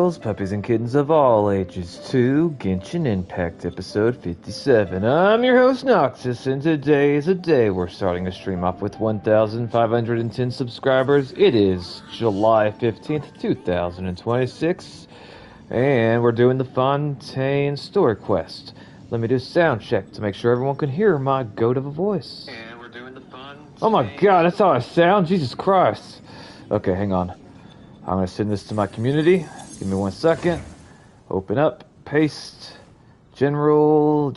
girls, puppies and kittens of all ages to Genshin Impact episode 57. I'm your host Noxus, and today is a day we're starting a stream off with 1,510 subscribers. It is July 15th, 2026, and we're doing the Fontaine story quest. Let me do a sound check to make sure everyone can hear my goat of a voice. And we're doing the Fontaine. Oh my god, that's how I sound? Jesus Christ. Okay, hang on. I'm going to send this to my community. Give me 1 second. Open up. Paste. General.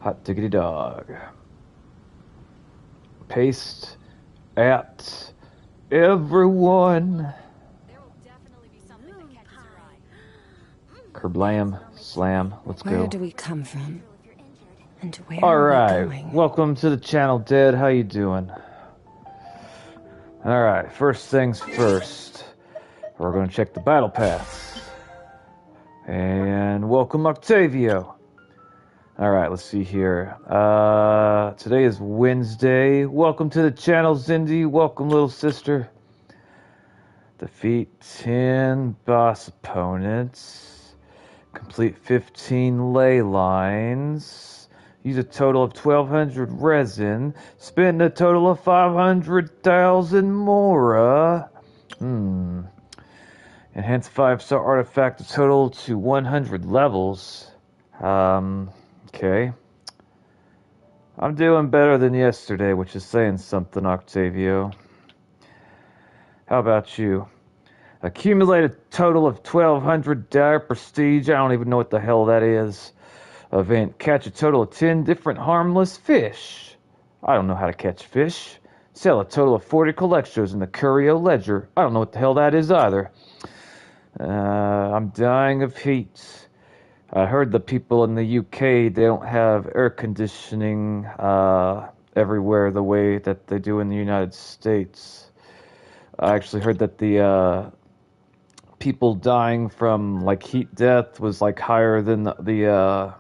Hot diggity dog. Paste. At everyone. There will definitely be something that catches your eye. Kerblam. Slam. Let's go. Where do we come from? And where Alright. are we going? Welcome to the channel, Dead. How you doing? Alright, first things first. We're going to check the battle pass. And welcome Octavio. Alright, let's see here. Today is Wednesday. Welcome to the channel, Zindy. Welcome, little sister. Defeat 10 boss opponents. Complete 15 ley lines. Use a total of 1,200 resin. Spend a total of 500,000 mora. Enhance 5-star artifact, a total to 100 levels. Okay. I'm doing better than yesterday, which is saying something, Octavio. How about you? Accumulate a total of 1,200 dire prestige. I don't even know what the hell that is. Event. Catch a total of 10 different harmless fish. I don't know how to catch fish. Sell a total of 40 collectors in the Curio Ledger. I don't know what the hell that is either. I'm dying of heat. I heard the people in the UK, they don't have air conditioning everywhere the way that they do in the United States. I actually heard that the people dying from like heat death was like higher than the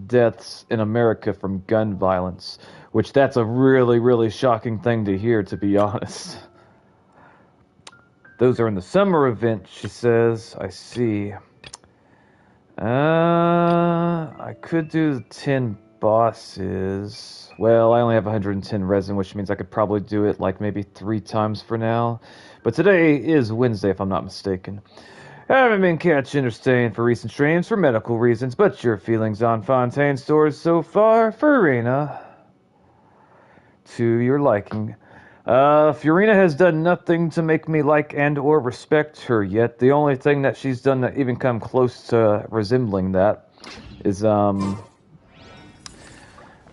deaths in America from gun violence, which that's a really shocking thing to hear, to be honest. Those are in the summer event, she says. I see. I could do the 10 bosses. Well, I only have 110 resin, which means I could probably do it like maybe 3 times for now. But today is Wednesday, if I'm not mistaken. I haven't been catching or staying for recent streams for medical reasons, but your feelings on Fontaine stores so far, Furina, to your liking. Furina has done nothing to make me like and or respect her yet. The only thing that she's done that even come close to resembling that is,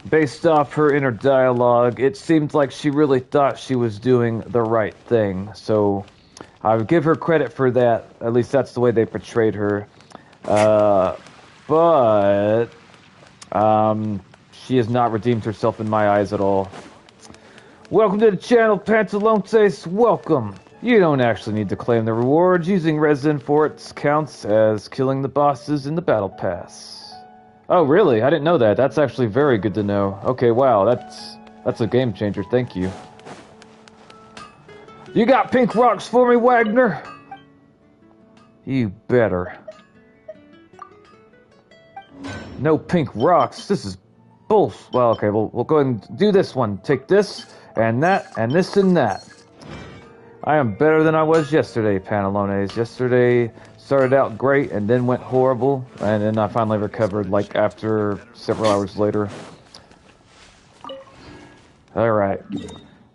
based off her inner dialogue, it seemed like she really thought she was doing the right thing, so I would give her credit for that. At least that's the way they portrayed her. But she has not redeemed herself in my eyes at all. Welcome to the channel, Pantalontes. Welcome. You don't actually need to claim the rewards. Using resin for it counts as killing the bosses in the battle pass. Oh, really? I didn't know that. That's actually very good to know. Okay, wow, that's a game changer. Thank you. You got pink rocks for me, Wagner? You better. No pink rocks. This is bullshit. Well, okay, we'll go ahead and do this one. Take this, and that, and this, and that. I am better than I was yesterday, Panalones. Yesterday started out great, and then went horrible, and then I finally recovered, like, after several hours later. Alright.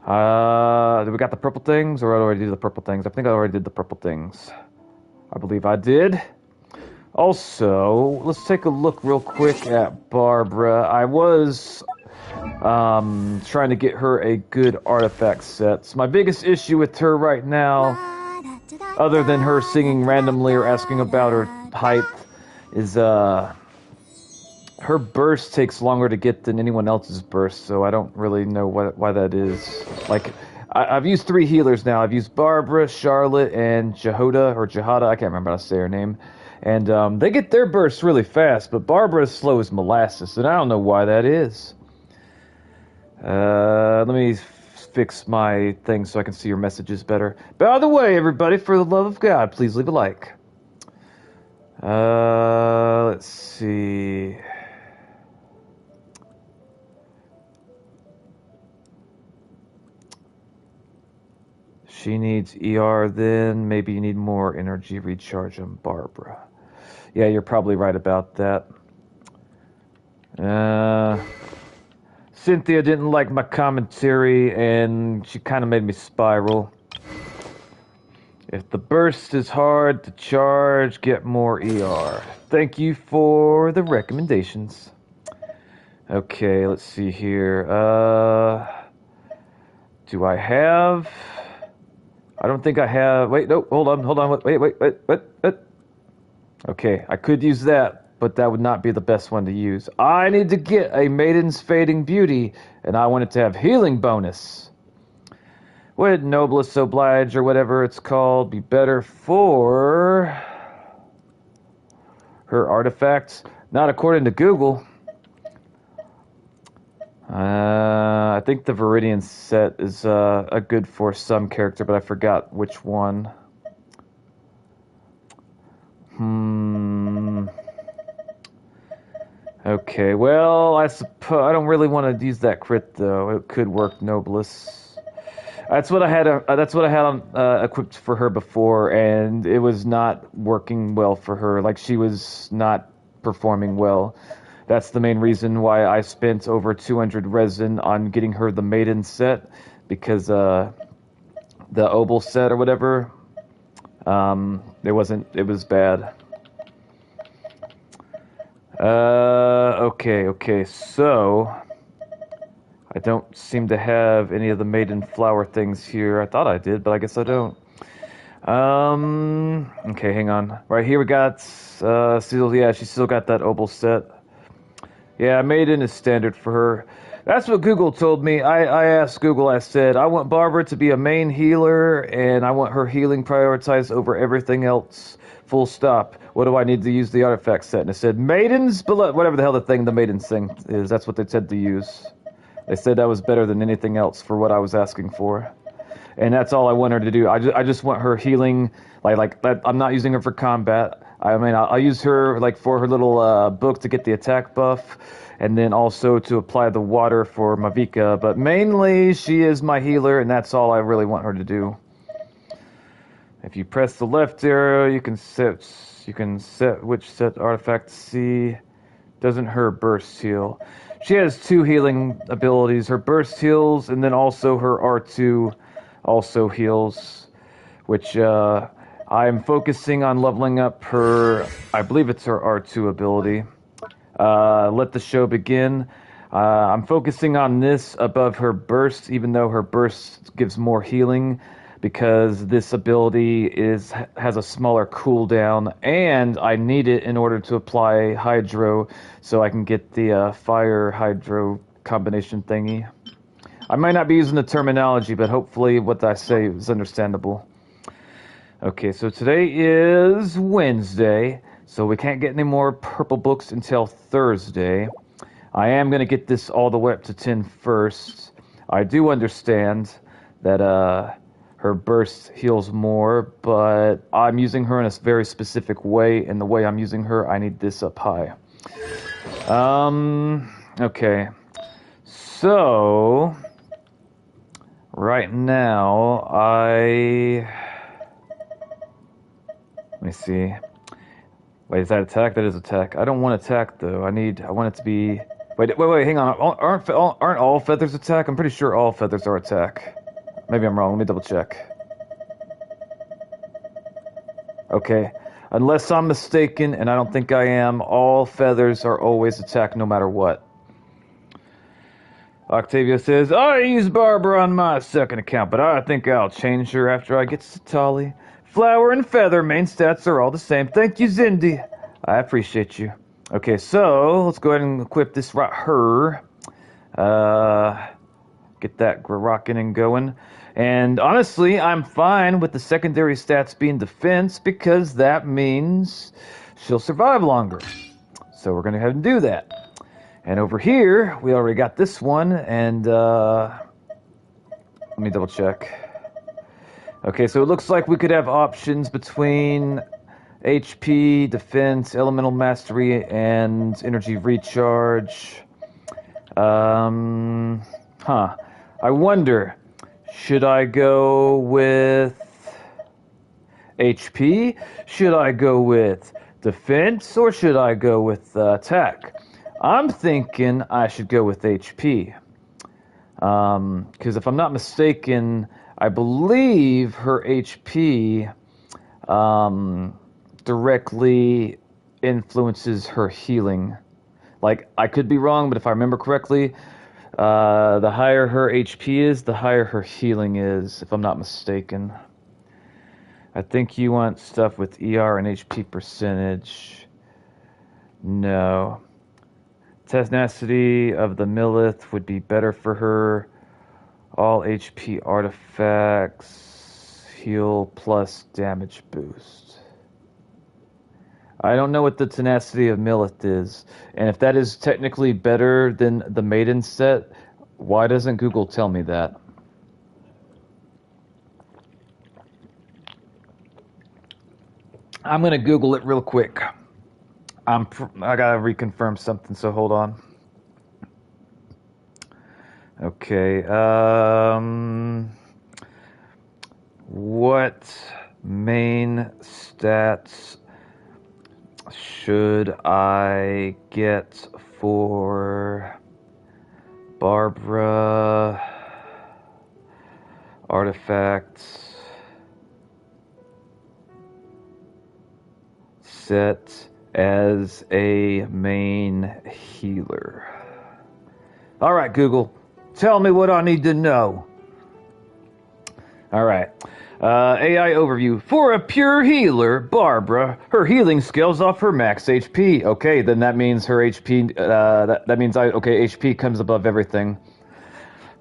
Did we got the purple things, or did I already do the purple things? I think I already did the purple things. I believe I did. Also, let's take a look real quick at Barbara. I was trying to get her a good artifact set. So my biggest issue with her right now, other than her singing randomly or asking about her height, is her burst takes longer to get than anyone else's burst, so I don't really know why that is. Like, I've used 3 healers now. I've used Barbara, Charlotte, and Jahada, I can't remember how to say her name. And they get their bursts really fast, but Barbara is slow as molasses, and I don't know why that is. Let me fix my thing so I can see your messages better. By the way, everybody, for the love of God, please leave a like. Let's see. She needs ER then. Maybe you need more energy recharge on Barbara. Yeah, you're probably right about that. Cynthia didn't like my commentary, and she kind of made me spiral. If the burst is hard to charge, get more ER. Thank you for the recommendations. Okay, let's see here. Do I have... I don't think I have... Wait, no, hold on. Wait. Okay, I could use that, but that would not be the best one to use. I need to get a Maiden's Fading Beauty, and I want it to have healing bonus. Would Noblest Oblige, or whatever it's called, be better for her artifacts? Not according to Google. I think the Viridian set is a good for some character, but I forgot which one. Okay, well, I suppose I don't really want to use that crit though. It could work Noblest. That's what I had. That's what I had equipped for her before, and it was not working well for her. Like, she was not performing well. That's the main reason why I spent over 200 resin on getting her the Maiden set, because the Obel set or whatever, it was bad. Okay, so I don't seem to have any of the Maiden Flower things here. I thought I did, but I guess I don't. Okay, hang on. Right here we got, Seal, yeah, she still got that Obel set. Yeah, Maiden is standard for her. That's what Google told me. I asked Google, I said, I want Barbara to be a main healer, and I want her healing prioritized over everything else. Full stop. What do I need to use the artifact set? And it said, Maiden's Beloved, whatever the hell the Maiden's thing is. That's what they said to use. They said that was better than anything else for what I was asking for. And that's all I want her to do. I just want her healing, like that. I'm not using her for combat. I mean, I'll use her like for her little book to get the attack buff, and then also to apply the water for Mavika. But mainly, she is my healer, and that's all I really want her to do. If you press the left arrow, you can set which set artifact to see. Doesn't her burst heal? She has two healing abilities. Her burst heals, and then also her R2 also heals, which I'm focusing on leveling up her, I believe it's her R2 ability. Let the show begin. I'm focusing on this above her burst, even though her burst gives more healing, because this ability has a smaller cooldown, and I need it in order to apply Hydro, so I can get the Fire Hydro combination thingy. I might not be using the terminology, but hopefully what I say is understandable. Okay, so today is Wednesday, so we can't get any more purple books until Thursday. I am going to get this all the way up to 10 first. I do understand that her burst heals more, but I'm using her in a very specific way, and the way I'm using her, I need this up high. Okay. So, right now, let me see. Wait, is that attack? That is attack. I don't want attack, though. I want it to be... Wait, hang on. Aren't all feathers attack? I'm pretty sure all feathers are attack. Maybe I'm wrong. Let me double check. Okay. Unless I'm mistaken, and I don't think I am, all feathers are always attack no matter what. Octavia says, I use Barbara on my second account, but I think I'll change her after I get Satali. Flower and feather, main stats are all the same. Thank you, Zindi. I appreciate you. Okay, so let's go ahead and equip this right here. Get that rocking and going. And honestly, I'm fine with the secondary stats being defense, because that means she'll survive longer. So we're going to go ahead and do that. And over here, we already got this one, and Let me double check. Okay, so it looks like we could have options between HP, defense, elemental mastery, and energy recharge. Huh. I wonder, should I go with HP? Should I go with defense? Or should I go with attack? I'm thinking I should go with HP. Because if I'm not mistaken, I believe her HP directly influences her healing. Like, I could be wrong, but if I remember correctly, the higher her HP is, the higher her healing is, if I'm not mistaken. I think you want stuff with ER and HP percentage. No. Tenacity of the Millith would be better for her. All HP artifacts heal plus damage boost. I don't know what the Tenacity of Millith is, and if that is technically better than the Maiden set, why doesn't Google tell me that? I'm gonna Google it real quick. I gotta reconfirm something, so hold on. Okay, what main stats should I get for Barbara artifacts set as a main healer? All right, Google, tell me what I need to know. All right. AI overview. For a pure healer, Barbara, her healing scales off her max HP. Okay, then that means her HP, that means HP comes above everything.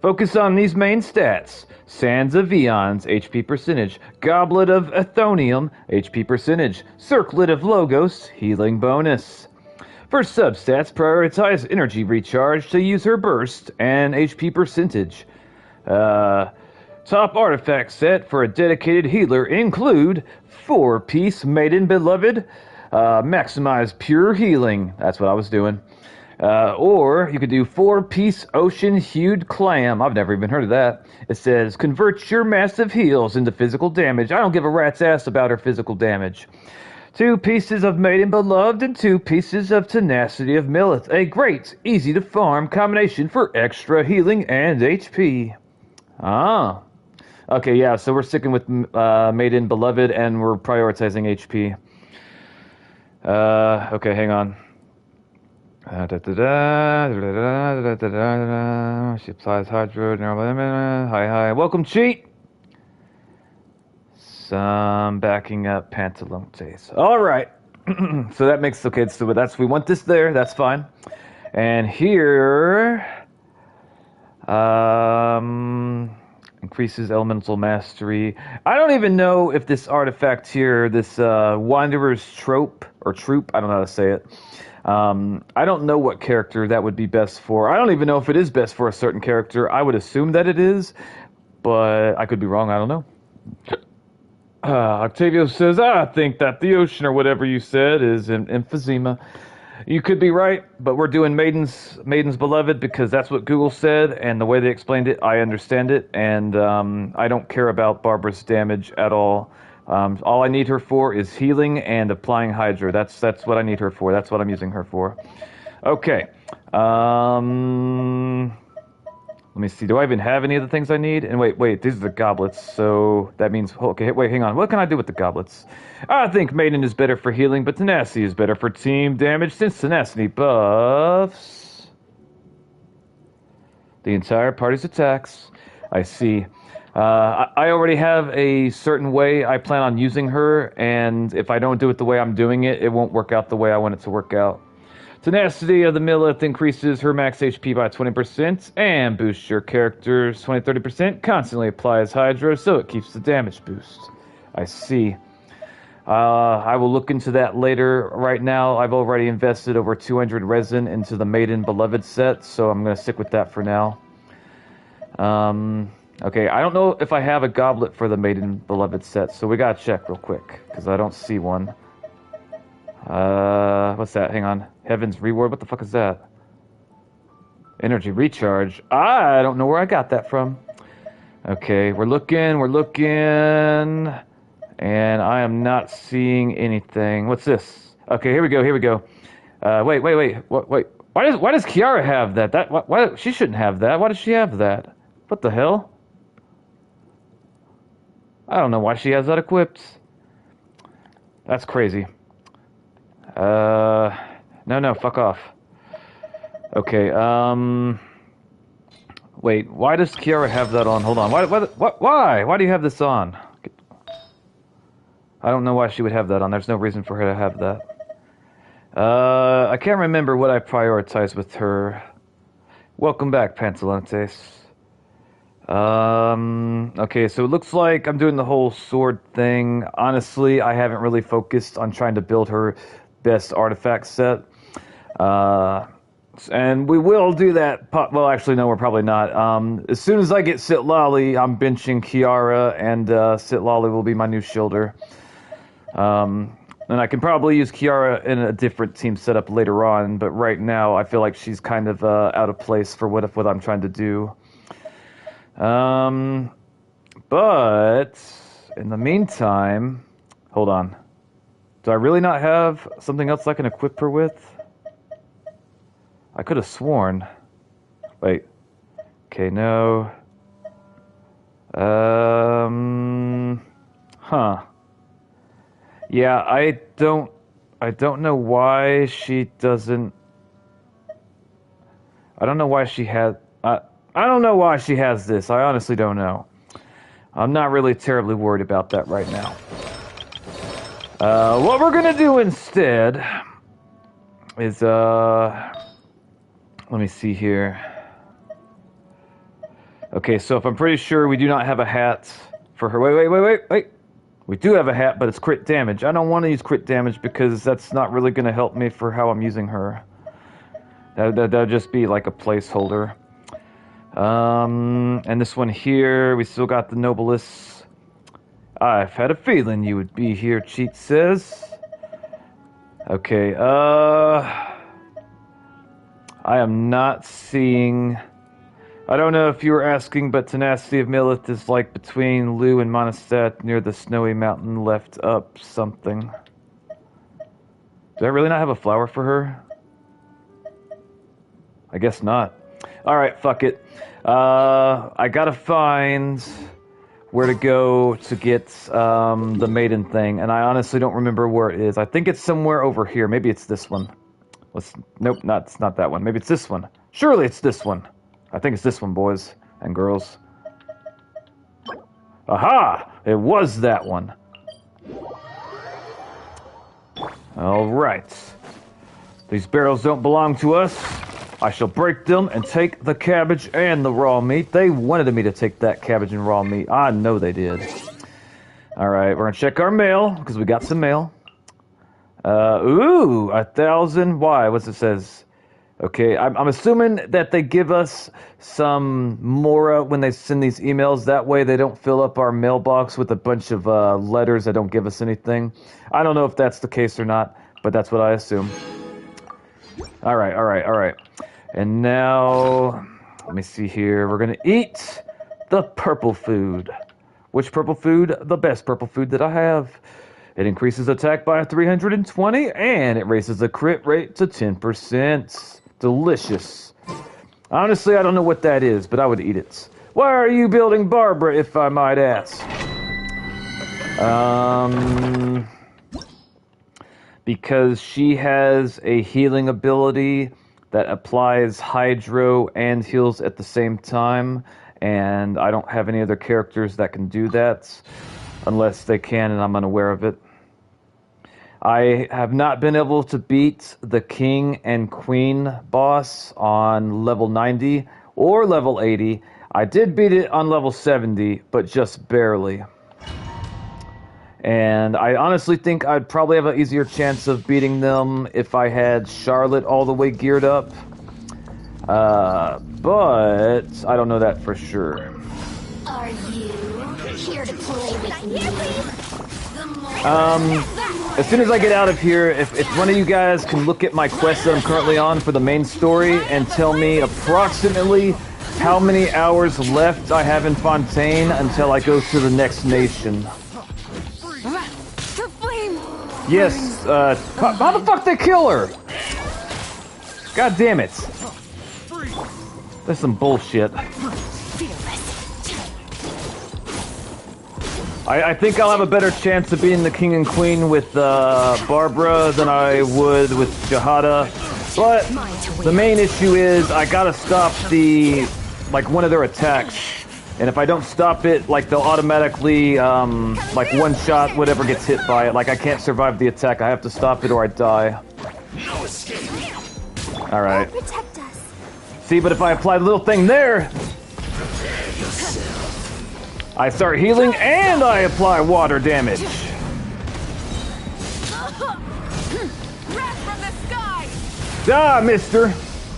Focus on these main stats. Sands of Eons, HP percentage. Goblet of Athonium, HP percentage. Circlet of Logos, healing bonus. For substats, prioritize energy recharge to use her burst and HP percentage. Top artifact set for a dedicated healer include 4-piece Maiden Beloved, maximize pure healing. That's what I was doing. Or you could do 4-piece Ocean Hued Clam. I've never even heard of that. It says, convert your massive heals into physical damage. I don't give a rat's ass about her physical damage. 2 pieces of Maiden Beloved and 2 pieces of Tenacity of Millith. A great, easy to farm combination for extra healing and HP. Ah. Okay, yeah, so we're sticking with Maiden Beloved and we're prioritizing HP. Okay, hang on. She applies Hydro. Hi. Welcome, cheat. Some backing up Pantalontes. All right. So that makes, okay, so we want this there. That's fine. And here, increases elemental mastery. I don't even know if this artifact here, this Wanderer's Trope, or Troop, I don't know how to say it. I don't know what character that would be best for. I don't even know if it is best for a certain character. I would assume that it is, but I could be wrong. I don't know. Octavio says, I think that the ocean, or whatever you said, is an emphysema. You could be right, but we're doing Maiden's Beloved because that's what Google said, and the way they explained it, I understand it, and I don't care about Barbara's damage at all. All I need her for is healing and applying Hydra. That's what I need her for. That's what I'm using her for. Okay. Let me see. Do I even have any of the things I need? And wait. These are the goblets. So that means... Okay, wait, hang on. What can I do with the goblets? I think Maiden is better for healing, but Tenacity is better for team damage since Tenacity buffs the entire party's attacks. I see. I already have a certain way I plan on using her, and if I don't do it the way I'm doing it, it won't work out the way I want it to work out. Tenacity of the Millith increases her max HP by 20% and boosts your character's 20-30%. Constantly applies Hydra, so it keeps the damage boost. I see. I will look into that later. Right now, I've already invested over 200 resin into the Maiden Beloved set, so I'm going to stick with that for now. Okay, I don't know if I have a goblet for the Maiden Beloved set, so we gotta check real quick, because I don't see one. What's that? Hang on. Heaven's Reward? What the fuck is that? Energy Recharge. I don't know where I got that from. Okay, we're looking, and I am not seeing anything. What's this? Okay, here we go. Wait. Wait. Why does Kiara have that? Why she shouldn't have that. Why does she have that? What the hell? I don't know why she has that equipped. That's crazy. No, fuck off. Okay, wait, why does Kiara have that on? Hold on, why? Why do you have this on? I don't know why she would have that on. There's no reason for her to have that. I can't remember what I prioritized with her. Welcome back, Pantalontes. Okay, so it looks like I'm doing the whole sword thing. Honestly, I haven't really focused on trying to build her best artifact set. And we will do that. Well, actually, no, we're probably not. As soon as I get Sitlali, I'm benching Kiara, and Sitlali will be my new shielder. And I can probably use Kiara in a different team setup later on, but right now I feel like she's kind of out of place for what I'm trying to do. But in the meantime, hold on. Do I really not have something else I can equip her with? I could have sworn. Wait. Okay, no. Huh. Yeah, I don't know why she doesn't. I don't know why she had. I don't know why she has this. I honestly don't know. I'm not really terribly worried about that right now. What we're gonna do instead is let me see here. Okay, so if I'm pretty sure we do not have a hat for her. Wait. We do have a hat, but it's crit damage. I don't want to use crit damage because that's not really going to help me for how I'm using her. That'll just be like a placeholder. And this one here, we still got the Nobilis. I've had a feeling you would be here, Cheat says. Okay, I am not seeing... I don't know if you were asking, but Tenacity of Millith is like between Lu and Monostat near the snowy mountain left up something. Do I really not have a flower for her? I guess not. Alright, fuck it. I gotta find where to go to get the maiden thing, and I honestly don't remember where it is. I think it's somewhere over here. Maybe it's this one. Nope, it's not that one. Maybe it's this one. Surely it's this one. I think it's this one, boys and girls. Aha! It was that one. Alright. These barrels don't belong to us. I shall break them and take the cabbage and the raw meat. They wanted me to take that cabbage and raw meat. I know they did. Alright, we're gonna check our mail, because we got some mail. Ooh, 1,000. Why? What's it says? Okay, I'm assuming that they give us some Mora when they send these emails. That way they don't fill up our mailbox with a bunch of letters that don't give us anything. I don't know if that's the case or not, but that's what I assume. All right. And now, let me see here. We're going to eat the purple food. Which purple food? The best purple food that I have. It increases attack by 320, and it raises the crit rate to 10%. Delicious. Honestly, I don't know what that is, but I would eat it. Why are you building Barbara, if I might ask? Because she has a healing ability that applies Hydro and heals at the same time, and I don't have any other characters that can do that, unless they can and I'm unaware of it. I have not been able to beat the King and Queen boss on level 90 or level 80. I did beat it on level 70, but just barely. And I honestly think I'd probably have an easier chance of beating them if I had Charlotte all the way geared up. But I don't know that for sure. Are you here to play with me? As soon as I get out of here, if one of you guys can look at my quest that I'm currently on for the main story and tell me approximately how many hours left I have in Fontaine until I go to the next nation. The flame! Yes, how the fuck they kill her? God damn it. That's some bullshit. I think I'll have a better chance of being the king and queen with Barbara than I would with Jahada. But the main issue is I gotta stop one of their attacks. And if I don't stop it, like they'll automatically, one shot whatever gets hit by it. Like I can't survive the attack. I have to stop it or I die. No escape. Alright. Protect us. See, but if I apply the little thing there, I start healing and I apply water damage. Wrath from the sky! Die, mister!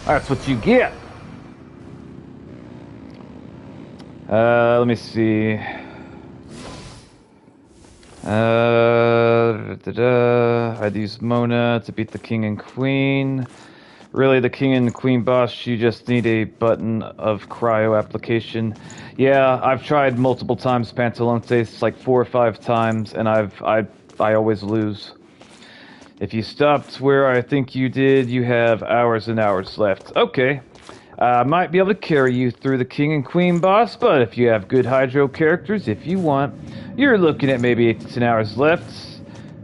That's what you get. Let me see. I'd use Mona to beat the king and queen. Really, the king and queen boss, you just need a button of cryo application. Yeah, I've tried multiple times Pantalontes, like 4 or 5 times, and I always lose. If you stopped where I think you did, you have hours and hours left. Okay. I might be able to carry you through the king and queen boss, but if you have good hydro characters, if you want, you're looking at maybe 8 to 10 hours left.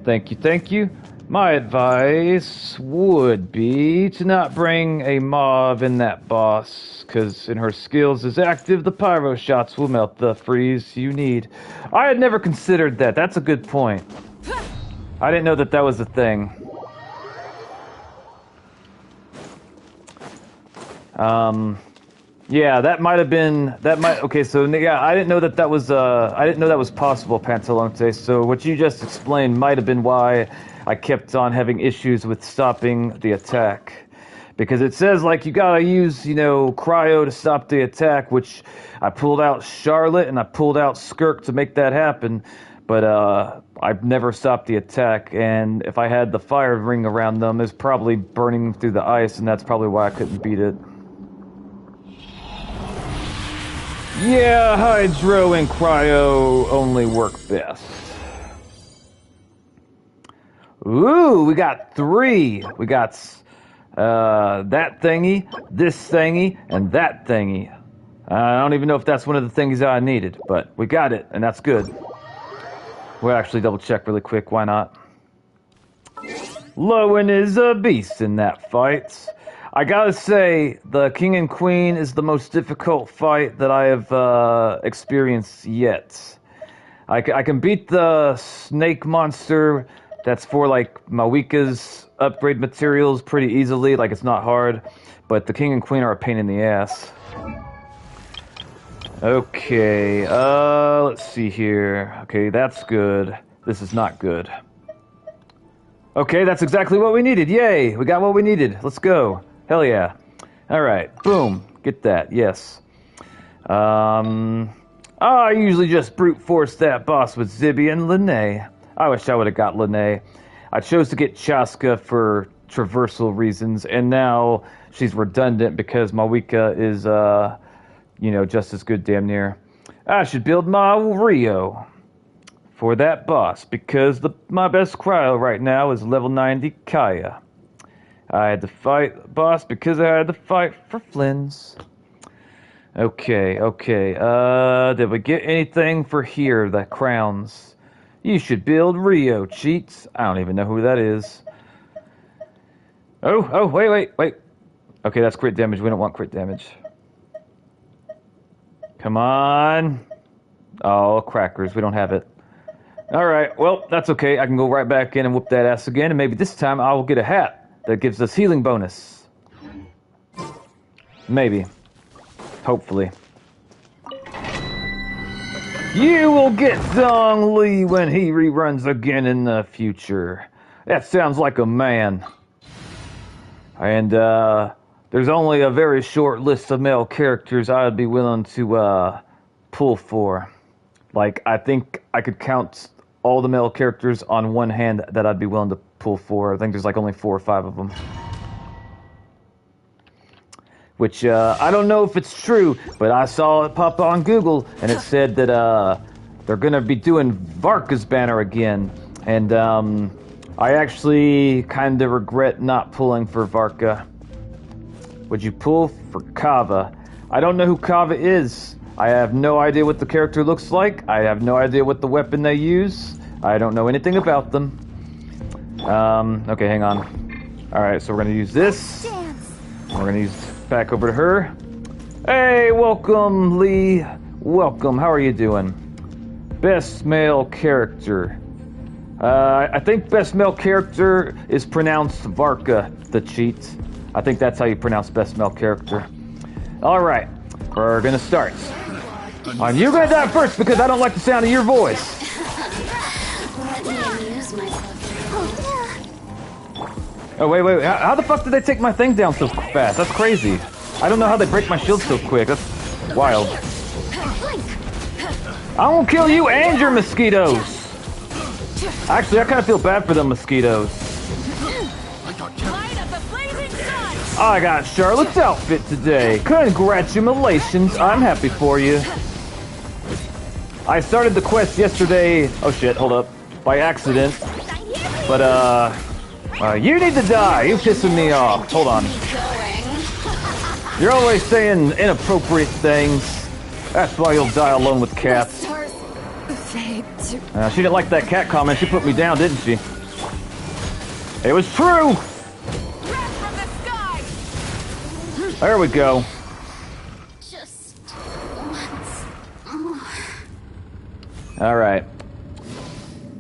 Thank you, thank you. My advice would be to not bring a Mauve in that boss, because in her skills is active, the pyro shots will melt the freeze you need. I had never considered that. That's a good point. I didn't know that that was a thing. Yeah, that might have been, okay, so yeah, I didn't know that that was, I didn't know that was possible, Pantalonte, so what you just explained might have been why I kept on having issues with stopping the attack. Because it says, like, you gotta use, cryo to stop the attack, which I pulled out Charlotte and I pulled out Skirk to make that happen, but, I've never stopped the attack, and if I had the fire ring around them, it's probably burning through the ice, and that's probably why I couldn't beat it. Yeah, hydro and cryo only work best. Ooh, we got 3. We got that thingy, this thingy, and that thingy. I don't even know if that's one of the things that I needed, but we got it, and that's good. We'll actually double check really quick, why not? Lowen is a beast in that fight. I gotta say, the King and Queen is the most difficult fight that I have experienced yet. I can beat the snake monster that's for, like, Mawika's upgrade materials pretty easily, like it's not hard, but the King and Queen are a pain in the ass. Okay, let's see here. Okay, that's good. This is not good. Okay, that's exactly what we needed. Yay, we got what we needed. Let's go. Hell yeah. Alright, boom. Get that, yes. I usually just brute force that boss with Zibby and Lene. I wish I would have got Lene. I chose to get Chaska for traversal reasons, and now she's redundant because Mawika is, just as good damn near. I should build my Rio for that boss because my best cryo right now is level 90 Kaya. I had to fight the boss because I had to fight for Flynn's. Okay. Did we get anything for here, the crowns? You should build Rio, cheats. I don't even know who that is. Oh, wait. Okay, that's crit damage. We don't want crit damage. Come on. Oh, crackers. We don't have it. Alright, well, that's okay. I can go right back in and whoop that ass again, and maybe this time I will get a hat that gives us healing bonus. Maybe. Hopefully. You will get Dong Li when he reruns again in the future. That sounds like a man. And, there's only a very short list of male characters I would be willing to, pull for. Like, I think I could count all the male characters on one hand that I'd be willing to pull for. I think there's like only 4 or 5 of them. Which, I don't know if it's true, but I saw it pop on Google, and it said that, they're gonna be doing Varka's banner again. And, I actually kind of regret not pulling for Varka. Would you pull for Kava? I don't know who Kava is. I have no idea what the character looks like. I have no idea what the weapon they use. I don't know anything about them. Okay, hang on. Alright, so we're gonna use this. We're gonna use back over to her. Hey, welcome, Lee. Welcome. How are you doing? Best male character. I think best male character is pronounced Varka, the cheat. I think that's how you pronounce best male character. Alright, we're gonna start. And you're gonna die first because I don't like the sound of your voice. Let me amuse myself. Oh, wait. How the fuck did they take my thing down so fast? That's crazy. I don't know how they break my shield so quick. That's wild. I won't kill you and your mosquitoes. Actually, I kind of feel bad for them mosquitoes. I got Charlotte's outfit today. Congratulations. I'm happy for you. I started the quest yesterday. Oh shit, hold up. By accident. But, you need to die. You're pissing me off. Hold on. You're always saying inappropriate things. That's why you'll die alone with cats. She didn't like that cat comment. She put me down, didn't she? It was true! There we go. Just once more. Alright.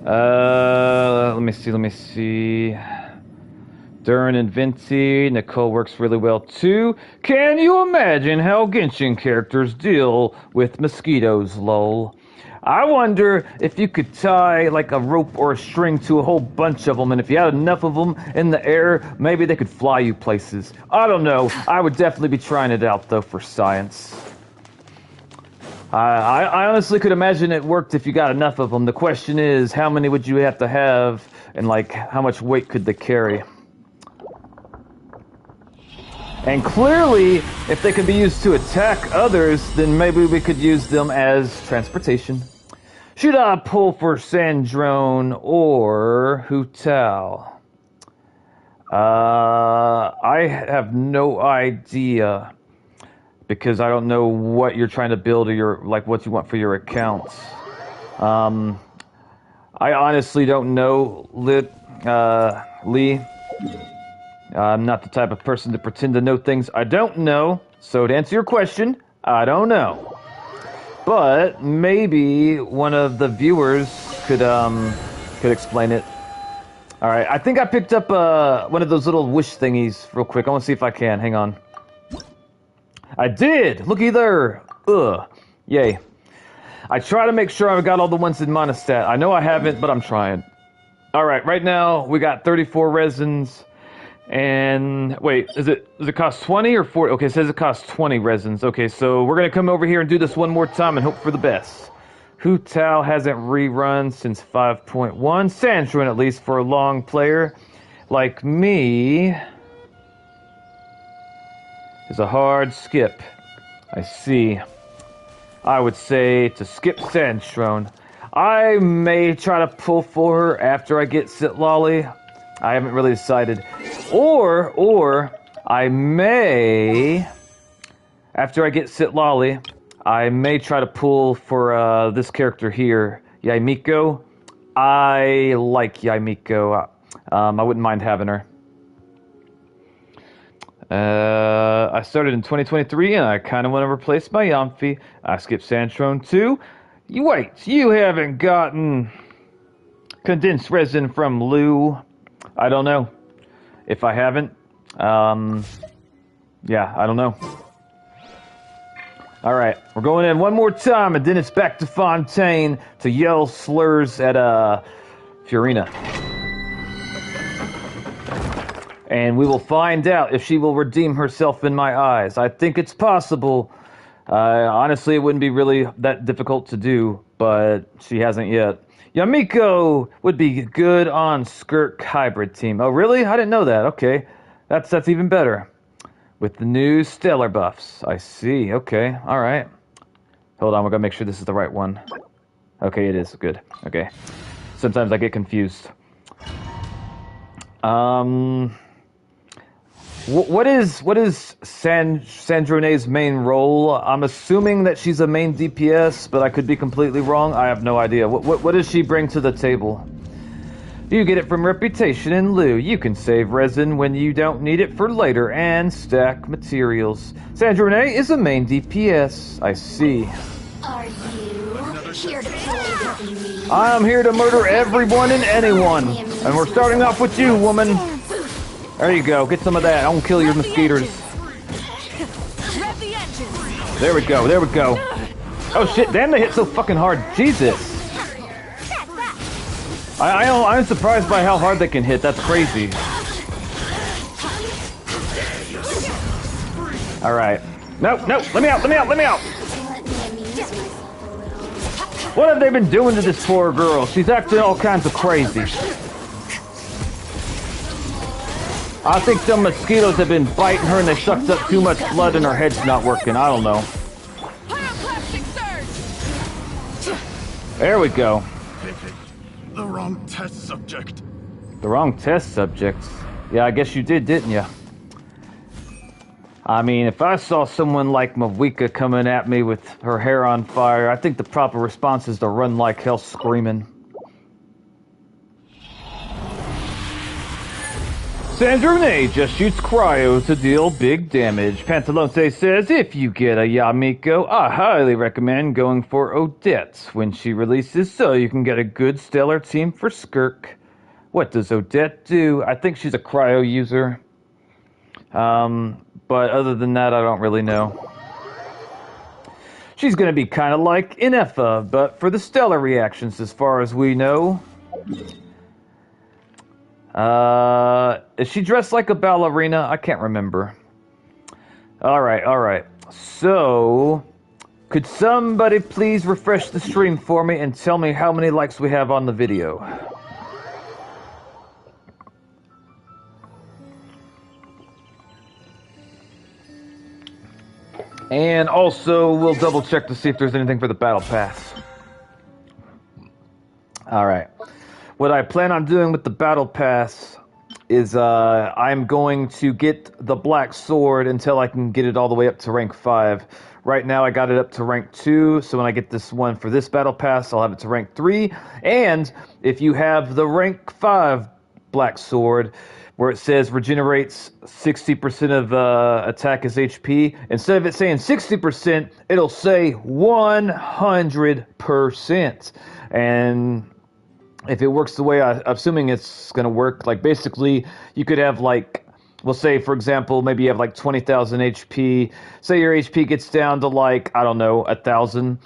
Let me see. Durin and Vinci. Nicole works really well too. Can you imagine how Genshin characters deal with mosquitoes, lol? I wonder if you could tie like a rope or a string to a whole bunch of them, and if you had enough of them in the air, maybe they could fly you places. I don't know. I would definitely be trying it out, though, for science. I honestly could imagine it worked if you got enough of them. The question is, how many would you have to have, and like, how much weight could they carry? And clearly, if they could be used to attack others, then maybe we could use them as transportation. Should I pull for Sandrone or Hu Tao? I have no idea, because I don't know what you're trying to build or what you want for your accounts. I honestly don't know, Lee. I'm not the type of person to pretend to know things I don't know. So to answer your question, I don't know. But maybe one of the viewers could explain it. All right, I think I picked up one of those little wish thingies real quick. I want to see if I can. Hang on. I did. Looky there. Ugh. Yay. I try to make sure I've got all the ones in Monostat. I know I haven't, but I'm trying. All right, right now we got 34 resins. And wait, does it cost 20 or 40? Okay, it says it costs 20 resins. Okay, so we're gonna come over here and do this one more time and hope for the best. Hu Tao hasn't rerun since 5.1. Sandrone, at least for a long player like me, is a hard skip. I see. I would say to skip Sandrone. I may try to pull for her after I get Sitlolly. I haven't really decided. Or I may, after I get Sitlolly, I may try to pull for this character here, Yaimiko. I like Yaimiko. I wouldn't mind having her. I started in 2023 and I kind of want to replace my Yamphi. I skipped Sandrone too. Wait, you haven't gotten condensed resin from Lou? I don't know. If I haven't, yeah, I don't know. All right, we're going in one more time, and then it's back to Fontaine to yell slurs at Fiorina. And we will find out if she will redeem herself in my eyes. I think it's possible. Honestly, it wouldn't be really that difficult to do, but she hasn't yet. Yamiko would be good on Skirk hybrid team. Oh, really? I didn't know that. Okay. That's even better. With the new stellar buffs. I see. Okay. All right. Hold on. We're going to make sure this is the right one. Okay, it is. Good. Okay. Sometimes I get confused. What is Sandrone's main role? I'm assuming that she's a main DPS, but I could be completely wrong. I have no idea. What does she bring to the table? You get it from reputation and loot. You can save resin when you don't need it for later and stack materials. Sandrone is a main DPS. I see. Are you here to play with me? I'm here to murder everyone and anyone. And we're starting off with you, woman. There you go. Get some of that. I won't kill your mosquitoes. There we go. There we go. Oh shit! Damn, they hit so fucking hard. Jesus. I'm surprised by how hard they can hit. That's crazy. All right. No. Let me out. Let me out. Let me out. What have they been doing to this poor girl? She's acting all kinds of crazy. I think some mosquitoes have been biting her and they sucked up too much blood and her head's not working. I don't know. There we go. The wrong test subject. The wrong test subject? Yeah, I guess you did, didn't you? I mean, if I saw someone like Mavika coming at me with her hair on fire, I think the proper response is to run like hell screaming. Sandrone just shoots cryo to deal big damage. Pantalonte says, if you get a Yamiko, I highly recommend going for Odette when she releases so you can get a good stellar team for Skirk. What does Odette do? I think she's a cryo user. But other than that, I don't really know. She's gonna be kind of like Inefa, but for the stellar reactions as far as we know. Is she dressed like a ballerina? I can't remember. Alright. So, could somebody please refresh the stream for me and tell me how many likes we have on the video? And also, we'll double check to see if there's anything for the battle pass. Alright. What I plan on doing with the battle pass is I'm going to get the black sword until I can get it all the way up to rank 5. Right now I got it up to rank 2, so when I get this one for this battle pass, I'll have it to rank 3. And if you have the rank 5 black sword, where it says regenerates 60% of attack as HP, instead of it saying 60%, it'll say 100%. And if it works the way I'm assuming it's going to work, like basically you could have like, we'll say for example, maybe you have like 20,000 HP. Say your HP gets down to like, I don't know, 1,000.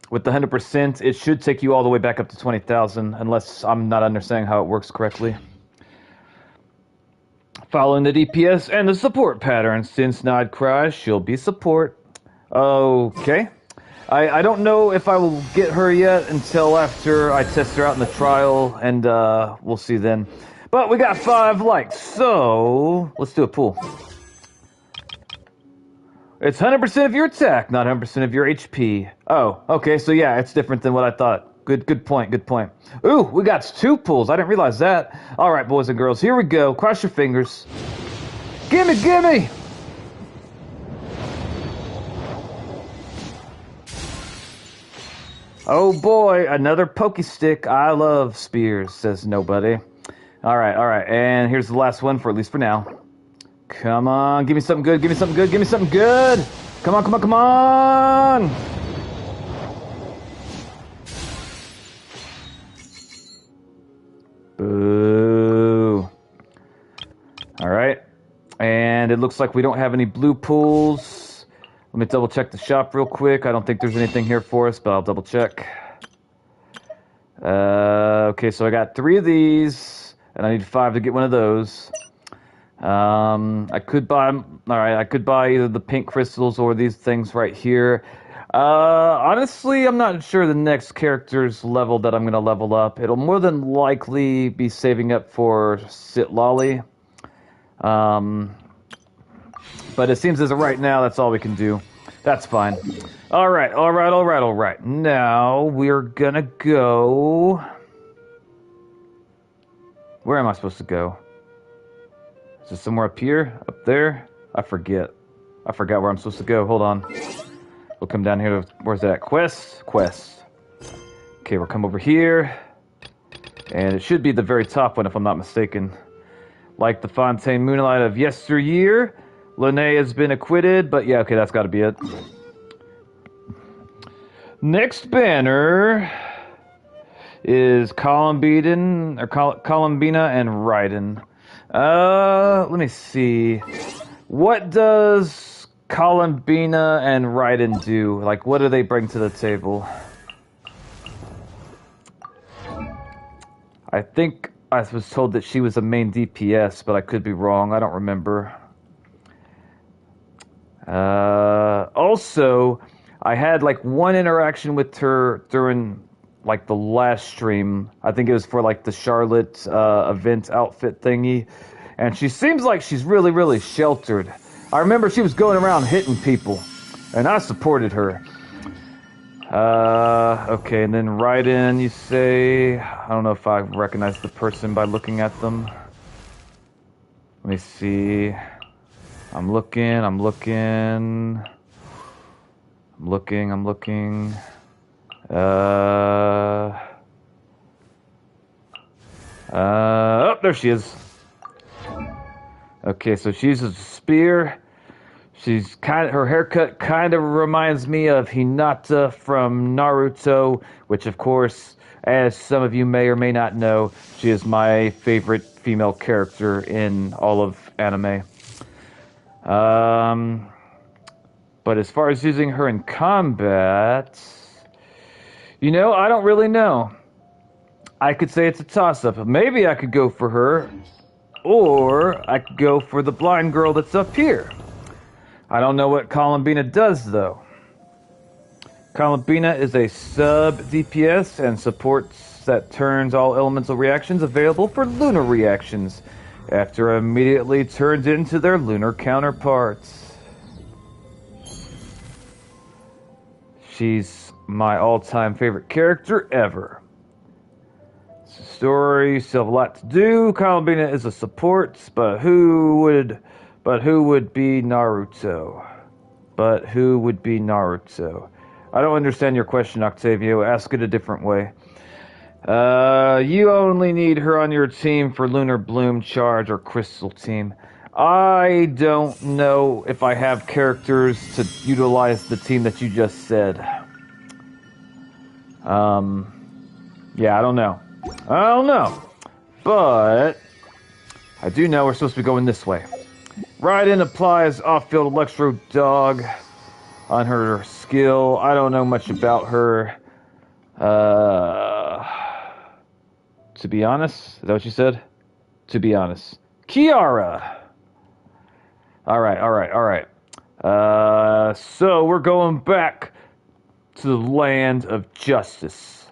With the 100%, it should take you all the way back up to 20,000, unless I'm not understanding how it works correctly. Following the DPS and the support pattern, since Nod cries, she'll be support. Okay. I don't know if I will get her yet until after I test her out in the trial, and we'll see then. But we got 5 likes, so let's do a pool. It's 100% of your attack, not 100% of your HP. Oh, okay, so yeah, it's different than what I thought. Good point. Ooh, we got 2 pools. I didn't realize that. All right, boys and girls, here we go. Cross your fingers. Gimme! Oh boy, another pokey stick. I love spears, says nobody. All right, and here's the last one for at least for now. Come on, give me something good. Come on. Boo. All right. And it looks like we don't have any blue pools. Let me double check the shop real quick. I don't think there's anything here for us, but I'll double check. Okay, so I got 3 of these, and I need 5 to get one of those. I could buy. All right, I could buy either the pink crystals or these things right here. Honestly, I'm not sure the next character's level that I'm gonna level up. It'll more than likely be saving up for Sitlolly. Um, but it seems as of right now, that's all we can do. That's fine. All right, all right, all right, all right. Now we're gonna go. Where am I supposed to go? Is it somewhere up here? Up there? I forget. I forgot where I'm supposed to go. Hold on. We'll come down here to, where's that? Quest? Quest. Okay, we'll come over here. And it should be the very top one if I'm not mistaken. Like the Fontaine Moonlight of yesteryear, Lene has been acquitted, but yeah, okay, that's gotta be it. Next banner is Columbina and Raiden. Let me see. What does Columbina and Raiden do? Like, what do they bring to the table? I think I was told that she was a main DPS, but I could be wrong. I don't remember. Also, I had like one interaction with her during like the last stream. I think it was for like the Charlotte event outfit thingy. And she seems like she's really, really sheltered. I remember she was going around hitting people, and I supported her. Okay, and then Raiden, you say... I don't know if I recognize the person by looking at them. Let me see. I'm looking. Oh, there she is. Okay, so she uses a spear. Her haircut kind of reminds me of Hinata from Naruto, which of course, as some of you may or may not know, she is my favorite female character in all of anime. But as far as using her in combat, you know, I don't really know. I could say it's a toss-up. Maybe I could go for her, or I could go for the blind girl that's up here. I don't know what Columbina does, though. Columbina is a sub-DPS and supports that turns all elemental reactions available for lunar reactions after immediately turned into their lunar counterparts. She's my all-time favorite character ever. It's a story, still have a lot to do. Columbina is a support, but who would be Naruto? But who would be Naruto? I don't understand your question, Octavio. Ask it a different way. You only need her on your team for Lunar Bloom, Charge, or Crystal Team. I don't know if I have characters to utilize the team that you just said. Yeah, I don't know. But I do know we're supposed to be going this way. Raiden applies off-field Electro Dog on her skill. I don't know much about her. To be honest, is that what you said? To be honest. Kiara! Alright. So we're going back to the land of justice,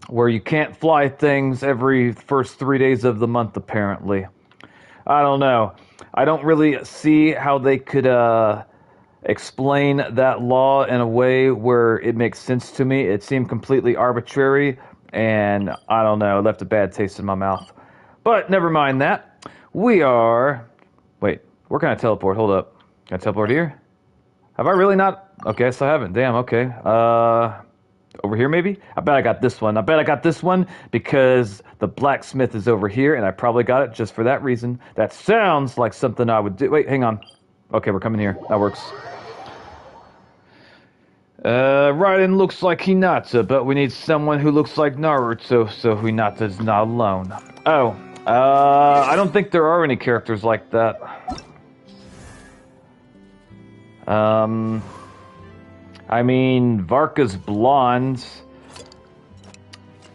where you can't fly things every first 3 days of the month, apparently. I don't know. I don't really see how they could explain that law in a way where it makes sense to me. It seemed completely arbitrary, and I don't know, it left a bad taste in my mouth. But never mind that. Wait, where can I teleport? Hold up. Can I teleport here? Have I really not? Okay, so I haven't. Damn, okay. Over here, maybe? I bet I got this one because the blacksmith is over here, and I probably got it just for that reason. That sounds like something I would do. Wait, hang on. Okay, we're coming here. That works. Raiden looks like Hinata, but we need someone who looks like Naruto, so Hinata's not alone. Oh, I don't think there are any characters like that. I mean, Varka's blonde,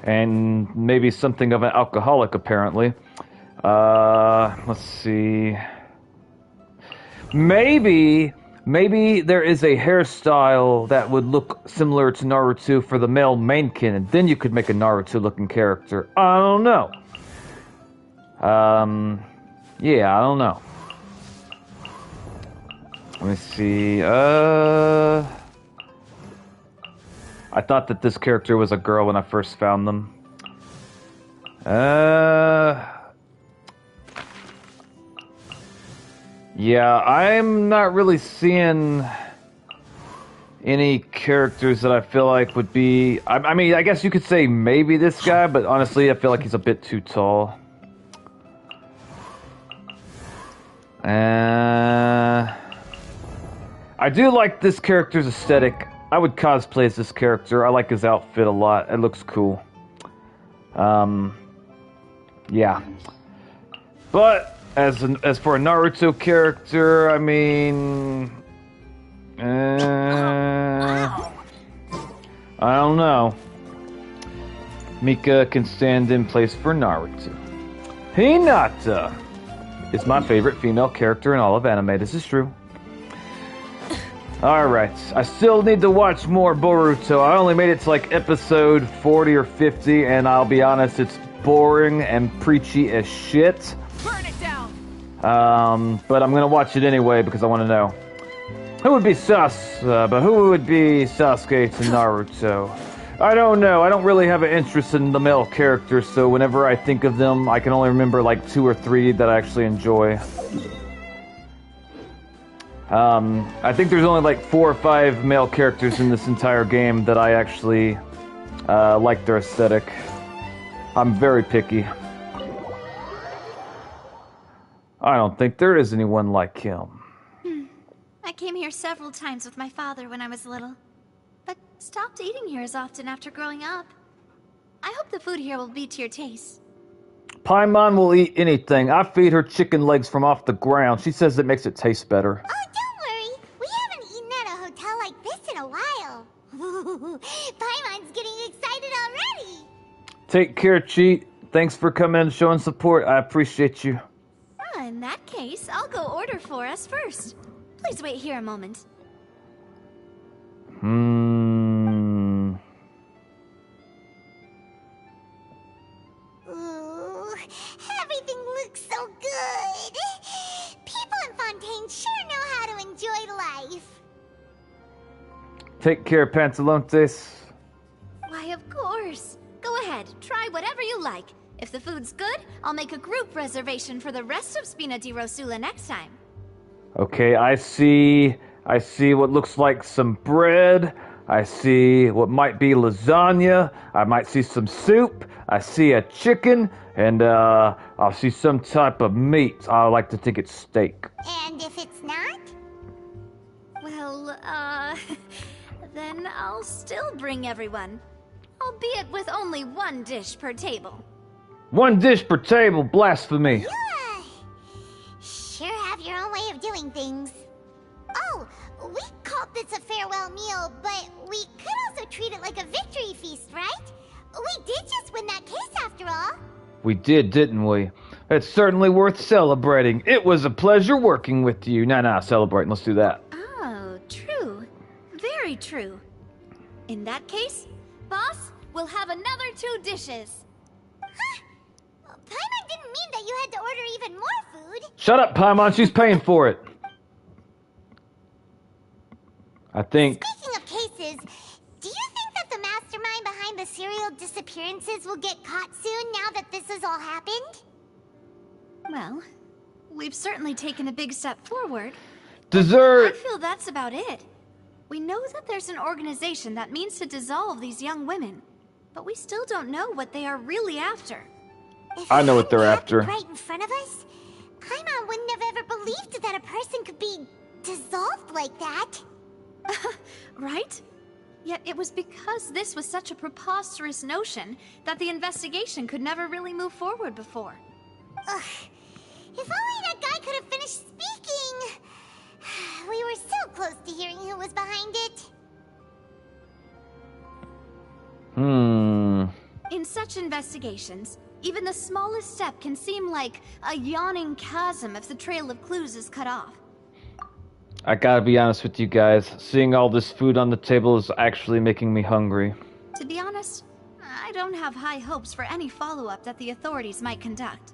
and maybe something of an alcoholic, apparently. Let's see. Maybe there is a hairstyle that would look similar to Naruto for the male mainkin, and then you could make a Naruto-looking character. I don't know. Yeah, I don't know. Let me see. I thought that this character was a girl when I first found them. Yeah, I'm not really seeing any characters that I feel like would be... I mean, I guess you could say maybe this guy, but honestly, I feel like he's a bit too tall. I do like this character's aesthetic. I would cosplay as this character. I like his outfit a lot. It looks cool. Yeah. But as for a Naruto character, I mean, I don't know. Mika can stand in place for Naruto. Hinata is my favorite female character in all of anime. This is true. Alright, I still need to watch more Boruto. I only made it to like episode 40 or 50, and I'll be honest, it's boring and preachy as shit. Burn it down. But I'm gonna watch it anyway because I want to know. Who would be but who would be Sasuke to Naruto? I don't know. I don't really have an interest in the male characters, so whenever I think of them, I can only remember like 2 or 3 that I actually enjoy. I think there's only like 4 or 5 male characters in this entire game that I actually like their aesthetic. I'm very picky. I don't think there is anyone like him. I came here several times with my father when I was little, but stopped eating here as often after growing up. I hope the food here will be to your taste. Paimon will eat anything. I feed her chicken legs from off the ground. She says it makes it taste better. Oh, don't worry. We haven't eaten at a hotel like this in a while. Paimon's getting excited already. Take care, Cheat. Thanks for coming and showing support. I appreciate you. Oh, in that case, I'll go order for us first. Please wait here a moment. Ooh, everything looks so good. People in Fontaine sure know how to enjoy life. Take care, Pantalontes. Why, of course. Go ahead, try whatever you like. If the food's good, I'll make a group reservation for the rest of Spina di Rosula next time. Okay, I see what looks like some bread. I see what might be lasagna. I might see some soup. I see a chicken, and I'll see some type of meat. I like to think it's steak. And if it's not? Well, then I'll still bring everyone. Albeit with only 1 dish per table. 1 dish per table, blasphemy. Yeah. Sure have your own way of doing things. Oh, we called this a farewell meal, but we could also treat it like a victory feast, right? We did just win that case after all. We did, didn't we? It's certainly worth celebrating. It was a pleasure working with you. Nah, celebrating. Let's do that. Oh, true. Very true. In that case, boss, we'll have another 2 dishes. Huh? Paimon didn't mean that you had to order even more food. Shut up, Paimon. She's paying for it. I think... Speaking of cases, do you think that the mastermind behind the serial disappearances will get caught soon now that this has all happened? Well, we've certainly taken a big step forward. Dessert! I feel that's about it. We know that there's an organization that means to dissolve these young women, but we still don't know what they are really after. I know what they're after. Right in front of us, Paimon wouldn't have ever believed that a person could be dissolved like that. Right? Yet it was because this was such a preposterous notion that the investigation could never really move forward before. Ugh. If only that guy could have finished speaking! We were so close to hearing who was behind it. In such investigations, Even the smallest step can seem like a yawning chasm if the trail of clues is cut off. I gotta be honest with you guys. Seeing all this food on the table is actually making me hungry. To be honest, I don't have high hopes for any follow-up that the authorities might conduct.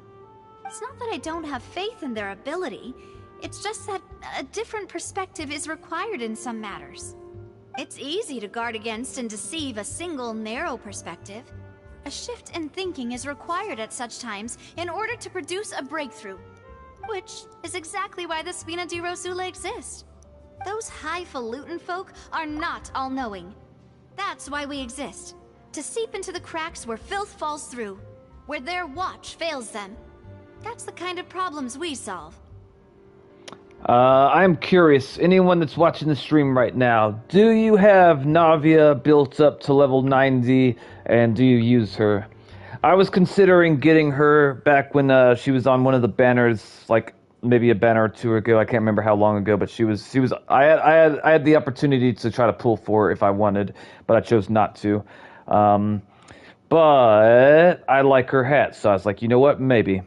It's not that I don't have faith in their ability, it's just that a different perspective is required in some matters. It's easy to guard against and deceive a single narrow perspective. A shift in thinking is required at such times in order to produce a breakthrough. Which is exactly why the Spina di Rosula exist. Those highfalutin folk are not all-knowing. That's why we exist. To seep into the cracks where filth falls through. Where their watch fails them. That's the kind of problems we solve. I'm curious, anyone that's watching the stream right now, do you have Navia built up to level 90, and do you use her? I was considering getting her back when she was on one of the banners, like maybe a banner or two ago. I can't remember how long ago, but she was. I had the opportunity to try to pull for her if I wanted, but I chose not to. But I like her hat, so I was like, you know what, maybe.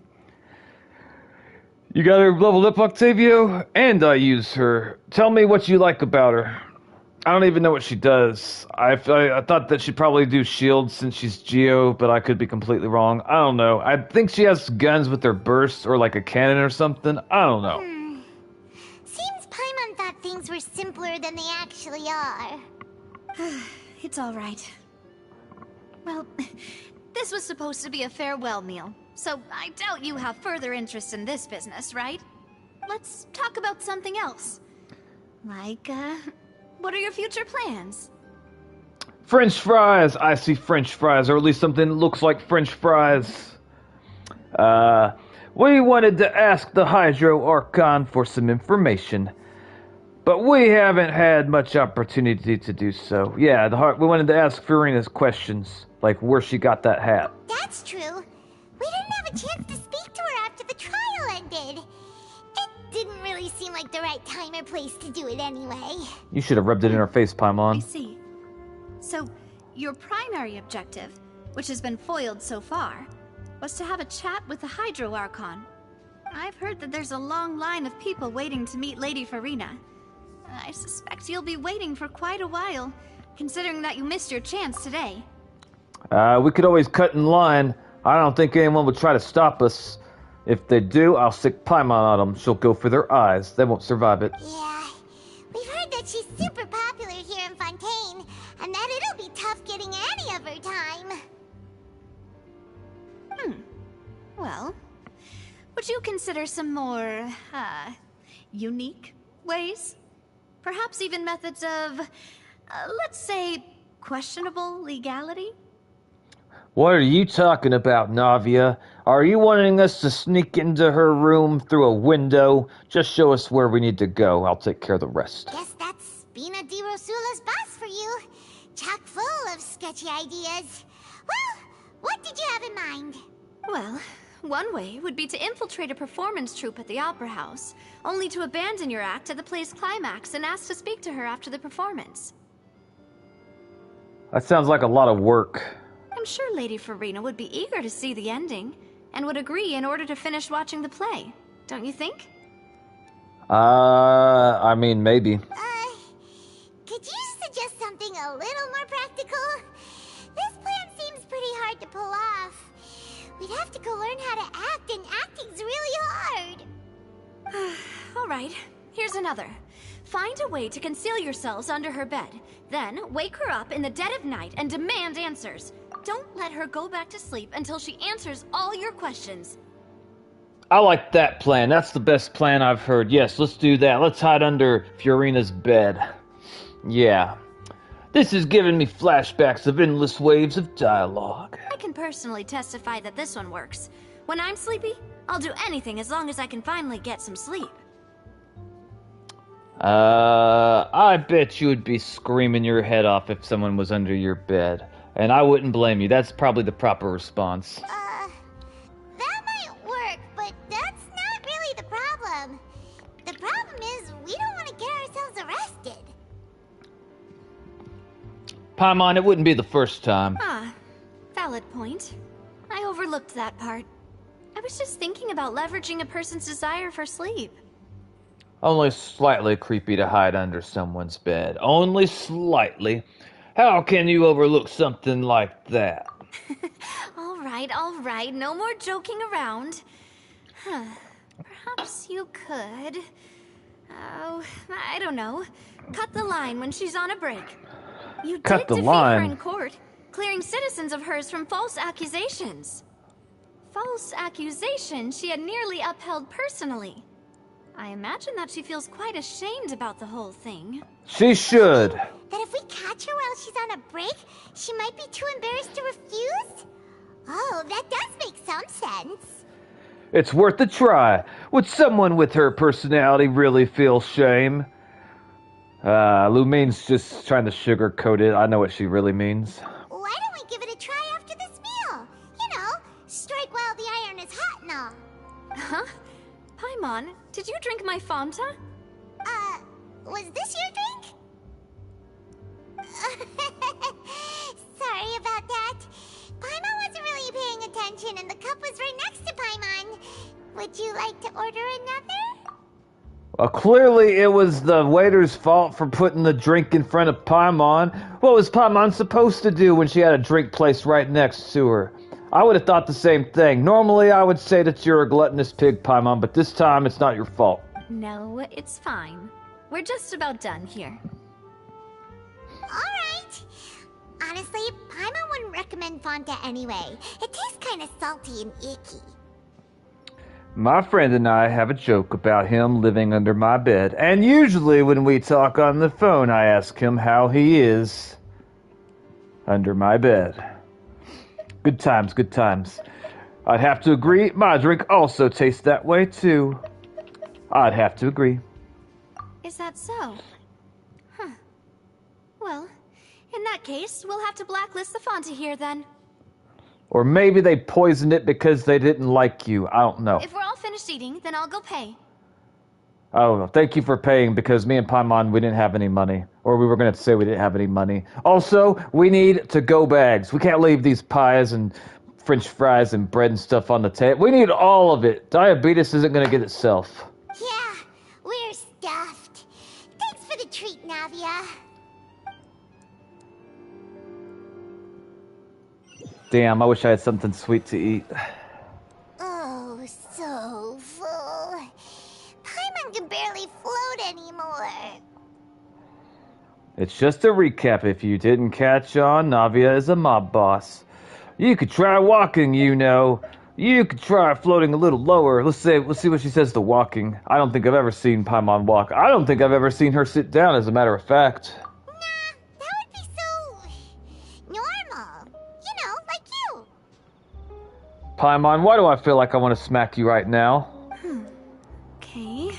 You got her leveled up, Octavio, and I use her. Tell me what you like about her. I don't even know what she does. I thought that she'd probably do shields since she's Geo, but I could be completely wrong. I don't know. I think she has guns with her bursts or like a cannon or something. I don't know. Seems Paimon thought things were simpler than they actually are. It's alright. Well, this was supposed to be a farewell meal, so I doubt you have further interest in this business, right? Let's talk about something else. Like, what are your future plans? French fries! I see French fries, or at least something that looks like French fries. We wanted to ask the Hydro Archon for some information, but we haven't had much opportunity to do so. Yeah, we wanted to ask Furina's questions, like where she got that hat. That's true. We didn't have a chance to speak to her after the trial ended. It didn't really seem like the right time or place to do it anyway. You should have rubbed it in her face, Paimon. I see. So, your primary objective, which has been foiled so far, was to have a chat with the Hydro Archon. I've heard that there's a long line of people waiting to meet Lady Furina. I suspect you'll be waiting for quite a while, considering that you missed your chance today. We could always cut in line. I don't think anyone would try to stop us. If they do, I'll stick Paimon on them. She'll go for their eyes. They won't survive it. Yeah, we've heard that she's super popular here in Fontaine, and that it'll be tough getting any of her time. Well, would you consider some more, unique ways? Perhaps even methods of, let's say, questionable legality? What are you talking about, Navia? Are you wanting us to sneak into her room through a window? Just show us where we need to go. I'll take care of the rest. Guess that's Spina di Rosula's boss for you. Chock full of sketchy ideas. Well, what did you have in mind? Well, one way would be to infiltrate a performance troupe at the Opera House, only to abandon your act at the play's climax and ask to speak to her after the performance. That sounds like a lot of work. I'm sure Lady Furina would be eager to see the ending, and would agree in order to finish watching the play. Don't you think? I mean, maybe. Could you suggest something a little more practical? This plan seems pretty hard to pull off. We'd have to go learn how to act, and acting's really hard. Alright, here's another. Find a way to conceal yourselves under her bed. Then, wake her up in the dead of night and demand answers. Don't let her go back to sleep until she answers all your questions. I like that plan. That's the best plan I've heard. Yes, let's do that. Let's hide under Furina's bed. Yeah. This is giving me flashbacks of endless waves of dialogue. I can personally testify that this one works. When I'm sleepy, I'll do anything as long as I can finally get some sleep. I bet you would be screaming your head off if someone was under your bed. And I wouldn't blame you. That's probably the proper response. That might work, but that's not really the problem. The problem is we don't want to get ourselves arrested. Paimon, it wouldn't be the first time. Valid point. I overlooked overlooked that part. I was just thinking about leveraging a person's desire for sleep. Only slightly creepy to hide under someone's bed. Only slightly. How can you overlook something like that? All right, no more joking around. Huh. Perhaps you could... Oh, I don't know. Cut the line when she's on a break. You Cut did the defeat line. her in court, clearing citizens of hers from false accusations. False accusations she had nearly upheld personally. I imagine that she feels quite ashamed about the whole thing. She should. That if we catch her while she's on a break, she might be too embarrassed to refuse? Oh, that does make some sense. It's worth a try. Would someone with her personality really feel shame? Lumine's just trying to sugarcoat it. I know what she really means. Why don't we give it a try after this meal? You know, strike while the iron is hot and all. Huh? Paimon, did you drink my Fanta? Was this your drink? Sorry about that. Paimon wasn't really paying attention and the cup was right next to Paimon. Would you like to order another? Well, clearly it was the waiter's fault for putting the drink in front of Paimon. What was Paimon supposed to do when she had a drink placed right next to her? I would have thought the same thing. Normally I would say that you're a gluttonous pig, Paimon, but this time it's not your fault. No, it's fine. We're just about done here. Alright. Honestly, Paimon wouldn't recommend Fanta anyway. It tastes kind of salty and icky. My friend and I have a joke about him living under my bed, and usually when we talk on the phone, I ask him how he is under my bed. Good times, good times. I'd have to agree, my drink also tastes that way too. I'd have to agree. Is that so? Huh. Well, in that case, we'll have to blacklist the Fanta here then. Or maybe they poisoned it because they didn't like you. I don't know. If we're all finished eating, then I'll go pay. Oh, thank you for paying because me and Paimon, we didn't have any money. Or we were going to say we didn't have any money. Also, we need to-go bags. We can't leave these pies and French fries and bread and stuff on the table. We need all of it. Diabetes isn't going to get itself. Yeah, we're stuffed. Thanks for the treat, Navia. Damn, I wish I had something sweet to eat. Oh, so full. Paimon can barely float anymore. It's just a recap if you didn't catch on. Navia is a mob boss. You could try walking, you know. You could try floating a little lower. Let's see what she says to walking. I don't think I've ever seen Paimon walk. I don't think I've ever seen her sit down, as a matter of fact. Nah, that would be so... normal. You know, like you. Paimon, why do I feel like I want to smack you right now? Okay.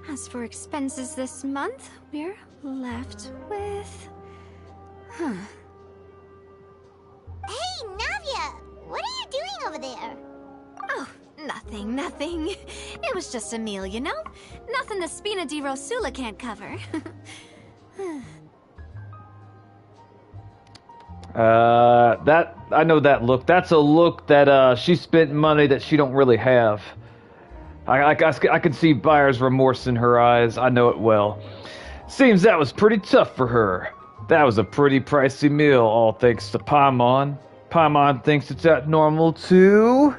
As for expenses this month, we're left with... Huh. Hey, Navia! What are you doing over there? Oh, nothing. It was just a meal, you know? Nothing the Spina di Rosula can't cover. I know that look. That's a look that she spent money that she don't really have. I can see buyer's remorse in her eyes. I know it well. Seems that was pretty tough for her. That was a pretty pricey meal, all thanks to Paimon. Paimon thinks it's at normal to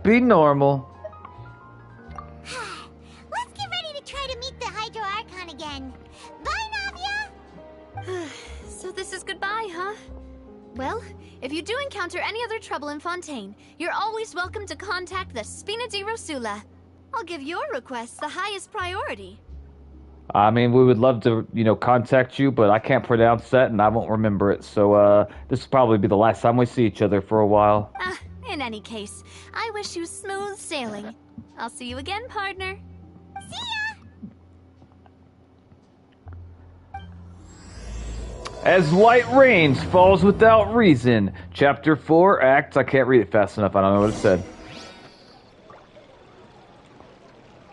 be normal. Let's get ready to try to meet the Hydro Archon again. Bye, Navia! So this is goodbye, huh? Well, if you do encounter any other trouble in Fontaine, you're always welcome to contact the Spina di Rosula. I'll give your request the highest priority. I mean, we would love to, contact you, but I can't pronounce that and I won't remember it. So, this will probably be the last time we see each other for a while. In any case, I wish you smooth sailing. I'll see you again, partner. See ya! As light rains falls without reason. Chapter 4, Act. I can't read it fast enough. I don't know what it said.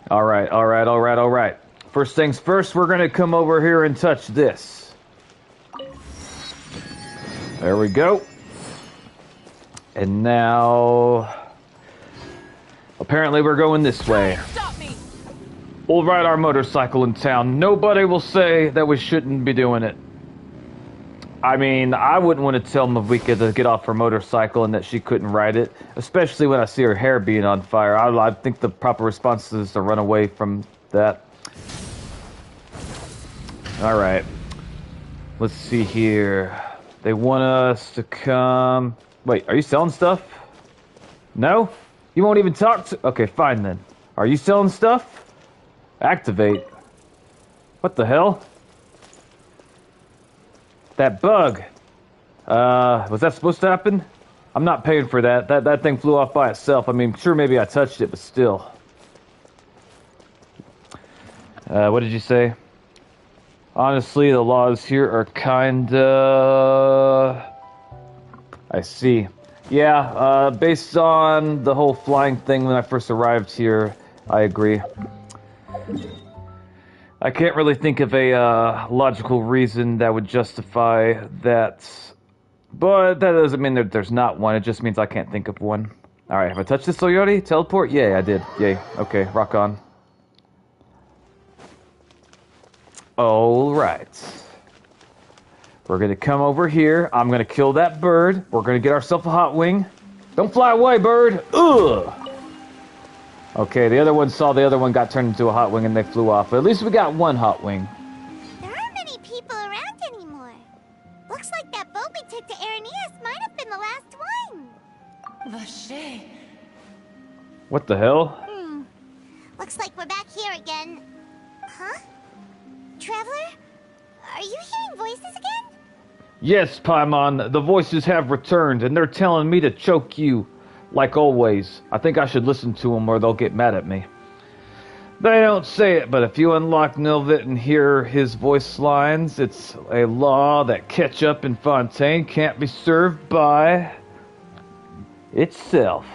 All right. First things first, we're going to come over here and touch this. There we go. And now... apparently we're going this way. Stop me! We'll ride our motorcycle in town. Nobody will say that we shouldn't be doing it. I mean, I wouldn't want to tell Mavika to get off her motorcycle and that she couldn't ride it, especially when I see her hair being on fire. I think the proper response is to run away from that. Alright. Let's see here. They want us to come... wait, are you selling stuff? No? You won't even talk to... okay, fine then. Are you selling stuff? Activate. What the hell? That bug. Was that supposed to happen? I'm not paying for that. That thing flew off by itself. I mean, sure, maybe I touched it, but still. What did you say? Honestly, the laws here are kinda... I see. Yeah, based on the whole flying thing when I first arrived here, I agree. I can't really think of a logical reason that would justify that. But that doesn't mean that there's not one. It just means I can't think of one. Alright, have I touched this already? Teleport? Yay, I did. Yay. Okay, rock on. Alright. We're gonna come over here. I'm gonna kill that bird. We're gonna get ourselves a hot wing. Don't fly away, bird! Ugh! Okay, the other one saw the other one got turned into a hot wing and they flew off. But at least we got one hot wing. There aren't many people around anymore. Looks like that boat we took to Araneas might have been the last one. Vache. What the hell? Looks like we're back here again. Huh? Traveler? Are you hearing voices again? Yes, Paimon, the voices have returned and they're telling me to choke you. Like always, I think I should listen to them or they'll get mad at me. They don't say it, but if you unlock Nilvit and hear his voice lines, it's a law that ketchup in Fontaine can't be served by itself.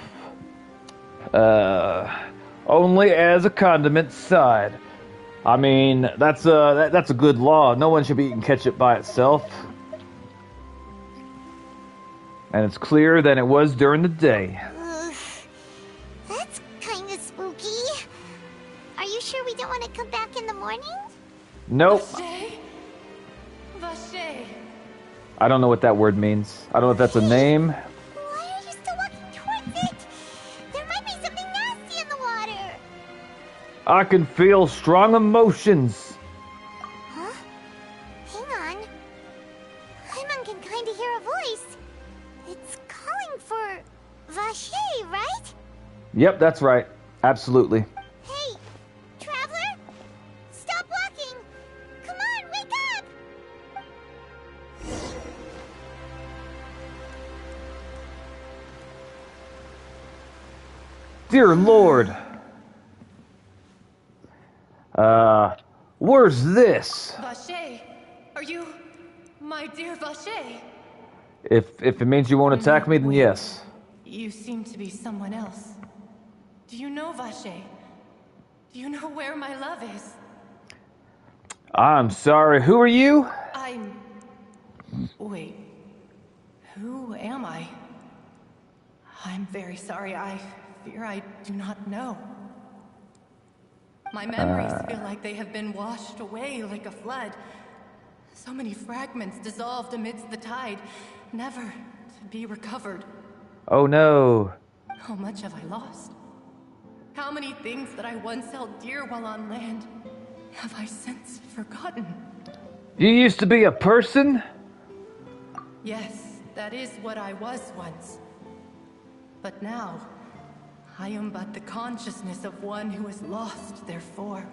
Only as a condiment side. I mean, that's a good law. No one should be eating ketchup by itself. And it's clearer than it was during the day. That's kind of spooky. Are you sure we don't want to come back in the morning? Nope. Vache. Vache. I don't know what that word means. I don't know if that's a name. Why are you still walking towards it? There might be something nasty in the water. I can feel strong emotions. Huh? Hang on. Paimon can kind of hear a voice. It's calling for Vache, right? Yep, that's right. Absolutely. Hey, Traveler? Stop walking! Come on, wake up! Dear Lord. Where's this? Vache. Are you my dear Vache? If it means you won't attack me, then yes. You seem to be someone else. Do you know Vache? Do you know where my love is? I'm sorry, who are you? Wait. Who am I? I'm very sorry. I fear I do not know. My memories feel like they have been washed away like a flood. So many fragments dissolved amidst the tide, never to be recovered. Oh no. How much have I lost? How many things that I once held dear while on land have I since forgotten? You used to be a person? Yes, that is what I was once. But now, I am but the consciousness of one who is lost, therefore.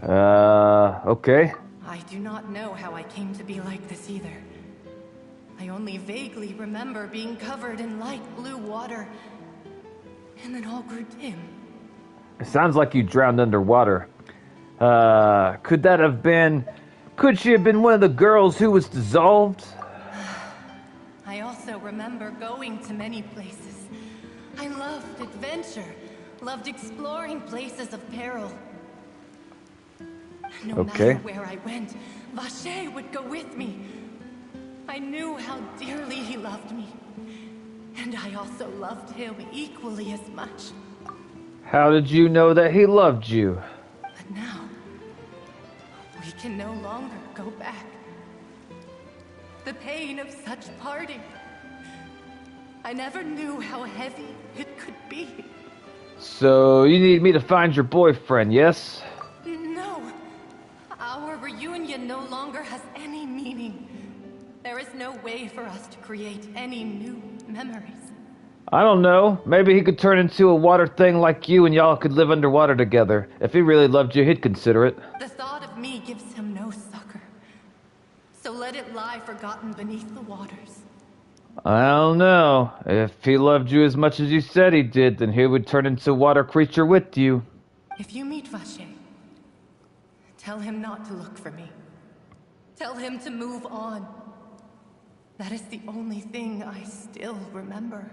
Okay. I do not know how I came to be like this either. I only vaguely remember being covered in light blue water, and then all grew dim. It sounds like you drowned underwater. Could that have been... Could she have been one of the girls who was dissolved? I also remember going to many places. I loved adventure, loved exploring places of peril. No matter where I went, Vache would go with me. I knew how dearly he loved me. And I also loved him equally as much. How did you know that he loved you? But now, we can no longer go back. The pain of such parting. I never knew how heavy it could be. So, you need me to find your boyfriend, yes? No. Our reunion no longer has any meaning. There is no way for us to create any new memories. I don't know. Maybe he could turn into a water thing like you and y'all could live underwater together. If he really loved you, he'd consider it. The thought of me gives him no succor. So let it lie forgotten beneath the waters. I don't know. If he loved you as much as you said he did, then he would turn into a water creature with you. If you meet Vache, tell him not to look for me. Tell him to move on. That is the only thing I still remember.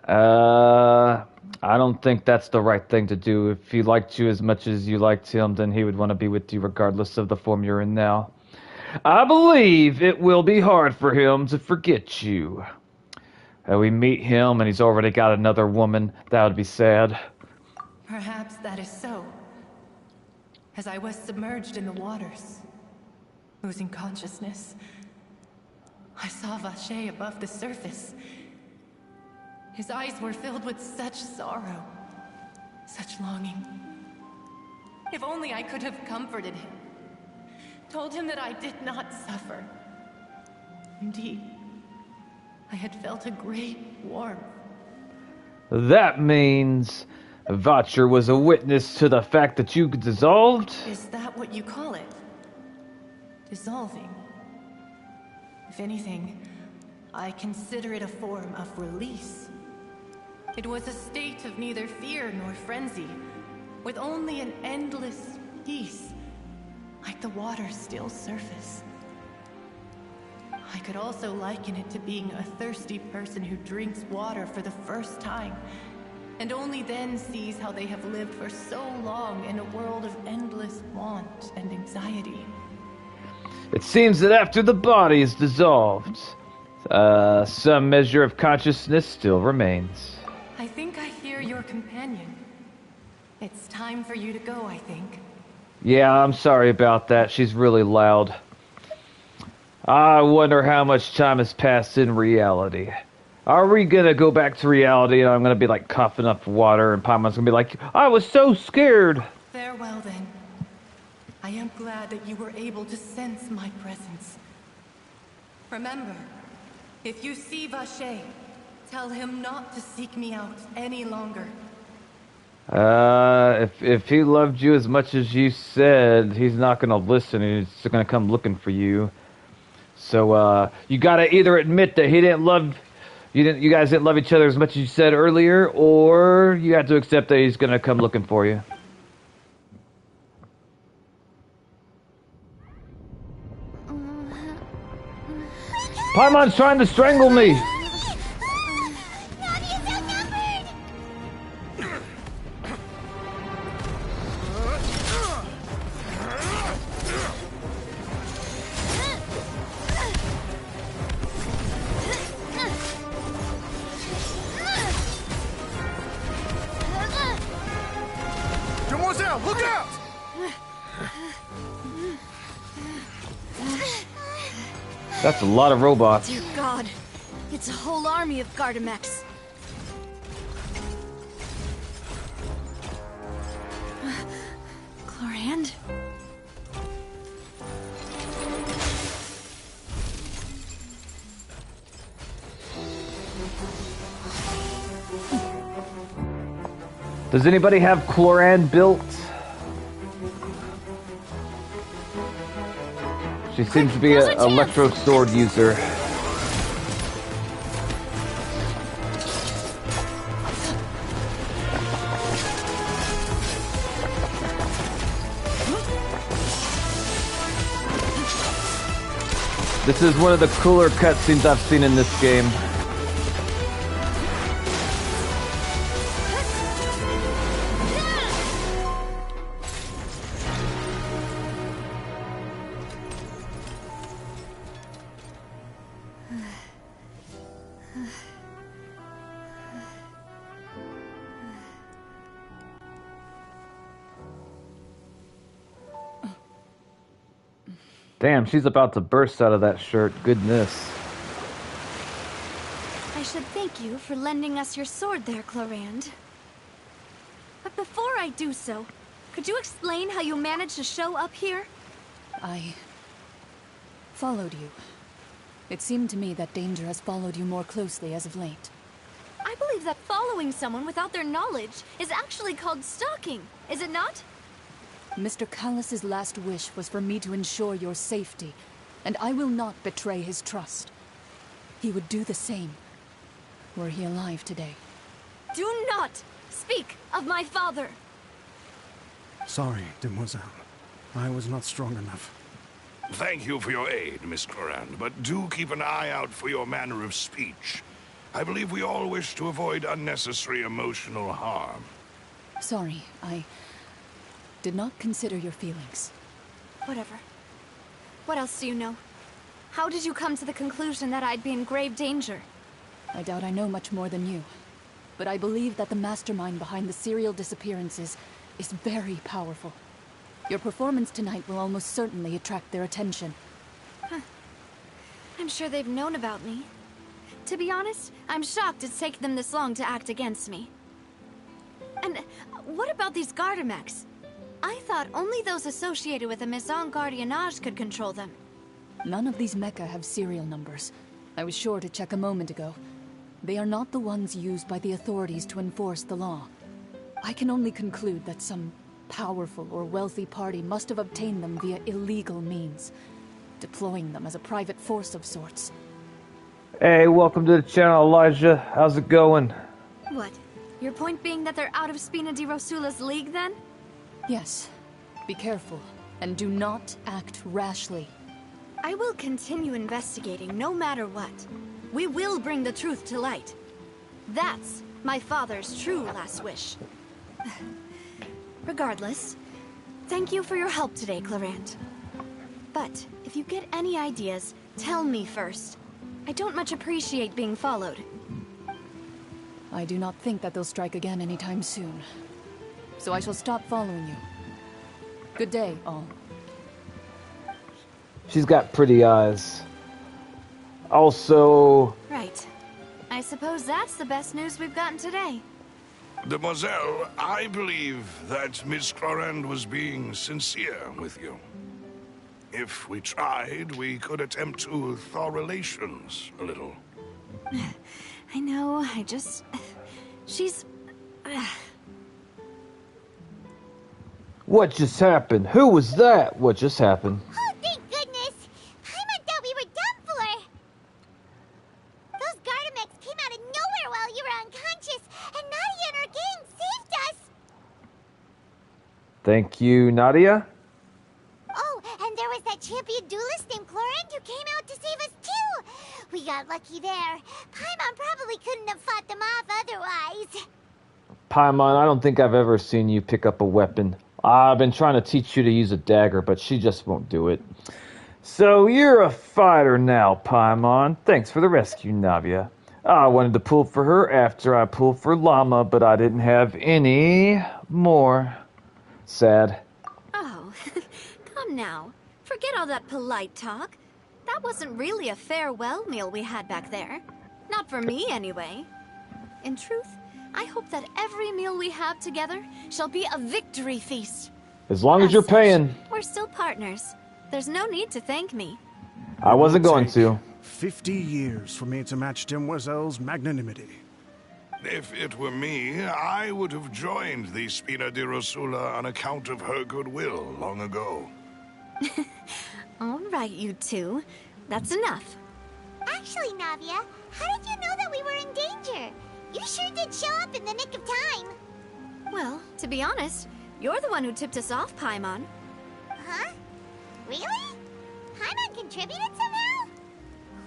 I don't think that's the right thing to do. If he liked you as much as you liked him, then he would want to be with you regardless of the form you're in now. I believe it will be hard for him to forget you. We meet him and he's already got another woman. That would be sad. Perhaps that is so. As I was submerged in the waters, losing consciousness, I saw Vache above the surface. His eyes were filled with such sorrow, such longing. If only I could have comforted him, told him that I did not suffer. Indeed, I had felt a great warmth. That means Vacher was a witness to the fact that you dissolved? Is that what you call it? Dissolving? If anything, I consider it a form of release. It was a state of neither fear nor frenzy, with only an endless peace, like the water's still surface. I could also liken it to being a thirsty person who drinks water for the first time, and only then sees how they have lived for so long in a world of endless want and anxiety. It seems that after the body is dissolved, some measure of consciousness still remains. I think I hear your companion. It's time for you to go, I think. Yeah, I'm sorry about that. She's really loud. I wonder how much time has passed in reality. Are we gonna go back to reality and I'm gonna be like coughing up water and Paimon's gonna be like, I was so scared. Farewell then. I am glad that you were able to sense my presence. Remember, if you see Vache, tell him not to seek me out any longer. If he loved you as much as you said, he's not gonna listen. He's gonna come looking for you. So, you gotta either admit that you guys didn't love each other as much as you said earlier, or you have to accept that he's gonna come looking for you. Paimon's trying to strangle me! Navia's outnumbered! Demoiselle, look out! That's a lot of robots. Dear God, it's a whole army of Gardamex. Chlorand? Does anybody have Chlorand built? She seems to be there's an a chance. electro sword user. This is one of the cooler cutscenes I've seen in this game. Damn, she's about to burst out of that shirt. Goodness. I should thank you for lending us your sword there, Clorand. But before I do so, could you explain how you managed to show up here? I followed you. It seemed to me that danger has followed you more closely as of late. I believe that following someone without their knowledge is actually called stalking, is it not? Mr. Callus's last wish was for me to ensure your safety, and I will not betray his trust. He would do the same, were he alive today. Do not speak of my father! Sorry, demoiselle. I was not strong enough. Thank you for your aid, Miss Clorand, but do keep an eye out for your manner of speech. I believe we all wish to avoid unnecessary emotional harm. Sorry, I did not consider your feelings. Whatever. What else do you know? How did you come to the conclusion that I'd be in grave danger? I doubt I know much more than you, but I believe that the mastermind behind the serial disappearances is very powerful. Your performance tonight will almost certainly attract their attention. I'm sure they've known about me. To be honest, I'm shocked it's taken them this long to act against me. And what about these Gardamex? I thought only those associated with the Maison Gardiennage could control them. None of these mecha have serial numbers. I was sure to check a moment ago. They are not the ones used by the authorities to enforce the law. I can only conclude that some powerful or wealthy party must have obtained them via illegal means, deploying them as a private force of sorts. Hey, welcome to the channel, Elijah. How's it going? What? Your point being that they're out of Spina di Rosula's league, then? Yes. Be careful, and do not act rashly. I will continue investigating no matter what. We will bring the truth to light. That's my father's true last wish. Regardless, thank you for your help today, Clorand. But if you get any ideas, tell me first. I don't much appreciate being followed. I do not think that they'll strike again anytime soon. So I shall stop following you. Good day, all. She's got pretty eyes. Also... Right. I suppose that's the best news we've gotten today. Demoiselle, I believe that Miss Clorand was being sincere with you. If we tried, we could attempt to thaw relations a little. I know, she's... What just happened? Who was that? What just happened? Oh, thank goodness! Paimon thought we were done for! Those Gardamex came out of nowhere while you were unconscious, and Nadia and her gang saved us! Thank you, Nadia. Oh, and there was that champion duelist named Clorand who came out to save us too! We got lucky there. Paimon probably couldn't have fought them off otherwise. Paimon, I don't think I've ever seen you pick up a weapon. I've been trying to teach you to use a dagger, but she just won't do it. So you're a fighter now, Paimon. Thanks for the rescue, Nadia. I wanted to pull for her after I pulled for Llama, but I didn't have any more. Sad. Oh, come now. Forget all that polite talk. That wasn't really a farewell meal we had back there. Not for me, anyway. In truth, I hope that every meal we have together shall be a victory feast. As long as you're such, paying. We're still partners. There's no need to thank me. I wasn't going to. 50 years for me to match Demoiselle's magnanimity. If it were me, I would have joined the Spina di Rosula on account of her goodwill long ago. All right, you two. That's enough. Actually, Navia, how did you know that we were in danger? You sure did show up in the nick of time. Well, to be honest, you're the one who tipped us off, Paimon. Huh? Really? Paimon contributed somehow?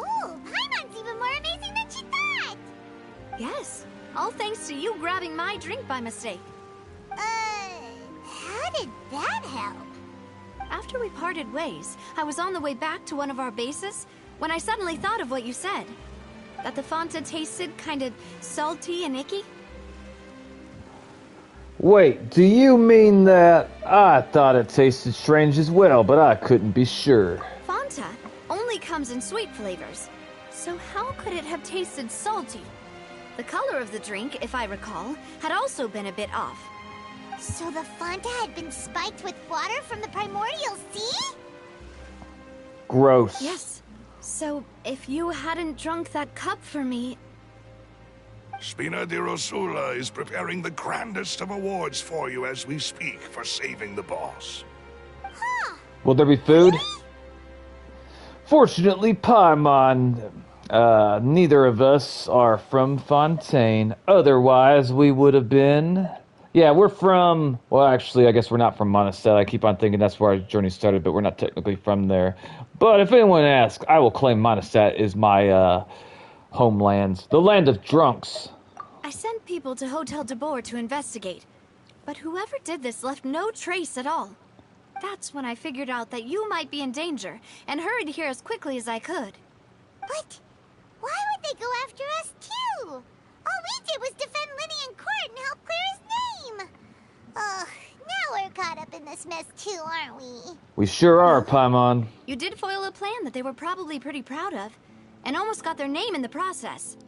Ooh, Paimon's even more amazing than she thought! Yes, all thanks to you grabbing my drink by mistake. How did that help? After we parted ways, I was on the way back to one of our bases when I suddenly thought of what you said. That the Fanta tasted kind of salty and icky? Wait, do you mean that? I thought it tasted strange as well, but I couldn't be sure. comes in sweet flavors. So how could it have tasted salty? The color of the drink, if I recall, had also been a bit off. So the Fanta had been spiked with water from the primordial sea? Gross. Yes. So if you hadn't drunk that cup for me... Spina di Rosula is preparing the grandest of awards for you as we speak for saving the boss. Will there be food? Fortunately, Paimon, neither of us are from Fontaine. Otherwise, we would have been... Yeah, we're from... Well, actually, I guess we're not from Montestet. I keep on thinking that's where our journey started, but we're not technically from there. But if anyone asks, I will claim Montestet is my homeland. The land of drunks. I sent people to Hotel de Boer to investigate. But whoever did this left no trace at all. That's when I figured out that you might be in danger, and hurried here as quickly as I could. But why would they go after us too? All we did was defend Linny in court and help clear his name. Ugh, now we're caught up in this mess too, aren't we? We sure are, Paimon. You did foil a plan that they were probably pretty proud of, and almost got their name in the process.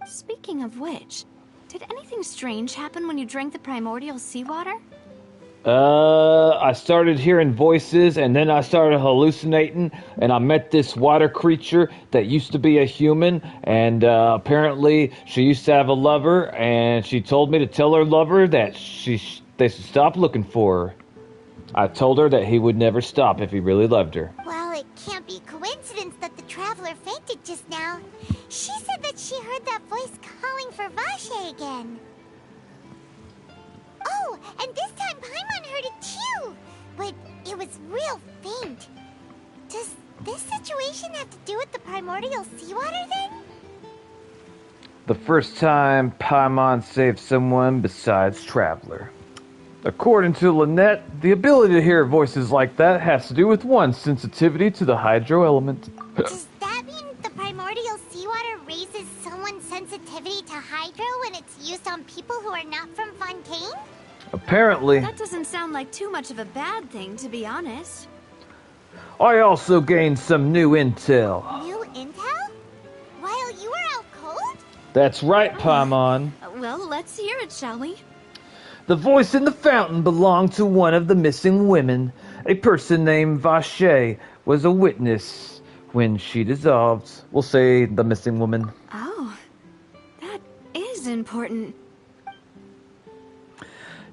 Speaking of which, did anything strange happen when you drank the primordial seawater? I started hearing voices, and then I started hallucinating, and I met this water creature that used to be a human, and apparently she used to have a lover, and she told me to tell her lover that they should stop looking for her. I told her that he would never stop if he really loved her. Well, it can't be coincidence that the traveler fainted just now. She said that she heard that voice calling for Vache again. Oh, and this time Paimon heard it too, but it was real faint. Does this situation have to do with the primordial seawater then? The first time Paimon saved someone besides Traveler. According to Lynette, the ability to hear voices like that has to do with one's sensitivity to the hydro element. Does that mean the primordial seawater raises someone's sensitivity to hydro when it's used on people who are not from Fontaine? Apparently. That doesn't sound like too much of a bad thing, to be honest. I also gained some new intel. New intel? While you were out cold? That's right, Paimon. Well, let's hear it, shall we? The voice in the fountain belonged to one of the missing women. A person named Vache was a witness when she dissolved. We'll say the missing woman. Oh, that is important.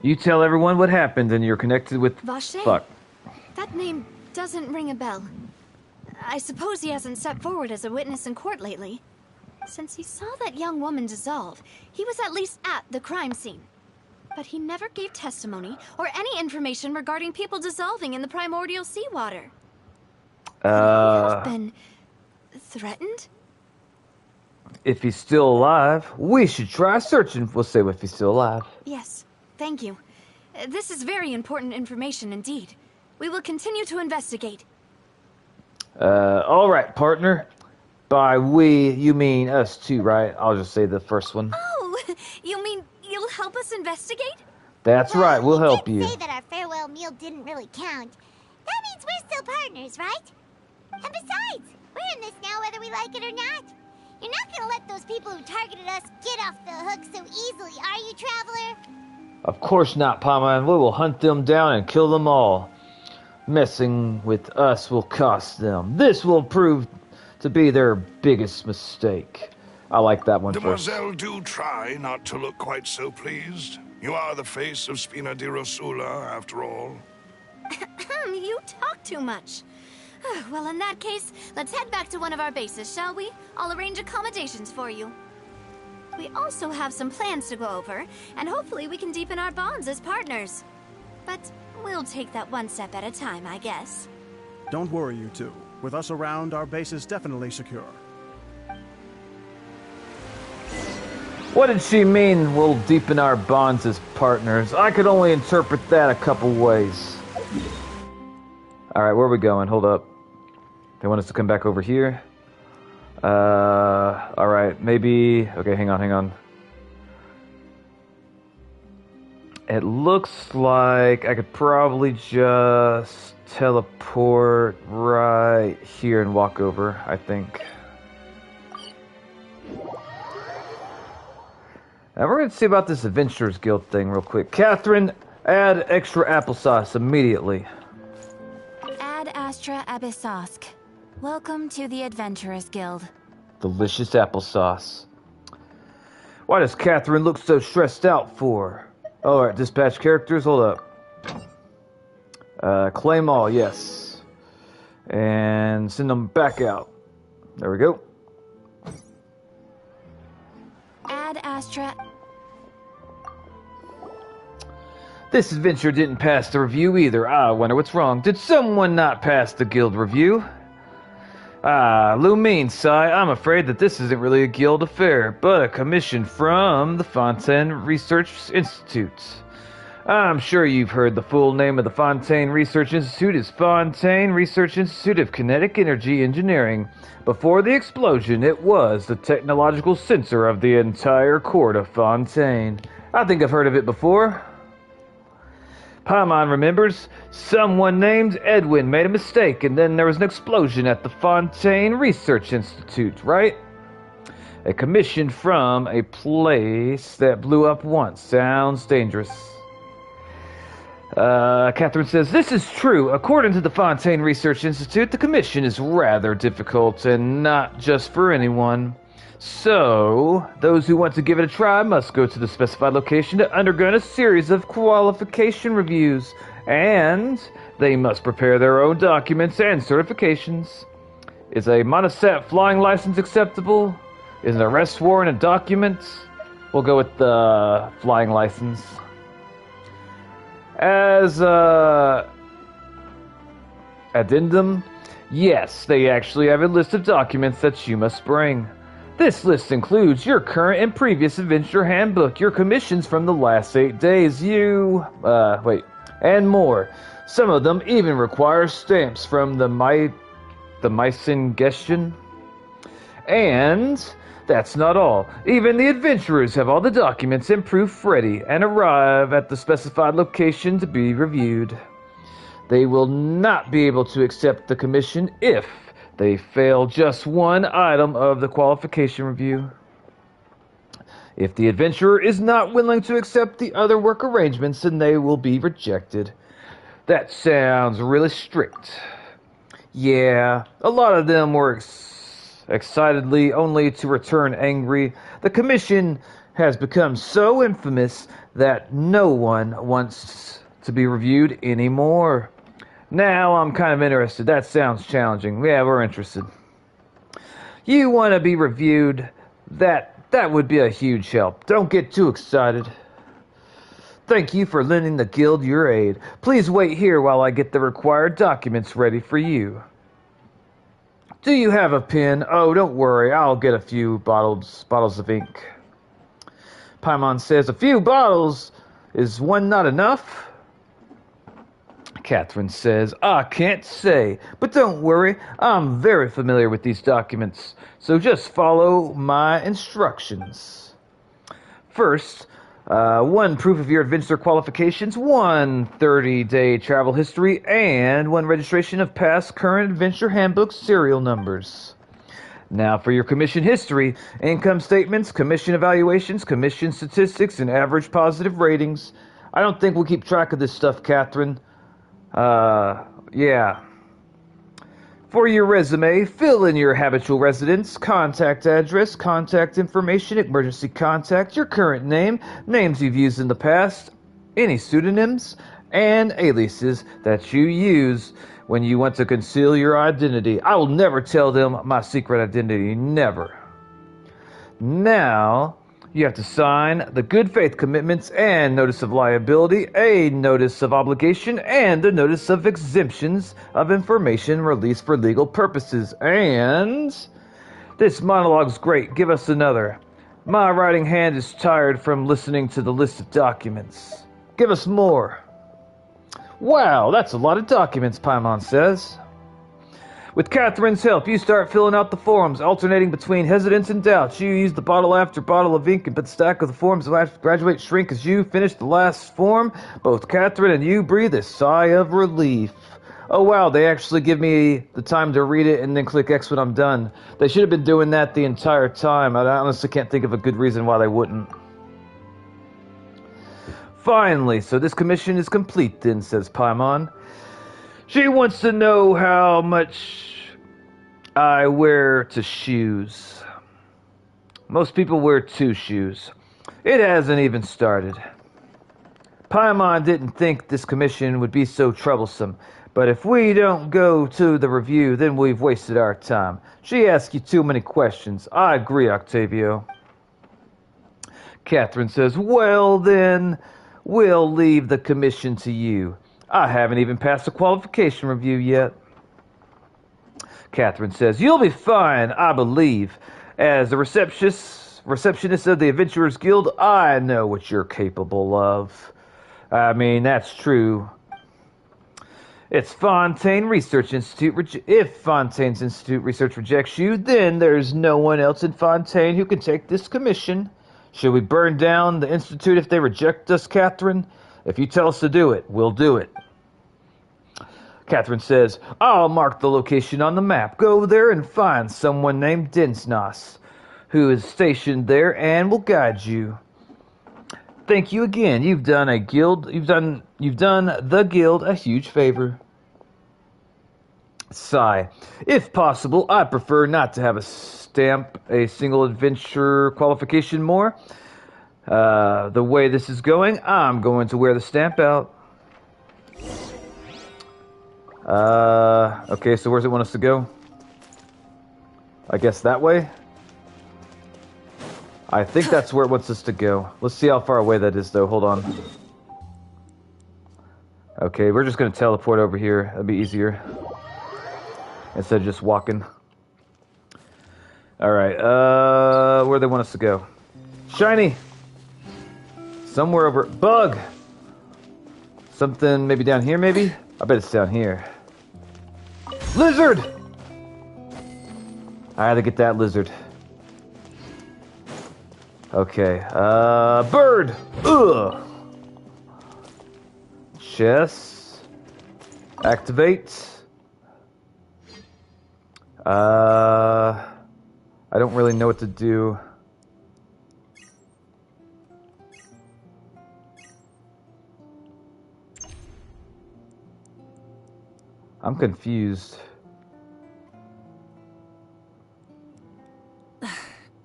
You tell everyone what happened and you're connected with... Vache? Fuck. That name doesn't ring a bell. I suppose he hasn't stepped forward as a witness in court lately. Since he saw that young woman dissolve, he was at least at the crime scene. But he never gave testimony or any information regarding people dissolving in the primordial seawater. Could he have been threatened? If he's still alive, we should try searching. We'll say if he's still alive. Yes, thank you. This is very important information indeed. We will continue to investigate. All right, partner. By we, you mean us too, right? I'll just say the first one. Oh, you mean you'll help us investigate? That's right, we'll help you. Say that our farewell meal didn't really count. That means we're still partners, right? And besides, we're in this now whether we like it or not. You're not gonna let those people who targeted us get off the hook so easily, are you, Traveler? Of course not, Paimon. We will hunt them down and kill them all. Messing with us will cost them. This will prove to be their biggest mistake. I like that one first. Demoiselle, do try not to look quite so pleased. You are the face of Spina di Rosula, after all. You talk too much. Well, in that case, let's head back to one of our bases, shall we? I'll arrange accommodations for you. We also have some plans to go over, and hopefully we can deepen our bonds as partners. But we'll take that one step at a time, I guess. Don't worry, you two. With us around, our base is definitely secure. What did she mean we'll deepen our bonds as partners? I could only interpret that a couple ways. Alright, where are we going? Hold up. They want us to come back over here? Alright, maybe... Okay, hang on. It looks like I could probably just teleport right here and walk over, I think. Now we're going to see about this Adventurers Guild thing real quick. Catherine, add extra applesauce immediately. Ad Astra Abyssosk. Welcome to the Adventurers Guild. Delicious applesauce. Why does Catherine look so stressed out for? Alright, dispatch characters, hold up. Claim all, yes. And send them back out. There we go. Ad Astra. This adventure didn't pass the review either. I wonder what's wrong. Did someone not pass the guild review? Lumine, Sai, I'm afraid that this isn't really a guild affair, but a commission from the FONTAINE Research Institute. I'm sure you've heard the full name of the FONTAINE Research Institute is FONTAINE Research Institute of Kinetic Energy Engineering. Before the explosion, it was the technological center of the entire court of FONTAINE. I think I've heard of it before. Paimon remembers, someone named Edwin made a mistake and then there was an explosion at the FONTAINE Research Institute, right? A commission from a place that blew up once. Sounds dangerous. Catherine says, this is true. According to the FONTAINE Research Institute, the commission is rather difficult and not just for anyone. So, those who want to give it a try must go to the specified location to undergo a series of qualification reviews, and they must prepare their own documents and certifications. Is a monosat flying license acceptable? Is an arrest warrant a document? We'll go with the flying license. As addendum, yes, they actually have a list of documents that you must bring. This list includes your current and previous adventure handbook, your commissions from the last 8 days, and more. Some of them even require stamps from the Mycen Genshin. And that's not all. Even the adventurers have all the documents and proof ready and arrive at the specified location to be reviewed. They will not be able to accept the commission if they fail just one item of the qualification review. If the adventurer is not willing to accept the other work arrangements, then they will be rejected. That sounds really strict. Yeah, a lot of them were excitedly only to return angry. The commission has become so infamous that no one wants to be reviewed anymore. Now I'm kind of interested. That sounds challenging. Yeah, we're interested. You want to be reviewed? That would be a huge help. Don't get too excited. Thank you for lending the guild your aid. Please wait here while I get the required documents ready for you. Do you have a pen? Oh, don't worry. I'll get a few bottles of ink. Paimon says, a few bottles? Is one not enough? Catherine says, I can't say, but don't worry, I'm very familiar with these documents, so just follow my instructions. First, 1 proof of your adventure qualifications, 1 30-day travel history, and 1 registration of past current adventure handbook serial numbers. Now for your commission history, income statements, commission evaluations, commission statistics, and average positive ratings. I don't think we'll keep track of this stuff, Catherine. Yeah. For your resume, fill in your habitual residence, contact address, contact information, emergency contact, your current name, names you've used in the past, any pseudonyms, and aliases that you use when you want to conceal your identity. I will never tell them my secret identity, never. Now, you have to sign the good faith commitments and notice of liability, a notice of obligation, and a notice of exemptions of information released for legal purposes. And this monologue's great. Give us another. My writing hand is tired from listening to the list of documents. Give us more. Wow, that's a lot of documents, Paimon says. With Catherine's help, you start filling out the forms, alternating between hesitance and doubts. You use the bottle after bottle of ink, but the stack of the forms graduate shrink as you finish the last form. Both Catherine and you breathe a sigh of relief. Oh wow, they actually give me the time to read it and then click X when I'm done. They should have been doing that the entire time. I honestly can't think of a good reason why they wouldn't. Finally, so this commission is complete then, says Paimon. She wants to know how much I wear to shoes. Most people wear 2 shoes. It hasn't even started. Paimon didn't think this commission would be so troublesome, but if we don't go to the review, then we've wasted our time. She asks you too many questions. I agree, Octavio. Catherine says, well then, we'll leave the commission to you. I haven't even passed the qualification review yet. Catherine says, you'll be fine, I believe. As the receptionist of the Adventurers Guild, I know what you're capable of. I mean, that's true. It's Fontaine Research Institute. If Fontaine's Institute Research rejects you, then there's no one else in Fontaine who can take this commission. Should we burn down the Institute if they reject us, Catherine? If you tell us to do it, we'll do it. Catherine says, I'll mark the location on the map. Go there and find someone named Densnos, who is stationed there and will guide you. Thank you again. You've done the guild a huge favor. Sigh. If possible, I prefer not to have a single adventure qualification more. The way this is going, I'm going to wear the stamp out. Okay, so where's it want us to go? I guess that way? I think that's where it wants us to go. Let's see how far away that is, though. Hold on. Okay, we're just going to teleport over here. That'll be easier. Instead of just walking. Alright, where do they want us to go? Shiny! Somewhere over... Bug! Something maybe down here, maybe? I bet it's down here. Lizard! I had to get that lizard. Okay, bird! Ugh! Chess. Activate. I don't really know what to do. I'm confused.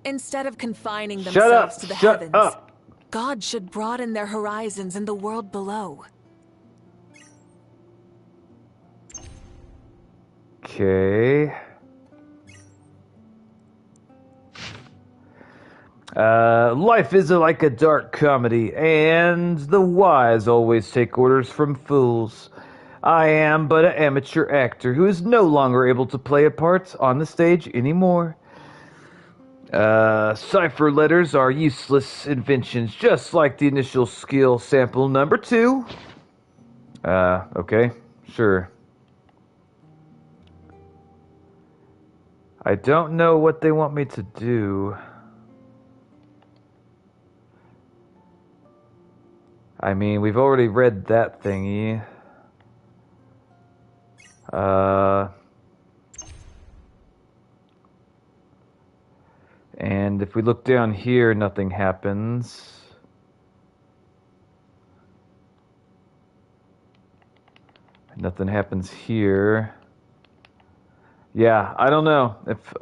Instead of confining themselves to the heavens, up. God should broaden their horizons in the world below. Okay. Life is like a dark comedy, and the wise always take orders from fools. I am but an amateur actor who is no longer able to play a part on the stage anymore. Cipher letters are useless inventions, just like the initial skill sample number 2. Okay, sure. I don't know what they want me to do. I mean, we've already read that thingy. And if we look down here, nothing happens. Nothing happens here. Yeah, I don't know. If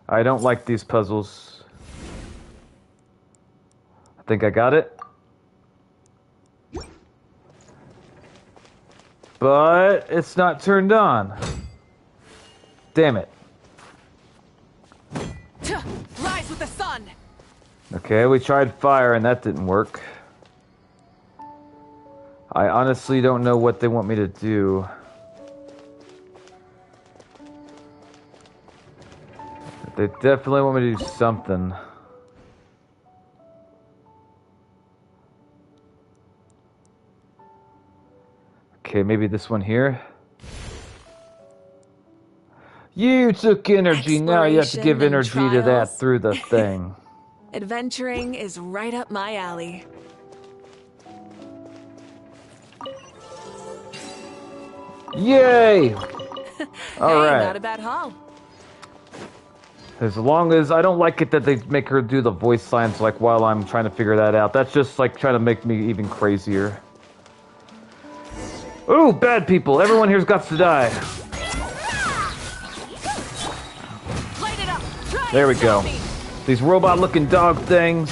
I don't like these puzzles. I think I got it. But it's not turned on. Damn it. Rise with the sun! Okay, we tried fire and that didn't work. I honestly don't know what they want me to do. They definitely want me to do something. Okay, maybe this one here. You took energy, now you have to give Exploration and energy to that trials. through the thing. Adventuring is right up my alley. Yay! Hey, Alright. not a bad haul. As long as I don't like it that they make her do the voice signs like while I'm trying to figure that out. That's just like trying to make me even crazier. Ooh, bad people. Everyone here's got to die. Light it up. Try There we and go. stop me. These robot-looking dog things.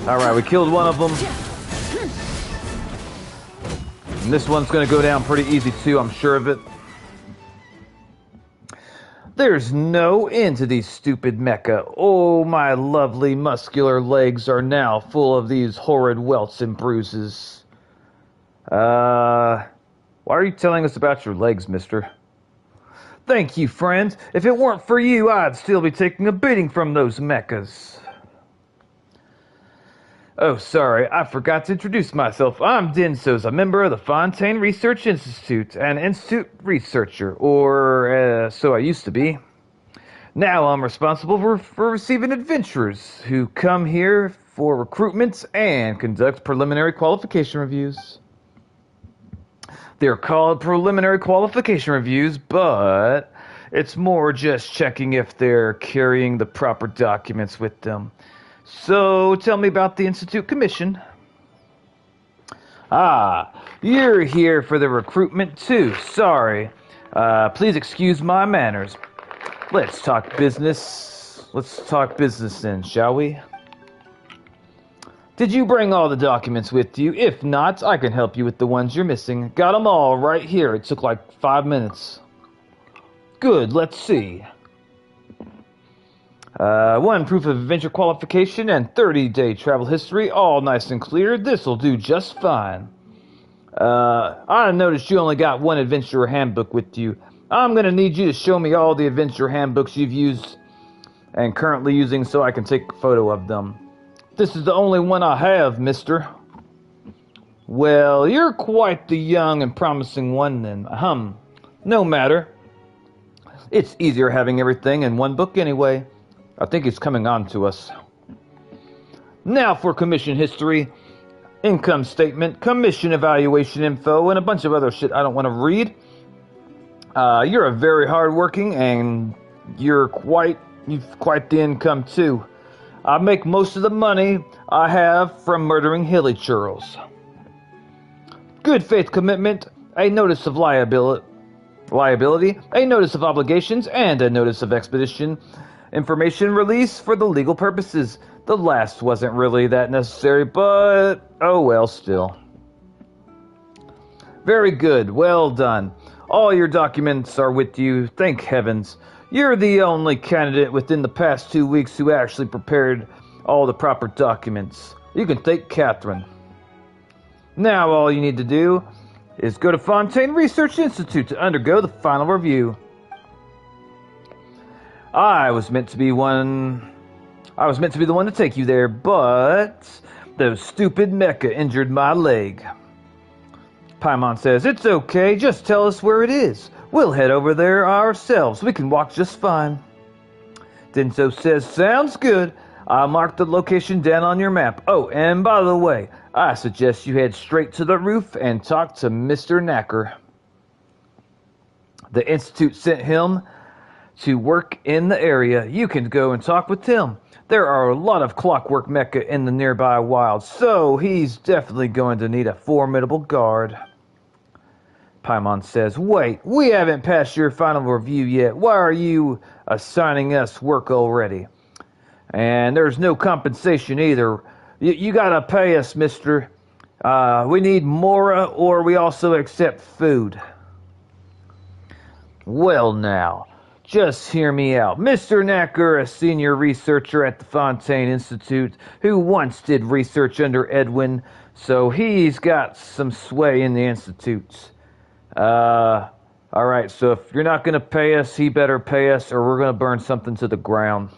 Alright, we killed one of them. And this one's gonna go down pretty easy too, I'm sure of it. There's no end to these stupid mecha. Oh, my lovely muscular legs are now full of these horrid welts and bruises. Why are you telling us about your legs, mister? Thank you, friend. If it weren't for you, I'd still be taking a beating from those mechas. Oh, sorry, I forgot to introduce myself. I'm Dinsos, a member of the FONTAINE Research Institute, an institute researcher, or so I used to be. Now I'm responsible for receiving adventurers who come here for recruitment and conduct preliminary qualification reviews. They're called preliminary qualification reviews, but it's more just checking if they're carrying the proper documents with them. So, tell me about the Institute Commission. Ah, you're here for the recruitment too. Sorry. Please excuse my manners. Let's talk business. Let's talk business then, shall we? Did you bring all the documents with you? If not, I can help you with the ones you're missing. Got them all right here. It took like 5 minutes. Good, let's see. 1 proof of adventure qualification and 30-day travel history, all nice and clear. This'll do just fine. I noticed you only got 1 adventurer handbook with you. I'm gonna need you to show me all the adventure handbooks you've used and currently using so I can take a photo of them. This is the only one I have, mister. Well, you're quite the young and promising one then. No matter. It's easier having everything in 1 book anyway. I think it's coming on to us. Now for commission history, income statement, commission evaluation info, and a bunch of other shit I don't want to read. You're a very hardworking and you've quite the income too. I make most of the money I have from murdering hilly churls. Good faith commitment, a notice of liability, a notice of obligations, and a notice of expedition. Information release for the legal purposes. The last wasn't really that necessary, but oh well, still. Very good, well done. All your documents are with you, thank heavens. You're the only candidate within the past 2 weeks who actually prepared all the proper documents. You can thank Catherine. Now all you need to do is go to FONTAINE Research Institute to undergo the final review. I was meant to be the one to take you there, but those stupid mecha injured my leg. Paimon says, it's okay, just tell us where it is. We'll head over there ourselves. We can walk just fine. Denso says, sounds good. I'll mark the location down on your map. Oh, and by the way, I suggest you head straight to the roof and talk to Mr. Knacker. The Institute sent him to work in the area. You can go and talk with him. There are a lot of clockwork mecha in the nearby wilds, so he's definitely going to need a formidable guard. Paimon says, wait, we haven't passed your final review yet. Why are you assigning us work already? And there's no compensation either. You gotta pay us, mister. We need Mora, or we also accept food. Well now, just hear me out. Mr. Knacker, a senior researcher at the FONTAINE Institute, who once did research under Edwin, so he's got some sway in the Institute. Alright, so if you're not gonna pay us, he better pay us, or we're gonna burn something to the ground.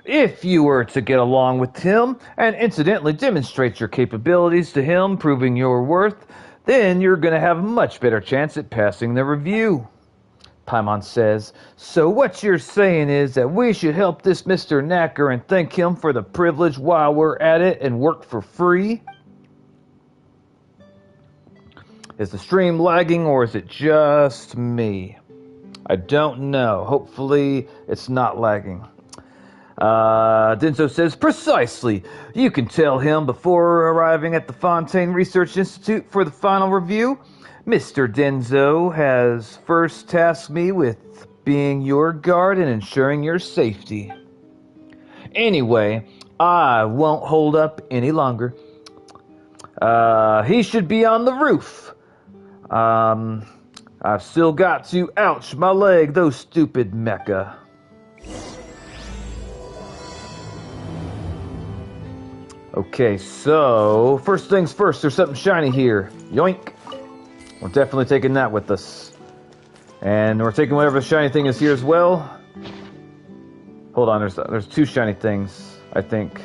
If you were to get along with him, and incidentally demonstrate your capabilities to him, proving your worth, Then you're going to have a much better chance at passing the review. Paimon says, so what you're saying is that we should help this Mr. Knacker and thank him for the privilege while we're at it and work for free? Is the stream lagging or is it just me? I don't know. Hopefully it's not lagging. Denzo says, precisely. You can tell him before arriving at the Fontaine Research Institute for the final review. Mr. Denzo has first tasked me with being your guard and ensuring your safety. Anyway, I won't hold up any longer. He should be on the roof. I've still got to, ouch, my leg, those stupid mecha. Okay, so, first things first, there's something shiny here. Yoink. We're definitely taking that with us. And we're taking whatever shiny thing is here as well. Hold on, there's two shiny things, I think.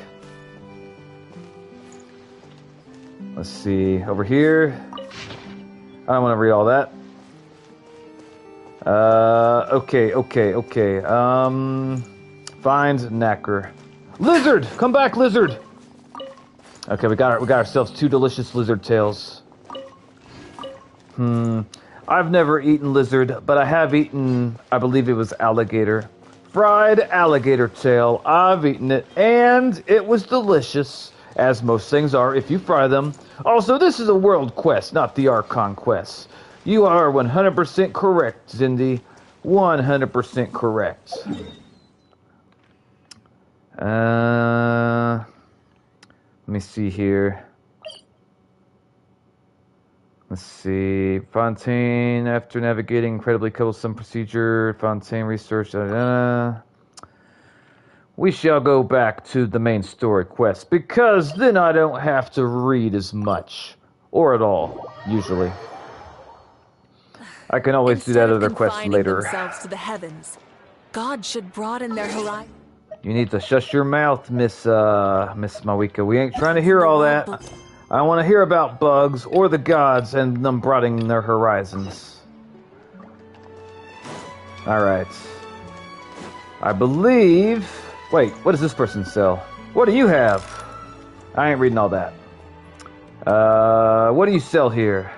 Let's see, over here. I don't want to read all that. Okay. Find Knacker. Lizard! Come back, lizard! Okay, we got ourselves 2 delicious lizard tails. I've never eaten lizard, but I have eaten, I believe it was alligator. Fried alligator tail. I've eaten it, and it was delicious, as most things are if you fry them. Also, this is a world quest, not the Archon quest. You are 100% correct, Zindy. 100% correct. Let me see here. Let's see. Fontaine, after navigating incredibly troublesome procedure, Fontaine research, we shall go back to the main story quest, because then I don't have to read as much. Or at all, usually. I can always do that other quest later. Themselves to the heavens, God should broaden their horizon. You need to shush your mouth, Miss Mawika. We ain't trying to hear all that. I don't want to hear about bugs or the gods and them broadening their horizons. Alright. I believe... Wait, what does this person sell? What do you have? I ain't reading all that. What do you sell here?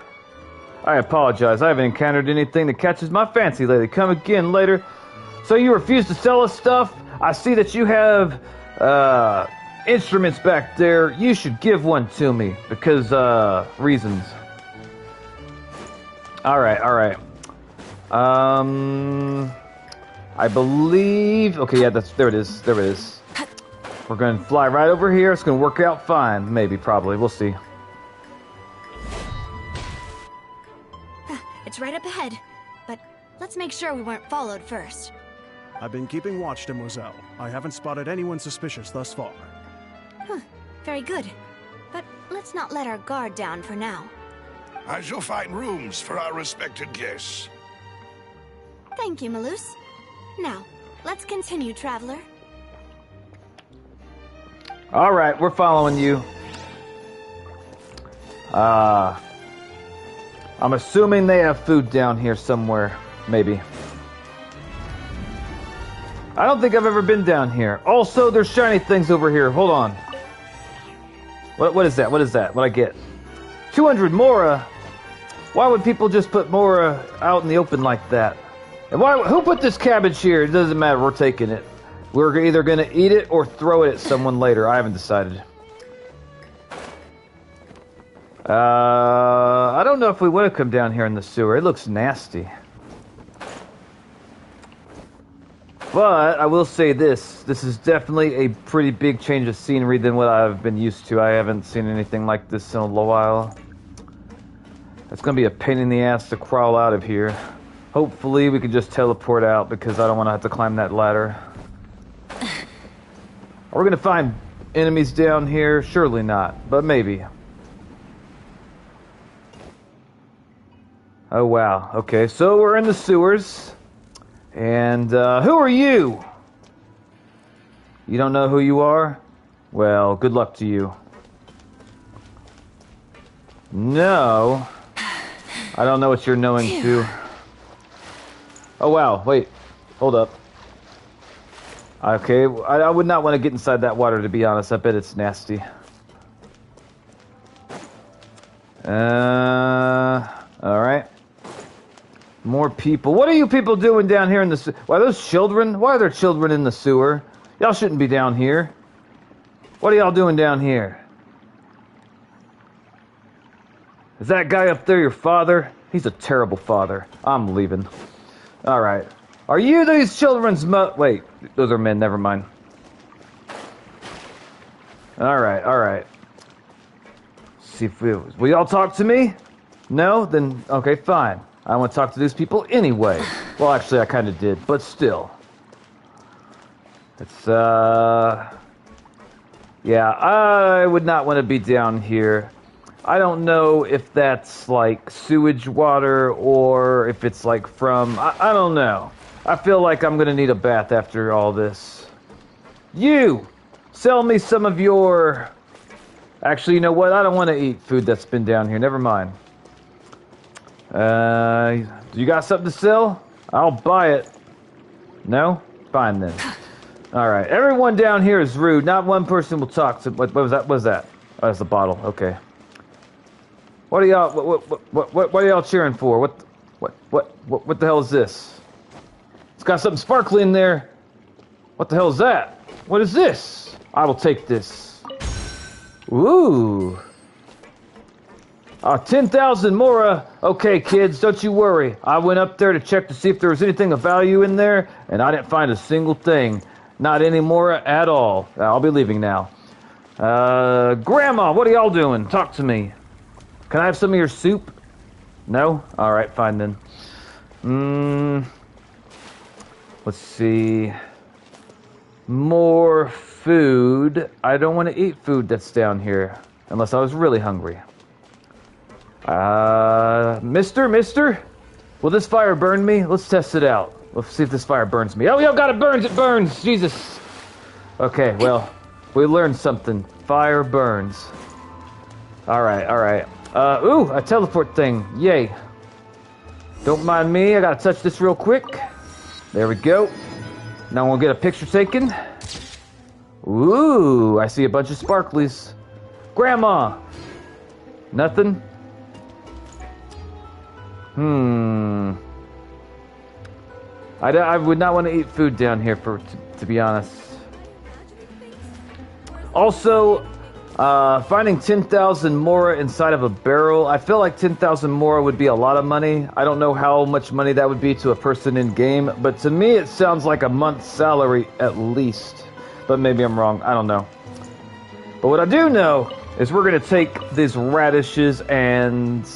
I apologize. I haven't encountered anything that catches my fancy lately. Come again later. So you refuse to sell us stuff? I see that you have instruments back there. You should give one to me because reasons. All right. I believe. Okay, yeah, there it is. We're gonna fly right over here. It's gonna work out fine. Maybe, probably. We'll see. It's right up ahead, but let's make sure we weren't followed first. I've been keeping watch, Demoiselle. I haven't spotted anyone suspicious thus far. Very good. But let's not let our guard down for now. I shall find rooms for our respected guests. Thank you, Malus. Now, let's continue, traveler. All right, we're following you. I'm assuming they have food down here somewhere. Maybe. I don't think I've ever been down here. Also, there's shiny things over here. Hold on. What is that? What'd I get? 200 Mora? Why would people just put Mora out in the open like that? And who put this cabbage here? It doesn't matter. We're taking it. We're either going to eat it or throw it at someone later. I haven't decided. I don't know if we would have come down here in the sewer. It looks nasty. But I will say this. This is definitely a pretty big change of scenery than what I've been used to. I haven't seen anything like this in a while. It's going to be a pain in the ass to crawl out of here. Hopefully we can just teleport out because I don't want to have to climb that ladder. Are we going to find enemies down here? Surely not, but maybe. Oh wow, okay, so we're in the sewers. And, who are you? You don't know who you are? Well, good luck to you. No. I don't know what you're knowing to. Oh wow, wait. Hold up. Okay, I would not want to get inside that water, to be honest. I bet it's nasty. Alright. More people. What are you people doing down here in the sewer? Why, those children? Why are there children in the sewer? Y'all shouldn't be down here. What are y'all doing down here? Is that guy up there your father? He's a terrible father. I'm leaving. Alright. Are you these children's wait, those are men, never mind. Alright, alright. See if will y'all talk to me? No? Then, okay, fine. I want to talk to these people anyway. Well, actually, I kind of did, but still. It's, yeah, I would not want to be down here. I don't know if that's, like, sewage water or if it's, like, from... I don't know. I feel like I'm going to need a bath after all this. You! Sell me some of your... Actually, you know what? I don't want to eat food that's been down here. Never mind. You got something to sell? I'll buy it. No? Fine then. Alright. Everyone down here is rude. Not one person will talk to... What was that? What was that? Oh, that's the bottle. Okay. What are y'all... What are y'all cheering for? What the hell is this? It's got something sparkly in there. What the hell is that? What is this? I will take this. Ooh. 10,000 Mora. Okay, kids, don't you worry. I went up there to check to see if there was anything of value in there, and I didn't find a single thing. Not any Mora at all. I'll be leaving now. Grandma, what are y'all doing? Talk to me. Can I have some of your soup? No? Alright, fine then. Let's see. More food. I don't want to eat food that's down here. Unless I was really hungry. Mister? Will this fire burn me? Let's test it out. Let's see if this fire burns me. Oh, yo, God, it burns! It burns! Jesus! Okay, well, we learned something. Fire burns. Alright, alright. Ooh, a teleport thing. Yay. Don't mind me, I gotta touch this real quick. There we go. Now we'll get a picture taken. Ooh, I see a bunch of sparklies. Grandma! Nothing? I would not want to eat food down here, to be honest. Also, finding 10,000 Mora inside of a barrel, I feel like 10,000 Mora would be a lot of money. I don't know how much money that would be to a person in game, but to me it sounds like a month's salary at least. But maybe I'm wrong, I don't know. But what I do know is we're going to take these radishes and,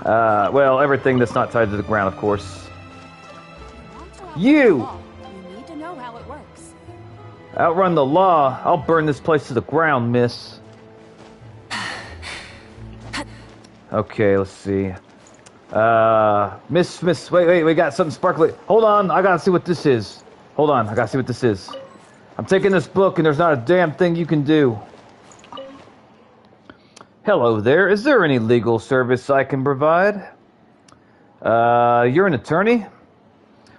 well, everything that's not tied to the ground, of course. You need to know how it works. Outrun the law. I'll burn this place to the ground, miss. Okay, let's see. Miss, wait, we got something sparkly. Hold on, I gotta see what this is. Hold on, I gotta see what this is. I'm taking this book and there's not a damn thing you can do. Hello there, is there any legal service I can provide? You're an attorney?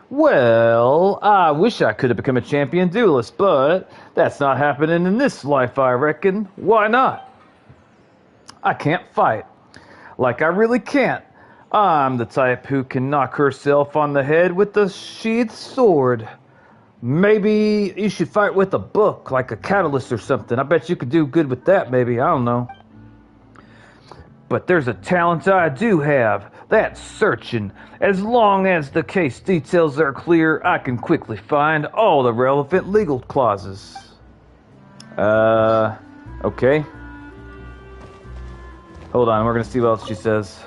Well, I wish I could have become a champion duelist, but that's not happening in this life, I reckon. Why not? I can't fight. Like, I really can't. I'm the type who can knock herself on the head with a sheathed sword. Maybe you should fight with a book, like a catalyst or something. I bet you could do good with that, maybe. I don't know. But there's a talent I do have. That's searching. As long as the case details are clear, I can quickly find all the relevant legal clauses. Okay. Hold on, we're gonna see what else she says.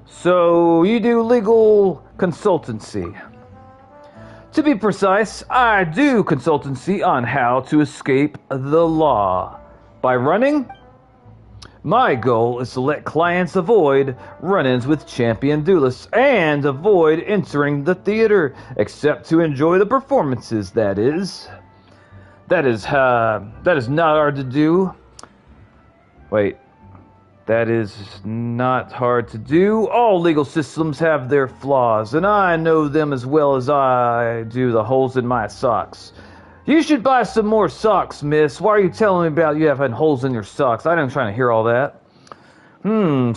So, you do legal consultancy. To be precise, I do consultancy on how to escape the law. By running? My goal is to let clients avoid run-ins with champion duelists and avoid entering the theater, except to enjoy the performances, that is. That is not hard to do. Wait. That is not hard to do. All legal systems have their flaws, and I know them as well as I do the holes in my socks. You should buy some more socks, miss. Why are you telling me about you having holes in your socks? I didn't try to hear all that.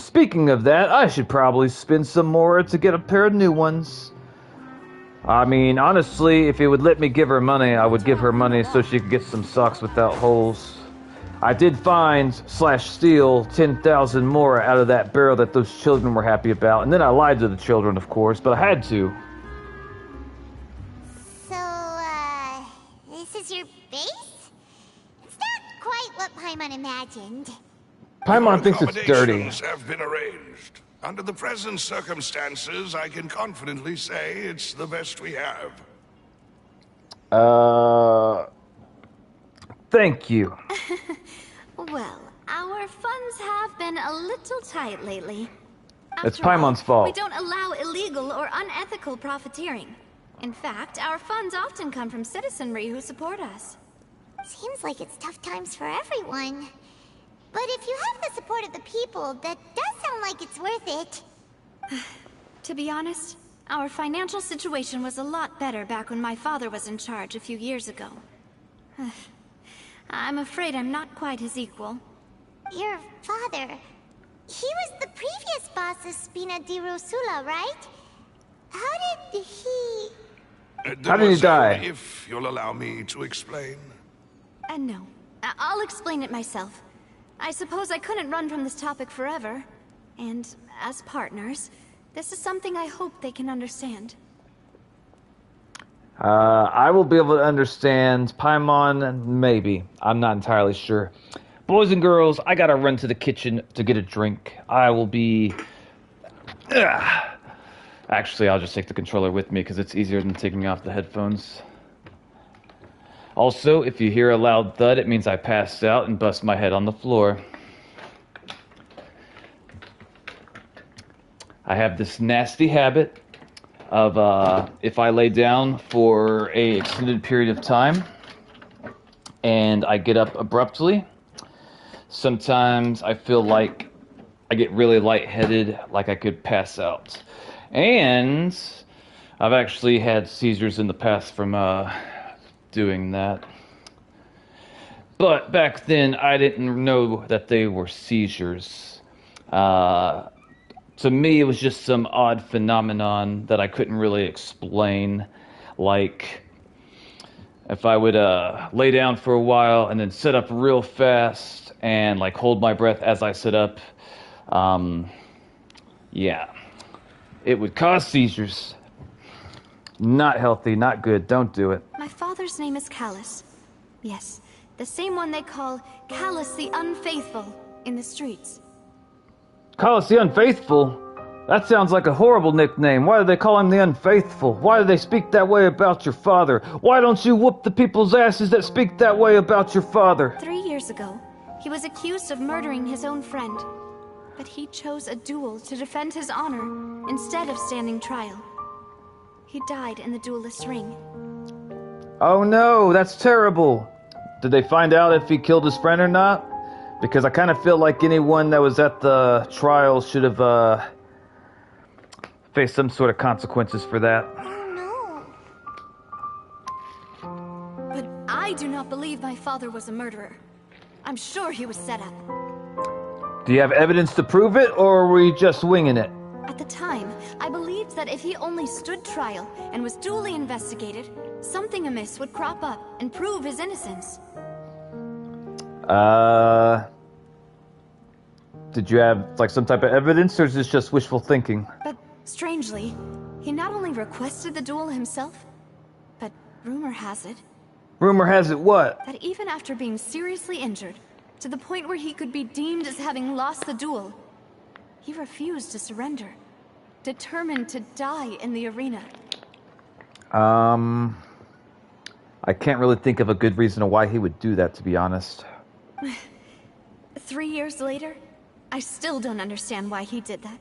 Speaking of that, I should probably spend some more to get a pair of new ones. I mean, honestly, if it would let me give her money, I would give her money so she could get some socks without holes. I did find / steal 10,000 more out of that barrel that those children were happy about, and then I lied to the children, of course, but I had to. So, this is your base? It's not quite what Paimon imagined. Paimon thinks it's dirty. Accommodations have been arranged. Under the present circumstances, I can confidently say it's the best we have. Thank you. Well, our funds have been a little tight lately. It's After all, Paimon's fault. We don't allow illegal or unethical profiteering. In fact, our funds often come from citizenry who support us. Seems like it's tough times for everyone. But if you have the support of the people, that does sound like it's worth it. To be honest, our financial situation was a lot better back when my father was in charge a few years ago. I'm afraid I'm not quite his equal. Your father... He was the previous boss of Spina di Rosula, right? How did he... How did he die? If you'll allow me to explain. No. I'll explain it myself. I suppose I couldn't run from this topic forever. And as partners, this is something I hope they can understand. I will be able to understand. Paimon, maybe. I'm not entirely sure. Boys and girls, I gotta run to the kitchen to get a drink. I will be... Actually, I'll just take the controller with me because it's easier than taking off the headphones. Also, if you hear a loud thud, it means I passed out and bust my head on the floor. I have this nasty habit of if I lay down for an extended period of time and I get up abruptly, sometimes I feel like I get really lightheaded, like I could pass out. And I've actually had seizures in the past from doing that. But back then, I didn't know that they were seizures. To me, it was just some odd phenomenon that I couldn't really explain. Like, if I would lay down for a while and then sit up real fast and like hold my breath as I sit up, yeah, it would cause seizures. Not healthy, not good, don't do it. My father's name is Callus. Yes, the same one they call Callus the Unfaithful in the streets. Callus the Unfaithful? That sounds like a horrible nickname. Why do they call him the Unfaithful? Why do they speak that way about your father? Why don't you whoop the people's asses that speak that way about your father? 3 years ago, he was accused of murdering his own friend. But he chose a duel to defend his honor instead of standing trial. He died in the duelist's ring. Oh no, that's terrible. Did they find out if he killed his friend or not? Because I kind of feel like anyone that was at the trial should have faced some sort of consequences for that. Oh no. But I do not believe my father was a murderer. I'm sure he was set up. Do you have evidence to prove it, or were you just winging it? At the time, I believed that if he only stood trial and was duly investigated, something amiss would crop up and prove his innocence. Did you have, like, some type of evidence, or is this just wishful thinking? But, strangely, he not only requested the duel himself, but rumor has it... Rumor has it what? That even after being seriously injured, to the point where he could be deemed as having lost the duel, he refused to surrender, determined to die in the arena. I can't really think of a good reason why he would do that, to be honest. 3 years later, I still don't understand why he did that.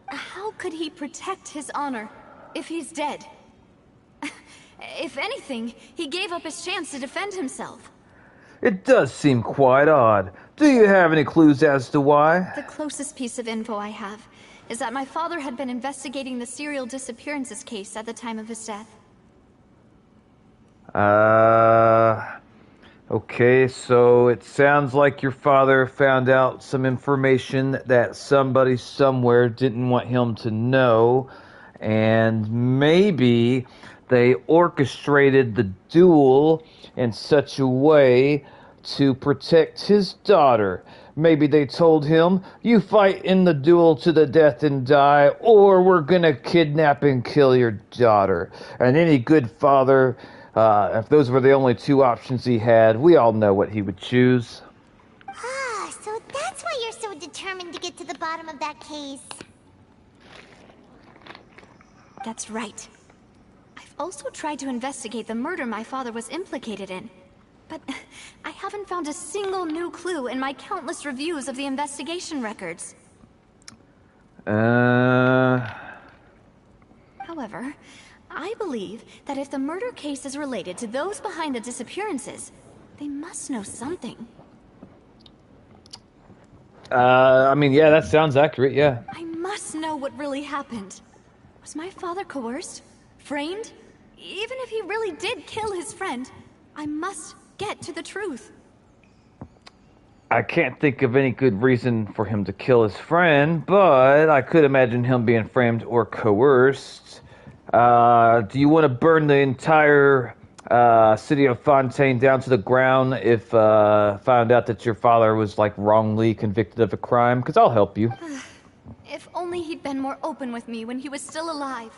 How could he protect his honor if he's dead? If anything, he gave up his chance to defend himself. It does seem quite odd. Do you have any clues as to why? The closest piece of info I have is that my father had been investigating the serial disappearances case at the time of his death. Okay, so it sounds like your father found out some information that somebody somewhere didn't want him to know, and maybe they orchestrated the duel in such a way to protect his daughter. Maybe they told him, you fight in the duel to the death and die, or we're gonna kidnap and kill your daughter. And any good father, if those were the only two options he had, we all know what he would choose. Ah, so that's why you're so determined to get to the bottom of that case. That's right. I've also tried to investigate the murder my father was implicated in. But I haven't found a single new clue in my countless reviews of the investigation records. However, I believe that if the murder case is related to those behind the disappearances, they must know something. I mean, yeah, that sounds accurate, yeah. I must know what really happened. Was my father coerced? Framed? Even if he really did kill his friend, I must get to the truth. I can't think of any good reason for him to kill his friend, but I could imagine him being framed or coerced. Do you want to burn the entire city of Fontaine down to the ground if found out that your father was like wrongly convicted of a crime? Because I'll help you. If only he'd been more open with me when he was still alive.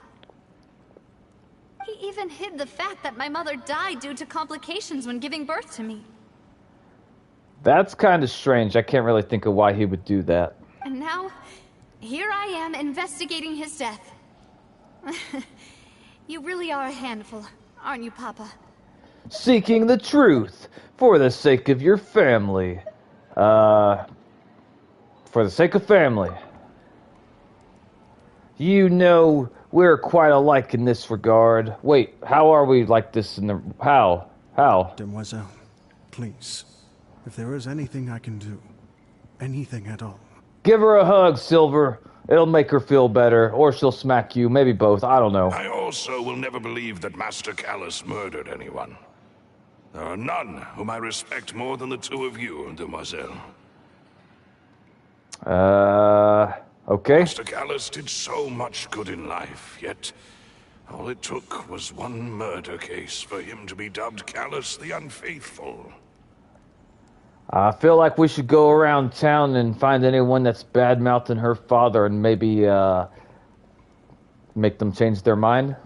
He even hid the fact that my mother died due to complications when giving birth to me. That's kind of strange. I can't really think of why he would do that. And now, here I am investigating his death. You really are a handful, aren't you, Papa? Seeking the truth for the sake of your family. For the sake of family. You know, we're quite alike in this regard. Wait, how are we like this in the... How? Demoiselle, please. If there is anything I can do, anything at all. Give her a hug, Silver. It'll make her feel better, or she'll smack you, maybe both, I don't know. I also will never believe that Master Callus murdered anyone. There are none whom I respect more than the two of you, Demoiselle. Okay. Master Callus did so much good in life, yet all it took was one murder case for him to be dubbed Callus the Unfaithful. I feel like we should go around town and find anyone that's bad-mouthing her father and maybe, make them change their mind.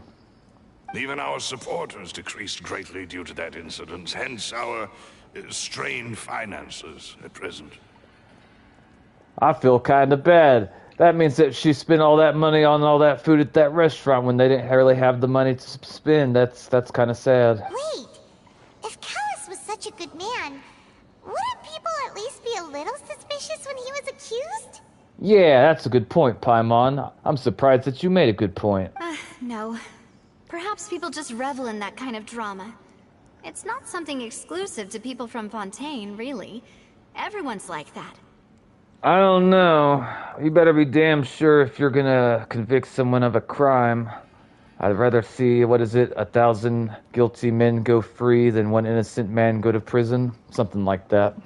Even our supporters decreased greatly due to that incident, hence our strained finances at present. I feel kind of bad. That means that she spent all that money on all that food at that restaurant when they didn't really have the money to spend. That's kind of sad. Wait, if Callus was such a good man, wouldn't people at least be a little suspicious when he was accused? Yeah, that's a good point, Paimon. I'm surprised that you made a good point. No. Perhaps people just revel in that kind of drama. It's not something exclusive to people from Fontaine, really. Everyone's like that. I don't know. You better be damn sure if you're gonna convict someone of a crime. I'd rather see, 1,000 guilty men go free than one innocent man go to prison. Something like that.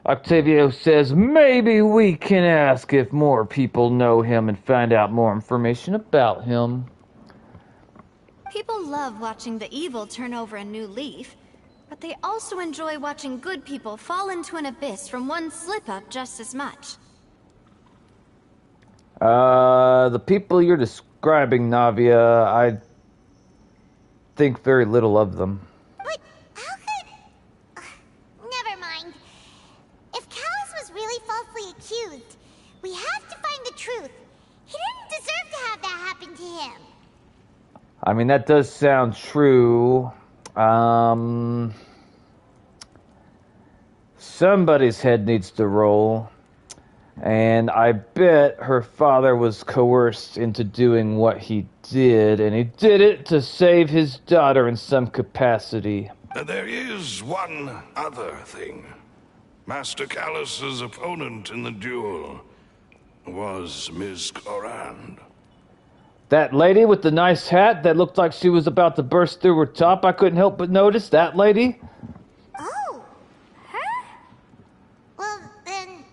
Octavio says maybe we can ask if more people know him and find out more information about him. People love watching the evil turn over a new leaf, but they also enjoy watching good people fall into an abyss from one slip-up just as much. The people you're describing, Navia, I think very little of them. But how could... never mind. If Callus was really falsely accused, we have to find the truth. He didn't deserve to have that happen to him. I mean, that does sound true. Somebody's head needs to roll. And I bet her father was coerced into doing what he did, and he did it to save his daughter in some capacity. There is one other thing. Master Callus's opponent in the duel was Ms. Clorand. That lady with the nice hat that looked like she was about to burst through her top, I couldn't help but notice that lady. Oh, her? Well, then,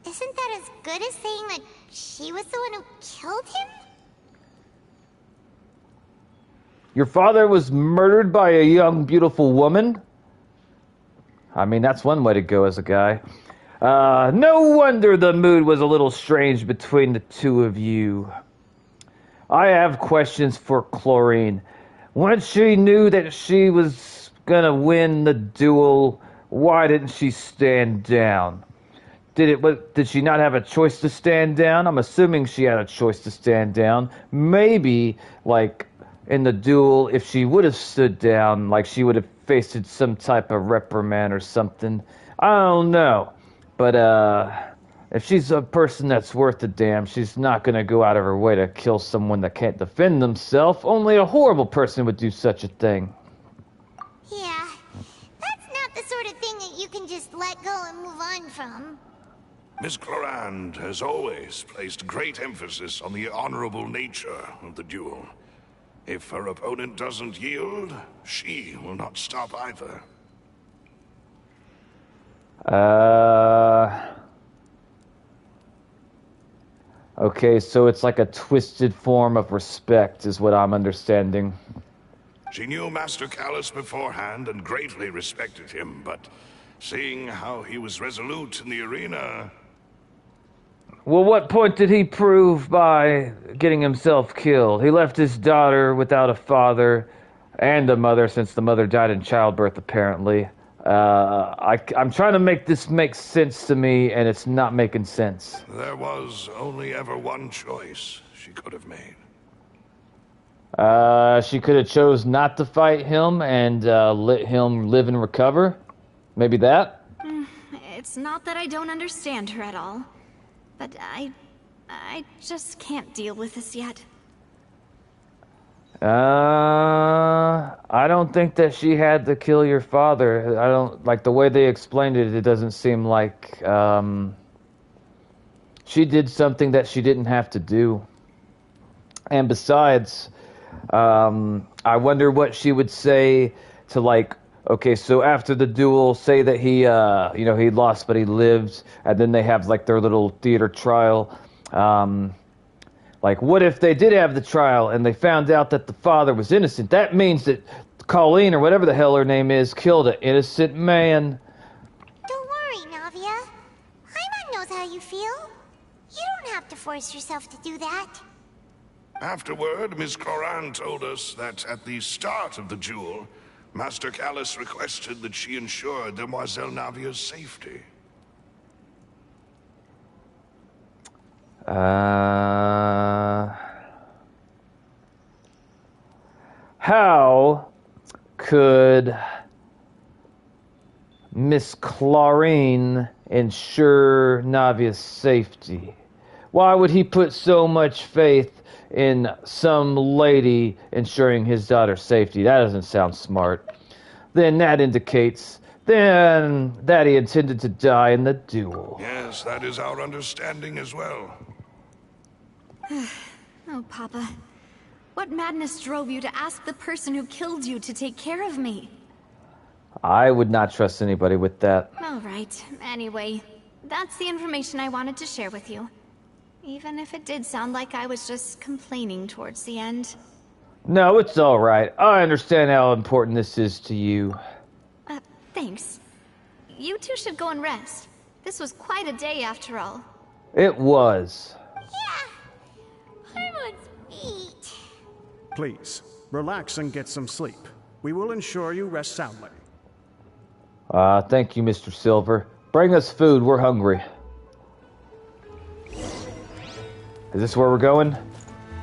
isn't that as good as saying that she was the one who killed him? Your father was murdered by a young, beautiful woman? I mean, that's one way to go as a guy. No wonder the mood was a little strange between the two of you. I have questions for Chlorine. Once she knew that she was gonna win the duel, why didn't she stand down? Did she not have a choice to stand down? I'm assuming she had a choice to stand down. Maybe, like, in the duel, if she would have stood down, like she would have faced some type of reprimand or something. I don't know. But, if she's a person that's worth a damn, she's not gonna go out of her way to kill someone that can't defend themselves. Only a horrible person would do such a thing. Yeah, that's not the sort of thing that you can just let go and move on from. Miss Clorand has always placed great emphasis on the honorable nature of the duel. If her opponent doesn't yield, she will not stop either. Okay, so it's like a twisted form of respect, is what I'm understanding. She knew Master Callus beforehand and greatly respected him, but seeing how he was resolute in the arena... Well, what point did he prove by getting himself killed? He left his daughter without a father and a mother, since the mother died in childbirth, apparently. I'm trying to make this make sense to me, and it's not making sense. There was only ever one choice she could have made. She could have chose not to fight him and let him live and recover. Maybe that? It's not that I don't understand her at all. But I just can't deal with this yet. I don't think that she had to kill your father. I don't, like, the way they explained it, it doesn't seem like, she did something that she didn't have to do. And besides, I wonder what she would say to, like, okay, so after the duel, say that he, he lost, but he lived, and then they have, like, their little theater trial. Like, what if they did have the trial, and they found out that the father was innocent? That means that Colleen, or whatever the hell her name is, killed an innocent man. Don't worry, Navia. Paimon knows how you feel. You don't have to force yourself to do that. Afterward, Miss Clorand told us that at the start of the duel, Master Callus requested that she ensure Demoiselle Navia's safety. How could Miss Chlorine ensure Navia's safety? Why would he put so much faith in some lady ensuring his daughter's safety? That doesn't sound smart. Then that indicates that he intended to die in the duel. Yes, that is our understanding as well. Oh, Papa. What madness drove you to ask the person who killed you to take care of me? I would not trust anybody with that. All right. Anyway, that's the information I wanted to share with you. Even if it did sound like I was just complaining towards the end. No, it's all right. I understand how important this is to you. Thanks. You two should go and rest. This was quite a day after all. It was. Yeah. Paimon's feet. Please, relax and get some sleep. We will ensure you rest soundly. Thank you, Mr. Silver. Bring us food, we're hungry. Is this where we're going?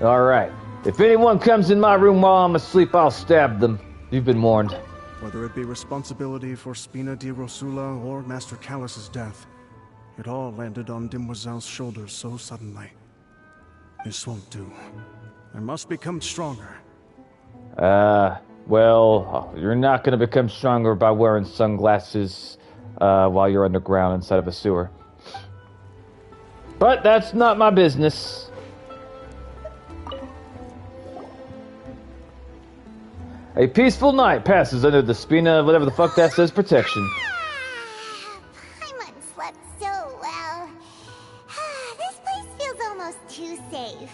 Alright. If anyone comes in my room while I'm asleep, I'll stab them. You've been warned. Whether it be responsibility for Spina di Rosula or Master Callus's death, it all landed on Demoiselle's shoulders so suddenly. This won't do. I must become stronger. Well, you're not going to become stronger by wearing sunglasses while you're underground inside of a sewer. But that's not my business. A peaceful night passes under the Spina, whatever the fuck that says, protection. Paimon slept so well. This place feels almost too safe.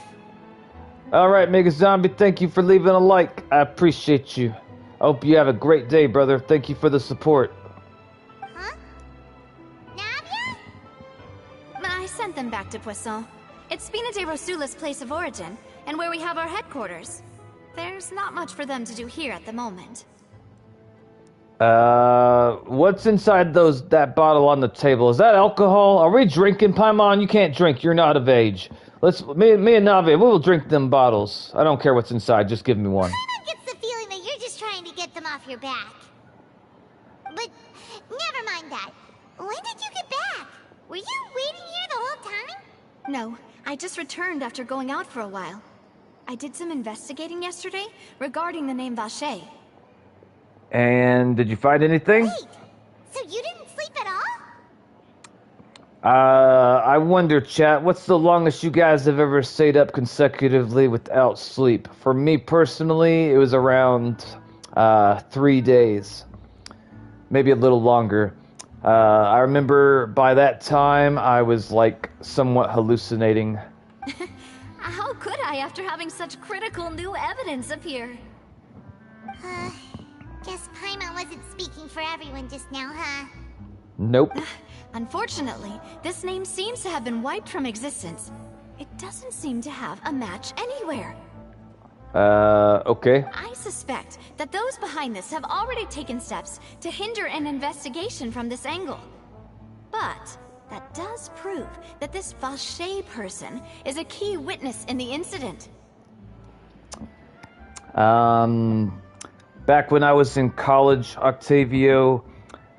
Alright, Mega Zombie, thank you for leaving a like. I appreciate you. I hope you have a great day, brother. Thank you for the support. Huh? Navia? I sent them back to Poisson. It's Spina de Rosula's place of origin, and where we have our headquarters. There's not much for them to do here at the moment. What's inside that bottle on the table? Is that alcohol? Are we drinking, Paimon? You can't drink. You're not of age. Me and Navia, we will drink them bottles. I don't care what's inside. Just give me one. Paimon gets the feeling that you're just trying to get them off your back. But never mind that. When did you get back? Were you waiting here the whole time? No, I just returned after going out for a while. I did some investigating yesterday regarding the name Vache. And did you find anything? Wait, so you didn't sleep at all? I wonder, chat, what's the longest you guys have ever stayed up consecutively without sleep? For me personally, it was around 3 days. Maybe a little longer. I remember by that time I was like somewhat hallucinating. How could I after having such critical new evidence appear? Guess Paimon wasn't speaking for everyone just now, huh? Nope. Unfortunately, this name seems to have been wiped from existence. It doesn't seem to have a match anywhere. Okay. I suspect that those behind this have already taken steps to hinder an investigation from this angle. But that does prove that this Vache person is a key witness in the incident. Back when I was in college, Octavio,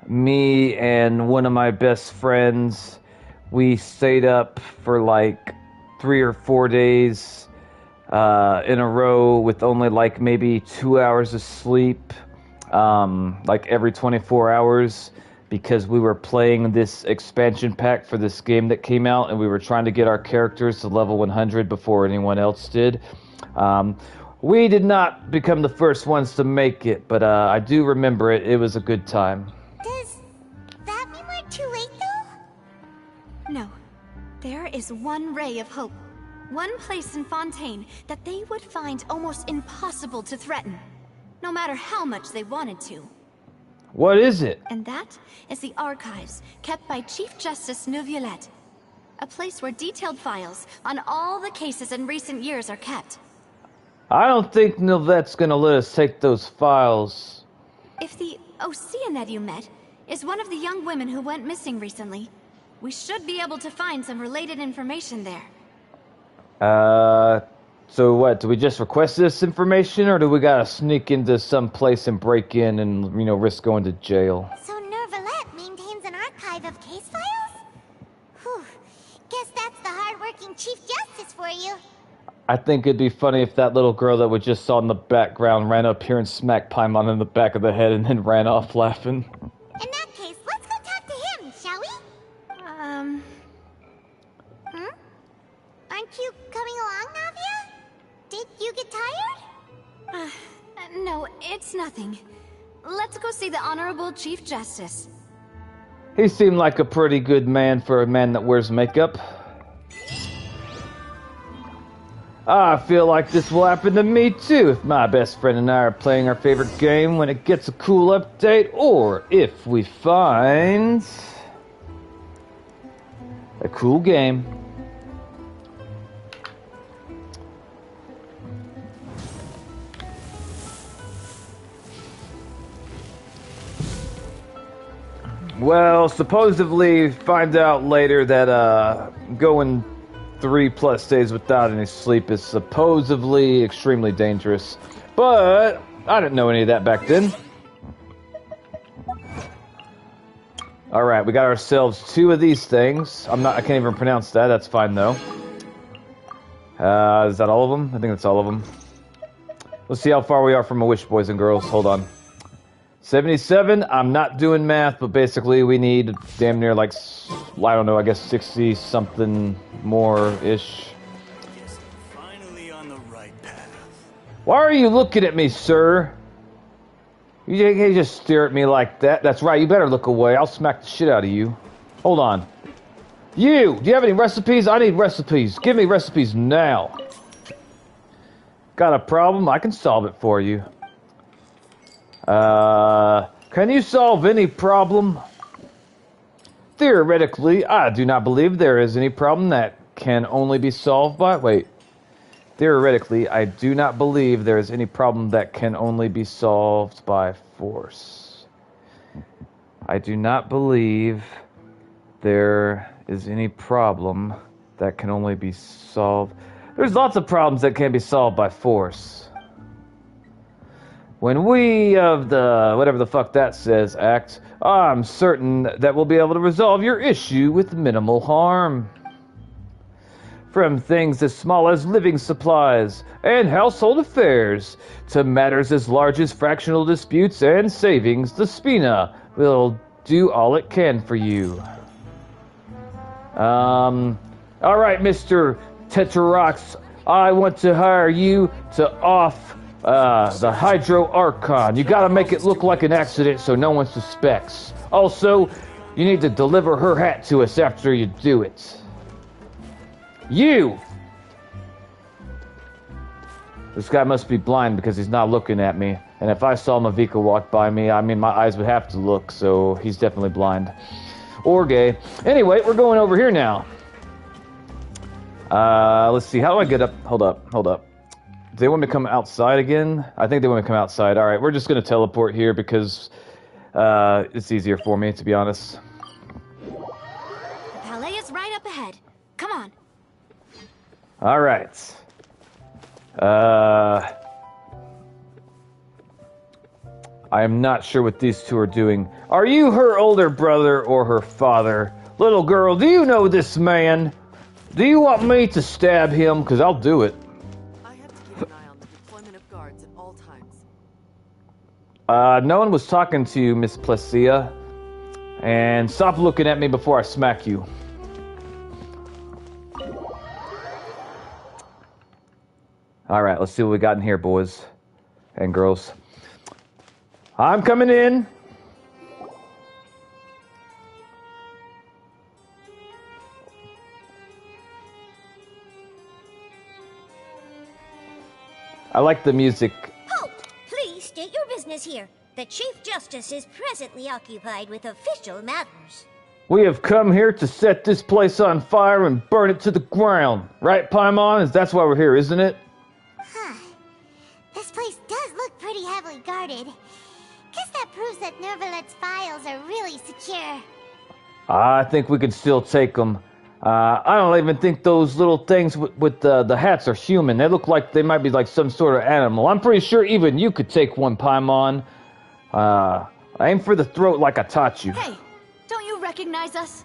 me and one of my best friends, we stayed up for like 3 or 4 days in a row with only like maybe 2 hours of sleep, like every 24 hours, because we were playing this expansion pack for this game that came out, and we were trying to get our characters to level 100 before anyone else did. We did not become the first ones to make it, but I do remember it. It was a good time. Does that mean we're too late, though? No. There is one ray of hope. One place in Fontaine that they would find almost impossible to threaten, no matter how much they wanted to. What is it? And that is the archives kept by Chief Justice Neuvillette. A place where detailed files on all the cases in recent years are kept. I don't think Nilvette's gonna let us take those files. If the Oceanette you met is one of the young women who went missing recently, we should be able to find some related information there. So what, do we just request this information, or do we gotta sneak into some place and break in and, risk going to jail? So Neuvillette maintains an archive of case files? Whew. Guess that's the hard-working Chief Justice for you. I think it'd be funny if that little girl that we just saw in the background ran up here and smacked Paimon in the back of the head and then ran off laughing. In that case, let's go talk to him, shall we? Aren't you coming along, Navia? Did you get tired? No, it's nothing. Let's go see the Honorable Chief Justice. He seemed like a pretty good man for a man that wears makeup. I feel like this will happen to me too if my best friend and I are playing our favorite game when it gets a cool update, or if we find a cool game. Well, supposedly find out later that going 3+ days without any sleep is supposedly extremely dangerous. But I didn't know any of that back then. Alright, we got ourselves 2 of these things. I can't even pronounce that, that's fine though. Is that all of them? I think that's all of them. Let's see how far we are from a wish, boys and girls. Hold on. 77. I'm not doing math, but basically we need damn near like, I don't know, I guess 60 something more-ish. Yes, finally on the right path. Why are you looking at me, sir? You can't just stare at me like that. That's right, you better look away. I'll smack the shit out of you. Hold on. You! Do you have any recipes? I need recipes. Give me recipes now. Got a problem? I can solve it for you. Can you solve any problem? Theoretically, I do not believe there is any problem that can only be solved by... Wait. Theoretically, I do not believe there is any problem that can only be solved by force. I do not believe there is any problem that can only be solved... There's lots of problems that can be solved by force. When we of the, whatever the fuck that says, act, I'm certain that we'll be able to resolve your issue with minimal harm. From things as small as living supplies and household affairs to matters as large as fractional disputes and savings, the Spina will do all it can for you. Alright, Mr. Tetrarox, I want to hire you to off the Hydro Archon. You gotta make it look like an accident so no one suspects. Also, you need to deliver her hat to us after you do it. You! This guy must be blind because he's not looking at me. And if I saw Mavika walk by me, I mean, my eyes would have to look, so he's definitely blind. Or gay. Anyway, we're going over here now. Let's see, how do I get up? Hold up. Do they want me to come outside again? I think they want me to come outside. Alright, we're just going to teleport here because it's easier for me, to be honest. The palais is right up ahead. Come on. Alright. I am not sure what these two are doing. Are you her older brother or her father? Little girl, do you know this man? Do you want me to stab him? Because I'll do it. I have to keep an eye on the deployment of guards at all times. No one was talking to you, Miss Plessia. And stop looking at me before I smack you. Alright, let's see what we got in here, boys and girls. I'm coming in. I like the music. Halt! Please state your business here. The Chief Justice is presently occupied with official matters. We have come here to set this place on fire and burn it to the ground. Right, Paimon? That's why we're here, isn't it? This place does look pretty heavily guarded. Guess that proves that Nervalet's files are really secure. I think we could still take them. I don't even think those little things with the hats are human. They look like they might be like some sort of animal. I'm pretty sure even you could take one, Paimon. Aim for the throat like I taught you. Hey, don't you recognize us?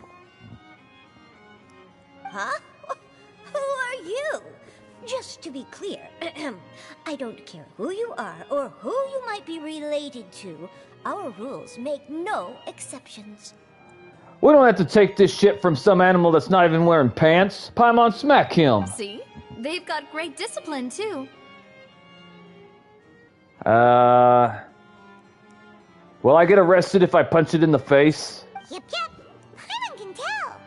Huh? Who are you? Just to be clear, I don't care who you are or who you might be related to. Our rules make no exceptions. We don't have to take this shit from some animal that's not even wearing pants. Paimon, smack him. See? They've got great discipline, too. Will I get arrested if I punch it in the face? Yep. Paimon can tell.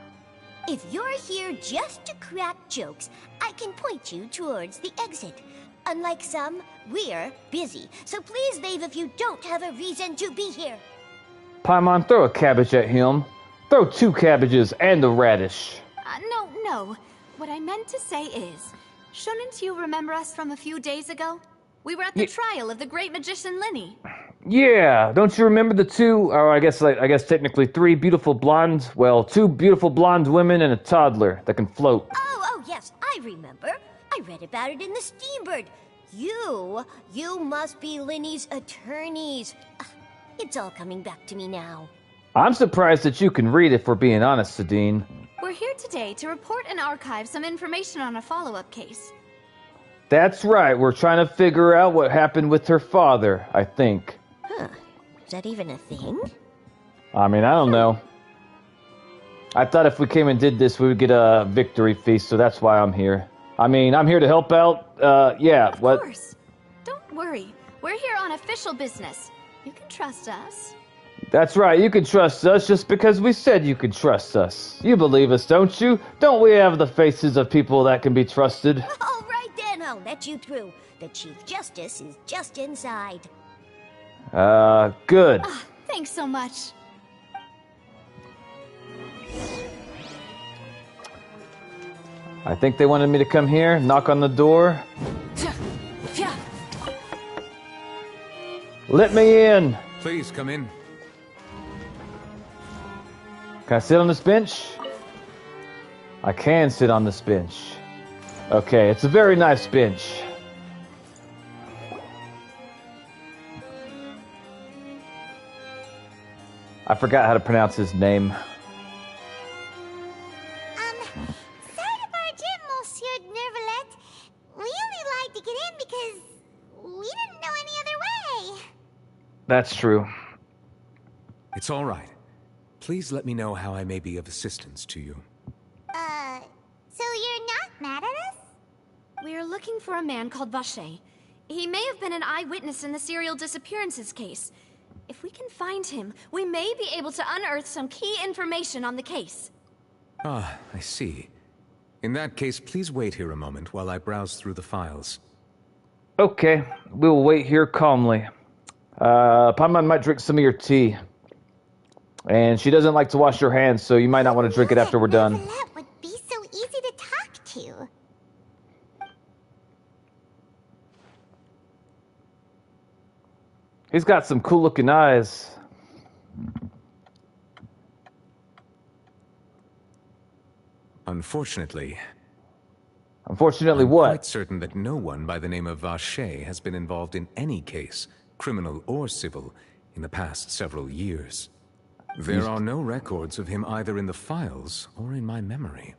If you're here just to crack jokes, I can point you towards the exit. Unlike some, we're busy, so please leave if you don't have a reason to be here. Paimon, throw a cabbage at him. Throw 2 cabbages and a radish. No. What I meant to say is, shouldn't you remember us from a few days ago? We were at the trial of the great magician Linny. Yeah, don't you remember the 2, or I guess technically 3 beautiful blonde, 2 beautiful blonde women and a toddler that can float. Oh, yes, I remember. I read about it in the Steambird. You must be Linny's attorneys. It's all coming back to me now. I'm surprised that you can read if we're being honest, Sadine. We're here today to report and archive some information on a follow-up case. That's right. We're trying to figure out what happened with her father, I think. Huh. Is that even a thing? I mean, I don't know. I thought if we came and did this, we would get a victory feast, so that's why I'm here. I mean, I'm here to help out. Yeah, Of what? course. Don't worry. We're here on official business. You can trust us. That's right, you can trust us just because we said you could trust us. You believe us, don't you? Don't we have the faces of people that can be trusted? All right then, I'll let you through. The Chief Justice is just inside. Good. Thanks so much. I think they wanted me to come here, knock on the door. Let me in. Please come in. Can I sit on this bench? I can sit on this bench. Okay, it's a very nice bench. I forgot how to pronounce his name. Sorry to barge in, Monsieur Nervalet. We only lied to get in because we didn't know any other way. That's true. It's all right. Please let me know how I may be of assistance to you. So you're not mad at us? We're looking for a man called Vacher. He may have been an eyewitness in the serial disappearances case. If we can find him, we may be able to unearth some key information on the case. Ah, I see. In that case, please wait here a moment while I browse through the files. Okay, we will wait here calmly. Paimon might drink some of your tea. And she doesn't like to wash her hands, so you might not want to drink it after we're done. Nervalet would be so easy to talk to. He's got some cool looking eyes. Unfortunately, Unfortunately, I'm what? quite certain that no one by the name of Vacher has been involved in any case, criminal or civil, in the past several years. There are no records of him either in the files or in my memory.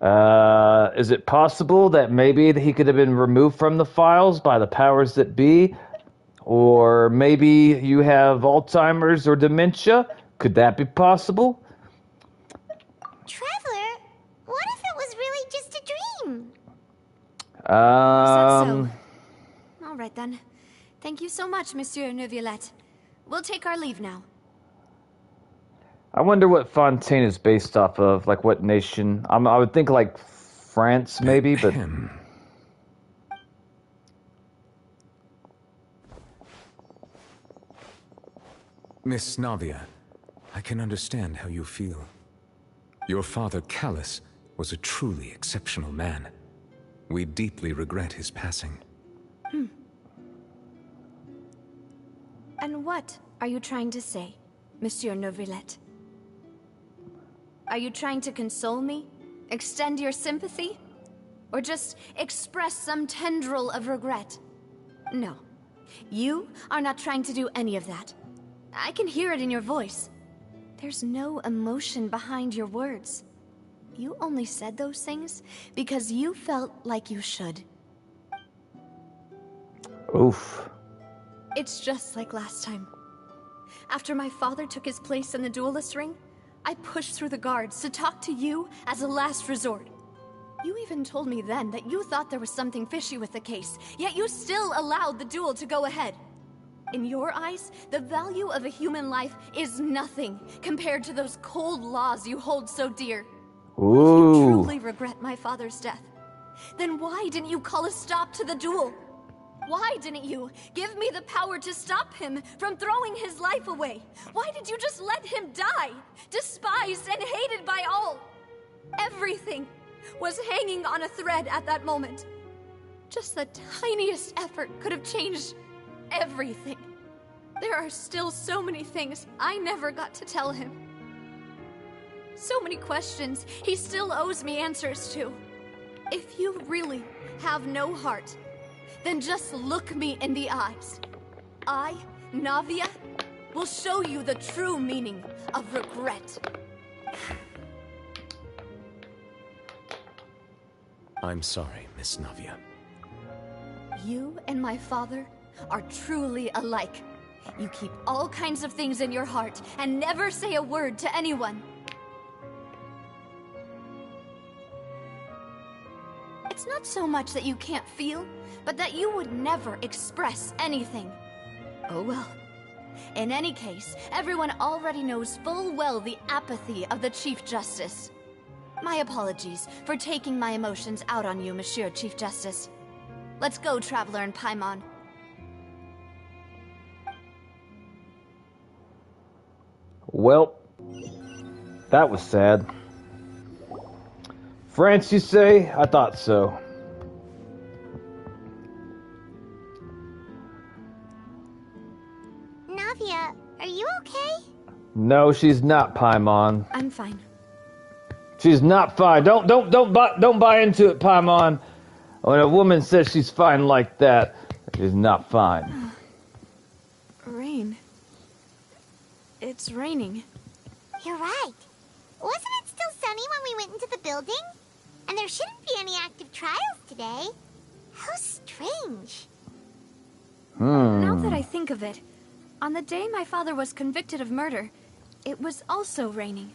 Is it possible that maybe he could have been removed from the files by the powers that be? Or maybe you have Alzheimer's or dementia? Could that be possible? Traveler, what if it was really just a dream? Said so. All right then. Thank you so much, Monsieur Neuvillette. We'll take our leave now. I wonder what Fontaine is based off of, like what nation. I would think like France, maybe, but... Miss Navia, I can understand how you feel. Your father, Callus, was a truly exceptional man. We deeply regret his passing. And what are you trying to say, Monsieur Neuvillette? Are you trying to console me? Extend your sympathy? Or just express some tendril of regret? No. You are not trying to do any of that. I can hear it in your voice. There's no emotion behind your words. You only said those things because you felt like you should. Oof. It's just like last time. After my father took his place in the duelist ring, I pushed through the guards to talk to you as a last resort. You even told me then that you thought there was something fishy with the case, yet you still allowed the duel to go ahead. In your eyes, the value of a human life is nothing compared to those cold laws you hold so dear. Ooh. If you truly regret my father's death, then why didn't you call a stop to the duel? Why didn't you give me the power to stop him from throwing his life away? Why did you just let him die, despised and hated by all? Everything was hanging on a thread at that moment. Just the tiniest effort could have changed everything. There are still so many things I never got to tell him. So many questions he still owes me answers to. If you really have no heart, then just look me in the eyes. I, Navia, will show you the true meaning of regret. I'm sorry, Miss Navia. You and my father are truly alike. You keep all kinds of things in your heart and never say a word to anyone. It's not so much that you can't feel, but that you would never express anything. Oh well. In any case, everyone already knows full well the apathy of the Chief Justice. My apologies for taking my emotions out on you, Monsieur Chief Justice. Let's go, Traveler and Paimon. Well, that was sad. France, you say? I thought so. Navia, are you okay? No, she's not, Paimon. I'm fine. She's not fine. Don't buy into it, Paimon. When a woman says she's fine like that, she's not fine. Rain. It's raining. You're right. Wasn't it still sunny when we went into the building? And there shouldn't be any active trials today. How strange. Now that I think of it, on the day my father was convicted of murder, it was also raining.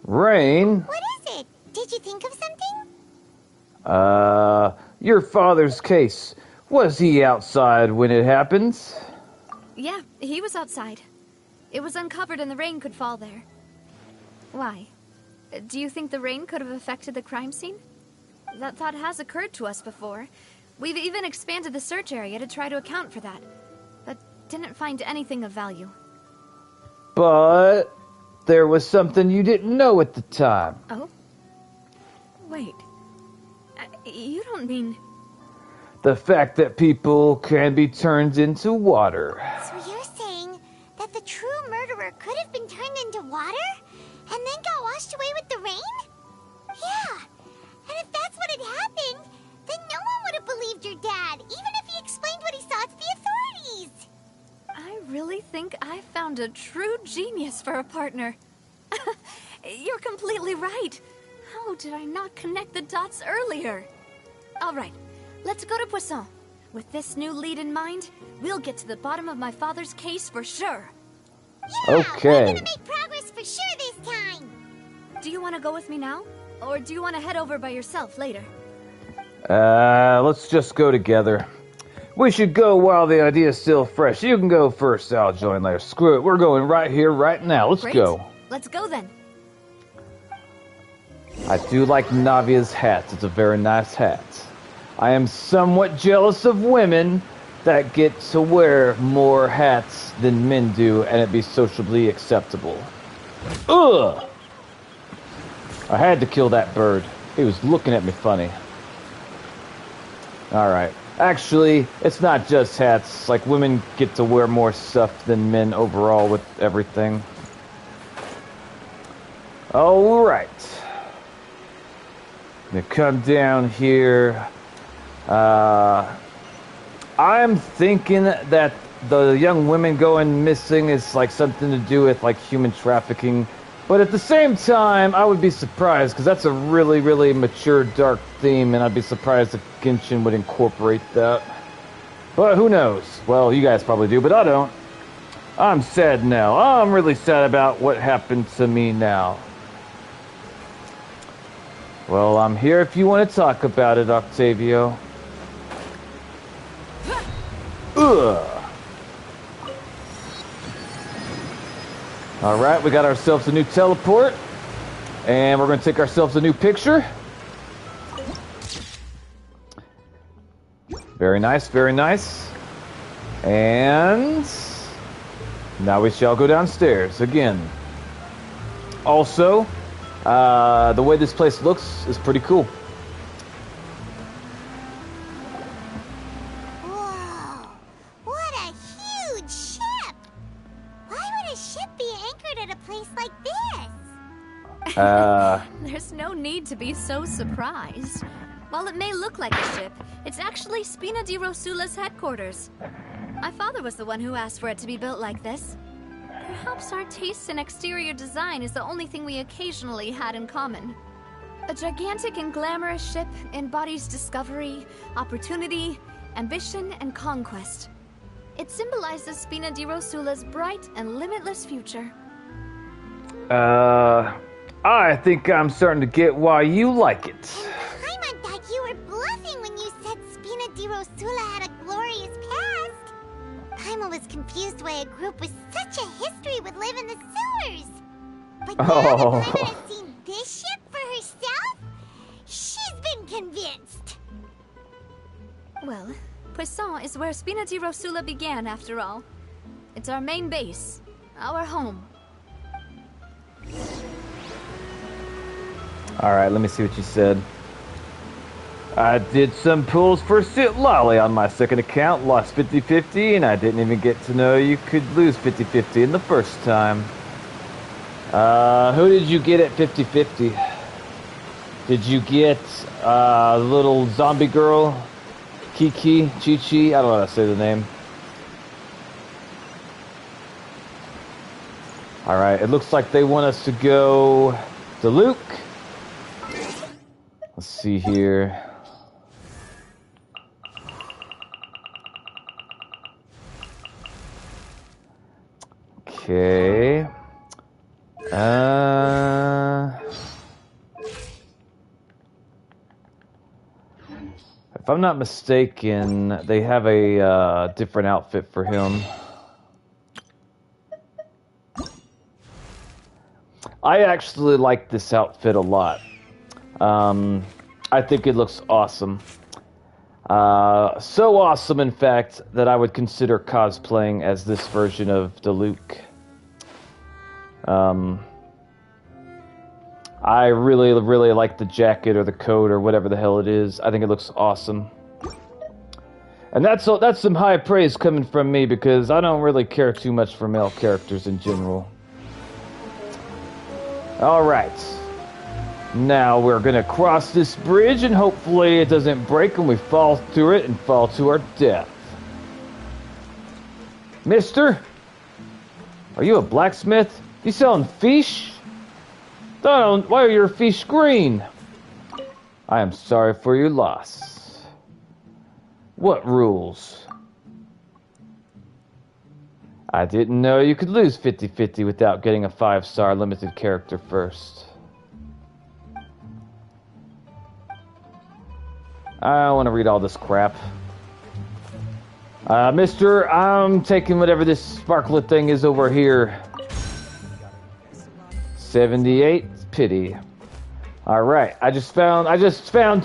Rain? What is it? Did you think of something? Your father's case. Was he outside when it happened? Yeah, he was outside. It was uncovered and the rain could fall there. Why? Do you think the rain could have affected the crime scene? That thought has occurred to us before. We've even expanded the search area to try to account for that, but didn't find anything of value. But there was something you didn't know at the time. Oh? Wait. You don't mean... The fact that people can be turned into water. So you're saying that the true murderer could have been turned into water? And then got washed away with the rain? Yeah. And if that's what had happened, then no one would have believed your dad, even if he explained what he saw to the authorities. I really think I found a true genius for a partner. You're completely right. How did I not connect the dots earlier? All right, let's go to Poisson. With this new lead in mind, we'll get to the bottom of my father's case for sure. Yeah, okay. We're gonna make progress for sure this time. Do you want to go with me now? Or do you want to head over by yourself later? Let's just go together. We should go while the idea's still fresh. You can go first, I'll join later. Screw it, we're going right here, right now. Let's Great. go. Let's go then. I do like Navia's hat. It's a very nice hat. I am somewhat jealous of women that get to wear more hats than men do, and it be sociably acceptable. Ugh! I had to kill that bird. He was looking at me funny. Alright. Actually, it's not just hats. Like, women get to wear more stuff than men overall with everything. Alright. Now come down here. I'm thinking that the young women going missing is like something to do with like human trafficking. But at the same time, I would be surprised because that's a really, really mature, dark theme, and I'd be surprised if Genshin would incorporate that. But who knows? Well, you guys probably do, but I don't. I'm sad now. I'm really sad about what happened to me now. Well, I'm here if you want to talk about it, Octavio. Ugh. Alright, we got ourselves a new teleport. And we're going to take ourselves a new picture. Very nice, very nice. And now we shall go downstairs again. Also, the way this place looks is pretty cool. Whoa! What a huge ship! Why would a ship be anchored at a place like this? There's no need to be so surprised. While it may look like a ship, it's actually Spina di Rosula's headquarters. My father was the one who asked for it to be built like this. Perhaps our taste in exterior design is the only thing we occasionally had in common. A gigantic and glamorous ship embodies discovery, opportunity, ambition, and conquest. It symbolizes Spina di Rosula's bright and limitless future. I think I'm starting to get why you like it. Paimon thought you were bluffing when you said Spina di Rosula had a glorious past. Paimon was confused why a group with such a history would live in the sewers. But now that Paimon has seen this ship for herself, she's been convinced. Well, Poisson is where Spina di Rosula began, after all. It's our main base, our home. Alright, let me see what you said. I did some pulls for Sit Lolly on my second account, lost 50-50, and I didn't even get to know you could lose 50-50 in the first time. Who did you get at 50-50? Did you get, little zombie girl? Kiki? Chi-Chi? I don't know how to say the name. Alright, it looks like they want us to go to Luke. Let's see here. Okay. If I'm not mistaken, they have a different outfit for him. I actually like this outfit a lot. I think it looks awesome. So awesome, in fact, that I would consider cosplaying as this version of Luke. I really, really like the jacket or the coat or whatever the hell it is. I think it looks awesome. And that's some high praise coming from me because I don't really care too much for male characters in general. Alright. Now we're gonna cross this bridge and hopefully it doesn't break and we fall through it and fall to our death. Mister? Are you a blacksmith? You selling fish? Why are your fish green? I am sorry for your loss. What rules? I didn't know you could lose 50-50 without getting a 5-star limited character first. I don't want to read all this crap. Mister, I'm taking whatever this sparklet thing is over here. 78, pity. Alright, I just found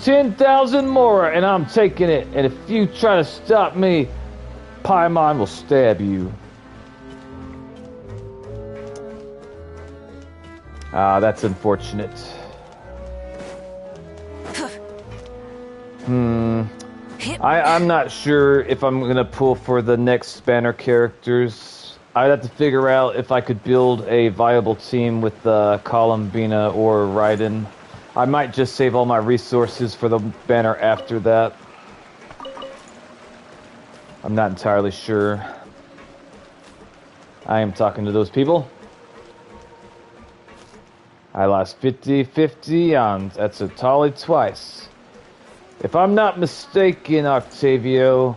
10,000 more and I'm taking it. And if you try to stop me, Paimon will stab you. That's unfortunate. I'm not sure if I'm gonna pull for the next banner characters. I'd have to figure out if I could build a viable team with Columbina or Raiden. I might just save all my resources for the banner after that. I'm not entirely sure. I am talking to those people. I lost 50-50 on Etzatali twice. If I'm not mistaken, Octavio,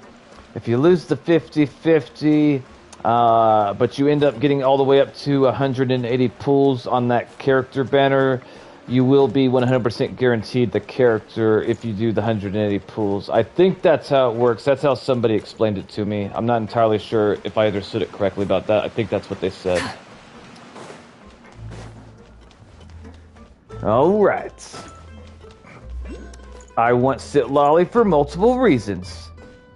if you lose the 50-50, but you end up getting all the way up to 180 pulls on that character banner, you will be 100% guaranteed the character if you do the 180 pulls. I think that's how it works. That's how somebody explained it to me. I'm not entirely sure if I understood it correctly about that. I think that's what they said. Alright. I want Sit Lolly for multiple reasons.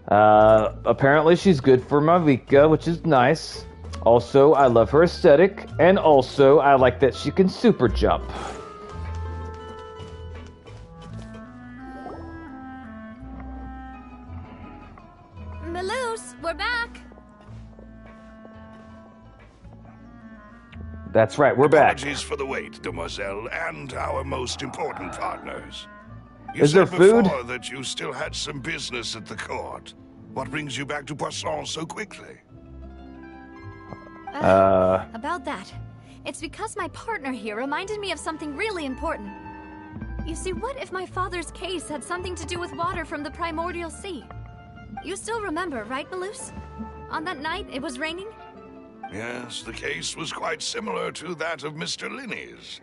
Apparently she's good for Malvika, which is nice. Also, I love her aesthetic. And also, I like that she can super jump. Maloose, we're back! That's right, we're back. Apologies for the wait, demoiselle, and our most important partners. You Is there said food? before that you still had some business at the court. What brings you back to Poisson so quickly? About that. It's because my partner here reminded me of something really important. You see, what if my father's case had something to do with water from the primordial sea? You still remember, right, Malus? On that night, it was raining? Yes, the case was quite similar to that of Mr. Linney's.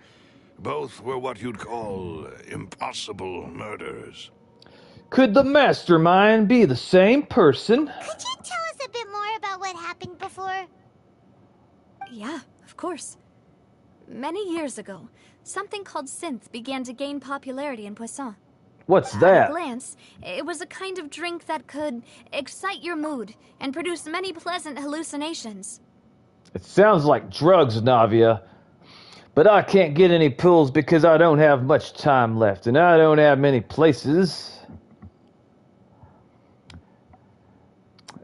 Both were what you'd call impossible murders. Could the mastermind be the same person? Could you tell us a bit more about what happened before? Yeah, of course. Many years ago, something called synth began to gain popularity in Poisson. What's At that? a glance, it was a kind of drink that could excite your mood and produce many pleasant hallucinations. It sounds like drugs, Navia. But I can't get any pills because I don't have much time left, and I don't have many places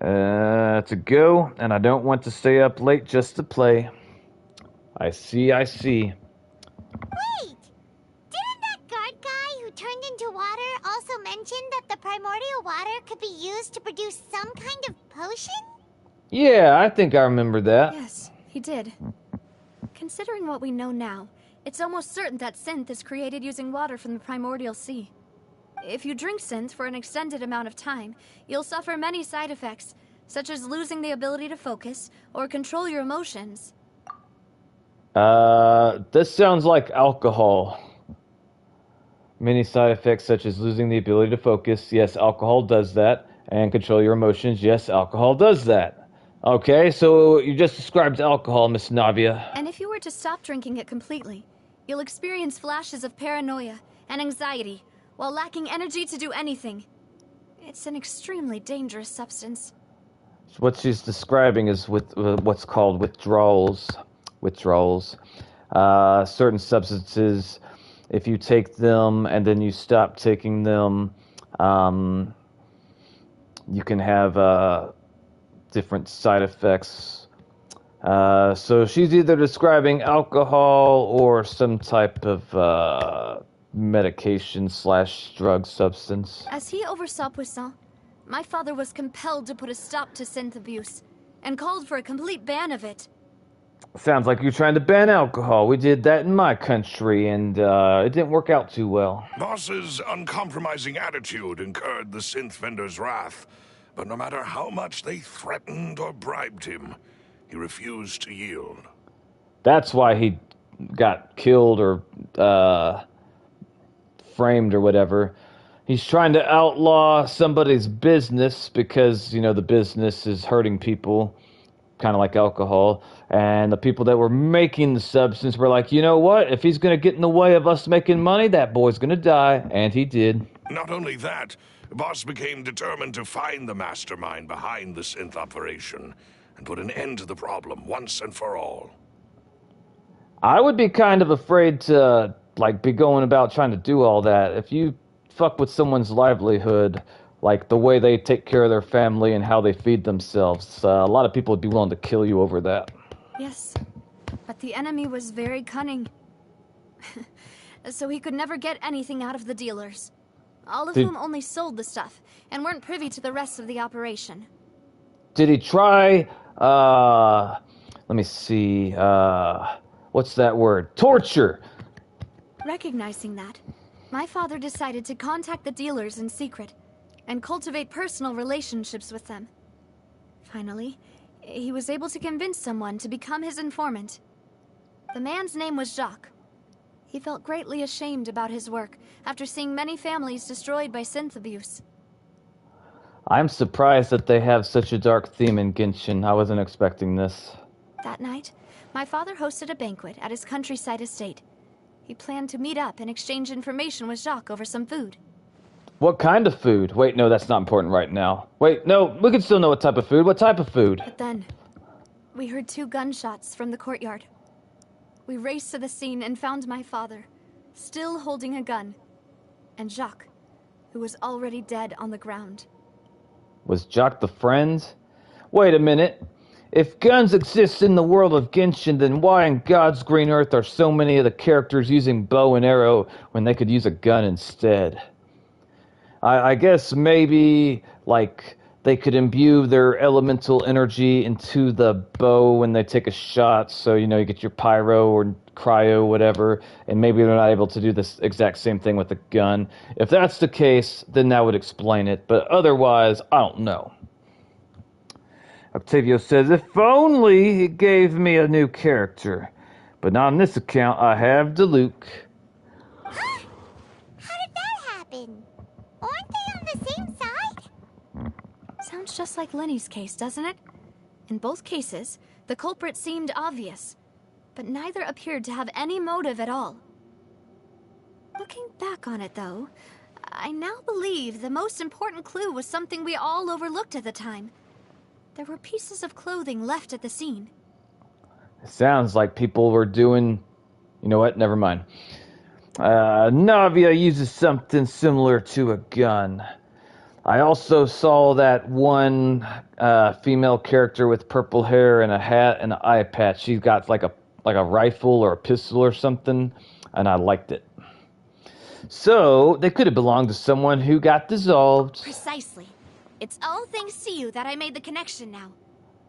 to go, and I don't want to stay up late just to play. I see. Wait! Didn't that guard guy who turned into water also mention that the primordial water could be used to produce some kind of potion? Yeah, I think I remember that. Yes, he did. Considering what we know now, it's almost certain that synth is created using water from the primordial sea. If you drink synth for an extended amount of time, you'll suffer many side effects, such as losing the ability to focus or control your emotions. This sounds like alcohol. Many side effects such as losing the ability to focus. Yes, alcohol does that. And control your emotions. Yes, alcohol does that. Okay, so you just described alcohol, Miss Navia. And if you were to stop drinking it completely, you'll experience flashes of paranoia and anxiety while lacking energy to do anything. It's an extremely dangerous substance. What she's describing is with what's called withdrawals. Certain substances, if you take them and then you stop taking them, you can have different side effects. So she's either describing alcohol or some type of medication / drug substance. As he oversaw Poisson, my father was compelled to put a stop to synth abuse and called for a complete ban of it. Sounds like you're trying to ban alcohol. We did that in my country, and it didn't work out too well. Boss's uncompromising attitude incurred the synth vendor's wrath, but no matter how much they threatened or bribed him, he refused to yield. That's why he got killed or framed or whatever. He's trying to outlaw somebody's business because, you know, the business is hurting people, kind of like alcohol. And the people that were making the substance were like, you know what? If he's going to get in the way of us making money, that boy's going to die. And he did. Not only that, Boss became determined to find the mastermind behind the synth operation and put an end to the problem once and for all. I would be kind of afraid to, like, be going about trying to do all that. If you fuck with someone's livelihood, like the way they take care of their family and how they feed themselves, a lot of people would be willing to kill you over that. Yes, but the enemy was very cunning. So he could never get anything out of the dealers, all of whom only sold the stuff and weren't privy to the rest of the operation. Did he try, let me see, what's that word? Torture! Recognizing that, my father decided to contact the dealers in secret and cultivate personal relationships with them. Finally, he was able to convince someone to become his informant. The man's name was Jacques. He felt greatly ashamed about his work after seeing many families destroyed by synth abuse. I'm surprised that they have such a dark theme in Genshin. I wasn't expecting this. That night, my father hosted a banquet at his countryside estate. He planned to meet up and exchange information with Jacques over some food. What kind of food? Wait, no, that's not important right now. Wait, no, we can still know what type of food. What type of food? But then, we heard 2 gunshots from the courtyard. We raced to the scene and found my father, still holding a gun, and Jacques, who was already dead on the ground. Was Jacques the friend? Wait a minute. If guns exist in the world of Genshin, then why in God's green earth are so many of the characters using bow and arrow when they could use a gun instead? I guess maybe, like, they could imbue their elemental energy into the bow when they take a shot. So, you get your pyro or cryo, whatever, and maybe they're not able to do this exact same thing with a gun. If that's the case, then that would explain it. But otherwise, I don't know. Octavio says, if only he gave me a new character. But not on this account, I have Diluc. Huh? How did that happen? Aren't they on the same side? Sounds just like Lenny's case, doesn't it? In both cases, the culprit seemed obvious, but neither appeared to have any motive at all. Looking back on it, though, I now believe the most important clue was something we all overlooked at the time. There were pieces of clothing left at the scene. It sounds like people were doing... You know what? Never mind. Navia uses something similar to a gun. I also saw that one female character with purple hair and a hat and an eye patch. She's got like a rifle or a pistol or something, and I liked it. So, they could have belonged to someone who got dissolved. Precisely. It's all thanks to you that I made the connection now.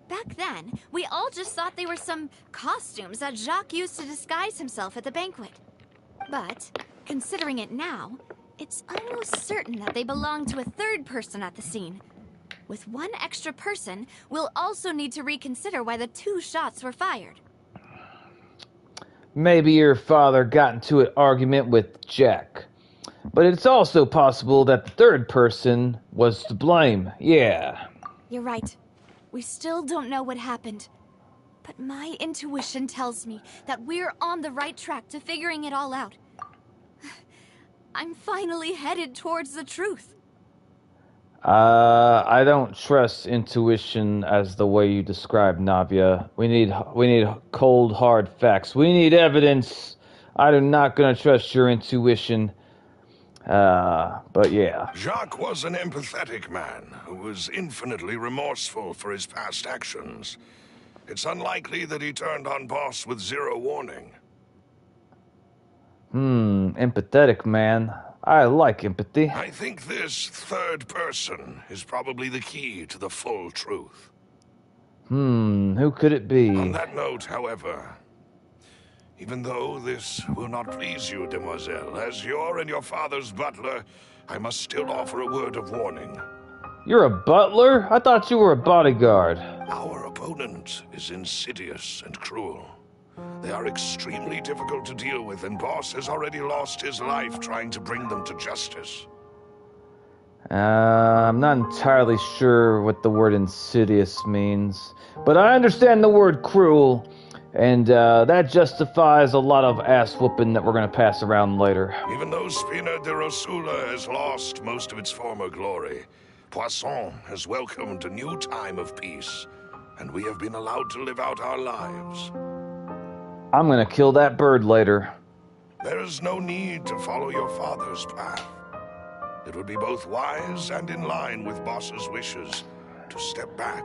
Back then, we all just thought they were some costumes that Jacques used to disguise himself at the banquet. But, considering it now, it's almost certain that they belong to a third person at the scene. With one extra person, we'll also need to reconsider why the 2 shots were fired. Maybe your father got into an argument with Jack. But it's also possible that the third person was to blame. Yeah. You're right. We still don't know what happened. But my intuition tells me that we're on the right track to figuring it all out. I'm finally headed towards the truth. I don't trust intuition as the way you describe Navia. We need cold, hard facts. We need evidence. I'm not gonna trust your intuition. But yeah. Jacques was an empathetic man who was infinitely remorseful for his past actions. It's unlikely that he turned on Boss with 0 warning. Empathetic man. I like empathy. I think this third person is probably the key to the full truth. Who could it be? On that note, however, even though this will not please you, demoiselle, as your and your father's butler, I must still offer a word of warning. You're a butler? I thought you were a bodyguard. Our opponent is insidious and cruel. They are extremely difficult to deal with, and Boss has already lost his life trying to bring them to justice. I'm not entirely sure what the word insidious means, but I understand the word cruel, and that justifies a lot of ass-whooping that we're going to pass around later. Even though Spina de Rosula has lost most of its former glory, Poisson has welcomed a new time of peace, and we have been allowed to live out our lives. I'm gonna kill that bird later. There is no need to follow your father's path. It would be both wise and in line with Boss's wishes to step back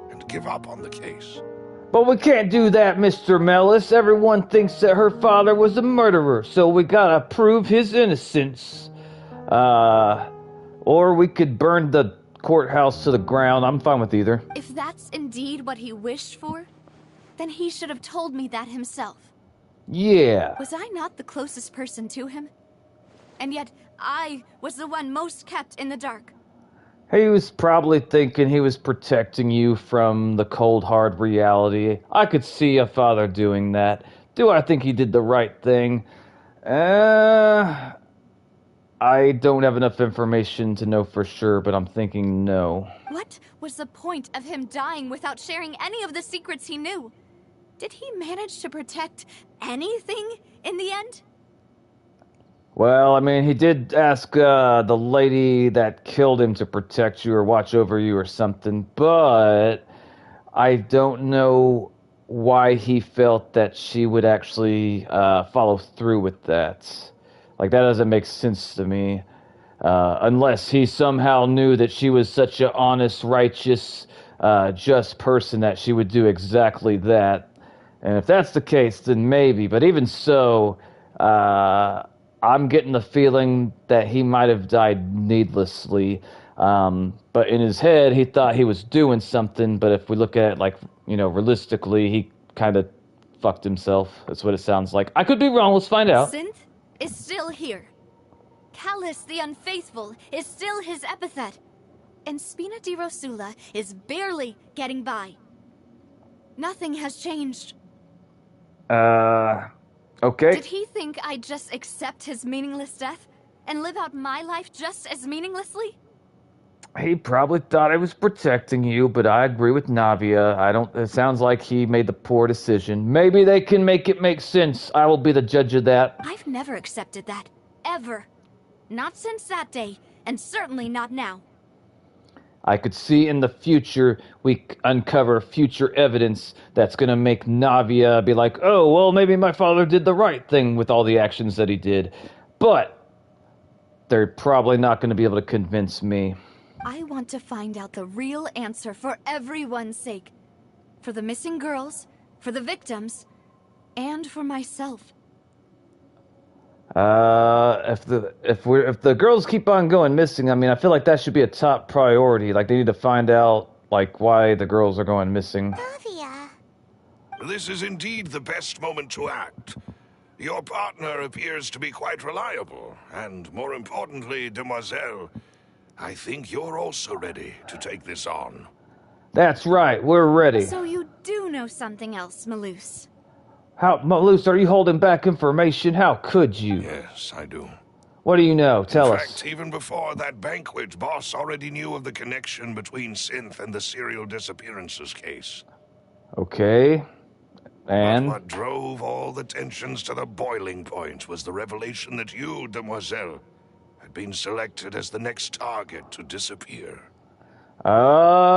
and give up on the case. But we can't do that, Mr. Mellis. Everyone thinks that her father was a murderer, so we gotta prove his innocence. Or we could burn the courthouse to the ground. I'm fine with either. If that's indeed what he wished for, then he should have told me that himself. Yeah. Was I not the closest person to him? And yet, I was the one most kept in the dark. He was probably thinking he was protecting you from the cold, hard reality. I could see a father doing that. Do I think he did the right thing? I don't have enough information to know for sure, but I'm thinking no. What was the point of him dying without sharing any of the secrets he knew? Did he manage to protect anything in the end? Well, I mean, he did ask the lady that killed him to protect you or watch over you or something, but I don't know why he felt that she would actually follow through with that. Like, that doesn't make sense to me. Unless he somehow knew that she was such an honest, righteous, just person that she would do exactly that. And if that's the case, then maybe. But even so, I'm getting the feeling that he might have died needlessly. But in his head, he thought he was doing something. But if we look at it, like, realistically, he kind of fucked himself. That's what it sounds like. I could be wrong. Let's find out. Synth is still here. Callus the Unfaithful is still his epithet. And Spina di Rosula is barely getting by. Nothing has changed. Okay. Did he think I'd just accept his meaningless death and live out my life just as meaninglessly? He probably thought I was protecting you, but I agree with Navia. It sounds like he made the poor decision. Maybe they can make it make sense. I will be the judge of that. I've never accepted that. Ever. Not since that day, and certainly not now. I could see in the future we uncover future evidence that's going to make Navia be like, oh, well, maybe my father did the right thing with all the actions that he did. But they're probably not going to be able to convince me. I want to find out the real answer for everyone's sake. For the missing girls, for the victims, and for myself. If the girls keep on going missing, I mean, I feel like that should be a top priority. Like, they need to find out, like, why the girls are going missing. Navia. This is indeed the best moment to act. Your partner appears to be quite reliable, and more importantly, Demoiselle, I think you're also ready to take this on. That's right, we're ready. So you do know something else, Malus. Malus, are you holding back information? How could you? Yes, I do. What do you know? Tell us. In fact, even before that banquet, Boss already knew of the connection between Synth and the serial disappearances case. Okay. And? But what drove all the tensions to the boiling point was the revelation that you, Demoiselle, had been selected as the next target to disappear. Oh.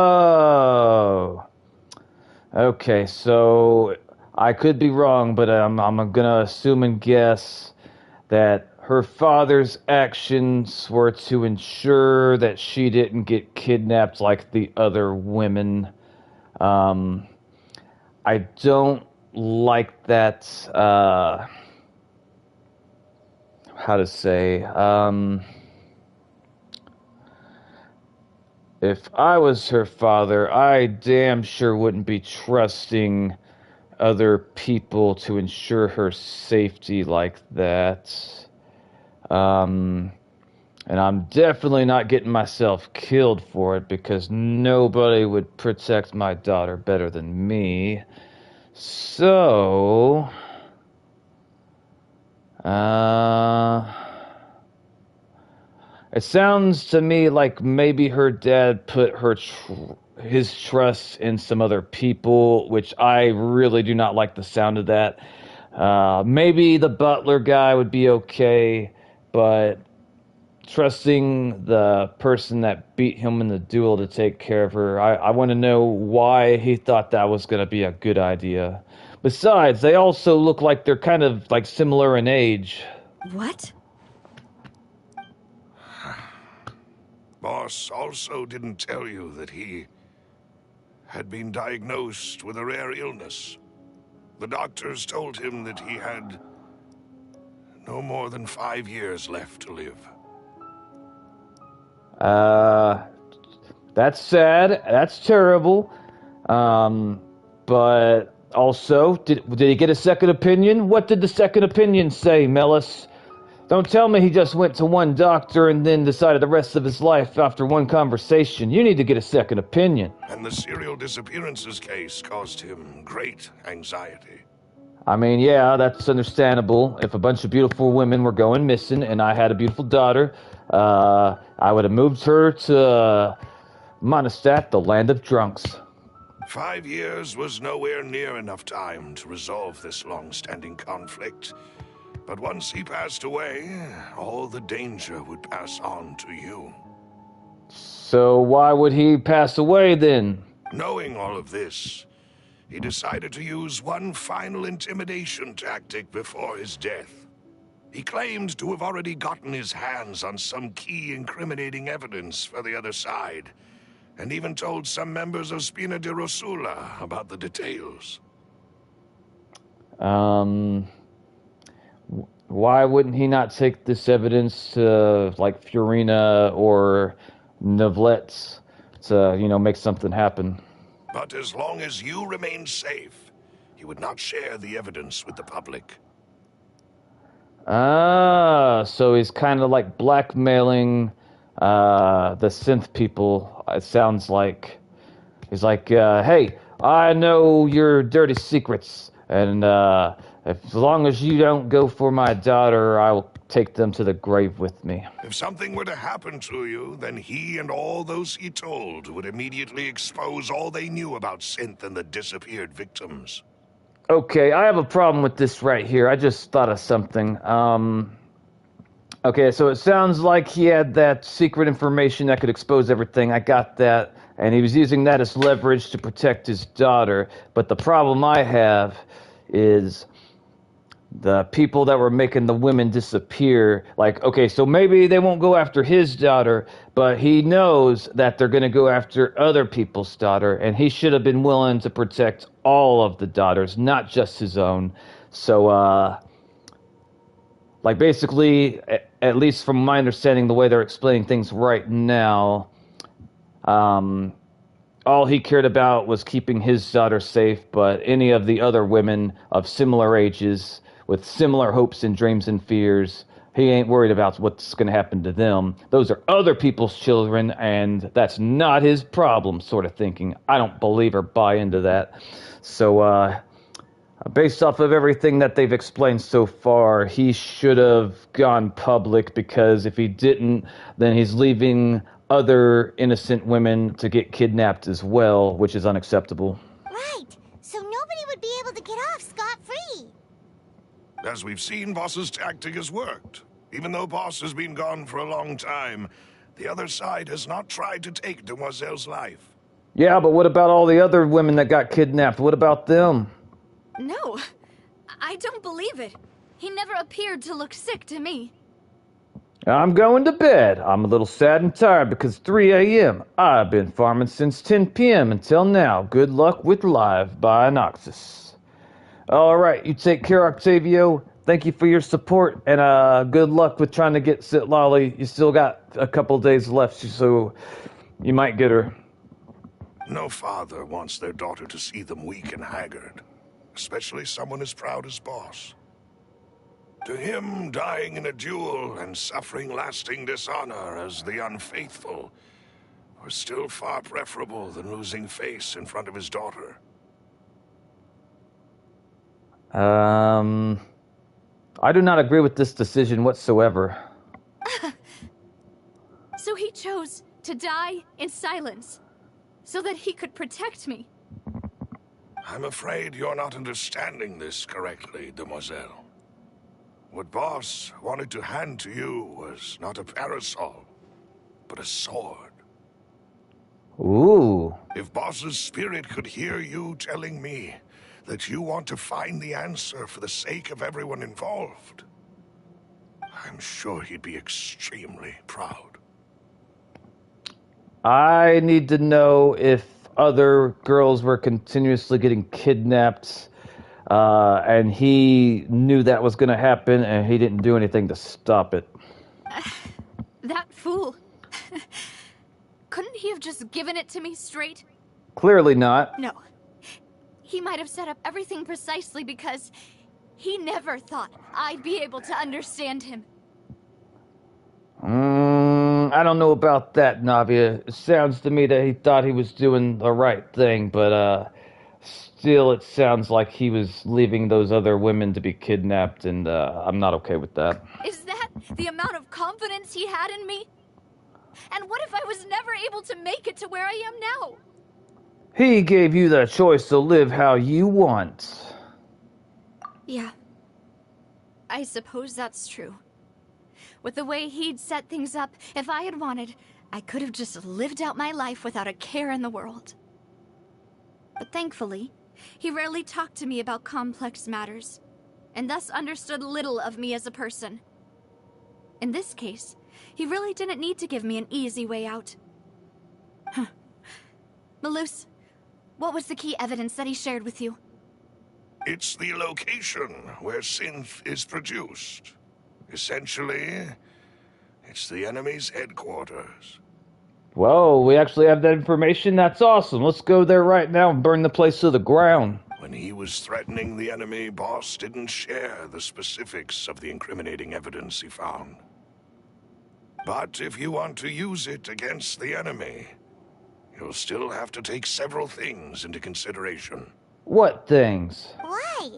Okay, so I could be wrong, but I'm gonna assume and guess that her father's actions were to ensure that she didn't get kidnapped like the other women. I don't like that, how to say, if I was her father, I damn sure wouldn't be trusting other people to ensure her safety like that. And I'm definitely not getting myself killed for it because nobody would protect my daughter better than me. So, it sounds to me like maybe her dad put his trust in some other people, which I really do not like the sound of that. Maybe the butler guy would be okay, but trusting the person that beat him in the duel to take care of her, I want to know why he thought that was going to be a good idea. Besides, they also look like they're kind of like similar in age. What? Boss also didn't tell you that he had been diagnosed with a rare illness. The doctors told him that he had no more than 5 years left to live. That's sad. That's terrible. But also, did he get a second opinion? What did the second opinion say, Melis? Don't tell me he just went to one doctor and then decided the rest of his life after one conversation. You need to get a second opinion. And the serial disappearances case caused him great anxiety. I mean, yeah, that's understandable. If a bunch of beautiful women were going missing and I had a beautiful daughter, I would have moved her to Mondstadt, the land of drunks. 5 years was nowhere near enough time to resolve this long-standing conflict. But once he passed away, all the danger would pass on to you. So why would he pass away then? Knowing all of this, he decided to use one final intimidation tactic before his death. He claimed to have already gotten his hands on some key incriminating evidence for the other side, and even told some members of Spina di Rosula about the details. Why wouldn't he not take this evidence to, like, Fiorina or Neuvillette to, make something happen. But as long as you remain safe, he would not share the evidence with the public. Ah, so he's kind of like blackmailing the synth people. It sounds like he's like, "Hey, I know your dirty secrets, and as long as you don't go for my daughter, I will take them to the grave with me." If something were to happen to you, then he and all those he told would immediately expose all they knew about Synth and the disappeared victims. Okay, I have a problem with this right here. I just thought of something. Okay, so it sounds like he had that secret information that could expose everything. I got that. And he was using that as leverage to protect his daughter. But the problem I have is the people that were making the women disappear. Like, okay, so maybe they won't go after his daughter, but he knows that they're going to go after other people's daughter. And he should have been willing to protect all of the daughters, not just his own. So, like, basically, at least from my understanding, the way they're explaining things right now, all he cared about was keeping his daughter safe, but any of the other women of similar ages, with similar hopes and dreams and fears, he ain't worried about what's going to happen to them. Those are other people's children, and that's not his problem, sort of thinking. I don't believe or buy into that. So, based off of everything that they've explained so far, he should have gone public, because if he didn't, then he's leaving other innocent women to get kidnapped as well, which is unacceptable. Right. So nobody would be able to get off scot-free. As we've seen, Boss's tactic has worked. Even though Boss has been gone for a long time, the other side has not tried to take Demoiselle's life. Yeah, but what about all the other women that got kidnapped? What about them? No, I don't believe it. He never appeared to look sick to me. I'm going to bed. I'm a little sad and tired because 3 a.m. I've been farming since 10 p.m. until now. Good luck with Live by Noxus. All right, you take care, Octavio. Thank you for your support, and good luck with trying to get Sitlali. You still got a couple days left, so you might get her. No father wants their daughter to see them weak and haggard, especially someone as proud as Boss. To him, dying in a duel and suffering lasting dishonor as the unfaithful was still far preferable than losing face in front of his daughter. I do not agree with this decision whatsoever. So he chose to die in silence, so that he could protect me. I'm afraid you're not understanding this correctly, Demoiselle. What Boss wanted to hand to you was not a parasol, but a sword. Ooh. If Boss's spirit could hear you telling me that you want to find the answer for the sake of everyone involved, I'm sure he'd be extremely proud. I need to know if other girls were continuously getting kidnapped, and he knew that was going to happen, and he didn't do anything to stop it. That fool. Couldn't he have just given it to me straight? Clearly not. No. He might have set up everything precisely because he never thought I'd be able to understand him. I don't know about that, Navia. It sounds to me that he thought he was doing the right thing, but still it sounds like he was leaving those other women to be kidnapped, and I'm not okay with that. Is that the amount of confidence he had in me? And what if I was never able to make it to where I am now? He gave you the choice to live how you want. Yeah. I suppose that's true. With the way he'd set things up, if I had wanted, I could have just lived out my life without a care in the world. But thankfully, he rarely talked to me about complex matters, and thus understood little of me as a person. In this case, he really didn't need to give me an easy way out. Huh. Malus, what was the key evidence that he shared with you? It's the location where synth is produced. Essentially, it's the enemy's headquarters. Whoa, we actually have that information? That's awesome. Let's go there right now and burn the place to the ground. When he was threatening the enemy, Boss didn't share the specifics of the incriminating evidence he found. But if you want to use it against the enemy, you'll still have to take several things into consideration. What things? Why?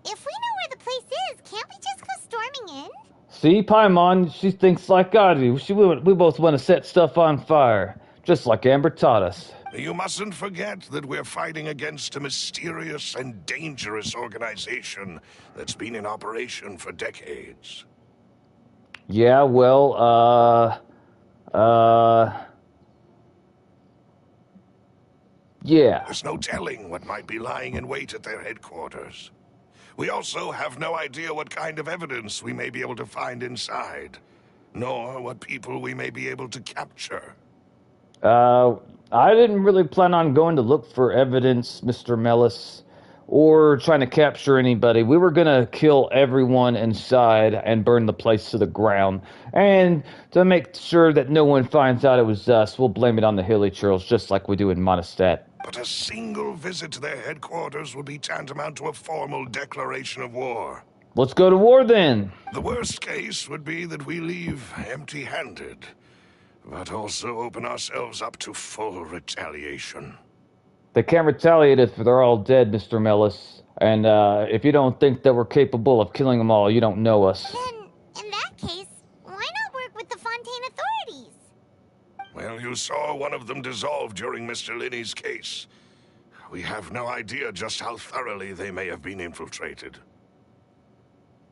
If we know where the place is, can't we just go storming in? See, Paimon, she thinks like I do. We both want to set stuff on fire, just like Amber taught us. You mustn't forget that we're fighting against a mysterious and dangerous organization that's been in operation for decades. Yeah, well, yeah. There's no telling what might be lying in wait at their headquarters. We also have no idea what kind of evidence we may be able to find inside, nor what people we may be able to capture. I didn't really plan on going to look for evidence, Mr. Mellis, or trying to capture anybody. We were gonna kill everyone inside and burn the place to the ground. And to make sure that no one finds out it was us, we'll blame it on the Hilly Churls, just like we do in Mondstadt. But a single visit to their headquarters would be tantamount to a formal declaration of war. Let's go to war then. The worst case would be that we leave empty-handed, but also open ourselves up to full retaliation. They can't retaliate if they're all dead, Mr. Mellis. And if you don't think that we're capable of killing them all, you don't know us. Then, in that case, why not work with the Fontaine authorities? Well, you saw one of them dissolve during Mr. Linney's case. We have no idea just how thoroughly they may have been infiltrated.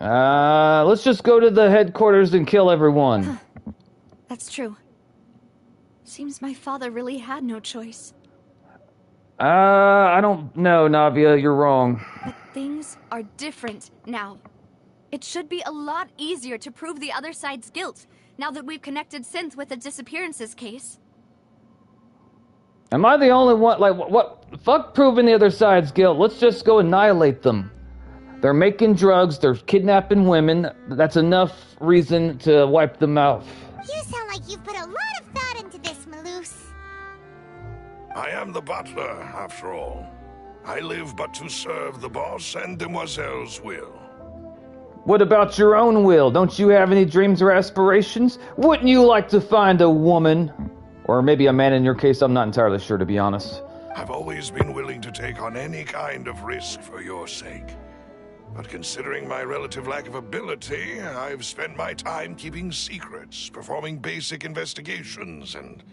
Let's just go to the headquarters and kill everyone. That's true. Seems my father really had no choice. I don't know, Navia, you're wrong. But things are different now. It should be a lot easier to prove the other side's guilt, now that we've connected Synth with the disappearances case. Am I the only one? Like, what? Fuck proving the other side's guilt. Let's just go annihilate them. They're making drugs, they're kidnapping women. That's enough reason to wipe them out. You sound like you've put a lot of thought into this, Maloose. I am the butler, after all. I live but to serve the boss and Demoiselle's will. What about your own will? Don't you have any dreams or aspirations? Wouldn't you like to find a woman? Or maybe a man in your case, I'm not entirely sure, to be honest. I've always been willing to take on any kind of risk for your sake. But considering my relative lack of ability, I've spent my time keeping secrets, performing basic investigations, and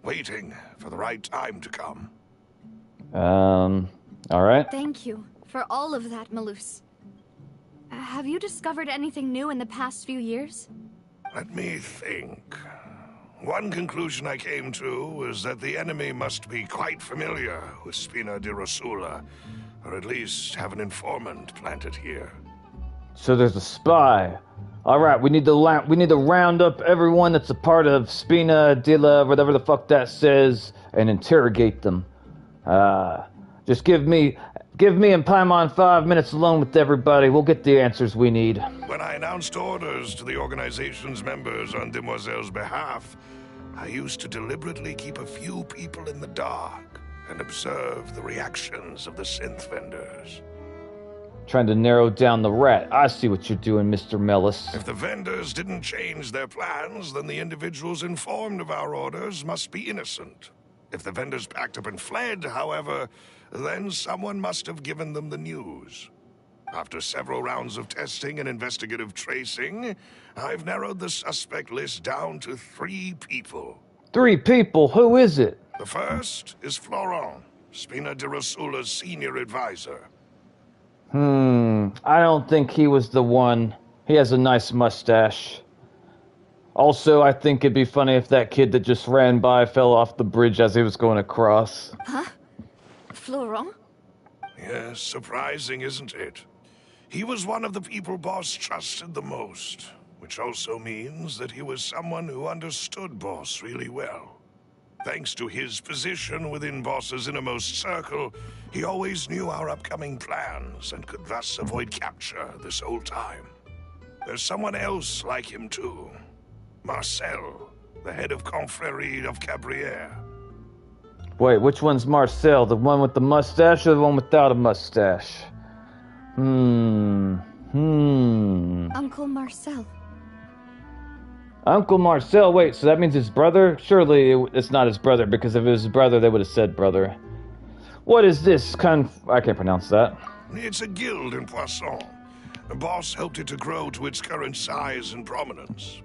waiting for the right time to come. Alright. Thank you for all of that, Maloose. Have you discovered anything new in the past few years? Let me think. One conclusion I came to was that the enemy must be quite familiar with Spina di Rosula, or at least have an informant planted here. So there's a spy. Alright, we need to round up everyone that's a part of Spina di la, whatever the fuck that says, and interrogate them. Just give me and Paimon 5 minutes alone with everybody. We'll get the answers we need. When I announced orders to the organization's members on Demoiselle's behalf, I used to deliberately keep a few people in the dark and observe the reactions of the synth vendors. Trying to narrow down the rat. I see what you're doing, Mr. Mellis. If the vendors didn't change their plans, then the individuals informed of our orders must be innocent. If the vendors packed up and fled, however, then someone must have given them the news. After several rounds of testing and investigative tracing, I've narrowed the suspect list down to 3 people. 3 people? Who is it? The first is Florent, Spina di Rosula's senior advisor. I don't think he was the one. He has a nice mustache. Also, I think it'd be funny if that kid that just ran by fell off the bridge as he was going across. Huh? Florent? Yes, surprising, isn't it? He was one of the people Boss trusted the most, which also means that he was someone who understood Boss really well. Thanks to his position within Boss's innermost circle, he always knew our upcoming plans and could thus avoid capture this whole time. There's someone else like him too. Marcel. the head of Confrérie of Cabriere. Wait, which one's Marcel? The one with the mustache or the one without a mustache? Uncle Marcel. Uncle Marcel, wait, so that means his brother? Surely it's not his brother, because if it was his brother, they would have said brother. What is this I can't pronounce that. It's a guild in Poisson. The boss helped it to grow to its current size and prominence.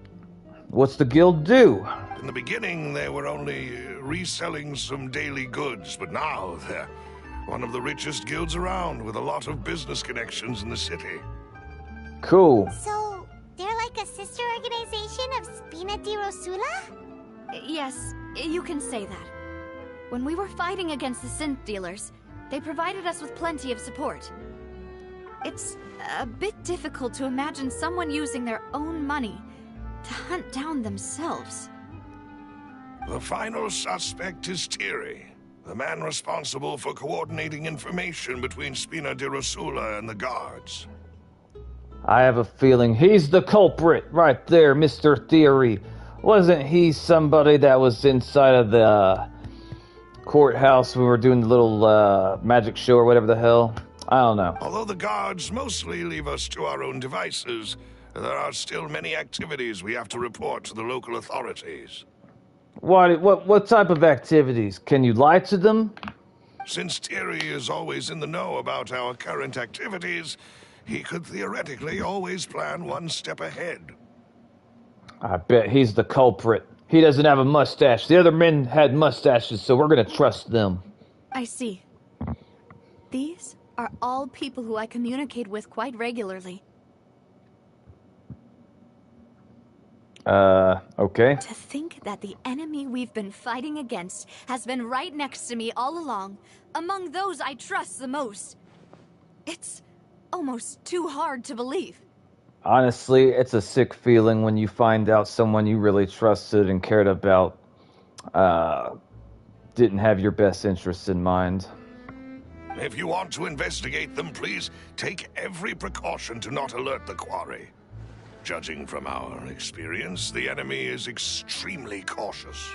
What's the guild do? In the beginning, they were only reselling some daily goods, but now they're one of the richest guilds around, with a lot of business connections in the city. Cool. So, they're like a sister organization of Spina di Rosula? Yes, you can say that. When we were fighting against the synth dealers, they provided us with plenty of support. It's a bit difficult to imagine someone using their own money to hunt down themselves. The final suspect is Thierry, the man responsible for coordinating information between Spina di Rosula and the guards. I have a feeling he's the culprit right there, Mr. Thierry. Wasn't he somebody that was inside of the courthouse when we were doing the little magic show or whatever the hell? I don't know. Although the guards mostly leave us to our own devices, there are still many activities we have to report to the local authorities. What type of activities? Can you lie to them? Since Thierry is always in the know about our current activities, he could theoretically always plan one step ahead. I bet he's the culprit. He doesn't have a mustache. The other men had mustaches, so we're gonna trust them. I see. These are all people who I communicate with quite regularly. Okay. To think that the enemy we've been fighting against has been right next to me all along, among those I trust the most. It's almost too hard to believe. Honestly, it's a sick feeling when you find out someone you really trusted and cared about didn't have your best interests in mind. If you want to investigate them, please take every precaution to not alert the quarry. Judging from our experience, the enemy is extremely cautious.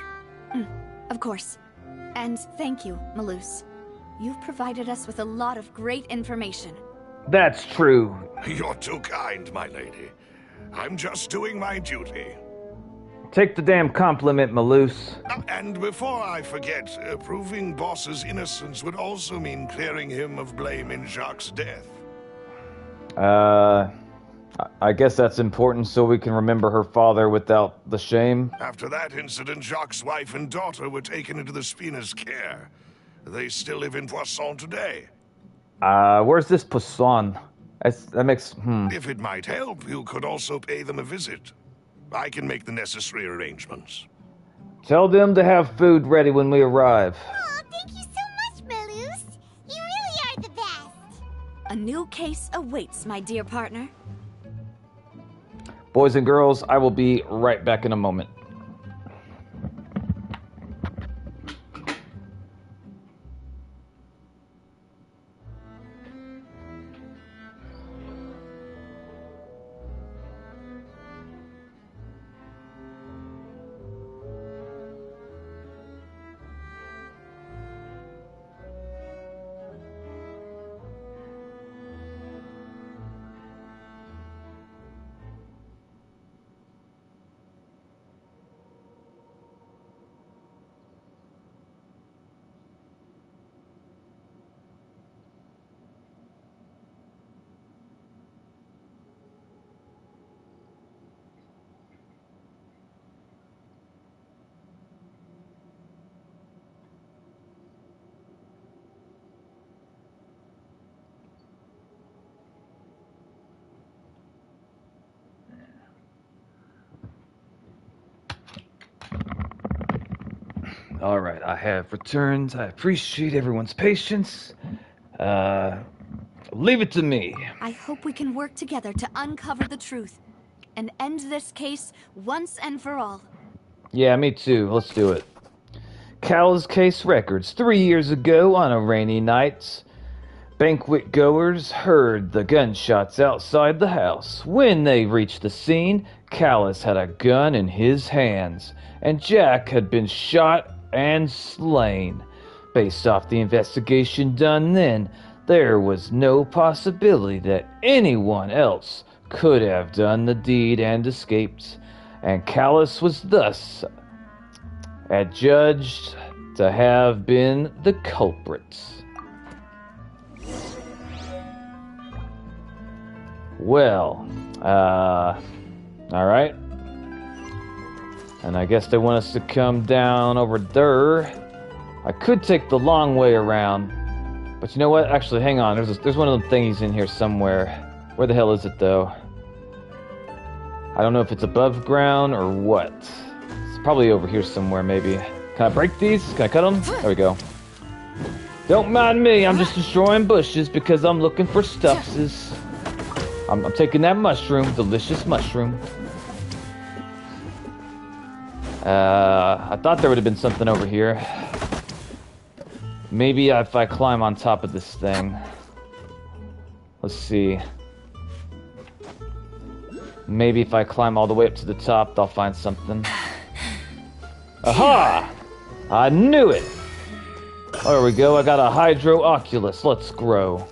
Of course. And thank you, Malus. You've provided us with a lot of great information. That's true. You're too kind, my lady. I'm just doing my duty. Take the damn compliment, Malus. And before I forget, proving Boss's innocence would also mean clearing him of blame in Jacques' death. I guess that's important so we can remember her father without the shame. After that incident, Jacques' wife and daughter were taken into the Spina's care. They still live in Poisson today. Where's this Poisson? That makes, If it might help, you could also pay them a visit. I can make the necessary arrangements. Tell them to have food ready when we arrive. Oh, thank you so much, Malus. You really are the best. A new case awaits, my dear partner. Boys and girls, I will be right back in a moment. All right, I have returned. I appreciate everyone's patience. Leave it to me. I hope we can work together to uncover the truth and end this case once and for all. Yeah, me too. Let's do it. Cal's case records. 3 years ago, on a rainy night, banquet goers heard the gunshots outside the house. When they reached the scene, Callus had a gun in his hands, and Jack had been shot and slain. Based off the investigation done then, there was no possibility that anyone else could have done the deed and escaped, and Callus was thus adjudged to have been the culprit. Well, alright. And I guess they want us to come down over there. I could take the long way around. But you know what? Actually, hang on. There's one of them thingies in here somewhere. Where the hell is it, though? I don't know if it's above ground or what. It's probably over here somewhere, maybe. Can I break these? Can I cut them? There we go. Don't mind me. I'm just destroying bushes because I'm looking for stuffses. I'm taking that mushroom. Delicious mushroom. I thought there would have been something over here. Maybe if I climb on top of this thing. Let's see. Maybe if I climb all the way up to the top, I'll find something. Aha! I knew it! There we go, I got a Hydro Oculus. Let's grow.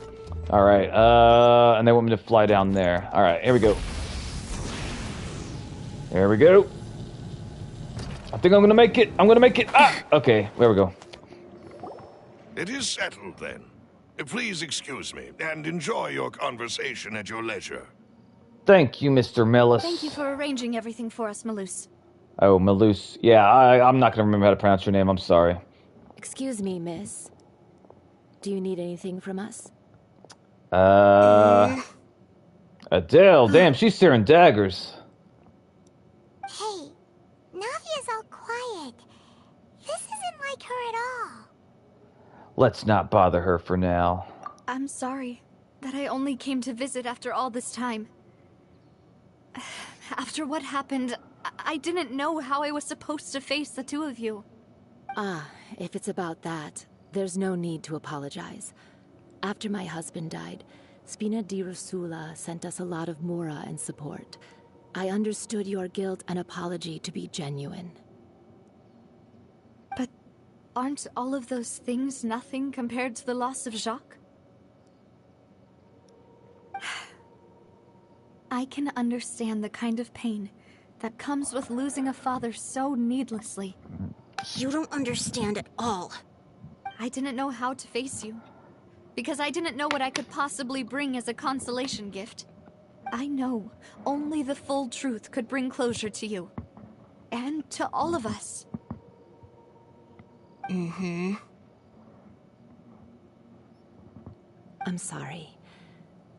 Alright, and they want me to fly down there. Alright, here we go. There we go. I think I'm gonna make it. I'm gonna make it. Ah! Okay, there we go. It is settled, then. Please excuse me, and enjoy your conversation at your leisure. Thank you, Mr. Mellis. Thank you for arranging everything for us, Malus. Oh, Malus. Yeah, I'm not gonna remember how to pronounce your name. I'm sorry. Excuse me, miss. Do you need anything from us? Adele, damn, she's staring daggers. Hey, Navia's all quiet. This isn't like her at all. Let's not bother her for now. I'm sorry that I only came to visit after all this time. After what happened, I didn't know how I was supposed to face the two of you. Ah, if it's about that, there's no need to apologize. After my husband died, Spina di Rosula sent us a lot of mora and support. I understood your guilt and apology to be genuine. But aren't all of those things nothing compared to the loss of Jacques? I can understand the kind of pain that comes with losing a father so needlessly. You don't understand at all. I didn't know how to face you, because I didn't know what I could possibly bring as a consolation gift. I know only the full truth could bring closure to you, and to all of us. Mm-hmm. I'm sorry.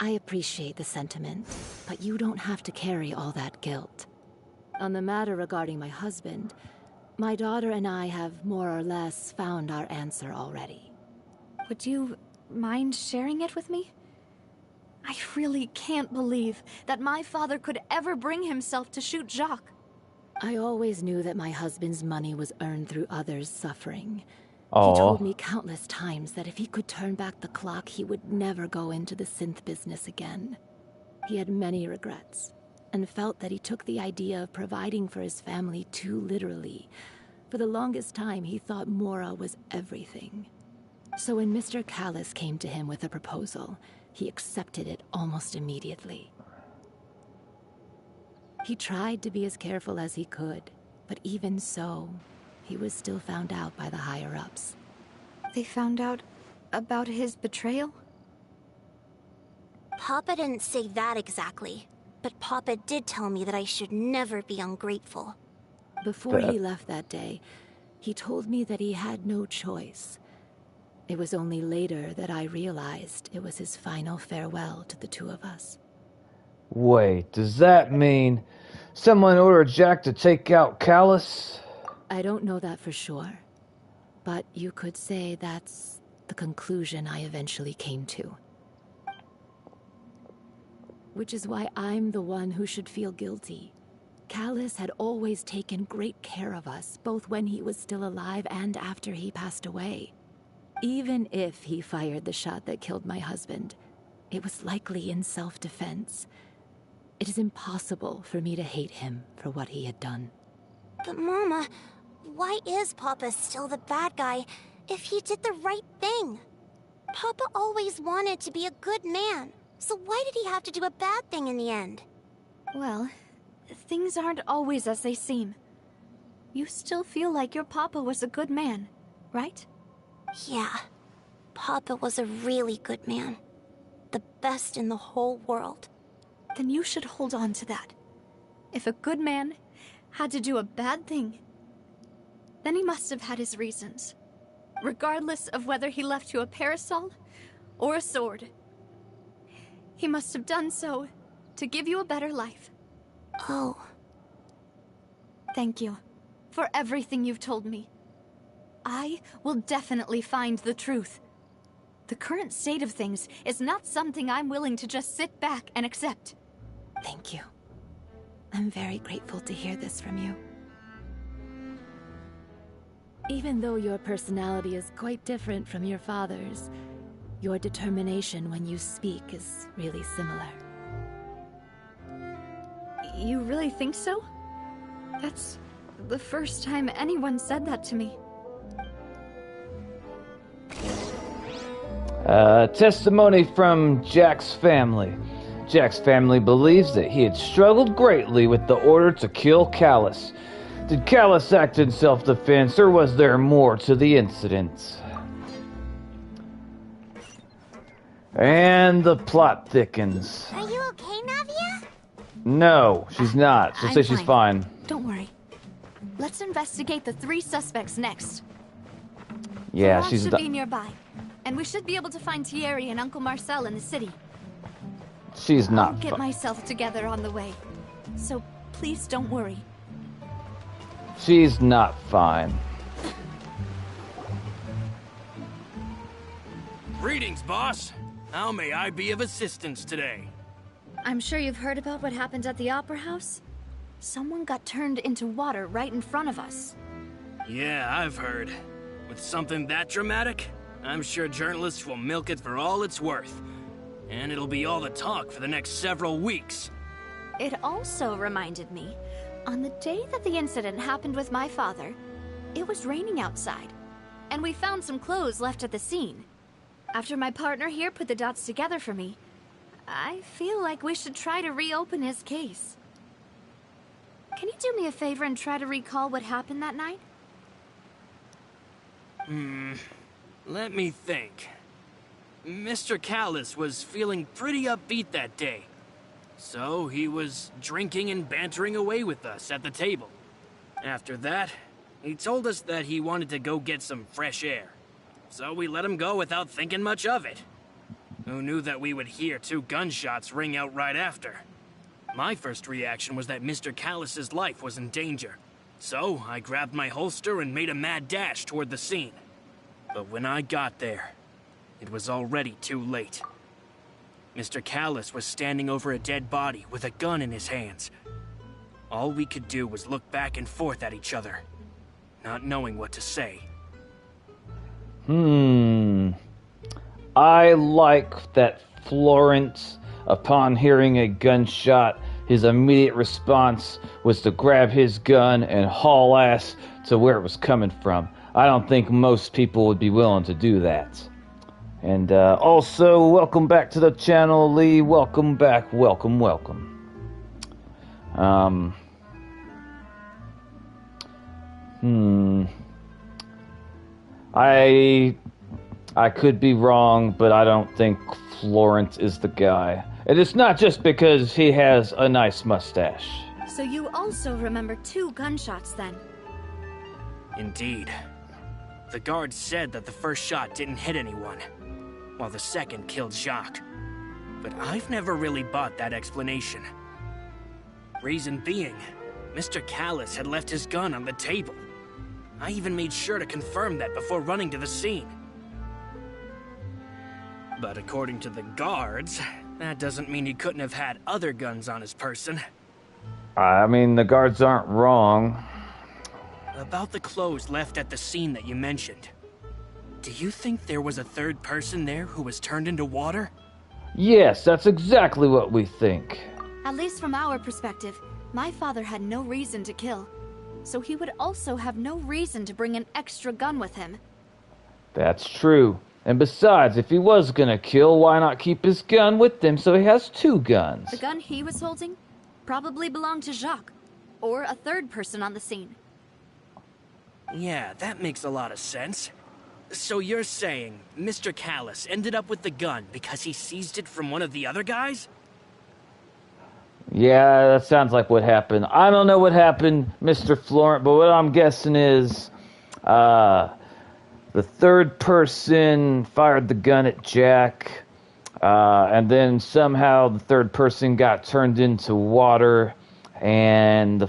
I appreciate the sentiment, but you don't have to carry all that guilt. On the matter regarding my husband, my daughter and I have more or less found our answer already. Would you mind sharing it with me? I really can't believe that my father could ever bring himself to shoot Jacques. I always knew that my husband's money was earned through others' suffering. Aww. He told me countless times that if he could turn back the clock, he would never go into the synth business again. He had many regrets, and felt that he took the idea of providing for his family too literally. For the longest time, he thought Mora was everything. So when Mr. Callus came to him with a proposal, he accepted it almost immediately. He tried to be as careful as he could, but even so, he was still found out by the higher-ups. They found out about his betrayal? Papa didn't say that exactly, but Papa did tell me that I should never be ungrateful. Before he left that day, he told me that he had no choice. It was only later that I realized it was his final farewell to the two of us. Wait, does that mean someone ordered Jack to take out Callus? I don't know that for sure, but you could say that's the conclusion I eventually came to. Which is why I'm the one who should feel guilty. Callus had always taken great care of us, both when he was still alive and after he passed away. Even if he fired the shot that killed my husband, it was likely in self-defense. It is impossible for me to hate him for what he had done. But Mama, why is Papa still the bad guy if he did the right thing? Papa always wanted to be a good man, so why did he have to do a bad thing in the end? Well, things aren't always as they seem. You still feel like your papa was a good man, right? Yeah, Papa was a really good man. The best in the whole world. Then you should hold on to that. If a good man had to do a bad thing, then he must have had his reasons. Regardless of whether he left you a parasol or a sword. He must have done so to give you a better life. Oh. Thank you for everything you've told me. I will definitely find the truth. The current state of things is not something I'm willing to just sit back and accept. Thank you. I'm very grateful to hear this from you. Even though your personality is quite different from your father's, your determination when you speak is really similar. You really think so? That's the first time anyone said that to me. Testimony from Jack's family. Jack's family believes that he had struggled greatly with the order to kill Callus. Did Callus act in self-defense, or was there more to the incident? And the plot thickens. Are you okay, Navia? No, she's not. She'll say she's fine. Don't worry. Let's investigate the 3 suspects next. Yeah, Laurent she's should be nearby, and we should be able to find Thierry and Uncle Marcel in the city. She's I'll not get fine. myself together on the way, so please don't worry. She's not fine. Greetings, boss. How may I be of assistance today? I'm sure you've heard about what happened at the Opera House. Someone got turned into water right in front of us. Yeah, I've heard. With something that dramatic, I'm sure journalists will milk it for all it's worth. And it'll be all the talk for the next several weeks. It also reminded me, on the day that the incident happened with my father, it was raining outside, and we found some clothes left at the scene. After my partner here put the dots together for me, I feel like we should try to reopen his case. Can you do me a favor and try to recall what happened that night? Let me think. Mr. Callus was feeling pretty upbeat that day. So he was drinking and bantering away with us at the table. After that, he told us that he wanted to go get some fresh air. So we let him go without thinking much of it. Who knew that we would hear 2 gunshots ring out right after? My first reaction was that Mr. Callus's life was in danger. So I grabbed my holster and made a mad dash toward the scene. But when I got there, it was already too late. Mr. Callus was standing over a dead body with a gun in his hands. All we could do was look back and forth at each other, not knowing what to say. I like that Florence, upon hearing a gunshot, his immediate response was to grab his gun and haul ass to where it was coming from. I don't think most people would be willing to do that. And also, welcome back to the channel, Lee. Welcome back. Welcome, welcome. I could be wrong, but I don't think Florence is the guy. And it's not just because he has a nice mustache. So you also remember 2 gunshots then? Indeed. The guard said that the first shot didn't hit anyone, while the second killed Jacques. But I've never really bought that explanation. Reason being, Mr. Callus had left his gun on the table. I even made sure to confirm that before running to the scene. But according to the guards, that doesn't mean he couldn't have had other guns on his person. I mean, the guards aren't wrong. About the clothes left at the scene that you mentioned. Do you think there was a 3rd person there who was turned into water? Yes, that's exactly what we think. At least from our perspective, my father had no reason to kill. So he would also have no reason to bring an extra gun with him. That's true. And besides, if he was gonna kill, why not keep his gun with him so he has 2 guns? The gun he was holding probably belonged to Jacques, or a third person on the scene. Yeah, that makes a lot of sense. So you're saying Mr. Callus ended up with the gun because he seized it from one of the other guys? Yeah, that sounds like what happened. I don't know what happened, Mr. Florent, but what I'm guessing is, the third person fired the gun at Jack, and then somehow the third person got turned into water, and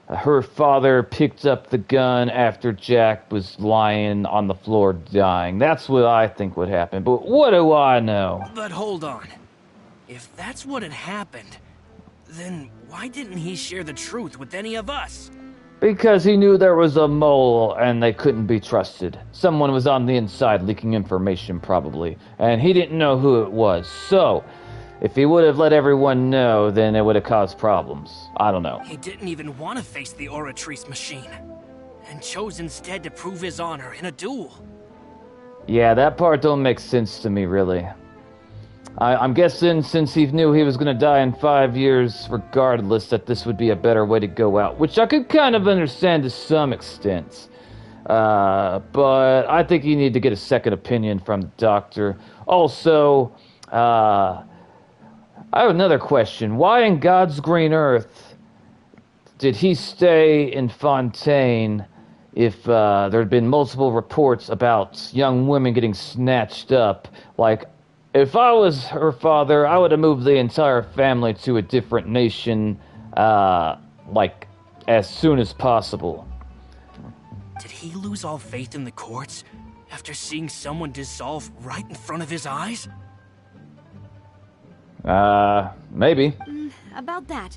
her father picked up the gun after Jack was lying on the floor dying. That's what I think would happen, but what do I know? But hold on. If that's what had happened, then why didn't he share the truth with any of us? Because he knew there was a mole and they couldn't be trusted. Someone was on the inside leaking information, probably, and he didn't know who it was. So, if he would have let everyone know, then it would have caused problems. I don't know. He didn't even want to face the Oratrice machine, and chose instead to prove his honor in a duel. Yeah, that part don't make sense to me, really. I'm guessing since he knew he was going to die in 5 years regardless, that this would be a better way to go out, which I could kind of understand to some extent. But I think you need to get a second opinion from the doctor. Also, I have another question. Why in God's green earth did he stay in Fontaine if there had been multiple reports about young women getting snatched up? Like, if I was her father, I would have moved the entire family to a different nation, like, as soon as possible. Did he lose all faith in the courts after seeing someone dissolve right in front of his eyes? Maybe. About that,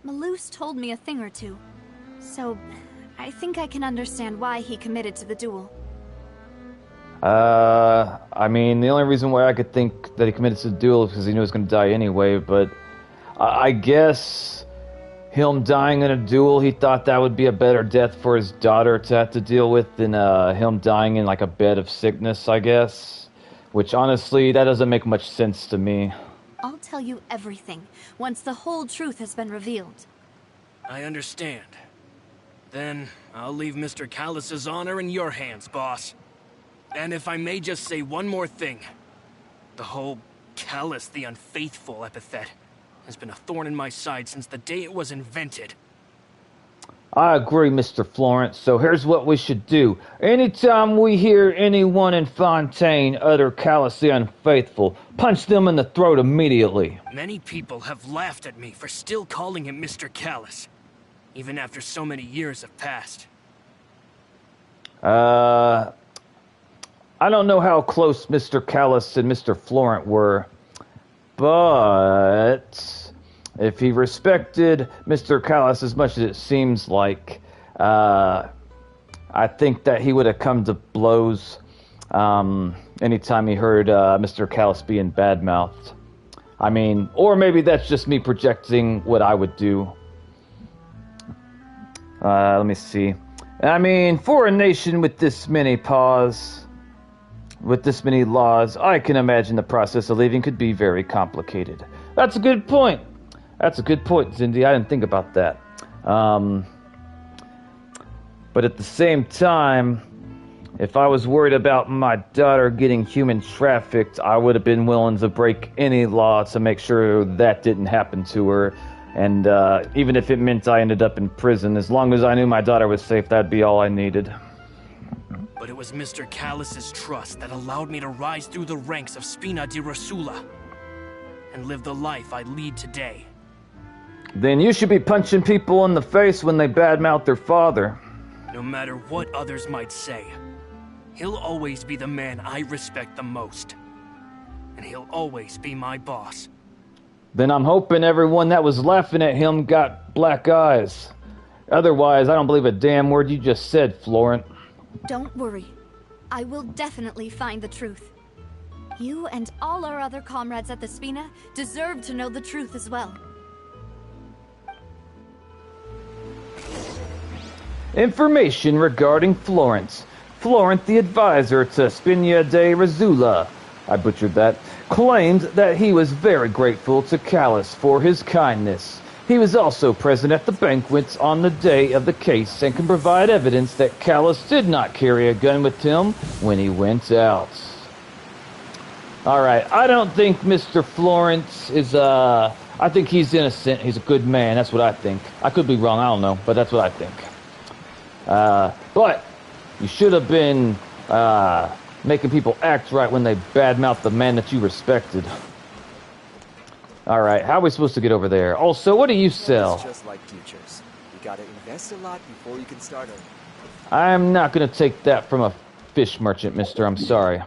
Malus told me a thing or two. So, I think I can understand why he committed to the duel. I mean, the only reason why I could think that he committed to the duel is because he knew he was going to die anyway, but I guess him dying in a duel, he thought that would be a better death for his daughter to have to deal with than him dying in like a bed of sickness, I guess. Which honestly, that doesn't make much sense to me. I'll tell you everything once the whole truth has been revealed. I understand. Then I'll leave Mr. Callus's honor in your hands, boss. And if I may just say one more thing. The whole Callus the Unfaithful epithet has been a thorn in my side since the day it was invented. I agree, Mr. Florence, so here's what we should do. Anytime we hear anyone in Fontaine utter Callus the Unfaithful, punch them in the throat immediately. Many people have laughed at me for still calling him Mr. Callus, even after so many years have passed. I don't know how close Mr. Callus and Mr. Florent were, but if he respected Mr. Callus as much as it seems like, I think that he would have come to blows anytime he heard Mr. Callus being bad-mouthed. I mean, or maybe that's just me projecting what I would do. Let me see. I mean, for a nation with this many with this many laws, I can imagine the process of leaving could be very complicated. That's a good point. That's a good point, Cindy. I didn't think about that. But at the same time, if I was worried about my daughter getting human trafficked, I would have been willing to break any law to make sure that didn't happen to her. And even if it meant I ended up in prison, as long as I knew my daughter was safe, that'd be all I needed. But it was Mr. Callus's trust that allowed me to rise through the ranks of Spina di Rosula and live the life I lead today. Then you should be punching people in the face when they badmouth their father. No matter what others might say, he'll always be the man I respect the most. And he'll always be my boss. Then I'm hoping everyone that was laughing at him got black eyes. Otherwise, I don't believe a damn word you just said, Florent. Don't worry. I will definitely find the truth. You and all our other comrades at the Spina deserve to know the truth as well. Information regarding Florence. Florent, the advisor to Spina de Rosula, I butchered that, claimed that he was very grateful to Callus for his kindness. He was also present at the banquets on the day of the case and can provide evidence that Callus did not carry a gun with him when he went out. Alright, I don't think Mr. Florence is, I think he's innocent. He's a good man. That's what I think. I could be wrong. I don't know, but that's what I think. But you should have been making people act right when they badmouth the man that you respected. Alright, how are we supposed to get over there? Also, what do you sell? It's just like futures. You gotta invest a lot before you can start earning. I'm not gonna take that from a fish merchant, mister. I'm sorry.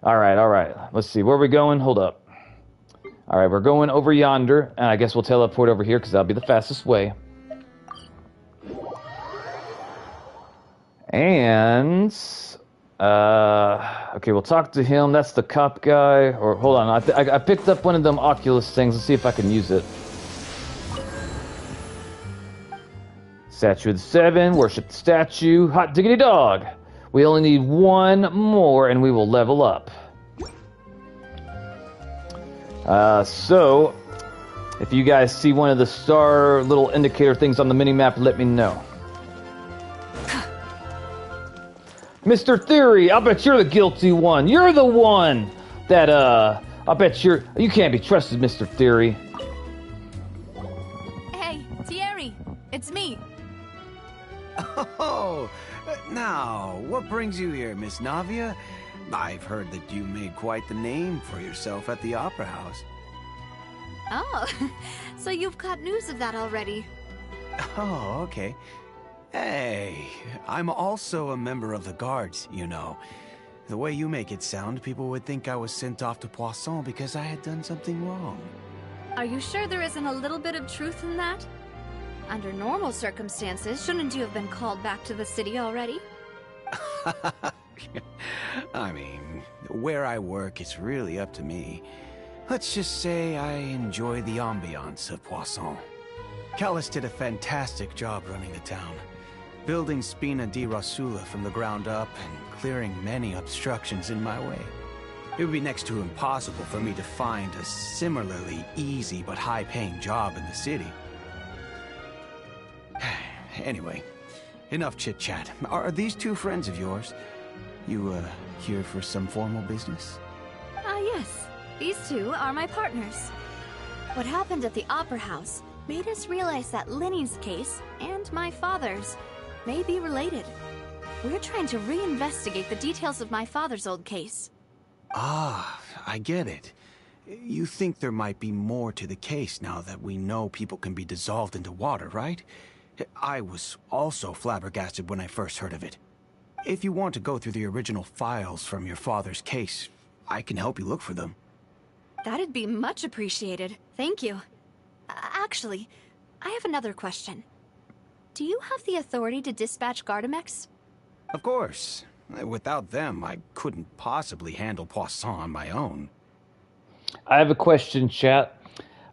Alright. Let's see. Where are we going? Hold up. Alright, we're going over yonder, and I guess we'll teleport over here because that'll be the fastest way. And okay, we'll talk to him. That's the cop guy. Or hold on, I picked up one of them Oculus things. Let's see if I can use it. Statue of the Seven. Worship the statue. Hot diggity dog. We only need one more, and we will level up. So if you guys see one of the star little indicator things on the mini-map, let me know. Mr. Theory, I'll bet you're the guilty one. You're the one that, I bet you can't be trusted, Mr. Theory. Hey, Thierry, it's me. Oh, now, what brings you here, Miss Navia? I've heard that you made quite the name for yourself at the Opera House. Oh, so you've got news of that already. Oh, okay. Hey, I'm also a member of the guards, you know. The way you make it sound, people would think I was sent off to Poisson because I had done something wrong. Are you sure there isn't a little bit of truth in that? Under normal circumstances, shouldn't you have been called back to the city already? I mean, where I work, it's really up to me. Let's just say I enjoy the ambiance of Poisson. Callus did a fantastic job running the town, building Spina di Rosula from the ground up and clearing many obstructions in my way. It would be next to impossible for me to find a similarly easy but high-paying job in the city. Anyway, enough chit-chat. Are these two friends of yours? You, here for some formal business? Yes. These two are my partners. What happened at the Opera House made us realize that Linny's case and my father's may be related. We're trying to reinvestigate the details of my father's old case. Ah, I get it. You think there might be more to the case now that we know people can be dissolved into water, right? I was also flabbergasted when I first heard of it. If you want to go through the original files from your father's case, I can help you look for them. That'd be much appreciated. Thank you. Actually, I have another question. Do you have the authority to dispatch Gardamex? Of course. Without them, I couldn't possibly handle Poisson on my own. I have a question, chat.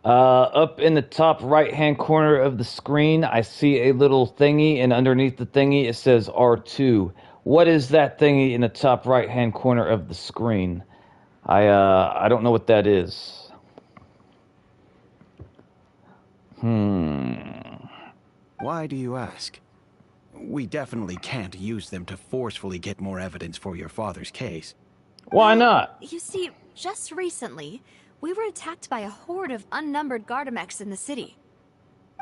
Up in the top right-hand corner of the screen, I see a little thingy, and underneath the thingy it says R2. What is that thingy in the top right-hand corner of the screen? I don't know what that is. Why do you ask? We definitely can't use them to forcefully get more evidence for your father's case. Why not? You see, just recently, we were attacked by a horde of unnumbered Gardamex in the city.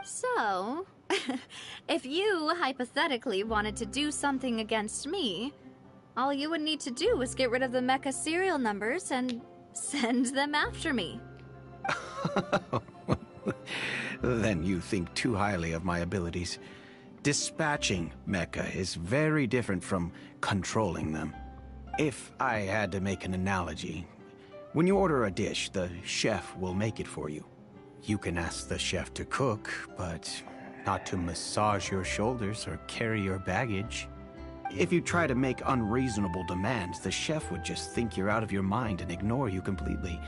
So, if you hypothetically wanted to do something against me, all you would need to do was get rid of the mecha serial numbers and send them after me. Then you think too highly of my abilities. Dispatching mecha is very different from controlling them. If I had to make an analogy, when you order a dish, the chef will make it for you. You can ask the chef to cook, but not to massage your shoulders or carry your baggage. If you try to make unreasonable demands, the chef would just think you're out of your mind and ignore you completely.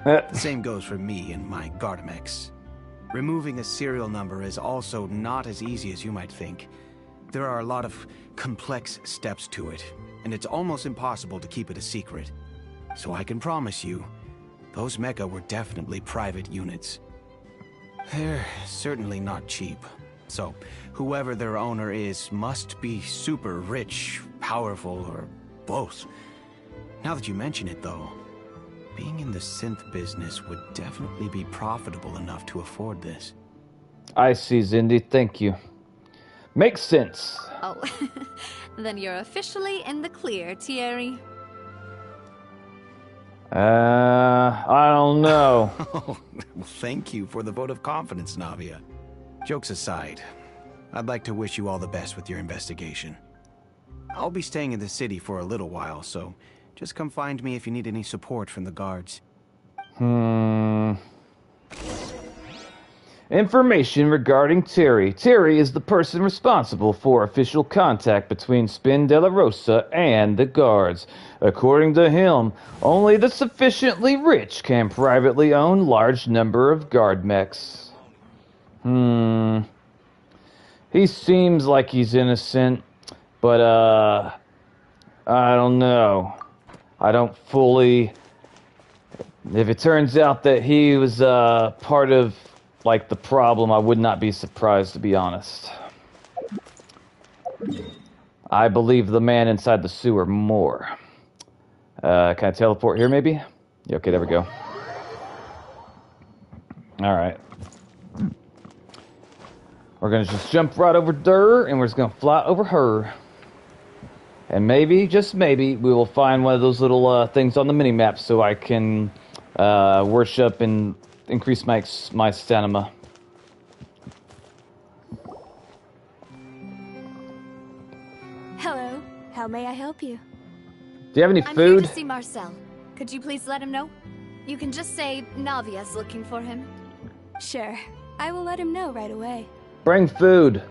The same goes for me and my Gardamex. Removing a serial number is also not as easy as you might think. There are a lot of complex steps to it, and it's almost impossible to keep it a secret. So I can promise you, those mecha were definitely private units. They're certainly not cheap. So, whoever their owner is must be super rich, powerful, or both. Now that you mention it, though, being in the synth business would definitely be profitable enough to afford this. I see, Zindy. Thank you. Makes sense. Oh, then you're officially in the clear, Thierry. I don't know. Thank you for the vote of confidence, Navia. Jokes aside, I'd like to wish you all the best with your investigation. I'll be staying in the city for a little while, so just come find me if you need any support from the guards. Information regarding Terry. Terry is the person responsible for official contact between Spin de la Rosa and the guards. According to him, only the sufficiently rich can privately own large number of guard mechs. He seems like he's innocent, but I don't know. I don't fully... If it turns out that he was part of like the problem, I would not be surprised, to be honest. I believe the man inside the sewer more. Can I teleport here, maybe? Yeah, okay, there we go. Alright. We're gonna just jump right over there, and we're just gonna fly over her. And maybe, just maybe, we will find one of those little things on the mini-map so I can worship and increase my stamina. Hello. How may I help you? Do you have any I'm food? here to see Marcel. Could you please let him know? You can just say Navia's looking for him. Sure. I will let him know right away. Bring food.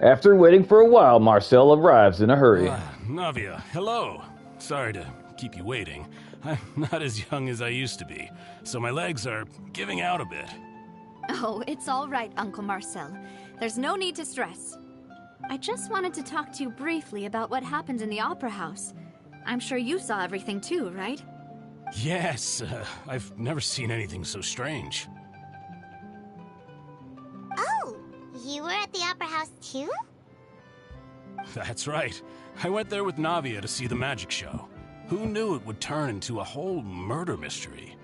After waiting for a while, Marcel arrives in a hurry. Navia, hello. Sorry to keep you waiting. I'm not as young as I used to be, so my legs are giving out a bit. Oh, it's all right, Uncle Marcel. There's no need to stress. I just wanted to talk to you briefly about what happened in the Opera House. I'm sure you saw everything too, right? Yes, I've never seen anything so strange. Oh, you were at the Opera House too? That's right. I went there with Navia to see the magic show. Who knew it would turn into a whole murder mystery?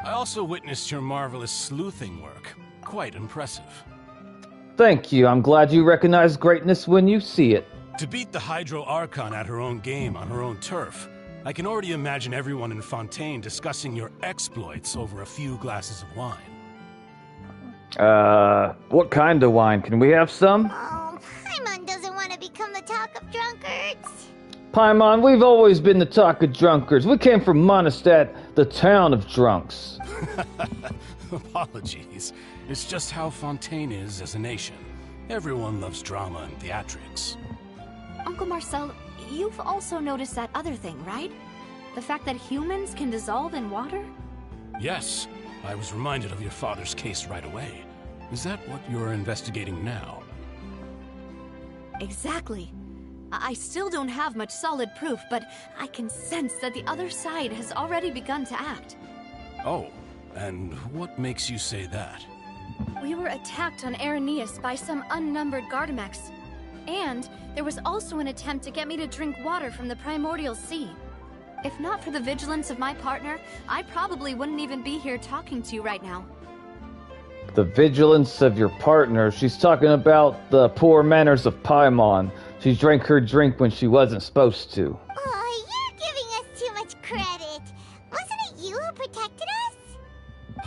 I also witnessed your marvelous sleuthing work. Quite impressive. Thank you. I'm glad you recognize greatness when you see it. To beat the Hydro Archon at her own game on her own turf, I can already imagine everyone in Fontaine discussing your exploits over a few glasses of wine. What kind of wine? Can we have some? Oh, Paimon doesn't want to become the talk of drunkards. Paimon, we've always been the talk of drunkards. We came from Mondstadt, the town of drunks. Apologies. It's just how Fontaine is as a nation. Everyone loves drama and theatrics. Uncle Marcel, you've also noticed that other thing, right? The fact that humans can dissolve in water? Yes, I was reminded of your father's case right away. Is that what you're investigating now? Exactly. I still don't have much solid proof, but I can sense that the other side has already begun to act. Oh, and what makes you say that? We were attacked on Araneus by some unnumbered Gardamex. And there was also an attempt to get me to drink water from the primordial sea. If not for the vigilance of my partner, I probably wouldn't even be here talking to you right now. The vigilance of your partner? She's talking about the poor manners of Paimon. She drank her drink when she wasn't supposed to. Oh, you're giving us too much credit. Wasn't it you who protected us?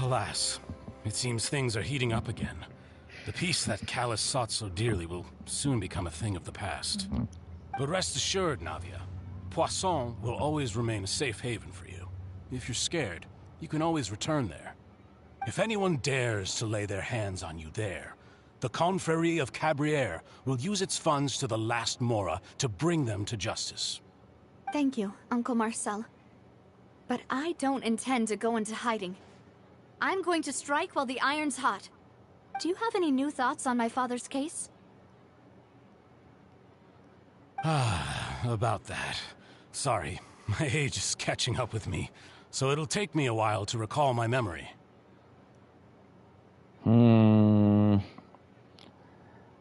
Alas, it seems things are heating up again. The peace that Callus sought so dearly will soon become a thing of the past. But rest assured, Navia, Poisson will always remain a safe haven for you. If you're scared, you can always return there. If anyone dares to lay their hands on you there, the Confrérie of Cabrières will use its funds to the last Mora to bring them to justice. Thank you, Uncle Marcel. But I don't intend to go into hiding. I'm going to strike while the iron's hot. do you have any new thoughts on my father's case? About that. Sorry, my age is catching up with me, so it'll take me a while to recall my memory. Hmm.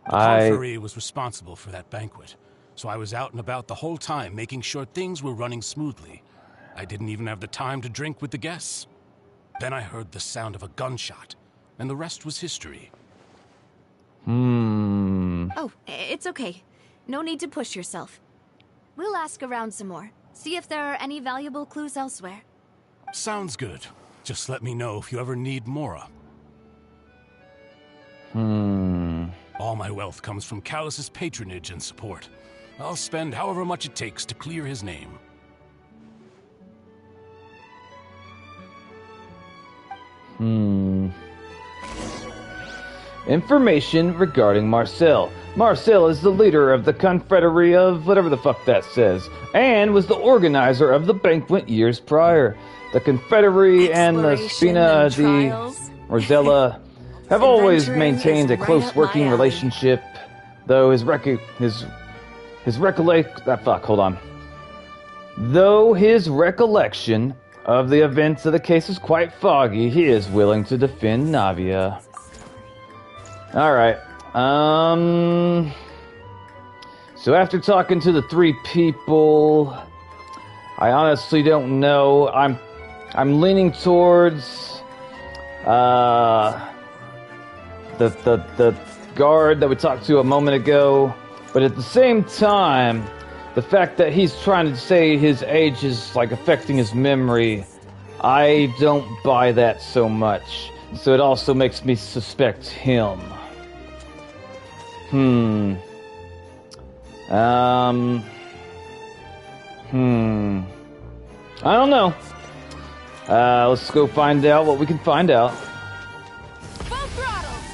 The Confrérie was responsible for that banquet, so I was out and about the whole time making sure things were running smoothly. I didn't even have the time to drink with the guests. Then I heard the sound of a gunshot, and the rest was history. Oh, it's okay. No need to push yourself. We'll ask around some more. See if there are any valuable clues elsewhere. Sounds good. Just let me know if you ever need Mora. All my wealth comes from Callus's patronage and support. I'll spend however much it takes to clear his name. Information regarding Marcel. Marcel is the leader of the Confrérie of whatever the fuck that says, and was the organizer of the banquet years prior. The Confrérie and the Spina di Rosella have always maintained a close working relationship, though Though his recollection of the events of the case is quite foggy, he is willing to defend Navia. Alright. So after talking to the three people, I honestly don't know. I'm leaning towards the guard that we talked to a moment ago, but at the same time, the fact that he's trying to say his age is like affecting his memory, I don't buy that so much. So it also makes me suspect him. I don't know. Let's go find out what we can find out.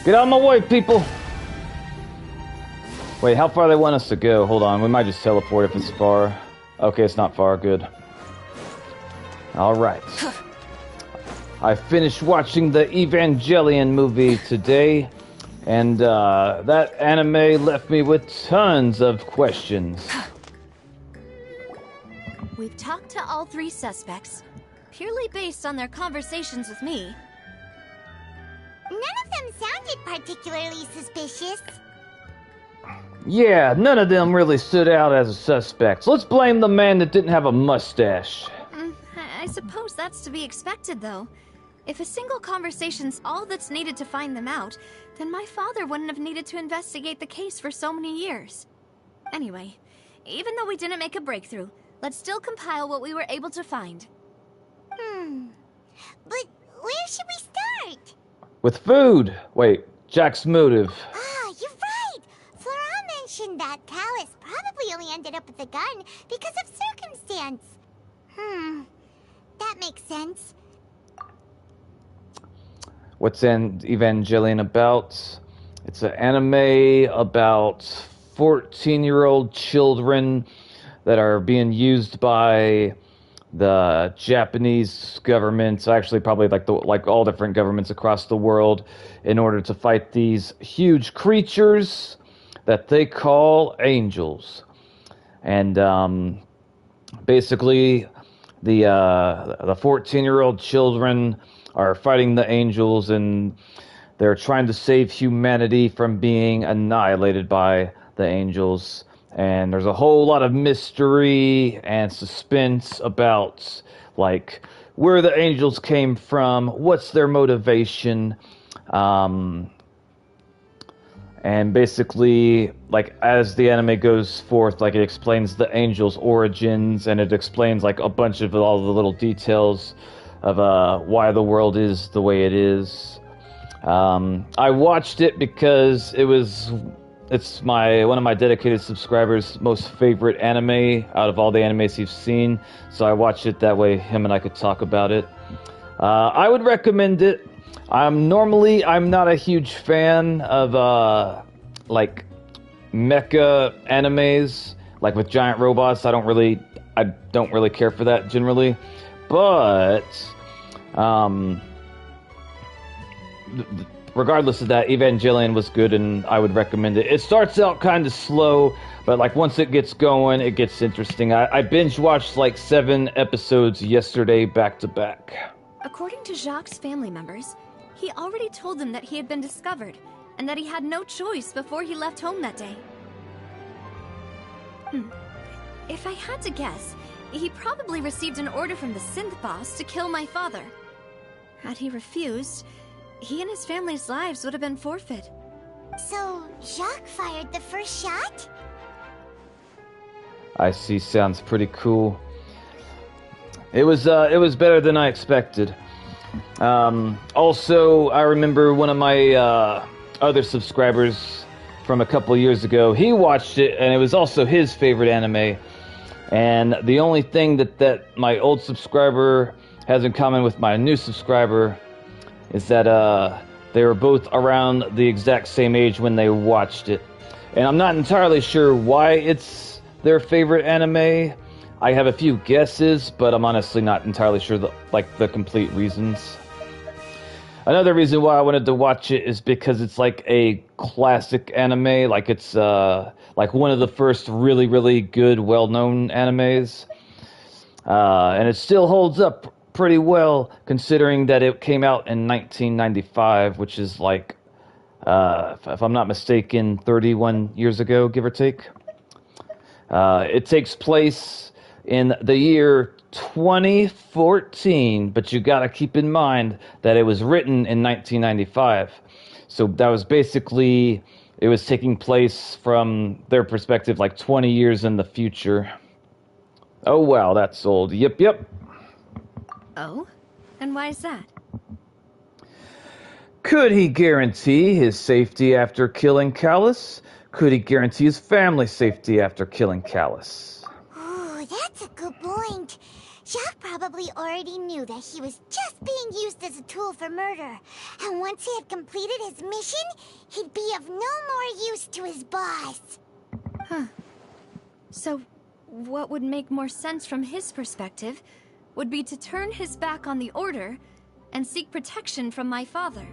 Get out of my way, people! Wait, how far they want us to go? Hold on, we might just teleport if it's far. Okay, it's not far, good. Alright. I finished watching the Evangelion movie today, and that anime left me with tons of questions. We've talked to all three suspects, purely based on their conversations with me. None of them sounded particularly suspicious. Yeah, none of them really stood out as a suspect. So let's blame the man that didn't have a mustache. I suppose that's to be expected, though. If a single conversation's all that's needed to find them out, then my father wouldn't have needed to investigate the case for so many years. Anyway, even though we didn't make a breakthrough, let's still compile what we were able to find. But where should we start? With food. Wait, Jack's motive. Ah, you're right! Flora mentioned that Callus probably only ended up with the gun because of circumstance. That makes sense. What's Evangelion about? It's an anime about 14-year-old children that are being used by the Japanese government, actually probably like all different governments across the world, in order to fight these huge creatures that they call angels. And basically the 14-year-old children are fighting the angels, and they're trying to save humanity from being annihilated by the angels. And there's a whole lot of mystery and suspense about, like, where the angels came from, what's their motivation, and basically, like, as the anime goes forth, like, it explains the angels' origins, and it explains, like, a bunch of all the little details of why the world is the way it is. I watched it because it's one of my dedicated subscribers' most favorite anime out of all the animes he's seen, so I watched it that way him and I could talk about it. I would recommend it. I'm not a huge fan of like mecha animes, like with giant robots. I don't really care for that generally, but regardless of that, Evangelion was good, and I would recommend it. It starts out kind of slow, but like once it gets going, it gets interesting. I binge watched like 7 episodes yesterday, back to back. According to Jacques' family members, he already told them that he had been discovered, and that he had no choice before he left home that day. If I had to guess, he probably received an order from the synth boss to kill my father. Had he refused, he and his family's lives would have been forfeit. So, Jacques fired the first shot? I see, sounds pretty cool. It was better than I expected. Also, I remember one of my other subscribers from a couple years ago, he watched it, and it was also his favorite anime. And the only thing that my old subscriber has in common with my new subscriber is that they were both around the exact same age when they watched it. And I'm not entirely sure why it's their favorite anime. I have a few guesses, but I'm honestly not entirely sure the complete reasons. Another reason why I wanted to watch it is because it's like a classic anime, like it's like one of the first really, really good, well-known animes. And it still holds up pretty well, considering that it came out in 1995, which is like, if I'm not mistaken, 31 years ago, give or take. It takes place in the year 2014, but you gotta keep in mind that it was written in 1995. So that was basically, it was taking place from their perspective like 20 years in the future. Oh wow, that's old. Yep. Oh? And why is that? Could he guarantee his safety after killing Callus? Could he guarantee his family's safety after killing Callus? Ooh, that's a good point. Jacques probably already knew that he was just being used as a tool for murder. And once he had completed his mission, he'd be of no more use to his boss. Huh. So, what would make more sense from his perspective would be to turn his back on the Order and seek protection from my father.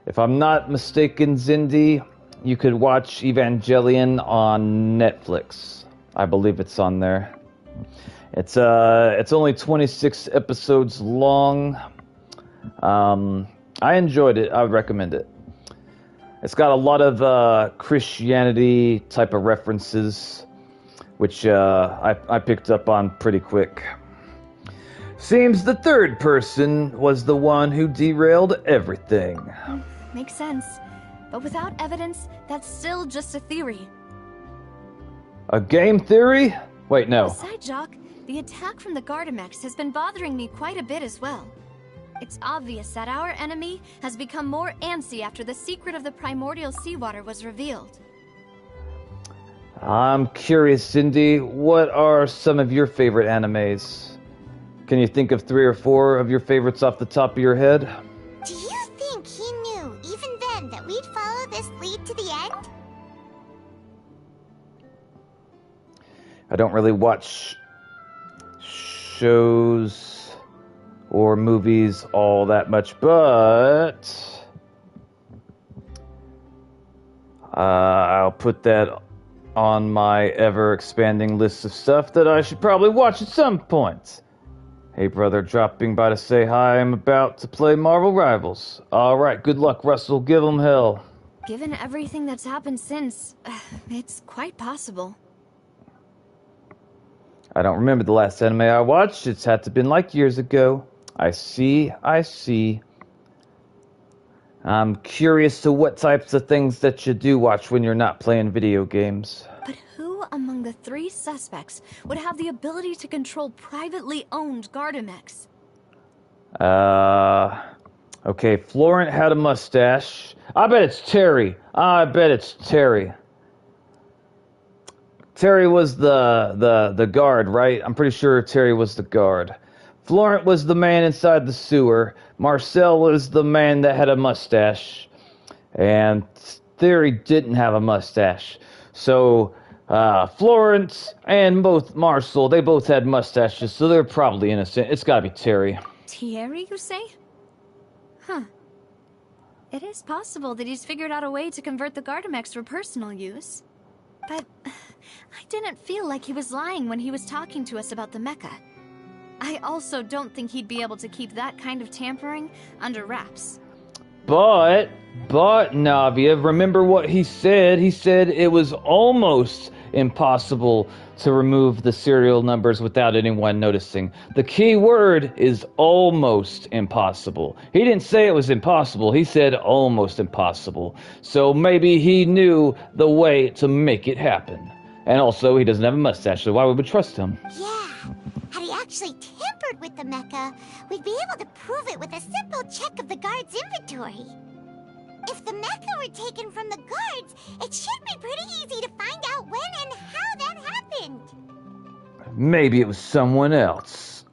If I'm not mistaken, Zindi, you could watch Evangelion on Netflix. I believe it's on there. It's only 26 episodes long. I enjoyed it. I would recommend it. It's got a lot of Christianity type of references, which I picked up on pretty quick. Seems the third person was the one who derailed everything. Makes sense. But without evidence, that's still just a theory. A game theory? Wait, no. Besides, Jacques, the attack from the Gardamex has been bothering me quite a bit as well. It's obvious that our enemy has become more antsy after the secret of the primordial seawater was revealed. I'm curious, Cindy, what are some of your favorite animes? Can you think of 3 or 4 of your favorites off the top of your head? Do you think he knew, even then, that we'd follow this lead to the end? I don't really watch shows or movies all that much, but I'll put that on my ever-expanding list of stuff that I should probably watch at some point. Hey brother, dropping by to say hi. I'm about to play Marvel Rivals. Alright, good luck, Russell. Give 'em hell. Given everything that's happened since, it's quite possible. I don't remember the last anime I watched. It's had to have been like years ago. I see. I'm curious to what types of things that you do watch when you're not playing video games. But who among the 3 suspects would have the ability to control privately owned Gardamex? Okay, Florent had a mustache. I bet it's Terry. Terry was the guard, right? I'm pretty sure Terry was the guard. Florent was the man inside the sewer. Marcel was the man that had a mustache. And Terry didn't have a mustache. So, Florence and both Marcel, they both had mustaches, so they're probably innocent. It's gotta be Terry. Thierry, you say? Huh. It is possible that he's figured out a way to convert the Gardamex for personal use. But I didn't feel like he was lying when he was talking to us about the mecha. I also don't think he'd be able to keep that kind of tampering under wraps. But, Navia, remember what he said? He said it was almost impossible to remove the serial numbers without anyone noticing. The key word is almost impossible. He didn't say it was impossible. He said almost impossible. So maybe he knew the way to make it happen. And also, he doesn't have a mustache, so why would we trust him? Yeah. Had he actually tampered with the mecha, we'd be able to prove it with a simple check of the guard's inventory. If the mecha were taken from the guards, it should be pretty easy to find out when and how that happened. Maybe it was someone else.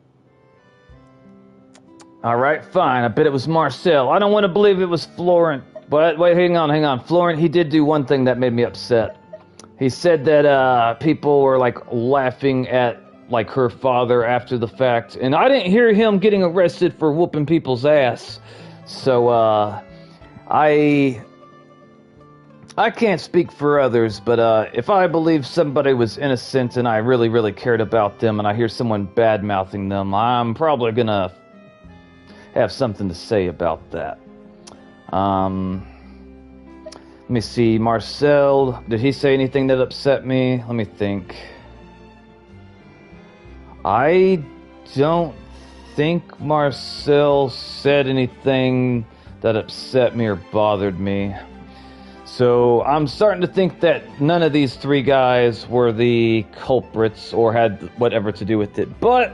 Alright, fine. I bet it was Marcel. I don't want to believe it was Florent. But wait, hang on. Florent, he did do one thing that made me upset. He said that people were like laughing at like her father after the fact, and I didn't hear him getting arrested for whooping people's ass. So I can't speak for others, but if I believe somebody was innocent and I really, really cared about them and I hear someone bad-mouthing them, I'm probably gonna have something to say about that. Let me see, Marcel, did he say anything that upset me? Let me think. I don't think Marcel said anything that upset me or bothered me. So I'm starting to think that none of these three guys were the culprits or had whatever to do with it. But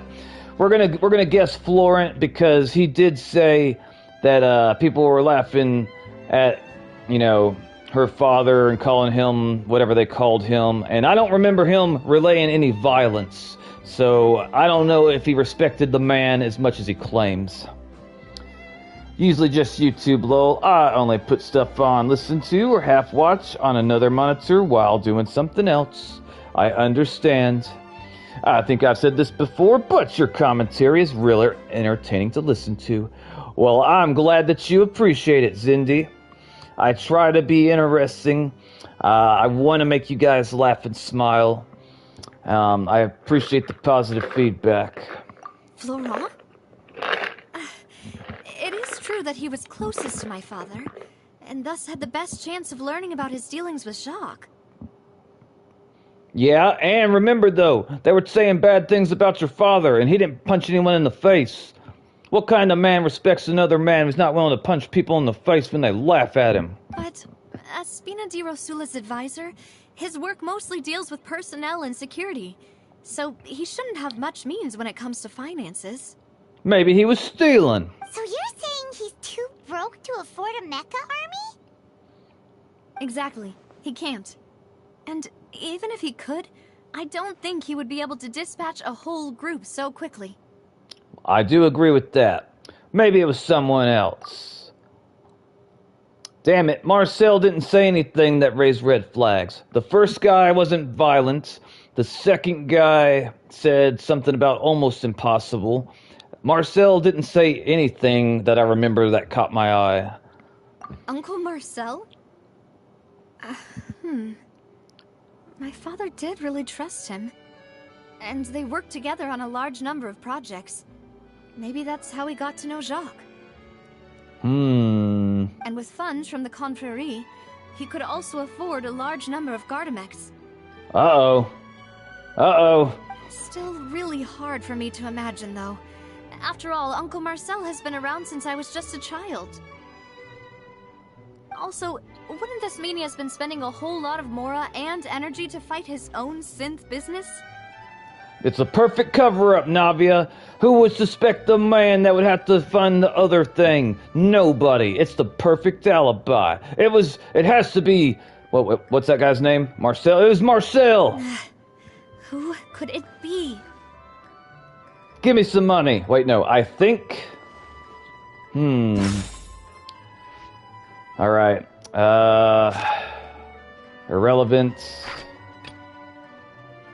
we're gonna guess Florent because he did say that people were laughing at, you know, her father and calling him whatever they called him, and I don't remember him relaying any violence. So I don't know if he respected the man as much as he claims. Usually just YouTube, lol. I only put stuff on listen to or half watch on another monitor while doing something else. I understand. I think I've said this before, but your commentary is really entertaining to listen to. Well, I'm glad that you appreciate it, Zindi. I try to be interesting. I want to make you guys laugh and smile. I appreciate the positive feedback. Florent? It is true that he was closest to my father, and thus had the best chance of learning about his dealings with Jacques. Yeah, and remember though, they were saying bad things about your father, and he didn't punch anyone in the face. What kind of man respects another man who's not willing to punch people in the face when they laugh at him? But, as Spina di Rosula's advisor, his work mostly deals with personnel and security, so he shouldn't have much means when it comes to finances. Maybe he was stealing. So you're saying he's too broke to afford a mecha army? Exactly. He can't. And even if he could, I don't think he would be able to dispatch a whole group so quickly. I do agree with that. Maybe it was someone else. Damn it, Marcel didn't say anything that raised red flags. The first guy wasn't violent. The second guy said something about almost impossible. Marcel didn't say anything that I remember that caught my eye. Uncle Marcel? My father did really trust him. And they worked together on a large number of projects. Maybe that's how he got to know Jacques. And with funds from the Confrérie, he could also afford a large number of Gardamex. Uh-oh. Still really hard for me to imagine, though. After all, Uncle Marcel has been around since I was just a child. Also, wouldn't this mean he has been spending a whole lot of mora and energy to fight his own synth business? It's a perfect cover-up, Navia. Who would suspect the man that would have to fund the other thing? Nobody. It's the perfect alibi. It has to be... What's that guy's name? Marcel? It was Marcel! Who could it be? Give me some money. Wait, no, I think... Alright. Irrelevant.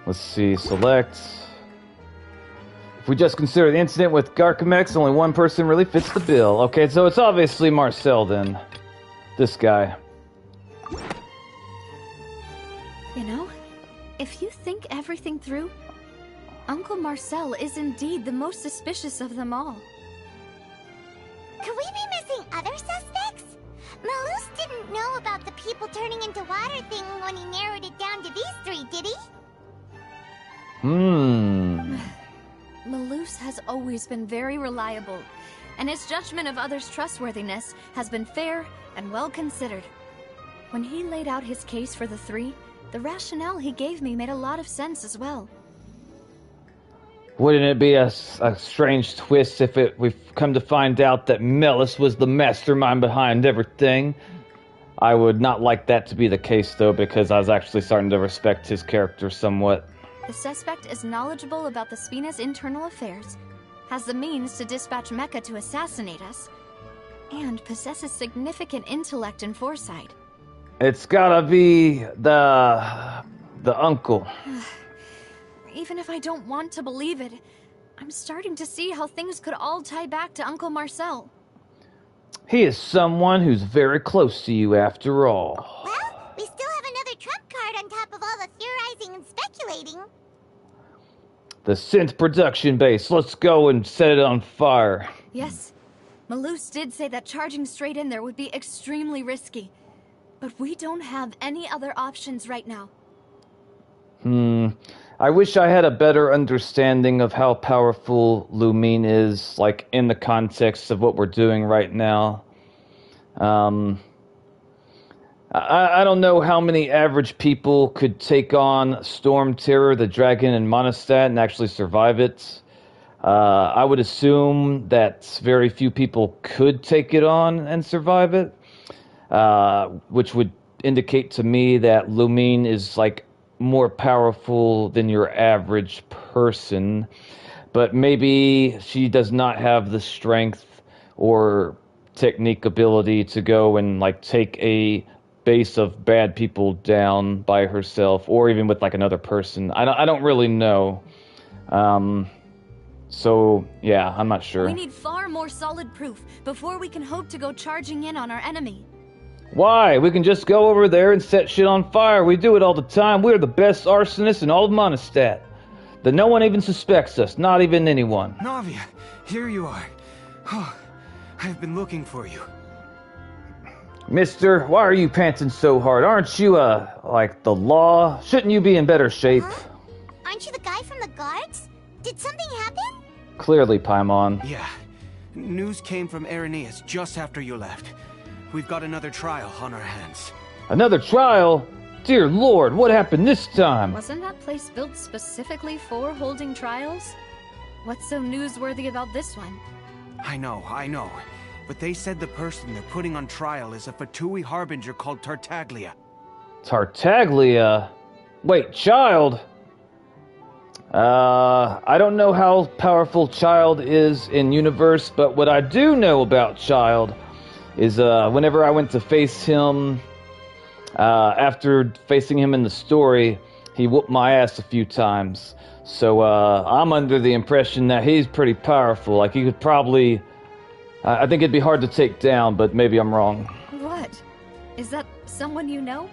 Let's see, select. If we just consider the incident with Garcamex, only one person really fits the bill. Okay, so it's obviously Marcel then. This guy. You know, if you think everything through, Uncle Marcel is indeed the most suspicious of them all. Could we be missing other suspects? Malus didn't know about the people turning into water thing when he narrowed it down to these three, did he? Malus has always been very reliable, and his judgment of others' trustworthiness has been fair and well considered. When he laid out his case for the three, the rationale he gave me made a lot of sense as well. Wouldn't it be a strange twist if we've come to find out that Melis was the mastermind behind everything? I would not like that to be the case, though, because I was actually starting to respect his character somewhat. The suspect is knowledgeable about the Spina's internal affairs, has the means to dispatch Mecha to assassinate us, and possesses significant intellect and foresight. It's gotta be the uncle. Even if I don't want to believe it, I'm starting to see how things could all tie back to Uncle Marcel. He is someone who's very close to you, after all. Well, we still have another trump card on top of all the theorizing and speculating. The synth production base. Let's go and set it on fire. Yes, Malus did say that charging straight in there would be extremely risky. But we don't have any other options right now. I wish I had a better understanding of how powerful Lumine is, like, in the context of what we're doing right now. I don't know how many average people could take on Storm Terror, the dragon, and Monostat and actually survive it. I would assume that very few people could take it on and survive it, which would indicate to me that Lumine is, like, more powerful than your average person, but maybe she does not have the strength or technique ability to go and, like, take a base of bad people down by herself, or even with, like, another person. I don't really know. So yeah, I'm not sure. We need far more solid proof before we can hope to go charging in on our enemy. Why? We can just go over there and set shit on fire. We do it all the time. We're the best arsonists in all of Monostat. That no one even suspects us, not even anyone. Navia, here you are. Oh, I've been looking for you. Mister, why are you panting so hard? Aren't you, like, the law? Shouldn't you be in better shape? Huh? Aren't you the guy from the guards? Did something happen? Clearly, Paimon. Yeah. News came from Irenaeus just after you left. We've got another trial on our hands. Another trial? Dear Lord, what happened this time? Wasn't that place built specifically for holding trials? What's so newsworthy about this one? I know. But they said the person they're putting on trial is a Fatui harbinger called Tartaglia. Tartaglia? Wait, Child? I don't know how powerful Child is in universe, but what I do know about Child is whenever I went to face him, after facing him in the story, he whooped my ass a few times. So I'm under the impression that he's pretty powerful. Like, he could probably... I think it'd be hard to take down, but maybe I'm wrong. What? Is that someone you know?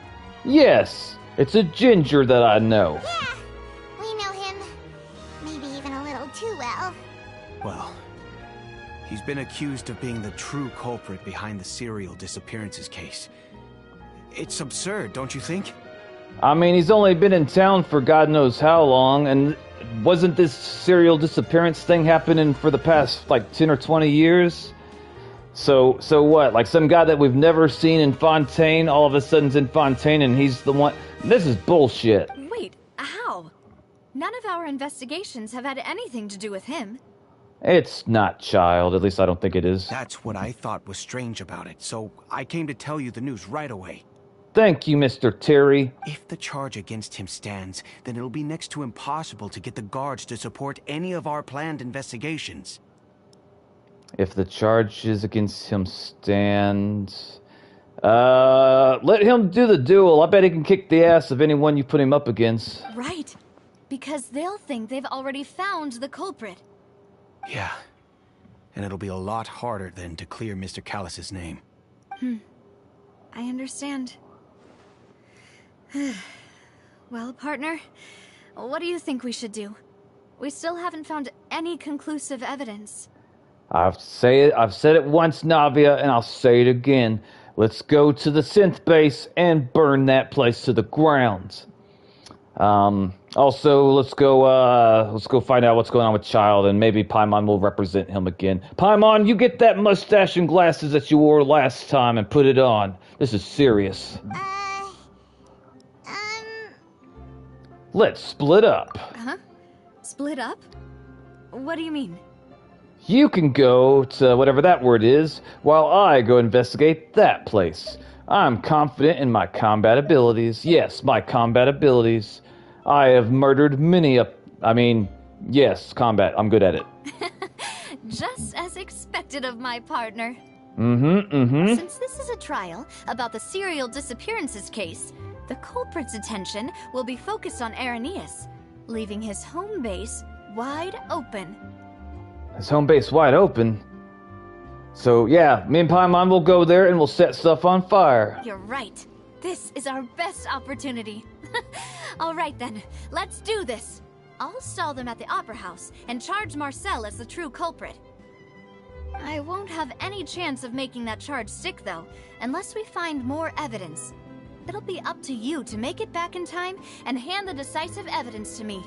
Yes, it's a ginger that I know. Yeah, we know him. Maybe even a little too well. Well, he's been accused of being the true culprit behind the serial disappearances case. It's absurd, don't you think? I mean, he's only been in town for God knows how long, and wasn't this serial disappearance thing happening for the past, like, 10 or 20 years? So what? Like, some guy that we've never seen in Fontaine all of a sudden's in Fontaine and he's the one... This is bullshit. Wait, how? None of our investigations have had anything to do with him. It's not Child, at least I don't think it is. That's what I thought was strange about it, so I came to tell you the news right away. Thank you, Mr. Terry. If the charge against him stands, then it'll be next to impossible to get the guards to support any of our planned investigations. If the charges against him stand... let him do the duel. I bet he can kick the ass of anyone you put him up against. Right. Because they'll think they've already found the culprit. Yeah. And it'll be a lot harder then to clear Mr. Callus's name. I understand. Well, partner, what do you think we should do? We still haven't found any conclusive evidence. I've said it once, Navia, and I'll say it again. Let's go to the synth base and burn that place to the ground. Also, let's go find out what's going on with Child, and maybe Paimon will represent him again. Paimon, you get that mustache and glasses that you wore last time and put it on. This is serious. Let's split up. Huh? Split up? What do you mean? You can go to whatever that word is, while I go investigate that place. I'm confident in my combat abilities. Yes, my combat abilities. I have murdered many yes, combat. I'm good at it. Just as expected of my partner. Since this is a trial about the serial disappearances case, the culprit's attention will be focused on Irenaeus, leaving his home base wide open. His home base wide open? So yeah, me and Paimon will go there and we'll set stuff on fire. You're right. This is our best opportunity. All right then, let's do this. I'll stall them at the Opera House and charge Marcel as the true culprit. I won't have any chance of making that charge stick though, unless we find more evidence. It'll be up to you to make it back in time and hand the decisive evidence to me.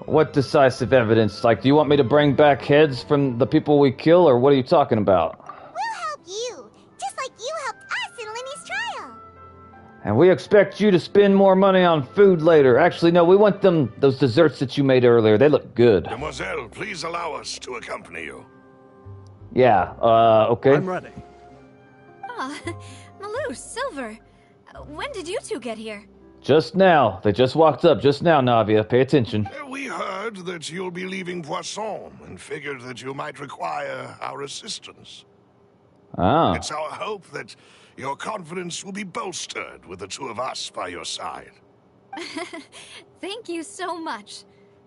What decisive evidence? Like, do you want me to bring back heads from the people we kill, or what are you talking about? We'll help you, just like you helped us in Lenny's trial. And we expect you to spend more money on food later. Actually, no, we want those desserts that you made earlier. They look good. Demoiselle, please allow us to accompany you. Yeah, okay. I'm ready. Malou, Silver, when did you two get here? Just now. They just walked up just now, Navia. Pay attention. We heard that you'll be leaving Poisson and figured that you might require our assistance. Ah. It's our hope that your confidence will be bolstered with the two of us by your side. Thank you so much.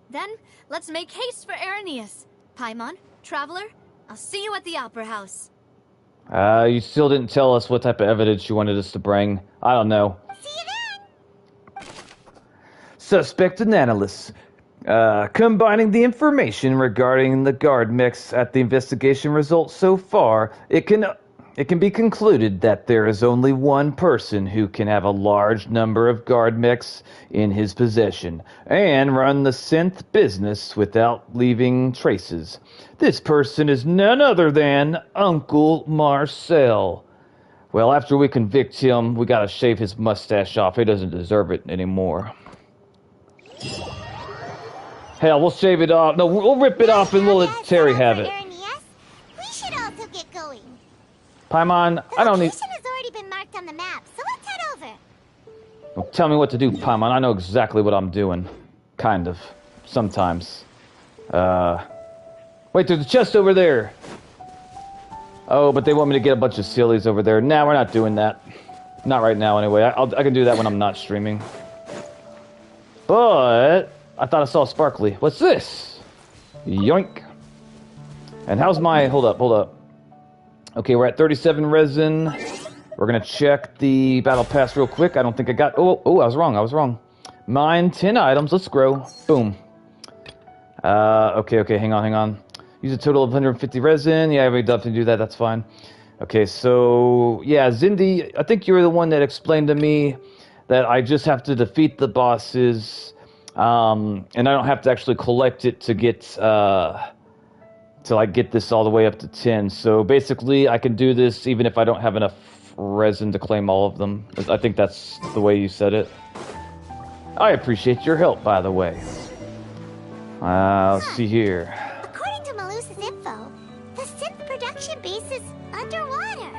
Then, let's make haste for Irenaeus. Paimon, Traveler, I'll see you at the Opera House. You still didn't tell us what type of evidence you wanted us to bring. I don't know. See you then! Suspect analysis. Combining the information regarding the guard mechs at the investigation results so far, it can be concluded that there is only one person who can have a large number of guard mechs in his possession and run the synth business without leaving traces. This person is none other than Uncle Marcel. Well, after we convict him, we gotta shave his mustache off. He doesn't deserve it anymore. Hell, we'll shave it off. No, we'll rip it off and we'll let Terry have it. We should also get going. Paimon, I don't need... The location has already been marked on the map, so let's head over. Don't tell me what to do, Paimon. I know exactly what I'm doing. Kind of. Sometimes. Wait, there's a chest over there. Oh, but they want me to get a bunch of sillies over there. Nah, we're not doing that. Not right now, anyway. I can do that when I'm not streaming. But... I thought I saw sparkly. What's this? Yoink. And how's my... Hold up. Okay, we're at 37 resin. We're gonna check the battle pass real quick. I don't think I got... Oh, I was wrong. Mine, 10 items. Let's grow. Boom. Okay, hang on. Use a total of 150 resin. Yeah, we definitely do that. That's fine. Okay, so... Yeah, Zindi, I think you were the one that explained to me that I just have to defeat the bosses... and I don't have to actually collect it to get get this all the way up to 10. So basically, I can do this even if I don't have enough resin to claim all of them. I think that's the way you said it. I appreciate your help, by the way. Let's see here. According to Malusa's info, the synth production base is underwater.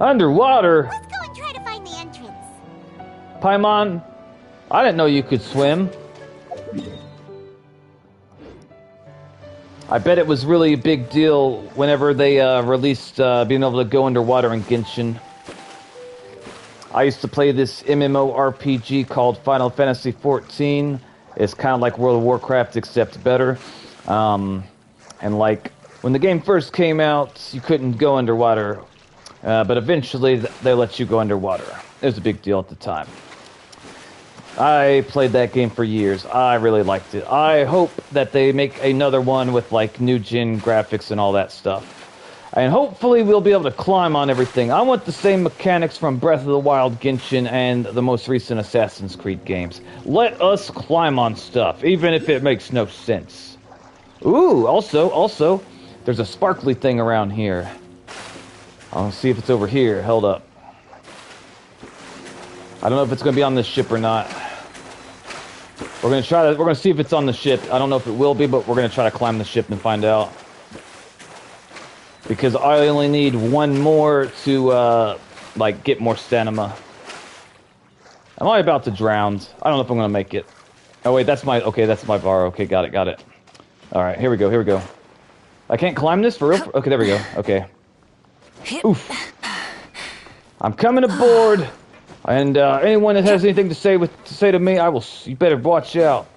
Underwater? Let's go and try to find the entrance. Paimon, I didn't know you could swim. I bet it was really a big deal whenever they released being able to go underwater in Genshin. I used to play this MMORPG called Final Fantasy XIV. It's kind of like World of Warcraft, except better. And like, when the game first came out, you couldn't go underwater. But eventually, they let you go underwater. It was a big deal at the time. I played that game for years. I really liked it. I hope that they make another one with like new gen graphics and all that stuff. And hopefully we'll be able to climb on everything. I want the same mechanics from Breath of the Wild, Genshin, and the most recent Assassin's Creed games. Let us climb on stuff, even if it makes no sense. Ooh, also, there's a sparkly thing around here. I'll see if it's over here. Hold up. I don't know if it's going to be on this ship or not. We're going to see if it's on the ship. I don't know if it will be, but we're going to try to climb the ship and find out. Because I only need one more to, like, get more stamina. Am I about to drown? I don't know if I'm going to make it. Oh, wait, that's my bar. Okay, got it. Alright, here we go. I can't climb this for real? Okay, there we go. Okay. Oof. I'm coming aboard. And, anyone that has anything to say to me, you better watch out.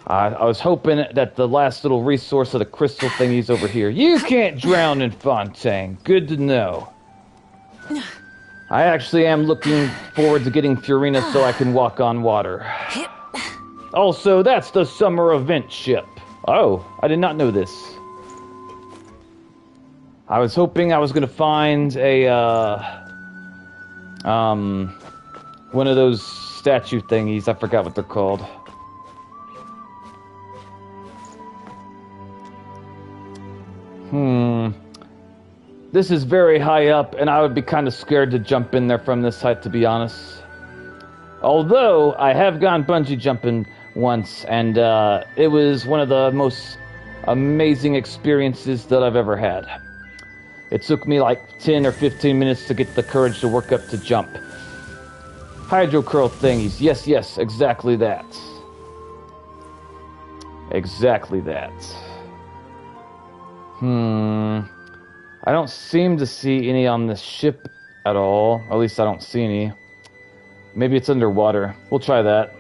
I was hoping that the last little resource of the crystal thingy's over here. You can't drown in Fontaine. Good to know. I actually am looking forward to getting Furina so I can walk on water. Also, that's the summer event ship. Oh, I did not know this. I was hoping I was going to find a, one of those statue thingies. I forgot what they're called. This is very high up, and I would be kind of scared to jump in there from this height, to be honest. Although, I have gone bungee jumping once, and it was one of the most amazing experiences that I've ever had. It took me like 10 or 15 minutes to get the courage to work up to jump. Hydro curl thingies. Yes, exactly that. Exactly that. I don't seem to see any on this ship at all. At least I don't see any. Maybe it's underwater. We'll try that.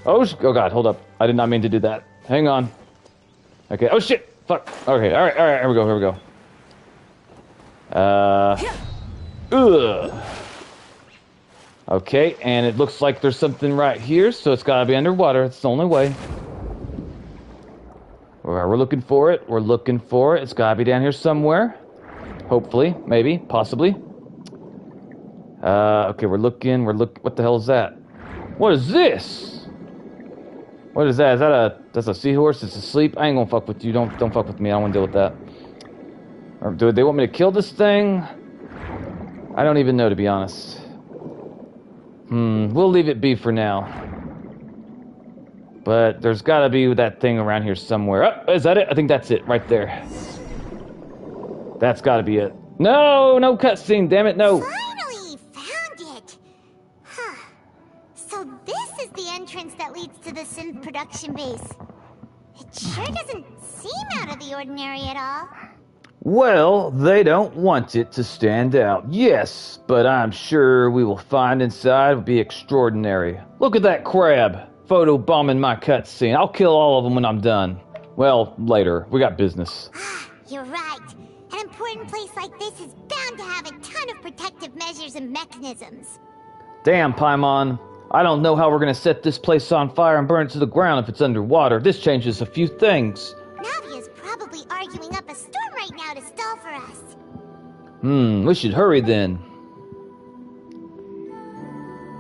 Oh god, hold up. I did not mean to do that. Hang on. Okay, oh shit! Fuck. Okay, alright, here we go. Okay, and it looks like there's something right here, so it's gotta be underwater. It's the only way. We're looking for it. It's gotta be down here somewhere. Hopefully, maybe, possibly. Okay, we're looking. What the hell is that? What is this? What is that? That's a seahorse? It's asleep? I ain't gonna fuck with you. Don't fuck with me. I don't wanna deal with that. Or do they want me to kill this thing? I don't even know, to be honest. We'll leave it be for now. But there's gotta be that thing around here somewhere. Oh, is that it? I think that's it, right there. That's gotta be it. No cutscene, damn it, no! Finally found it! Huh. So this is the entrance that leads to the synth production base. It sure doesn't seem out of the ordinary at all. Well, they don't want it to stand out, yes, but I'm sure we will find inside will be extraordinary. Look at that crab, photobombing my cutscene. I'll kill all of them when I'm done. Well, later. We got business. You're right. An important place like this is bound to have a ton of protective measures and mechanisms. Damn, Paimon. I don't know how we're gonna set this place on fire and burn it to the ground if it's underwater. This changes a few things. Navia's probably arguing up a storm right now to stall for us. We should hurry then.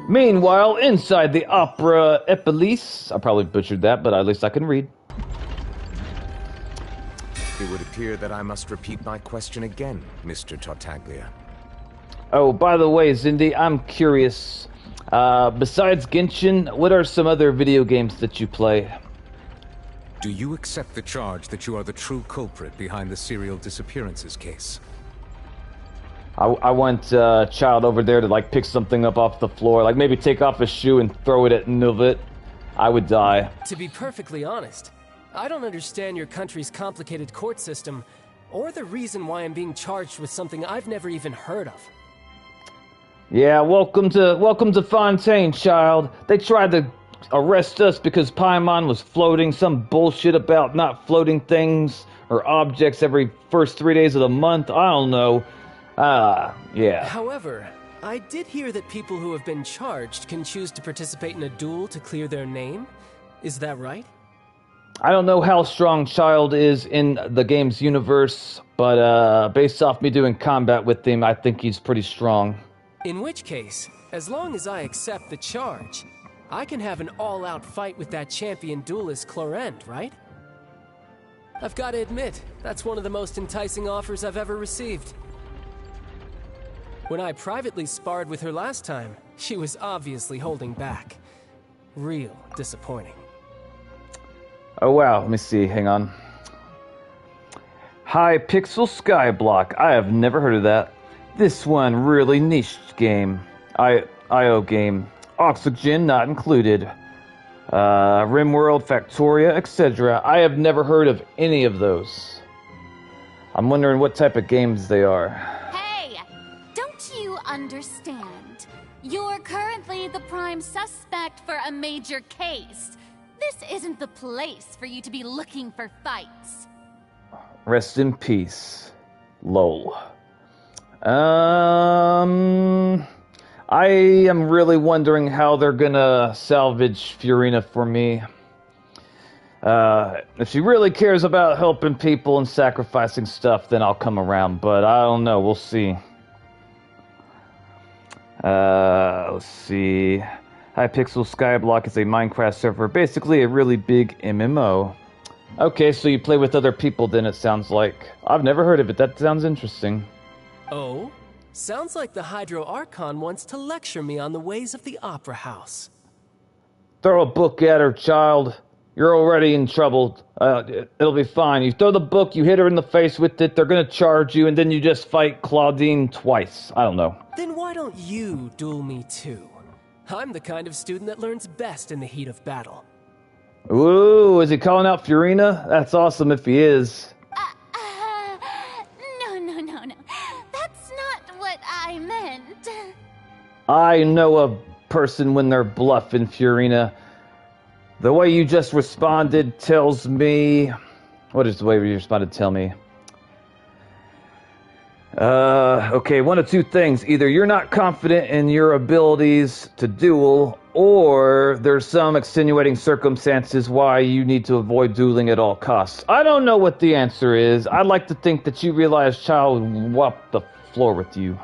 Meanwhile, inside the Opera Epilise, I probably butchered that, but at least I can read. It would appear that I must repeat my question again, Mr. Tartaglia. Oh, by the way, Zindi, I'm curious. Besides Genshin, what are some other video games that you play? Do you accept the charge that you are the true culprit behind the serial disappearances case? I want a child over there to, like, pick something up off the floor, like maybe take off a shoe and throw it at Nuvit. I would die. To be perfectly honest, I don't understand your country's complicated court system, or the reason why I'm being charged with something I've never even heard of. Yeah, welcome to Fontaine, child. They tried to arrest us because Paimon was floating some bullshit about not floating things or objects every first 3 days of the month. I don't know. Yeah. However, I did hear that people who have been charged can choose to participate in a duel to clear their name. Is that right? I don't know how strong Child is in the game's universe, but based off me doing combat with him, I think he's pretty strong. In which case, as long as I accept the charge, I can have an all-out fight with that champion duelist Clorend, right? I've got to admit, that's one of the most enticing offers I've ever received. When I privately sparred with her last time, she was obviously holding back. Real disappointing. Oh wow, let me see, hang on. Hypixel Skyblock, I have never heard of that. This one really niche game. IO game. Oxygen not included. Rimworld, Factoria, etc. I have never heard of any of those. I'm wondering what type of games they are. Hey, don't you understand? You're currently the prime suspect for a major case. This isn't the place for you to be looking for fights. Rest in peace. Lol. I am really wondering how they're gonna salvage Furina for me. If she really cares about helping people and sacrificing stuff, then I'll come around, but I don't know, we'll see. Let's see. Hypixel Skyblock is a Minecraft server, basically a really big MMO. Okay, so you play with other people then, it sounds like. I've never heard of it, that sounds interesting. Oh? Sounds like the Hydro Archon wants to lecture me on the ways of the Opera House. Throw a book at her, child. You're already in trouble. It'll be fine. You throw the book, you hit her in the face with it, they're gonna charge you, and then you just fight Claudine twice. I don't know. Then why don't you duel me too? I'm the kind of student that learns best in the heat of battle. Ooh, is he calling out Furina? That's awesome if he is. No. That's not what I meant. I know a person when they're bluffing, Furina. The way you just responded tells me... What is the way you responded tell me? Okay, one of two things. Either you're not confident in your abilities to duel, or there's some extenuating circumstances why you need to avoid dueling at all costs. I don't know what the answer is. I'd like to think that you realize Child would wipe the floor with you.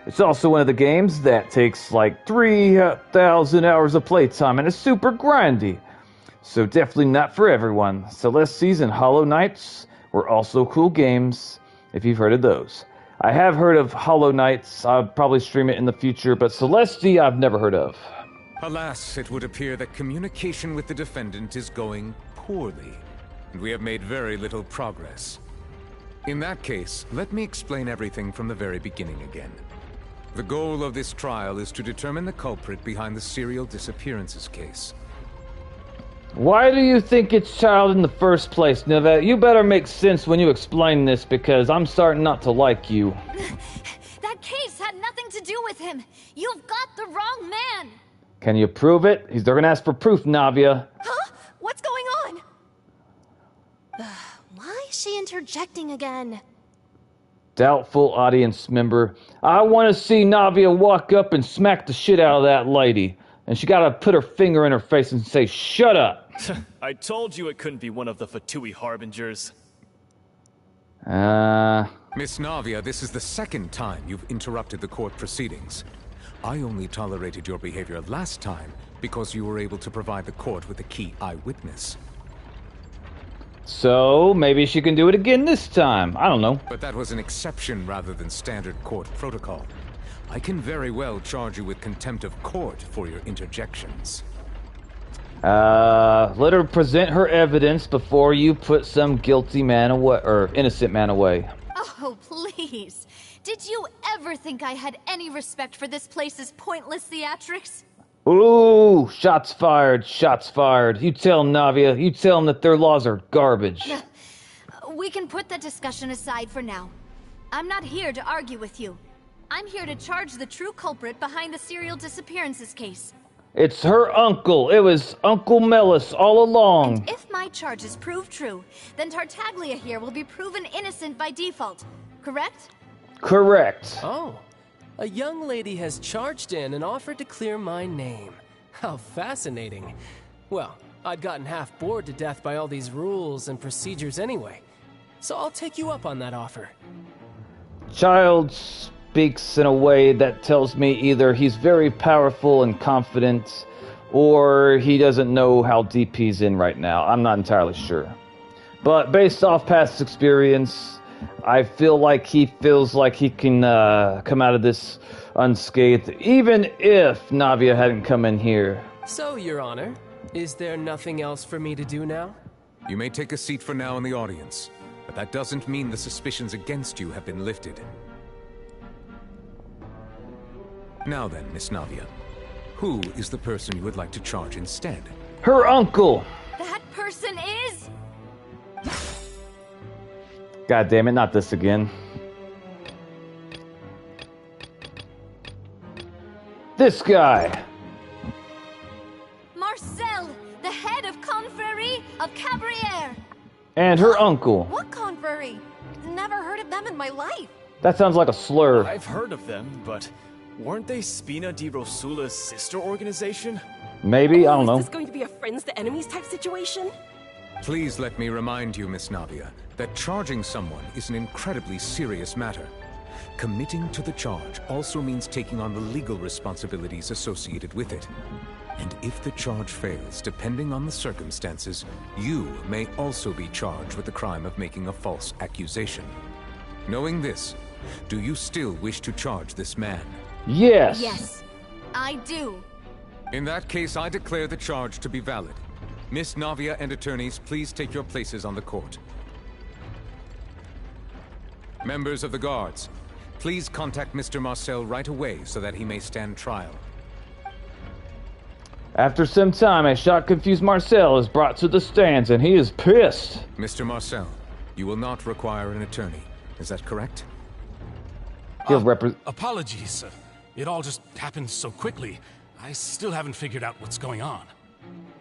It's also one of the games that takes like 3,000 hours of playtime and is super grindy. So definitely not for everyone. Celestes and Hollow Knights were also cool games, if you've heard of those. I have heard of Hollow Knights. I'll probably stream it in the future, but Celeste I've never heard of. Alas, it would appear that communication with the defendant is going poorly, and we have made very little progress. In that case, let me explain everything from the very beginning again. The goal of this trial is to determine the culprit behind the serial disappearances case. Why do you think it's Child in the first place, Nivette? You better make sense when you explain this, because I'm starting not to like you. That case had nothing to do with him. You've got the wrong man. Can you prove it? They're gonna ask for proof, Navia. Huh? What's going on? Why is she interjecting again? Doubtful audience member. I want to see Navia walk up and smack the shit out of that lady. And she gotta put her finger in her face and say, "Shut up!" I told you it couldn't be one of the Fatui Harbingers. Miss Navia, this is the second time you've interrupted the court proceedings. I only tolerated your behavior last time because you were able to provide the court with a key eyewitness. So, maybe she can do it again this time. I don't know. But that was an exception rather than standard court protocol. I can very well charge you with contempt of court for your interjections. Let her present her evidence before you put some guilty man away, or innocent man away. Oh, please. Did you ever think I had any respect for this place's pointless theatrics? Ooh, shots fired, shots fired. You tell Navia, you tell them that their laws are garbage. We can put that discussion aside for now. I'm not here to argue with you. I'm here to charge the true culprit behind the serial disappearances case. It's her uncle. It was Uncle Melis all along. And if my charges prove true, then Tartaglia here will be proven innocent by default, correct? Correct. Oh, a young lady has charged in and offered to clear my name. How fascinating. Well, I'd gotten half bored to death by all these rules and procedures anyway, so I'll take you up on that offer. Child speaks in a way that tells me either he's very powerful and confident, or he doesn't know how deep he's in right now. I'm not entirely sure. But based off past experience, I feel like he feels like he can come out of this unscathed, even if Navia hadn't come in here. So, Your Honor, is there nothing else for me to do now? You may take a seat for now in the audience, but that doesn't mean the suspicions against you have been lifted. Now then, Miss Navia, who is the person you would like to charge instead? Her uncle! That person is... God damn it, not this again. This guy! Marcel, the head of Confrérie of Cabrières! And her uncle. What confrérie? Never heard of them in my life. That sounds like a slur. I've heard of them, but weren't they Spina di Rosula's sister organization? Maybe, I don't know. Is this going to be a friends to enemies type situation? Please let me remind you, Miss Navia, that charging someone is an incredibly serious matter. Committing to the charge also means taking on the legal responsibilities associated with it. And if the charge fails, depending on the circumstances, you may also be charged with the crime of making a false accusation. Knowing this, do you still wish to charge this man? Yes. Yes, I do. In that case, I declare the charge to be valid. Miss Navia and attorneys, please take your places on the court. Members of the guards, please contact Mr. Marcel right away so that he may stand trial. After some time, a shot-confused Marcel is brought to the stands, and he is pissed. Mr. Marcel, you will not require an attorney. Is that correct? Apologies. It all just happened so quickly. I still haven't figured out what's going on.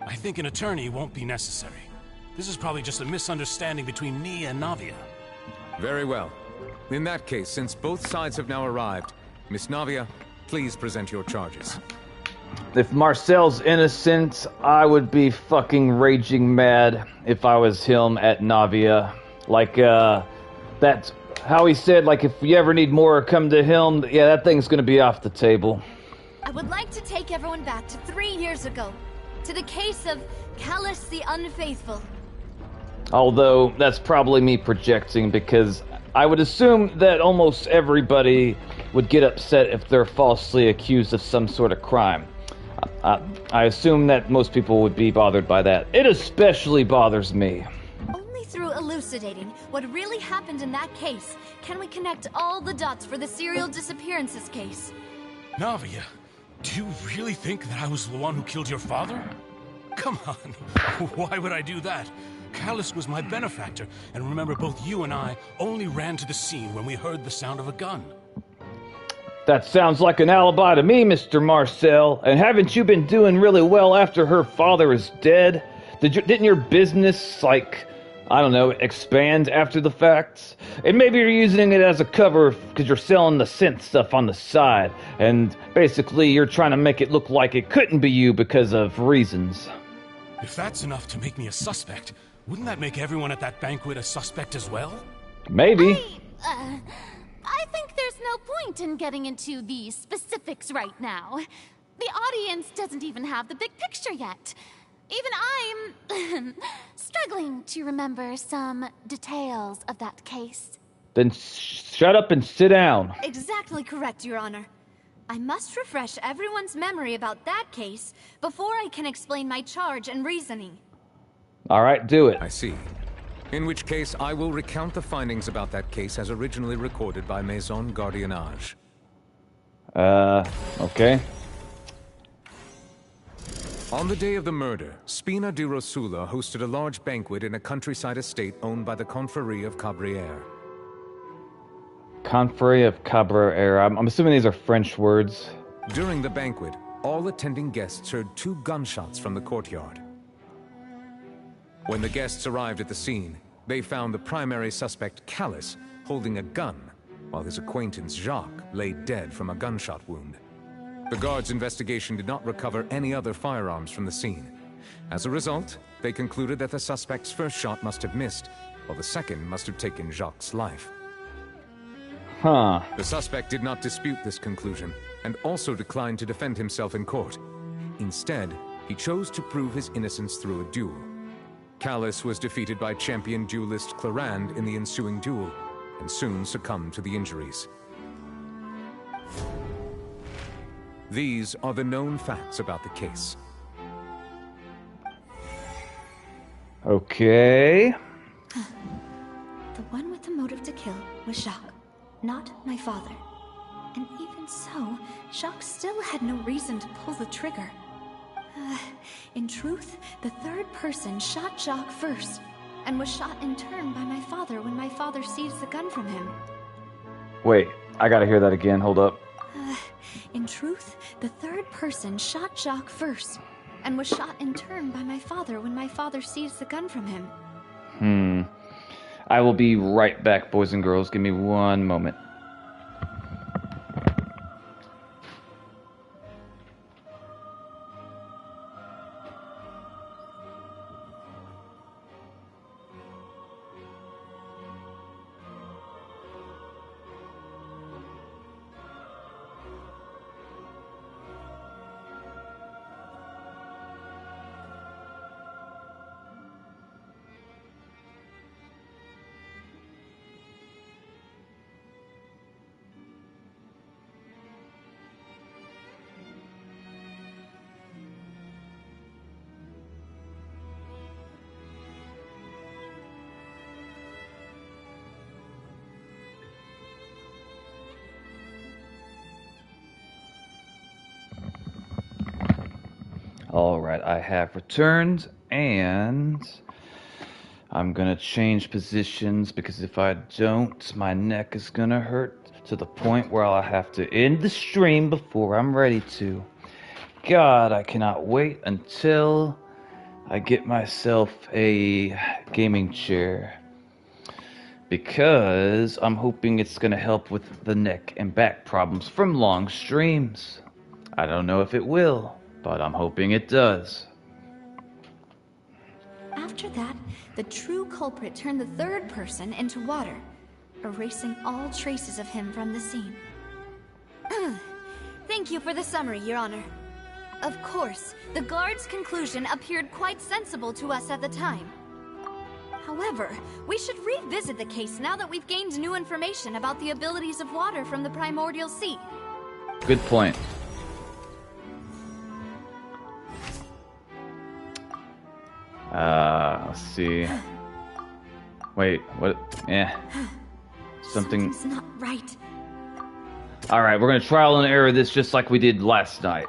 I think an attorney won't be necessary. This is probably just a misunderstanding between me and Navia. Very well. In that case, since both sides have now arrived, Miss Navia, please present your charges. If Marcel's innocent, I would be fucking raging mad if I was him at Navia. Like, that's how he said, like, if you ever need more, come to him. Yeah, that thing's gonna be off the table. I would like to take everyone back to 3 years ago, to the case of Callus the Unfaithful. Although, that's probably me projecting, because I would assume that almost everybody would get upset if they're falsely accused of some sort of crime. I assume that most people would be bothered by that. It especially bothers me. Only through elucidating what really happened in that case can we connect all the dots for the serial disappearances case. Navia, do you really think that I was the one who killed your father? Come on, why would I do that? Callus was my benefactor, and remember, both you and I only ran to the scene when we heard the sound of a gun. That sounds like an alibi to me, Mr. Marcel. And haven't you been doing really well after her father is dead? Didn't your business, like, I don't know, expand after the fact? And maybe you're using it as a cover because you're selling the synth stuff on the side. And basically you're trying to make it look like it couldn't be you because of reasons. If that's enough to make me a suspect, wouldn't that make everyone at that banquet a suspect as well? Maybe. I think there's no point in getting into the specifics right now. The audience doesn't even have the big picture yet. Even I'm struggling to remember some details of that case. Then shut up and sit down. Exactly correct, Your Honor. I must refresh everyone's memory about that case before I can explain my charge and reasoning. All right, do it. I see. In which case, I will recount the findings about that case as originally recorded by Maison Gardiennage. Okay. On the day of the murder, Spina di Rosula hosted a large banquet in a countryside estate owned by the Confrérie of Cabrières. Confrérie of Cabrières. I'm assuming these are French words. During the banquet, all attending guests heard 2 gunshots from the courtyard. When the guests arrived at the scene, they found the primary suspect, Callus, holding a gun, while his acquaintance, Jacques, lay dead from a gunshot wound. The guards' investigation did not recover any other firearms from the scene. As a result, they concluded that the suspect's first shot must have missed, while the second must have taken Jacques' life. Huh. The suspect did not dispute this conclusion, and also declined to defend himself in court. Instead, he chose to prove his innocence through a duel. Callus was defeated by champion duelist Clarand in the ensuing duel, and soon succumbed to the injuries. These are the known facts about the case. Okay. The one with the motive to kill was Jacques, not my father. And even so, Jacques still had no reason to pull the trigger. In truth, the third person shot Jacques first, and was shot in turn by my father when my father seized the gun from him. Wait, I gotta hear that again. Hold up. In truth, the third person shot Jacques first, and was shot in turn by my father when my father seized the gun from him. I will be right back, boys and girls. Give me one moment. Alright, I have returned, and I'm gonna change positions, because if I don't, my neck is gonna hurt to the point where I'll have to end the stream before I'm ready to. God, I cannot wait until I get myself a gaming chair, because I'm hoping it's gonna help with the neck and back problems from long streams. I don't know if it will, but I'm hoping it does. After that, the true culprit turned the third person into water, erasing all traces of him from the scene. Thank you for the summary, Your Honor. Of course, the guard's conclusion appeared quite sensible to us at the time. However, we should revisit the case now that we've gained new information about the abilities of water from the primordial sea. Good point. Let's see. Wait, what? Something's not right. Alright, we're gonna trial and error this just like we did last night.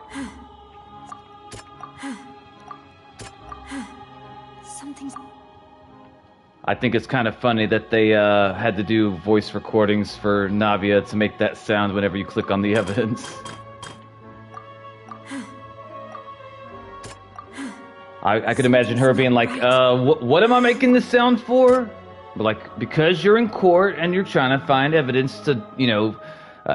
Something's... I think it's kind of funny that they had to do voice recordings for Navia to make that sound whenever you click on the evidence. I could imagine her being like, what am I making this sound for? But like, because you're in court and you're trying to find evidence to, you know,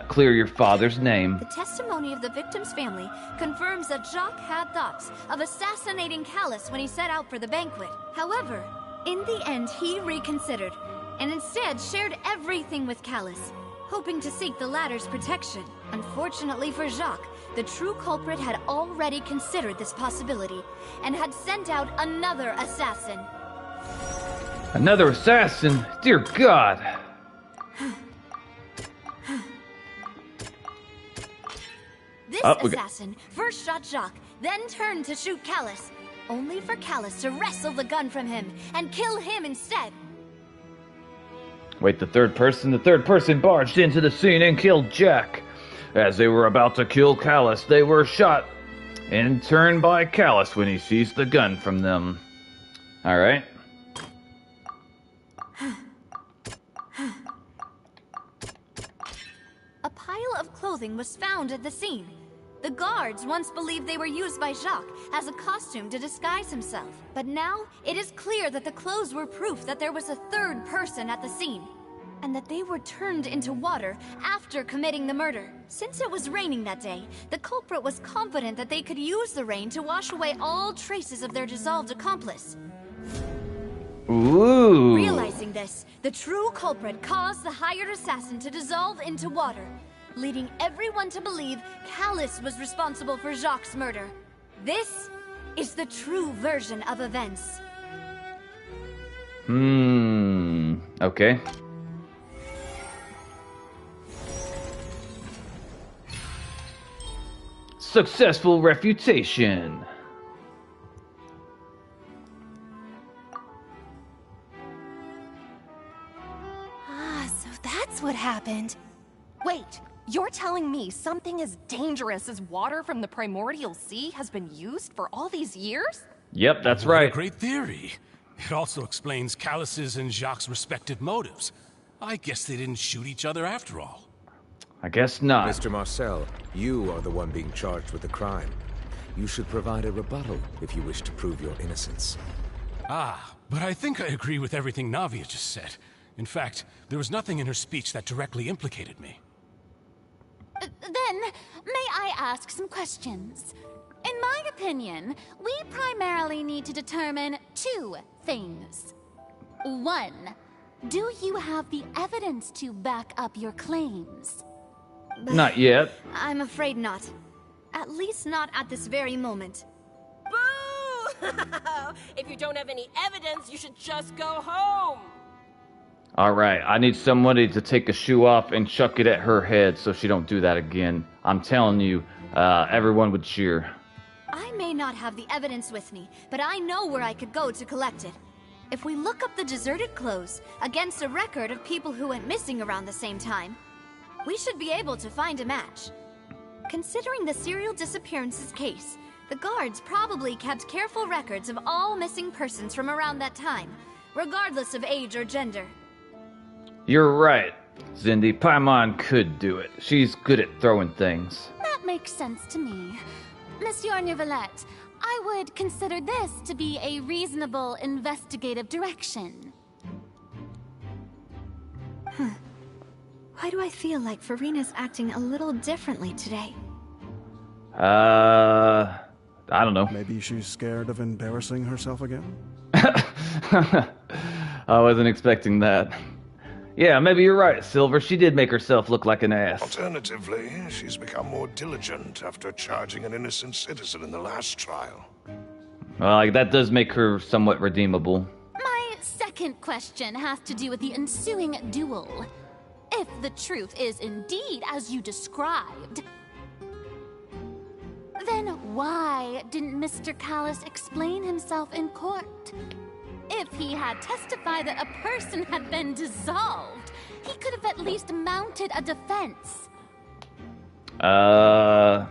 clear your father's name. The testimony of the victim's family confirms that Jacques had thoughts of assassinating Callus when he set out for the banquet. However, in the end, he reconsidered, and instead shared everything with Callus, hoping to seek the latter's protection. Unfortunately for Jacques, the true culprit had already considered this possibility, and had sent out another assassin. Another assassin? Dear God! This assassin first shot Jacques, then turned to shoot Callus, only for Callus to wrestle the gun from him and kill him instead. Wait, the third person barged into the scene and killed Jack. As they were about to kill Callus, they were shot in turn by Callus when he seized the gun from them. Alright. A pile of clothing was found at the scene. The guards once believed they were used by Jacques as a costume to disguise himself. But now, it is clear that the clothes were proof that there was a third person at the scene, and that they were turned into water after committing the murder. Since it was raining that day, the culprit was confident that they could use the rain to wash away all traces of their dissolved accomplice. Ooh. Realizing this, the true culprit caused the hired assassin to dissolve into water, leading everyone to believe Callus was responsible for Jacques' murder. This is the true version of events. Okay. Successful refutation. So that's what happened. Wait, you're telling me something as dangerous as water from the primordial sea has been used for all these years? Yep, that's What a right. great theory. It also explains Callus's and Jacques' respective motives. I guess they didn't shoot each other after all. I guess not. Mr. Marcel, you are the one being charged with the crime. You should provide a rebuttal if you wish to prove your innocence. Ah, but I think I agree with everything Navia just said. In fact, there was nothing in her speech that directly implicated me. Then, may I ask some questions? In my opinion, we primarily need to determine two things. One, do you have the evidence to back up your claims? Not yet. I'm afraid not. At least not at this very moment. Boo! If you don't have any evidence, you should just go home. Alright, I need somebody to take a shoe off and chuck it at her head so she don't do that again. I'm telling you, everyone would cheer. I may not have the evidence with me, but I know where I could go to collect it. If we look up the deserted clothes against a record of people who went missing around the same time, we should be able to find a match. Considering the serial disappearances case, the guards probably kept careful records of all missing persons from around that time, regardless of age or gender. You're right, Zindi. Paimon could do it. She's good at throwing things. That makes sense to me. Monsieur Neuvillette, I would consider this to be a reasonable investigative direction. Why do I feel like Farina's acting a little differently today? I don't know. Maybe she's scared of embarrassing herself again? I wasn't expecting that. Yeah, maybe you're right, Silver. She did make herself look like an ass. Alternatively, she's become more diligent after charging an innocent citizen in the last trial. Well, that does make her somewhat redeemable. My second question has to do with the ensuing duel. If the truth is indeed as you described, then why didn't Mr. Callus explain himself in court? If he had testified that a person had been dissolved, he could have at least mounted a defense. I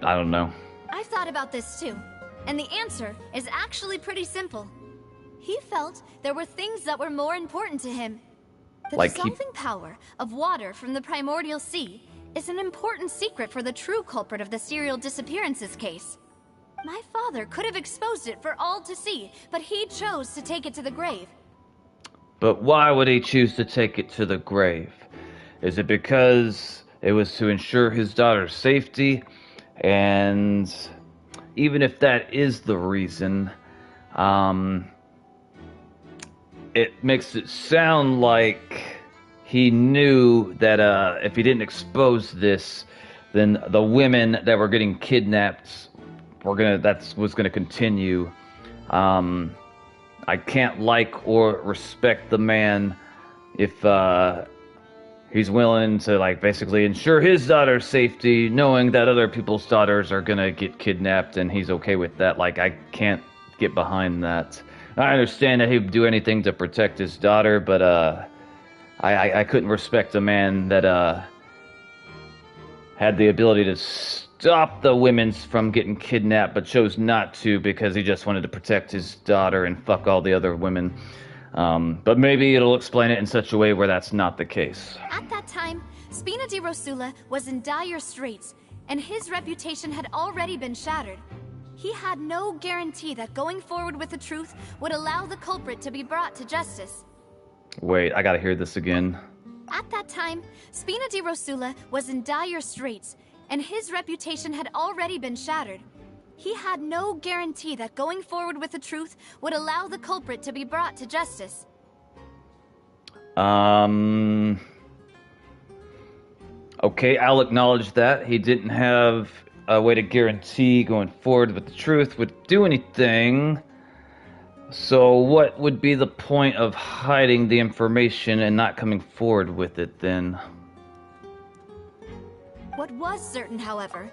don't know. I've thought about this too, and the answer is actually pretty simple. He felt there were things that were more important to him. The dissolving power of water from the primordial sea is an important secret for the true culprit of the serial disappearances case. My father could have exposed it for all to see, but he chose to take it to the grave. But why would he choose to take it to the grave? Is it because it was to ensure his daughter's safety? And even if that is the reason, it makes it sound like he knew that if he didn't expose this, then the women that were getting kidnapped was gonna continue. I can't like or respect the man if he's willing to basically ensure his daughter's safety, knowing that other people's daughters are gonna get kidnapped, and he's okay with that. I can't get behind that. I understand that he would do anything to protect his daughter, but I couldn't respect a man that had the ability to stop the women from getting kidnapped, but chose not to because he just wanted to protect his daughter and fuck all the other women. But maybe it'll explain it in such a way where that's not the case. At that time, Spina di Rosula was in dire straits, and his reputation had already been shattered. He had no guarantee that going forward with the truth would allow the culprit to be brought to justice. Wait, I gotta hear this again. At that time, Spina di Rosula was in dire straits, and his reputation had already been shattered. He had no guarantee that going forward with the truth would allow the culprit to be brought to justice. Okay, I'll acknowledge that. He didn't have a way to guarantee going forward with the truth would do anything. So what would be the point of hiding the information and not coming forward with it then? What was certain, however,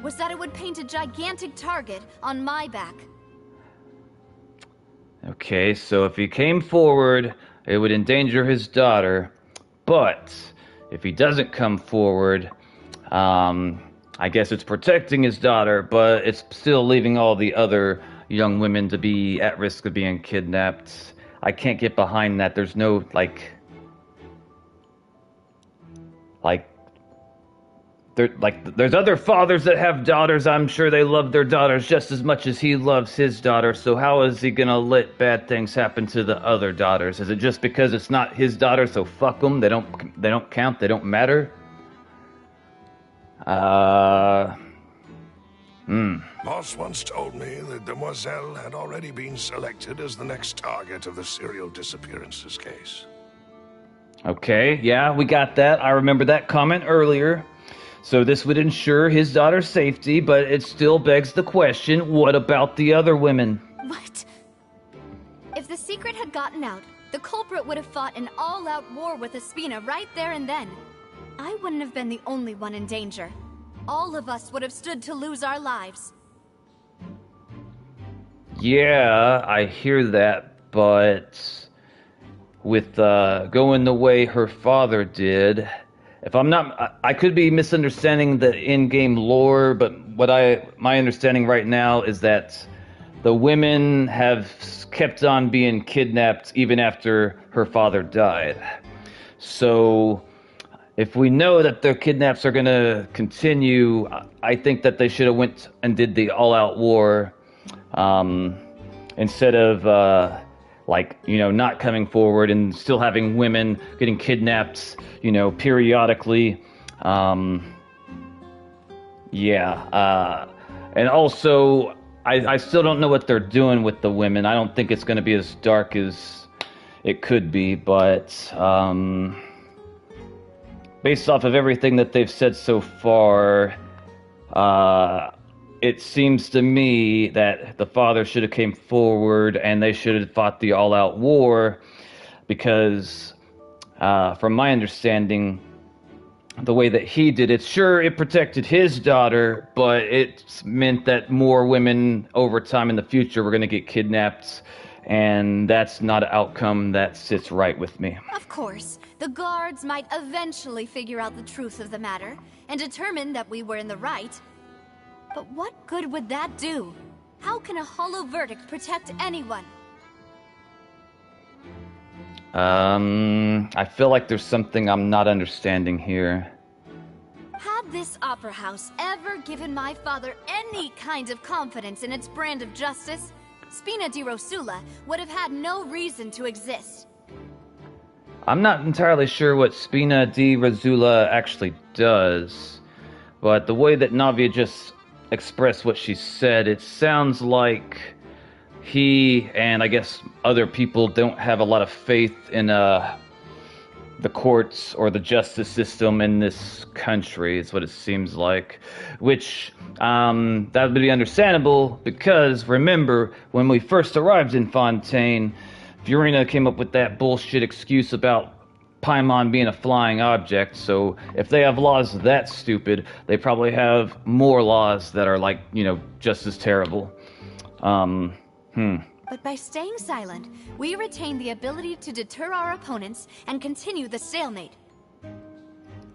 was that it would paint a gigantic target on my back. Okay, so if he came forward, it would endanger his daughter. But if he doesn't come forward, I guess it's protecting his daughter, but it's still leaving all the other young women to be at risk of being kidnapped. I can't get behind that. There's no, there's other fathers that have daughters. I'm sure they love their daughters just as much as he loves his daughter. So how is he gonna let bad things happen to the other daughters? Is it just because it's not his daughter, so fuck them? They don't count. They don't matter. Boss once told me that Demoiselle had already been selected as the next target of the serial disappearances case. Okay, yeah, we got that. I remember that comment earlier. So this would ensure his daughter's safety, but it still begs the question, what about the other women? What? If the secret had gotten out, the culprit would have fought an all-out war with Espina right there and then. I wouldn't have been the only one in danger. All of us would have stood to lose our lives. Yeah, I hear that, but with going the way her father did, if I'm not, I could be misunderstanding the in-game lore, but my understanding right now is that the women have kept on being kidnapped even after her father died. So if we know that their kidnaps are going to continue, I think that they should have went and did the all-out war instead of not coming forward and still having women getting kidnapped, periodically. And also, I still don't know what they're doing with the women. I don't think it's going to be as dark as it could be, but based off of everything that they've said so far, it seems to me that the father should have came forward and they should have fought the all-out war because, from my understanding, the way that he did it, sure, it protected his daughter, but it meant that more women over time in the future were going to get kidnapped, and that's not an outcome that sits right with me. Of course, the guards might eventually figure out the truth of the matter and determine that we were in the right. But what good would that do? How can a hollow verdict protect anyone? I feel like there's something I'm not understanding here. Had this opera house ever given my father any kind of confidence in its brand of justice, Spina di Rosula would have had no reason to exist. I'm not entirely sure what Spina di Rosula actually does, but the way that Navia just expressed what she said, it sounds like he and I guess other people don't have a lot of faith in the courts or the justice system in this country, is what it seems like. Which, that would be understandable because, remember, when we first arrived in Fontaine, Fiorina came up with that bullshit excuse about Paimon being a flying object, so if they have laws that stupid, they probably have more laws that are just as terrible. But by staying silent, we retain the ability to deter our opponents and continue the stalemate.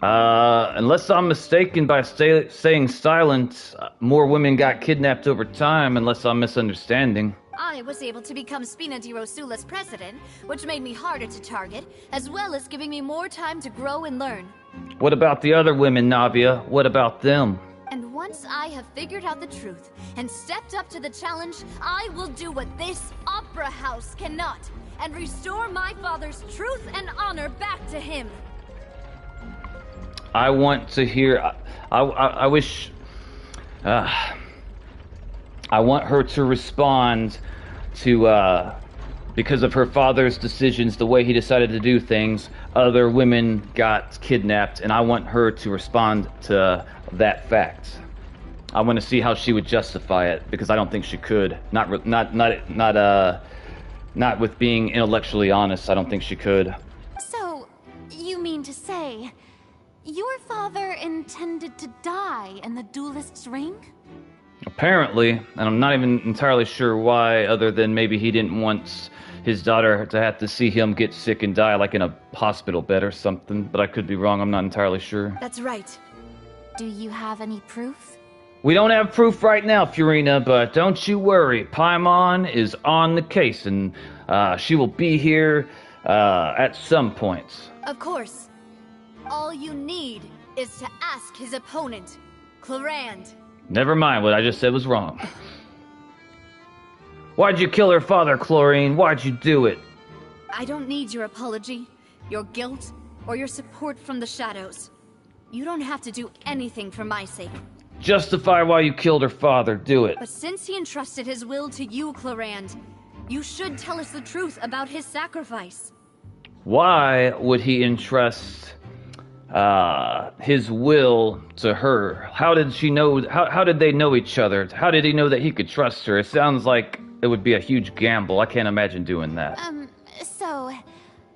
Unless I'm mistaken, by staying silent, more women got kidnapped over time, unless I'm misunderstanding. I was able to become Spina di Rosula's president, which made me harder to target, as well as giving me more time to grow and learn. What about the other women, Navia? What about them? And once I have figured out the truth and stepped up to the challenge, I will do what this opera house cannot and restore my father's truth and honor back to him. I want to hear. I wish. I want her to respond to. Because of her father's decisions, the way he decided to do things, other women got kidnapped, and I want her to respond to that fact. I want to see how she would justify it, because I don't think she could. Not with being intellectually honest. I don't think she could. So, you mean to say, your father intended to die in the duelist's ring? Apparently, and I'm not even entirely sure why, other than maybe he didn't want his daughter to have to see him get sick and die, like in a hospital bed or something. But I could be wrong, I'm not entirely sure. That's right. Do you have any proof? We don't have proof right now, Furina, but don't you worry. Paimon is on the case, and she will be here at some point. Of course. All you need is to ask his opponent, Clorand. Never mind, what I just said was wrong. Why'd you kill her father, Chlorine? Why'd you do it? I don't need your apology, your guilt, or your support from the shadows. You don't have to do anything for my sake. Justify why you killed her father. Do it. But since he entrusted his will to you, Clorand, you should tell us the truth about his sacrifice. Why would he entrust his will to her? How did she know? How did they know each other? How did he know that he could trust her? It sounds like it would be a huge gamble. I can't imagine doing that. So,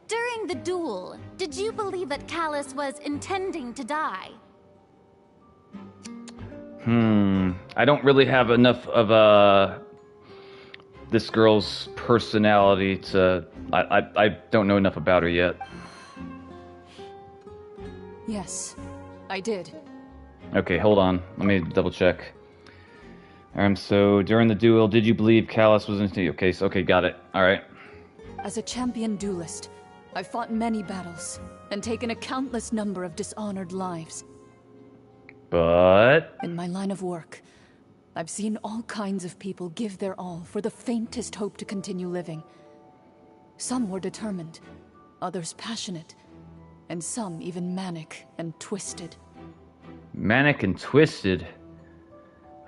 during the duel, did you believe that Callus was intending to die? I don't really have enough of this girl's personality to. I don't know enough about her yet. Yes, I did. Okay, hold on. Let me double check. So during the duel, did you believe Callus was in? Okay, got it. All right. As a champion duelist, I've fought many battles and taken a countless number of dishonored lives. But in my line of work, I've seen all kinds of people give their all for the faintest hope to continue living. Some were determined, others passionate, and some even manic and twisted. Manic and twisted?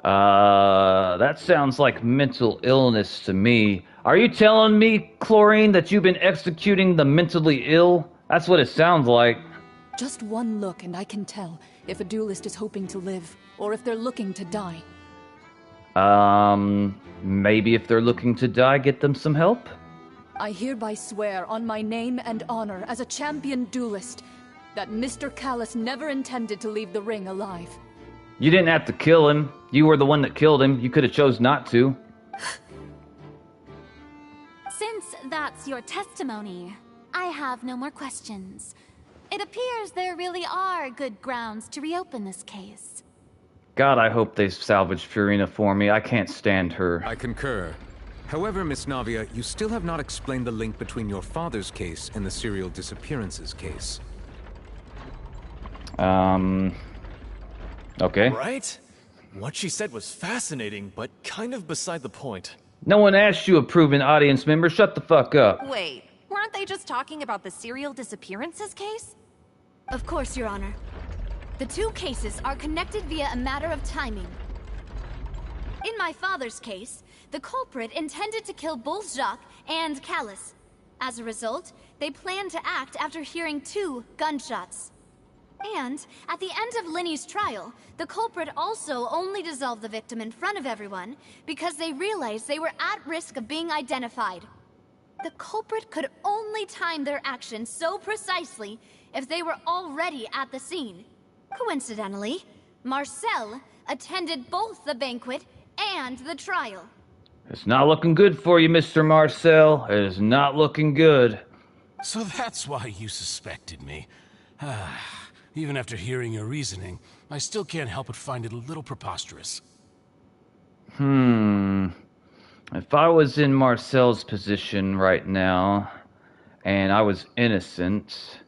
That sounds like mental illness to me. Are you telling me, Chlorine, that you've been executing the mentally ill? That's what it sounds like. Just one look and I can tell if a duelist is hoping to live, or if they're looking to die. Maybe if they're looking to die, get them some help? I hereby swear on my name and honor as a champion duelist that Mr. Callus never intended to leave the ring alive. You didn't have to kill him. You were the one that killed him. You could have chose not to. Since that's your testimony, I have no more questions. It appears there really are good grounds to reopen this case. God, I hope they salvage Furina for me. I can't stand her. I concur. However, Miss Navia, you still have not explained the link between your father's case and the serial disappearances case. Okay. Right? What she said was fascinating, but kind of beside the point. No one asked you, a proven audience member. Shut the fuck up. Wait, weren't they just talking about the serial disappearances case? Of course, Your Honor. The two cases are connected via a matter of timing. In my father's case, the culprit intended to kill both Jacques and Callus. As a result, they planned to act after hearing 2 gunshots. And, at the end of Linny's trial, the culprit also only dissolved the victim in front of everyone because they realized they were at risk of being identified. The culprit could only time their actions so precisely if they were already at the scene. Coincidentally, Marcel attended both the banquet and the trial. It's not looking good for you, Mr. Marcel. It is not looking good. So that's why you suspected me. Even after hearing your reasoning, I still can't help but find it a little preposterous. If I was in Marcel's position right now, and I was innocent,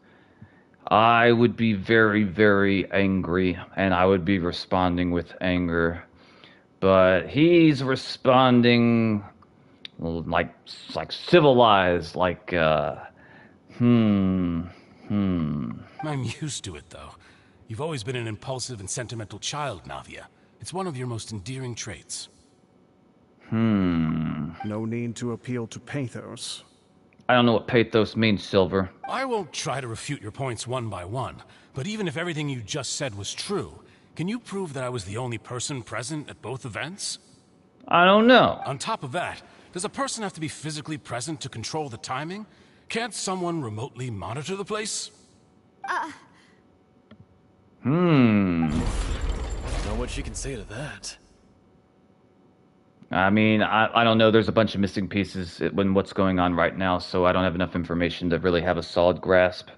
I would be very, very angry, and I would be responding with anger. But he's responding like civilized, like hmm. I'm used to it, though. You've always been an impulsive and sentimental child, Navia. It's one of your most endearing traits. No need to appeal to pathos. I don't know what pathos means, Silver. I won't try to refute your points one by one, but even if everything you just said was true, can you prove that I was the only person present at both events? I don't know. On top of that, does a person have to be physically present to control the timing? Can't someone remotely monitor the place? Not much you can say to that. I mean, I don't know. There's a bunch of missing pieces in what's going on right now, so I don't have enough information to really have a solid grasp.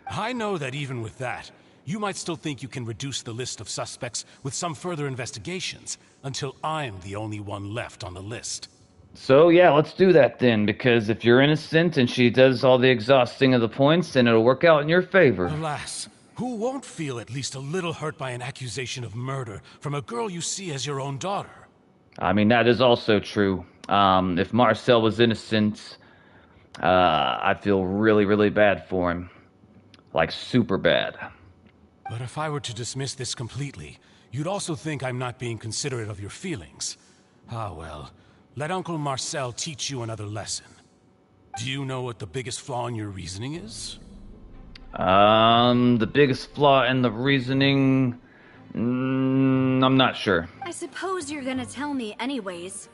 I know that even with that, you might still think you can reduce the list of suspects with some further investigations, until I'm the only one left on the list. So yeah, let's do that then, because if you're innocent and she does all the exhausting of the points, then it'll work out in your favor. Alas, who won't feel at least a little hurt by an accusation of murder from a girl you see as your own daughter? I mean, that is also true. If Marcel was innocent, I feel really, really bad for him. Like, super bad. But if I were to dismiss this completely, you'd also think I'm not being considerate of your feelings. Ah, well, let Uncle Marcel teach you another lesson. Do you know what the biggest flaw in your reasoning is? The biggest flaw in the reasoning... I'm not sure. I suppose you're gonna tell me anyways.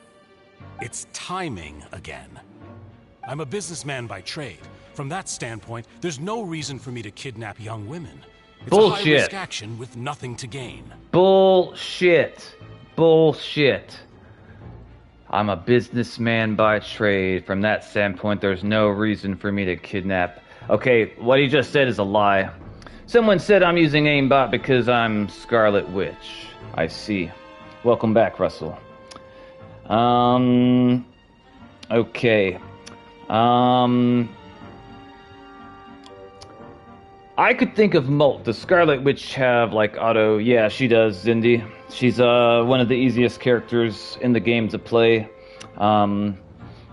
It's timing again. I'm a businessman by trade. From that standpoint, there's no reason for me to kidnap young women. It's Bullshit. a high-risk action with nothing to gain. Bullshit. Bullshit. I'm a businessman by trade. From that standpoint, there's no reason for me to kidnap. Okay, what he just said is a lie. Someone said I'm using aimbot because I'm Scarlet Witch. I see. Welcome back, Russell. Okay. I could think of Does Scarlet Witch have, like, auto? Yeah, she does, Zindy. She's, one of the easiest characters in the game to play.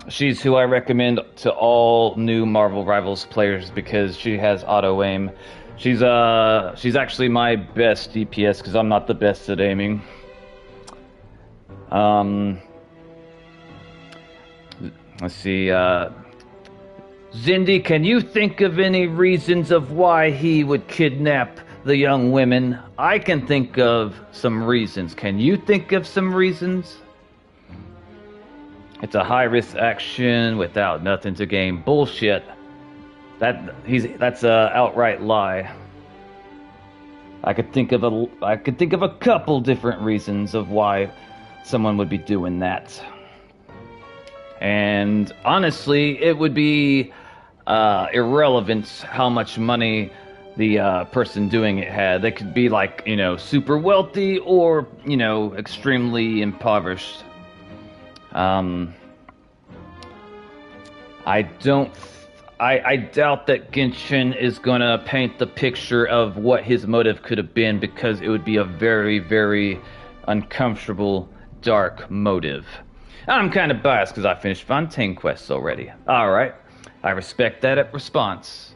She's who I recommend to all new Marvel Rivals players because she has auto aim. She's actually my best DPS because I'm not the best at aiming. Let's see, Zindy, can you think of any reasons of why he would kidnap the young women? I can think of some reasons. Can you think of some reasons? It's a high-risk action without nothing to gain. Bullshit. That's a outright lie. I could think of a couple different reasons of why someone would be doing that. And honestly, it would be irrelevant how much money the person doing it had. They could be like, super wealthy or, extremely impoverished. I doubt that Genshin is gonna paint the picture of what his motive could have been because it would be a very, very uncomfortable, dark motive. I'm kind of biased because I finished Fontaine quests already. Alright, I respect that response.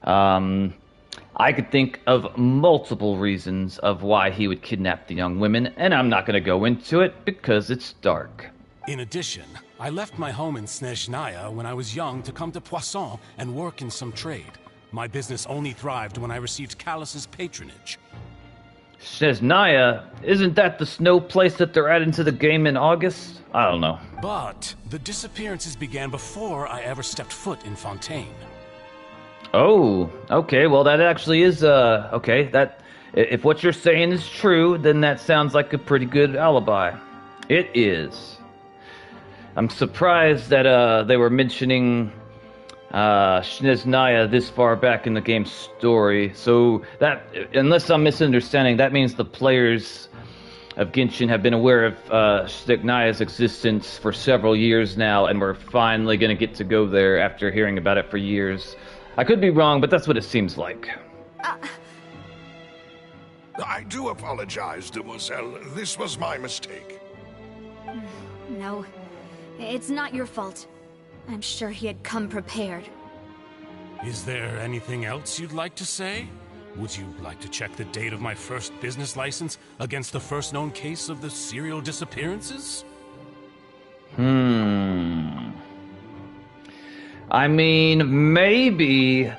I could think of multiple reasons of why he would kidnap the young women, and I'm not going to go into it because it's dark. In addition, I left my home in Snezhnaya when I was young to come to Poisson and work in some trade. My business only thrived when I received Callus's patronage. Snezhnaya? Isn't that the snow place that they're adding to the game in August? I don't know. But the disappearances began before I ever stepped foot in Fontaine. Oh, okay, well that actually is, okay, if what you're saying is true, then that sounds like a pretty good alibi. It is. I'm surprised that, they were mentioning, Snezhnaya this far back in the game's story, so that, unless I'm misunderstanding, that means the players of Genshin have been aware of, Snezhnaya's existence for several years now, and we're finally gonna get to go there after hearing about it for years. I could be wrong, but that's what it seems like. I do apologize, demoiselle. This was my mistake. No, it's not your fault. I'm sure he had come prepared. Is there anything else you'd like to say? Would you like to check the date of my first business license against the first known case of the serial disappearances? I mean, maybe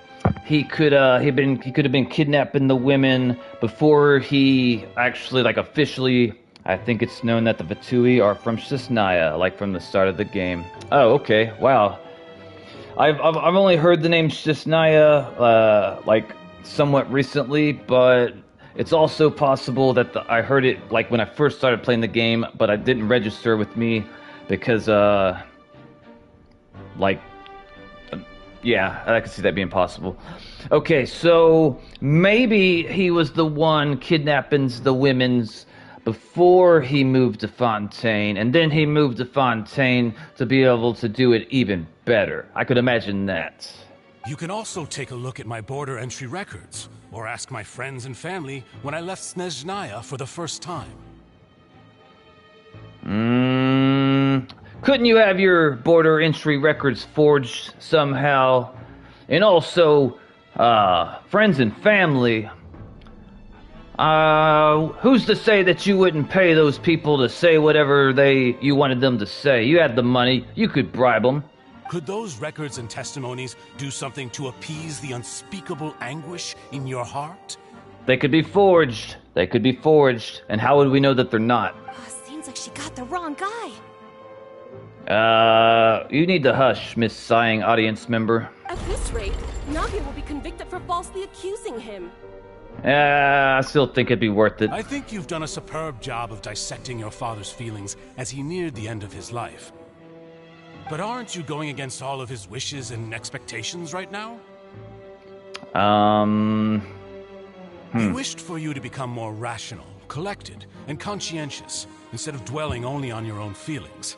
he could have been kidnapping the women before he actually, like, officially. I think it's known that the Vatui are from Shisnaya, like from the start of the game. Oh, okay. Wow. I've only heard the name Shisnaya like somewhat recently, but it's also possible that I heard it like when I first started playing the game, but I didn't register with me because like, yeah, I could see that being possible. Okay, so maybe he was the one kidnapping the women's before he moved to Fontaine, and then he moved to Fontaine to be able to do it even better. I could imagine that. You can also take a look at my border entry records, or ask my friends and family when I left Snezhnaya for the first time. Couldn't you have your border entry records forged somehow? And also, friends and family. Who's to say that you wouldn't pay those people to say whatever you wanted them to say? You had the money. You could bribe them. Could those records and testimonies do something to appease the unspeakable anguish in your heart? They could be forged. They could be forged. And how would we know that they're not? Seems like she got the wrong guy. You need to hush, Miss Sighing Audience Member. At this rate, Navia will be convicted for falsely accusing him. I still think it'd be worth it. I think you've done a superb job of dissecting your father's feelings as he neared the end of his life. But aren't you going against all of his wishes and expectations right now? He wished for you to become more rational, collected, and conscientious, instead of dwelling only on your own feelings.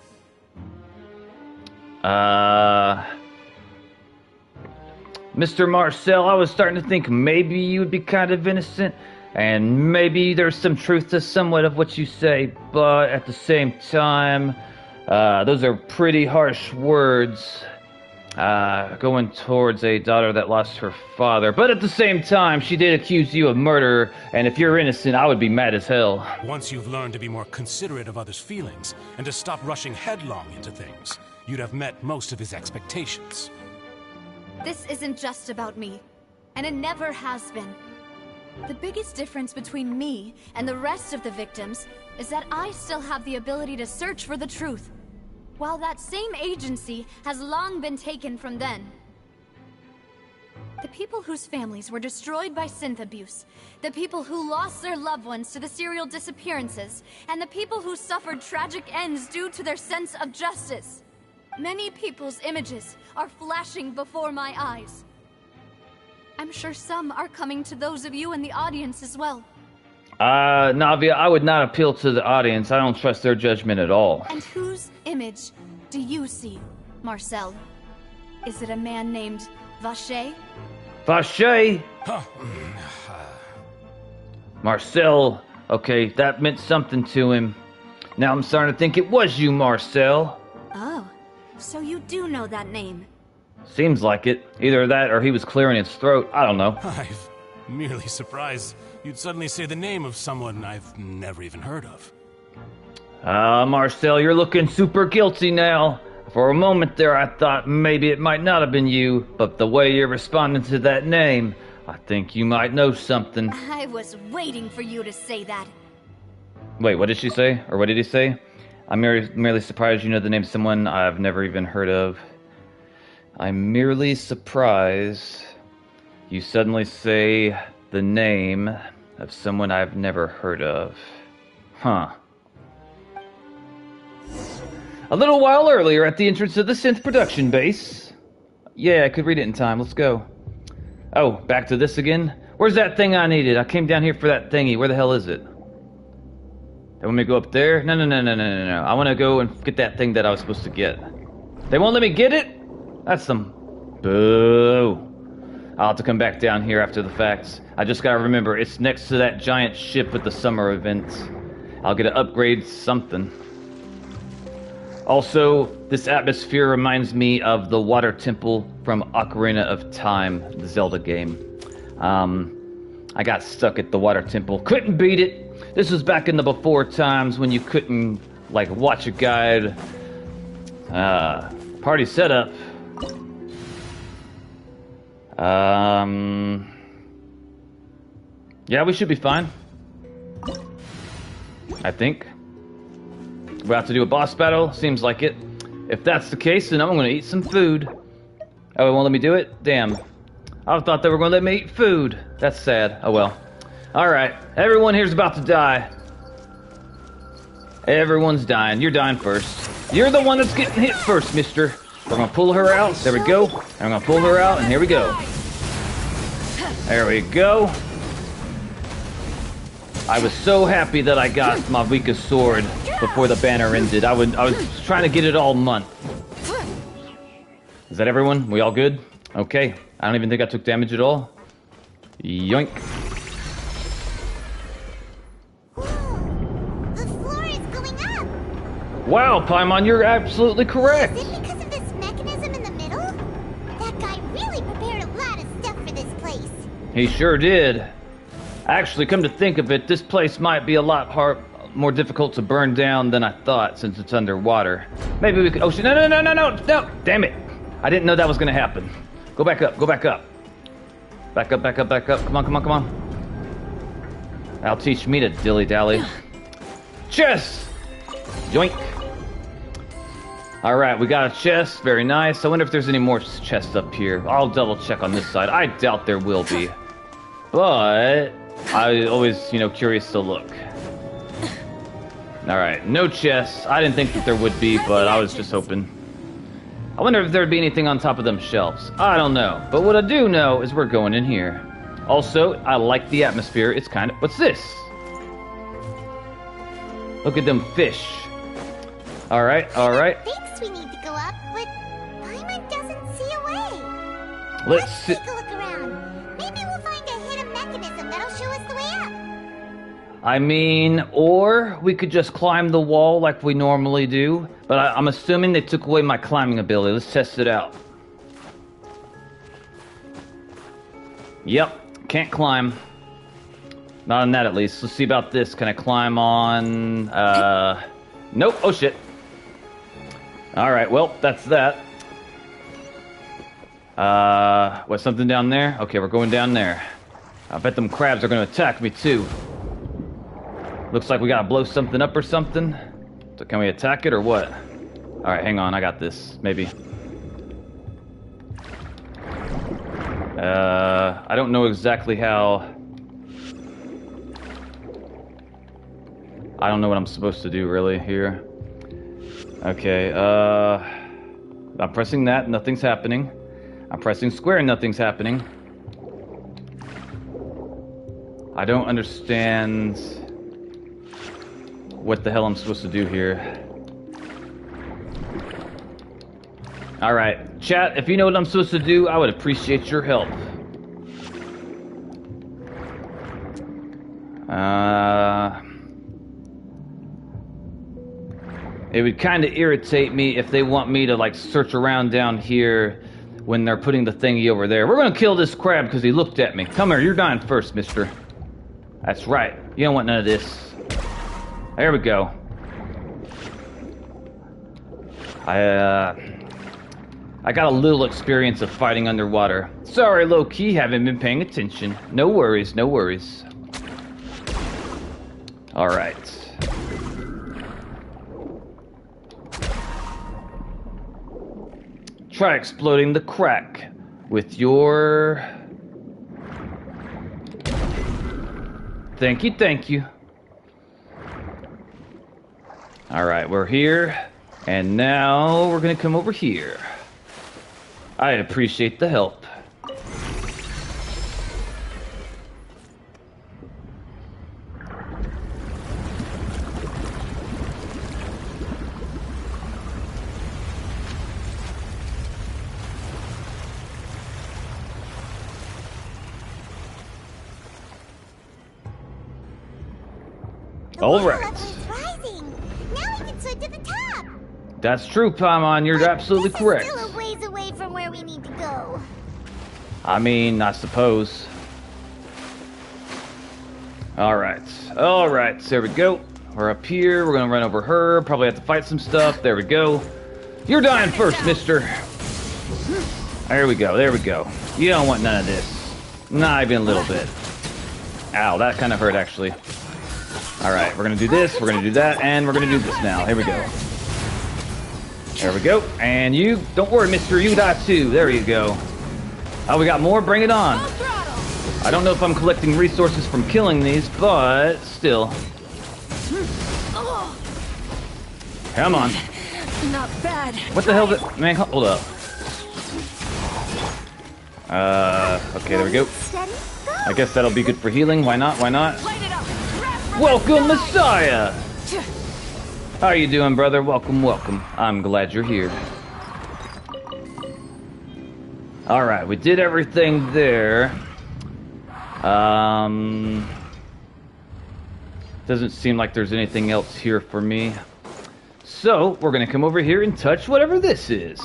Mr. Marcel, I was starting to think maybe you would be kind of innocent, and maybe there's some truth to somewhat of what you say, but at the same time, those are pretty harsh words, going towards a daughter that lost her father. But at the same time, she did accuse you of murder, and if you're innocent, I would be mad as hell. Once you've learned to be more considerate of others' feelings, and to stop rushing headlong into things, you'd have met most of his expectations. This isn't just about me, and it never has been. The biggest difference between me and the rest of the victims is that I still have the ability to search for the truth, while that same agency has long been taken from them. The people whose families were destroyed by synth abuse, the people who lost their loved ones to the serial disappearances, and the people who suffered tragic ends due to their sense of justice. Many people's images are flashing before my eyes. I'm sure some are coming to those of you in the audience as well. Navia, I would not appeal to the audience. I don't trust their judgment at all. And whose image do you see, Marcel? Is it a man named Vache? Vache? Marcel. Okay, that meant something to him. Now I'm starting to think it was you, Marcel. Oh, so you do know that name. Seems like it. Either that or he was clearing his throat. I don't know. I'm merely surprised you'd suddenly say the name of someone I've never even heard of. Marcel, you're looking super guilty now. For a moment there, I thought maybe it might not have been you, but the way you're responding to that name, I think you might know something. I was waiting for you to say that. Wait, what did she say? Or what did he say? I'm merely surprised you know the name of someone I've never even heard of. I'm merely surprised you suddenly say the name of someone I've never heard of. Huh. A little while earlier at the entrance of the synth production base. Yeah, I could read it in time. Let's go. Oh, back to this again? Where's that thing I needed? I came down here for that thingy. Where the hell is it? They want me to go up there? No. I want to go and get that thing that I was supposed to get. They won't let me get it? That's some... Boo. I'll have to come back down here after the facts. I just gotta remember, it's next to that giant ship at the summer event. I'll get to upgrade something. Also, this atmosphere reminds me of the water temple from Ocarina of Time, the Zelda game. I got stuck at the water temple. Couldn't beat it. This was back in the before times when you couldn't, like, watch a guide. Party setup. Yeah, we should be fine. I think. We're about to do a boss battle. Seems like it. If that's the case, then I'm gonna eat some food. Oh, they won't let me do it? Damn. I thought they were gonna let me eat food. That's sad. Oh well. Alright. Everyone here's about to die. Everyone's dying. You're dying first. You're the one that's getting hit first, mister. We're gonna pull her out. There we go. And I'm gonna pull her out, and here we go. There we go. I was so happy that I got my weakest sword before the banner ended. I was trying to get it all month. Is that everyone? We all good? Okay. I don't even think I took damage at all. Yoink. The floor is going up. Wow, Paimon, you're absolutely correct. Is it because of this mechanism in the middle? That guy really prepared a lot of stuff for this place. He sure did. Actually, come to think of it, this place might be a lot more difficult to burn down than I thought since it's underwater. Maybe we could... Oh, shit. No. Damn it. I didn't know that was going to happen. Go back up. Go back up. Back up. Come on. That'll teach me to dilly-dally. Chest! Yoink. Alright, we got a chest. Very nice. I wonder if there's any more chests up here. I'll double check on this side. I doubt there will be. But... I always, curious to look. Alright, no chests. I didn't think that there would be, but I was just hoping. I wonder if there'd be anything on top of them shelves. I don't know. But what I do know is we're going in here. Also, I like the atmosphere. It's kind of... What's this? Look at them fish. Alright. Thinks we need to go up, but Paimon doesn't see a way. Let's take a look around. Maybe we'll find a hidden mechanism that'll show us the way up. I mean, or we could just climb the wall like we normally do. But I'm assuming they took away my climbing ability. Let's test it out. Yep, can't climb. Not on that, at least. Let's see about this. Can I climb on... Nope. Oh, shit. Alright, well, that's that. What's something down there? Okay, we're going down there. I bet them crabs are going to attack me, too. Looks like we gotta blow something up or something. So can we attack it or what? Alright, hang on. I got this. Maybe. I don't know exactly how... I don't know what I'm supposed to do, really, here. Okay, I'm pressing that, nothing's happening. I'm pressing square, nothing's happening. I don't understand what the hell I'm supposed to do here. Alright, chat, if you know what I'm supposed to do, I would appreciate your help. It would kind of irritate me if they want me to, like, search around down here when they're putting the thingy over there. We're gonna kill this crab because he looked at me. Come here, you're dying first, mister. That's right. You don't want none of this. There we go. I got a little experience of fighting underwater. Sorry, low-key, haven't been paying attention. No worries, no worries. Alright. Try exploding the crack with your... Thank you. Alright, we're here. And now we're gonna come over here. I'd appreciate the help. All right. Rising. Now we can swim to the top. That's true, Paimon. You're absolutely correct. Still a ways away from where we need to go. I mean, I suppose. Alright. Alright, so there we go. We're up here. We're gonna run over her. Probably have to fight some stuff. There we go. You're dying first, mister. There we go. There we go. You don't want none of this. Not even a little bit. Ow, that kind of hurt, actually. Alright, we're gonna do this. We're gonna do that. And we're gonna do this now. Here we go. There we go. And you, don't worry, mister. You die too. There you go. Oh, we got more? Bring it on. I don't know if I'm collecting resources from killing these, but still. Come on. Not bad. What the hell is it? Man, hold up. Okay, there we go. I guess that'll be good for healing. Why not? Why not? Welcome, Messiah! How are you doing, brother? Welcome, welcome. I'm glad you're here. Alright, we did everything there. Doesn't seem like there's anything else here for me. So, we're gonna come over here and touch whatever this is.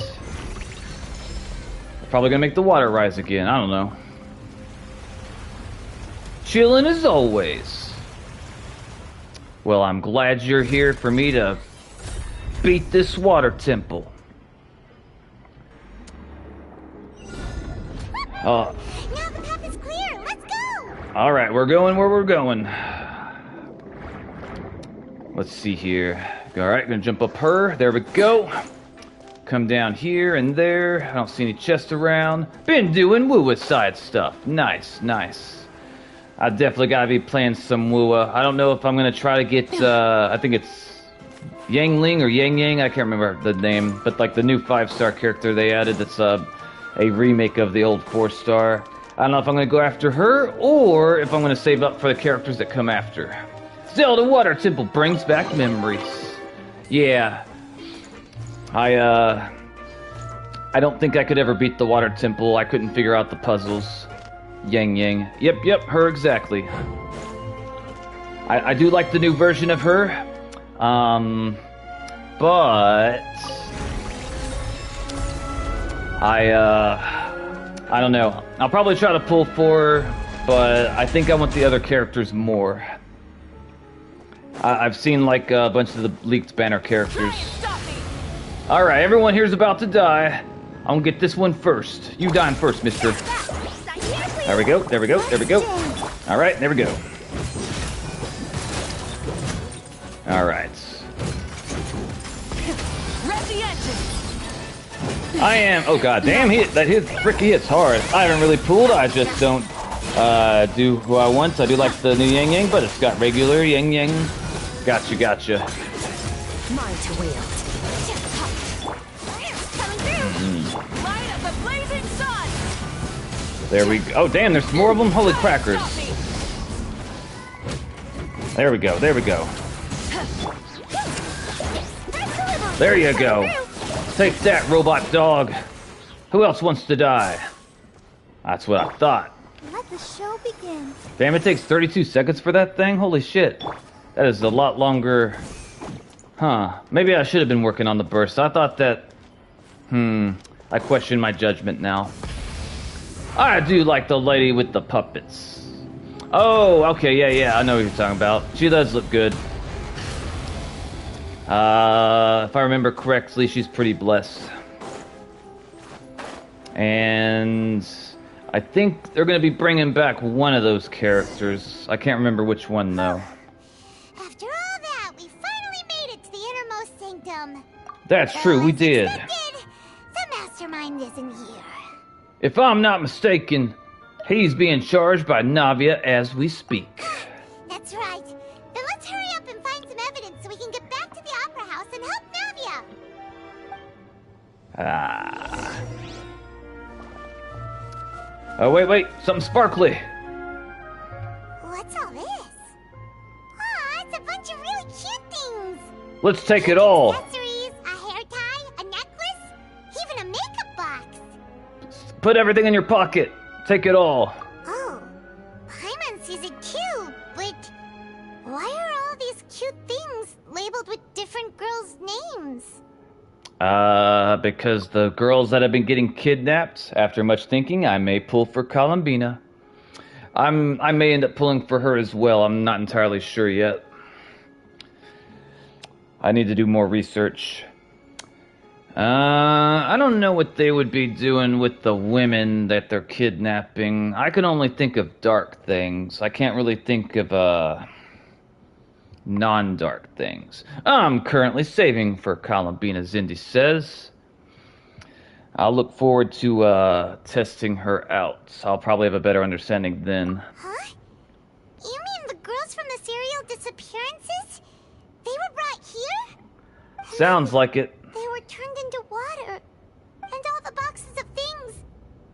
Probably gonna make the water rise again, I don't know. Chillin' as always. Well, I'm glad you're here for me to beat this water temple. Now the path is clear. Let's go. All right, we're going where we're going. Let's see here. All right, gonna jump up her. There we go. Come down here and there. I don't see any chests around. Been doing Wua side stuff. Nice, nice. I definitely gotta be playing some Wua. I don't know if I'm gonna try to get. I think it's Yang Ling or Yang Yang. I can't remember the name, but like the new 5-star character they added. That's a remake of the old 4-star. I don't know if I'm going to go after her or if I'm going to save up for the characters that come after. Zelda Water Temple brings back memories. Yeah. I don't think I could ever beat the Water Temple. I couldn't figure out the puzzles. Yang Yang. Yep, her exactly. I do like the new version of her. But I don't know. I'll probably try to pull 4, but I think I want the other characters more. I've seen like a bunch of the leaked banner characters. Alright, everyone here's about to die. I'm gonna get this one first. You dying first, mister. There we go, there we go, there we go. Alright, there we go. Alright. I am. Oh god damn! That hits hard. I haven't really pulled. I just don't do who I want. I do like the new Yang Yang, but it's got regular Yang Yang. Gotcha, gotcha. Mine to wield. There we go. Oh damn! There's more of them. Holy crackers! There we go. There we go. There you go. Take that, robot dog. Who else wants to die? That's what I thought. Let the show begin. Damn, it takes 32 seconds for that thing? Holy shit. That is a lot longer. Huh. Maybe I should have been working on the burst. I thought that... I question my judgment now. I do like the lady with the puppets. Oh, okay, yeah, I know what you're talking about. She does look good. If I remember correctly, she's pretty blessed. And I think they're going to be bringing back one of those characters. I can't remember which one, though. After all that, we finally made it to the innermost sanctum. That's true, we did. The mastermind isn't here. If I'm not mistaken, he's being charged by Navia as we speak. That's right. Then let's hurry up and find some evidence so we can get back to the Opera House and help Navia. Oh, wait. Something sparkly. What's all this? Aw, it's a bunch of really cute things. Let's take it all. Accessories, a hair tie, a necklace, even a makeup box. Put everything in your pocket. Take it all. Oh, Paimon sees it too, but why are all these different girls' names? Because the girls that have been getting kidnapped, after much thinking, I may pull for Columbina. I may end up pulling for her as well. I'm not entirely sure yet. I need to do more research. I don't know what they would be doing with the women that they're kidnapping. I can only think of dark things. I can't really think of, non-dark things. I'm currently saving for Columbina, Zindy says. I'll look forward to, testing her out. I'll probably have a better understanding then. Huh? You mean the girls from the serial disappearances? They were brought here? Sounds like it. They were turned into water. And all the boxes of things.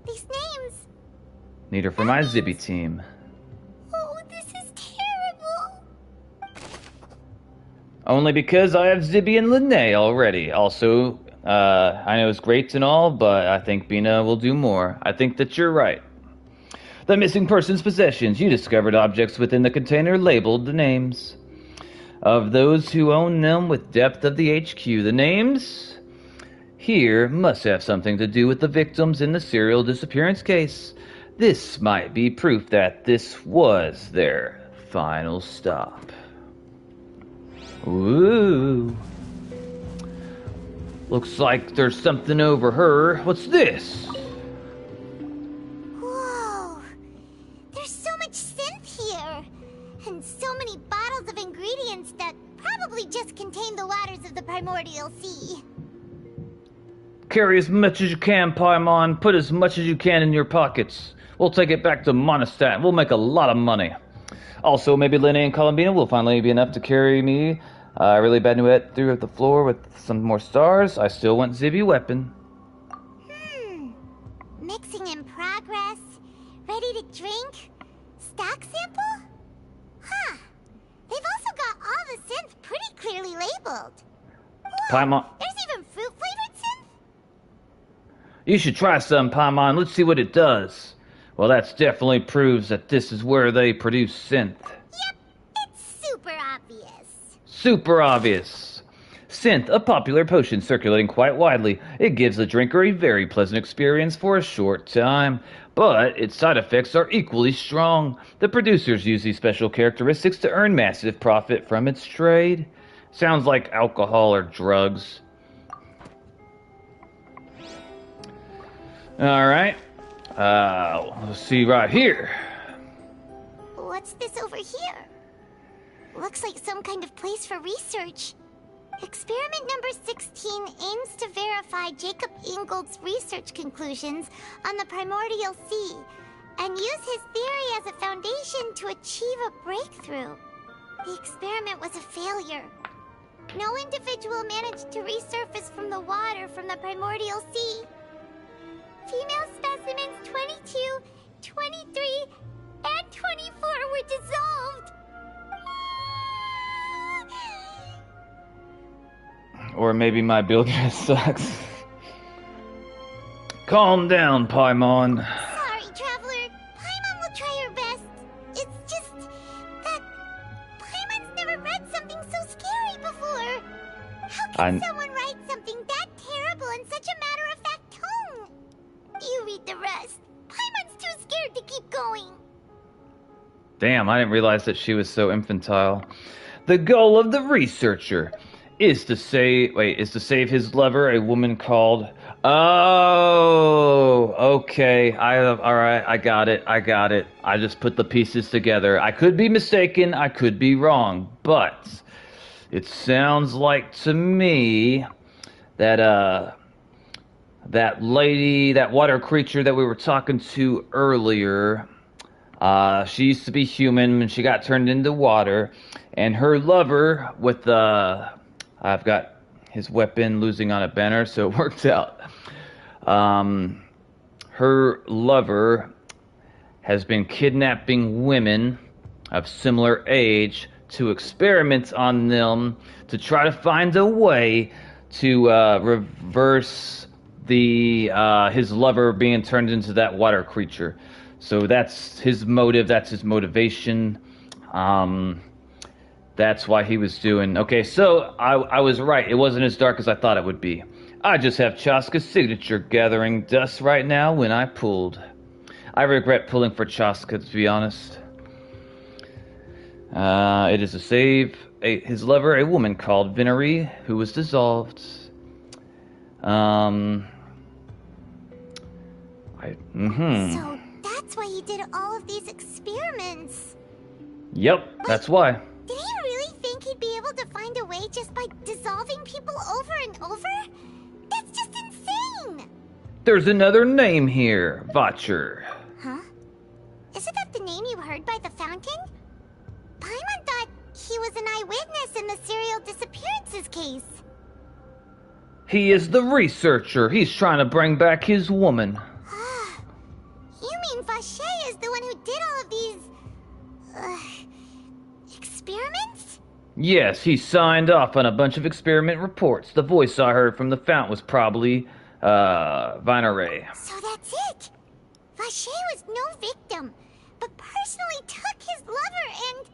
These names. Need her for my Zibby team. Oh, this is terrible. Only because I have Zibby and Linnae already. Also, I know it's great and all, but I think Bina will do more. I think that you're right. The missing person's possessions. You discovered objects within the container labeled the names of those who own them with depth of the HQ. The names here must have something to do with the victims in the serial disappearance case. This might be proof that this was their final stop. Ooh. Looks like there's something over her. What's this? Whoa. There's so much synth here. And so many bottles of ingredients that probably just contain the waters of the primordial sea. Carry as much as you can, Paimon. Put as much as you can in your pockets. We'll take it back to Monostat. We'll make a lot of money. Also, maybe Linnae and Columbina will finally be enough to carry me really bad nuet through the floor with some more stars. I still want Zibby weapon. Mixing in progress. Ready to drink? Stock sample? Huh. They've also got all the synth pretty clearly labeled. Paimon. There's even fruit-flavored synth? You should try some, Paimon. Let's see what it does. Well, that definitely proves that this is where they produce synth. Yep, it's super obvious. Super obvious. Synth, a popular potion circulating quite widely. It gives the drinker a very pleasant experience for a short time, but its side effects are equally strong. The producers use these special characteristics to earn massive profit from its trade. Sounds like alcohol or drugs. Alright. Let's see right here. What's this over here? Looks like some kind of place for research. Experiment number 16 aims to verify Jacob Ingold's research conclusions on the primordial sea and use his theory as a foundation to achieve a breakthrough. The experiment was a failure. No individual managed to resurface from the water from the primordial sea. Female specimens 22, 23, and 24 were dissolved. Or maybe my build just sucks. Calm down, Paimon. Sorry, Traveler. Paimon will try her best. It's just that Paimon's never read something so scary before. How can someone write something that terrible in such a matter-of-fact tone? You read the rest. Paimon's too scared to keep going. Damn, I didn't realize that she was so infantile. The goal of the researcher is to save his lover, a woman called... Oh, okay. Alright, I got it. I just put the pieces together. I could be mistaken, I could be wrong, but it sounds like to me that, that lady, that water creature that we were talking to earlier, she used to be human and she got turned into water, and her lover with the... I've got his weapon losing on a banner, so it worked out. Her lover has been kidnapping women of similar age to experiment on them to try to find a way to reverse the his lover being turned into that water creature. So that's his motive, that's his motivation. That's why he was doing... Okay, so I was right. It wasn't as dark as I thought it would be. I just have Chaska's signature gathering dust right now when I pulled. I regret pulling for Chaska, to be honest. It is to save his lover, a woman called Vinery, who was dissolved. So that's why he did all of these experiments. Yep, that's why. Did he really think he'd be able to find a way just by dissolving people over and over? That's just insane! There's another name here, Vatcher. Huh? Isn't that the name you heard by the fountain? Paimon thought he was an eyewitness in the serial disappearances case. He is the researcher. He's trying to bring back his woman. You mean Vache is the one who did all of these... experiments? Yes, he signed off on a bunch of experiment reports. The voice I heard from the fount was probably, Vineray. So that's it! Vache was no victim, but personally took his lover and...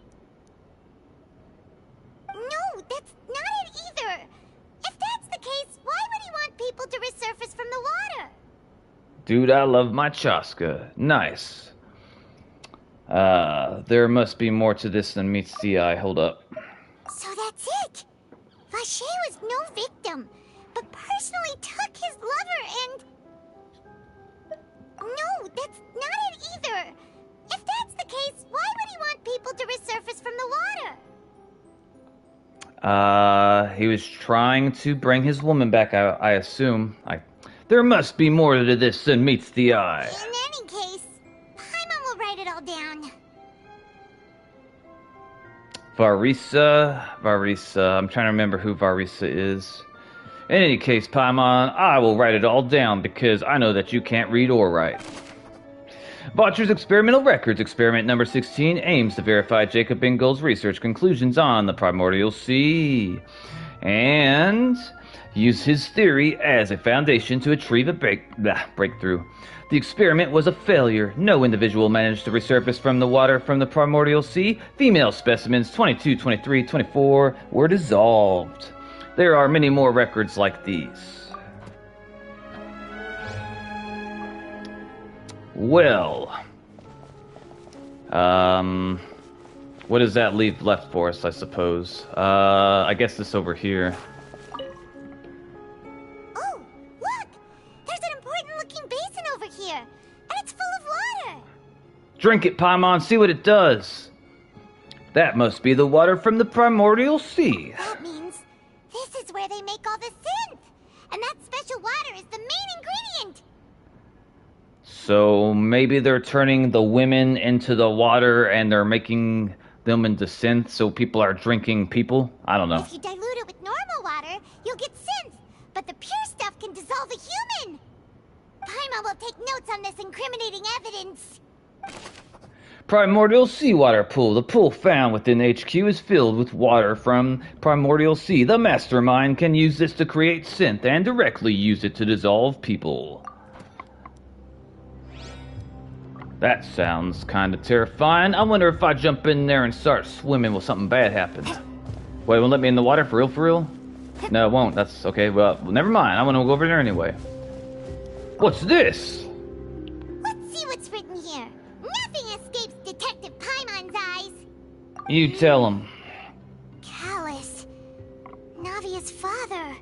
No, that's not it either! If that's the case, why would he want people to resurface from the water? Dude, I love my Chaska. Nice. There must be more to this than meets the eye. Hold up. So that's it! Vache was no victim, but personally took his lover and... No, that's not it either! If that's the case, why would he want people to resurface from the water? He was trying to bring his woman back, I assume. There must be more to this than meets the eye. In any case, Paimon will write it all down. Varisa. I'm trying to remember who Varisa is. In any case, Paimon, I will write it all down because I know that you can't read or write. Botcher's Experimental Records, experiment number 16, aims to verify Jacob Ingold's research conclusions on the Primordial Sea, and use his theory as a foundation to achieve a breakthrough. The experiment was a failure. No individual managed to resurface from the water from the Primordial Sea. Female specimens 22, 23, 24 were dissolved. There are many more records like these. Well, what does that leave left for us, I suppose? I guess this over here. Oh, look! There's an important-looking basin over here, and it's full of water! Drink it, Paimon, see what it does. That must be the water from the Primordial Sea. That means this is where they make all the synth! And that special water is the main ingredient! So maybe they're turning the women into the water and they're making them into synth so people are drinking people? I don't know. If you dilute it with normal water, you'll get synth, but the pure stuff can dissolve a human! Paimon will take notes on this incriminating evidence. Primordial Seawater Pool. The pool found within HQ is filled with water from Primordial Sea. The mastermind can use this to create synth and directly use it to dissolve people. That sounds kind of terrifying. I wonder if I jump in there and start swimming, will something bad happen? Wait, it won't let me in the water for real, for real? No, it won't. That's okay. Well, never mind. I want to go over there anyway. What's this? Let's see what's written here. Nothing escapes Detective Paimon's eyes. You tell him. Callus. Navia's father.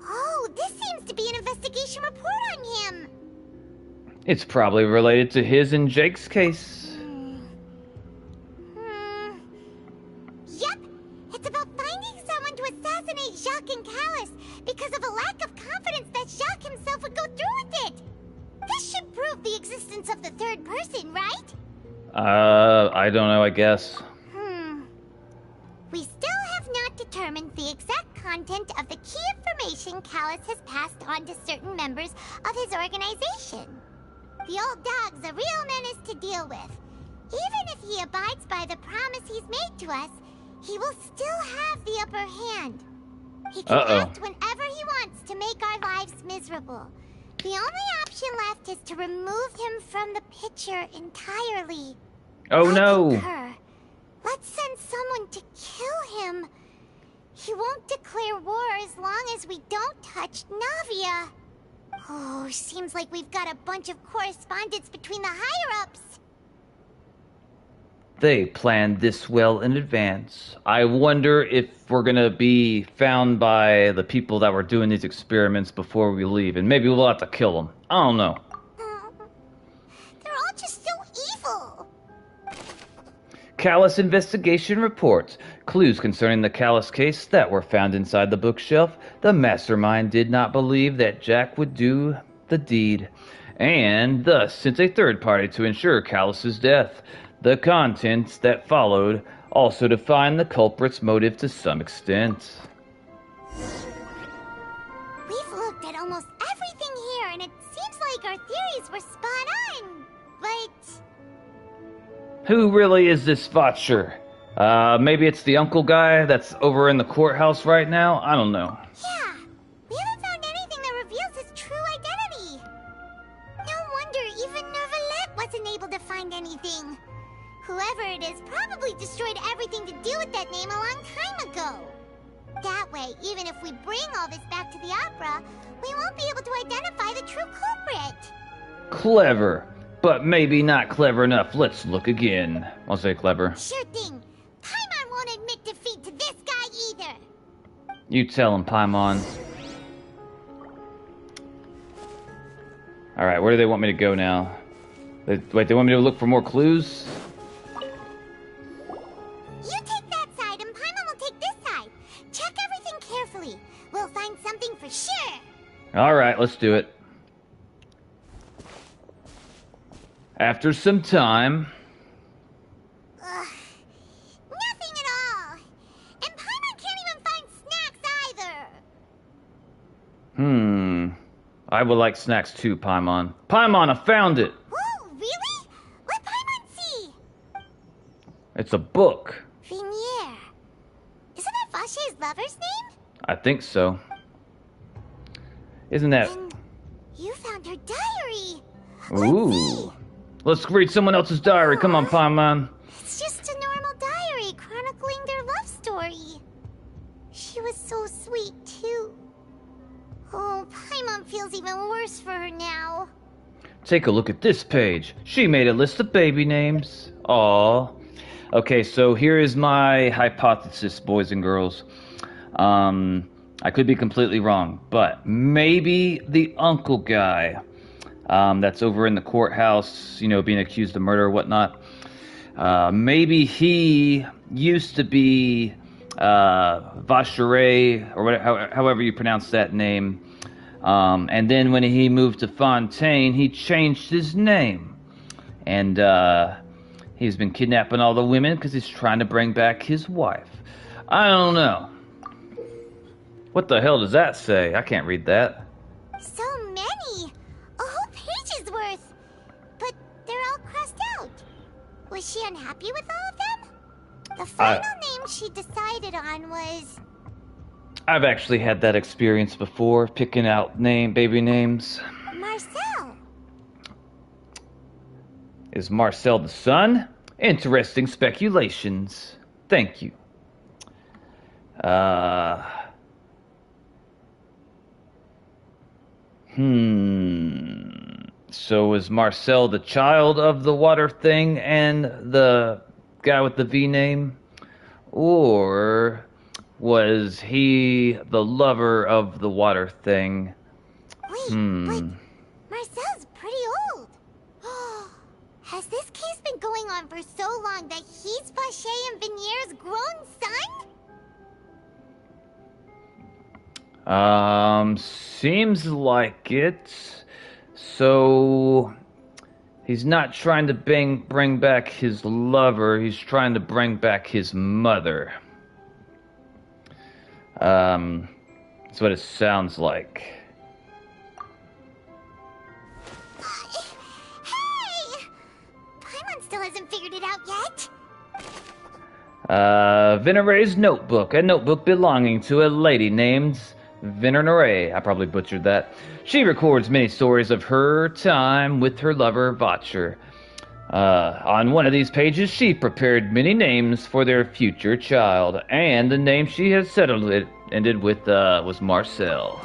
Oh, this seems to be an investigation report on him. It's probably related to his and Jake's case. Yep, it's about finding someone to assassinate Jacques and Callus because of a lack of confidence that Jacques himself would go through with it. This should prove the existence of the third person, right? I don't know, I guess. We still have not determined the exact content of the key information Callus has passed on to certain members of his organization. The old dog's a real menace to deal with. Even if he abides by the promise he's made to us, he will still have the upper hand. He can act whenever he wants to make our lives miserable. The only option left is to remove him from the picture entirely. Oh no! Concur. Let's send someone to kill him. He won't declare war as long as we don't touch Navia. Oh, seems like we've got a bunch of correspondence between the higher-ups. They planned this well in advance. I wonder if we're gonna be found by the people that were doing these experiments before we leave, and maybe we'll have to kill them. I don't know. They're all just so evil. Callus investigation reports. Clues concerning the Callus case that were found inside the bookshelf. The mastermind did not believe that Jack would do the deed, and thus sent a third party to ensure Callus's death. The contents that followed also define the culprit's motive to some extent. We've looked at almost everything here, and it seems like our theories were spot on. But Who really is this Vacher? Maybe it's the uncle guy that's over in the courthouse right now? I don't know. yeah, we haven't found anything that reveals his true identity. No wonder even Nervalet wasn't able to find anything. Whoever it is probably destroyed everything to do with that name a long time ago. That way, even if we bring all this back to the opera, we won't be able to identify the true culprit. Clever, but maybe not clever enough. Let's look again. I'll say clever. Sure thing. Paimon won't admit defeat to this guy either. You tell him, Paimon. Alright, where do they want me to go now? Wait, they want me to look for more clues? You take that side and Paimon will take this side. Check everything carefully. We'll find something for sure. Alright, let's do it. After some time... Nothing at all. And Paimon can't even find snacks either. I would like snacks too, Paimon. Paimon, I found it! Whoa, really? Let Paimon see. It's a book. Vinier. Isn't that Vache's lover's name? I think so. Isn't that... You found her diary. Ooh. Let's read someone else's diary. Come on, Paimon. It's just a normal diary chronicling their love story. She was so sweet, too. Oh, Paimon feels even worse for her now. Take a look at this page. She made a list of baby names. Aww. Okay, so here is my hypothesis, boys and girls. I could be completely wrong, but maybe the uncle guy that's over in the courthouse, you know, being accused of murder or whatnot. Maybe he used to be Vacheray, or whatever, however you pronounce that name. And then when he moved to Fontaine, he changed his name. And he's been kidnapping all the women because he's trying to bring back his wife. I don't know. What the hell does that say? I can't read that. So many! A whole page's worth! But they're all crossed out. Was she unhappy with all of them? The final name she decided on was... I've actually had that experience before, picking out baby names. Marcel. Is Marcel the son? Interesting speculations. Thank you. So is Marcel the child of the water thing and the guy with the V name? Or was he the lover of the water thing? Wait, Marcel's pretty old. Has this case been going on for so long that he's Vacher and Vinier's grown son? Seems like it. So he's not trying to bring back his lover, he's trying to bring back his mother. That's what it sounds like. Hey! Paimon still hasn't figured it out yet. Venere's notebook, a notebook belonging to a lady named Venere. I probably butchered that. She records many stories of her time with her lover, Vacher. On one of these pages, she prepared many names for their future child, and the name she has settled it ended with was Marcel.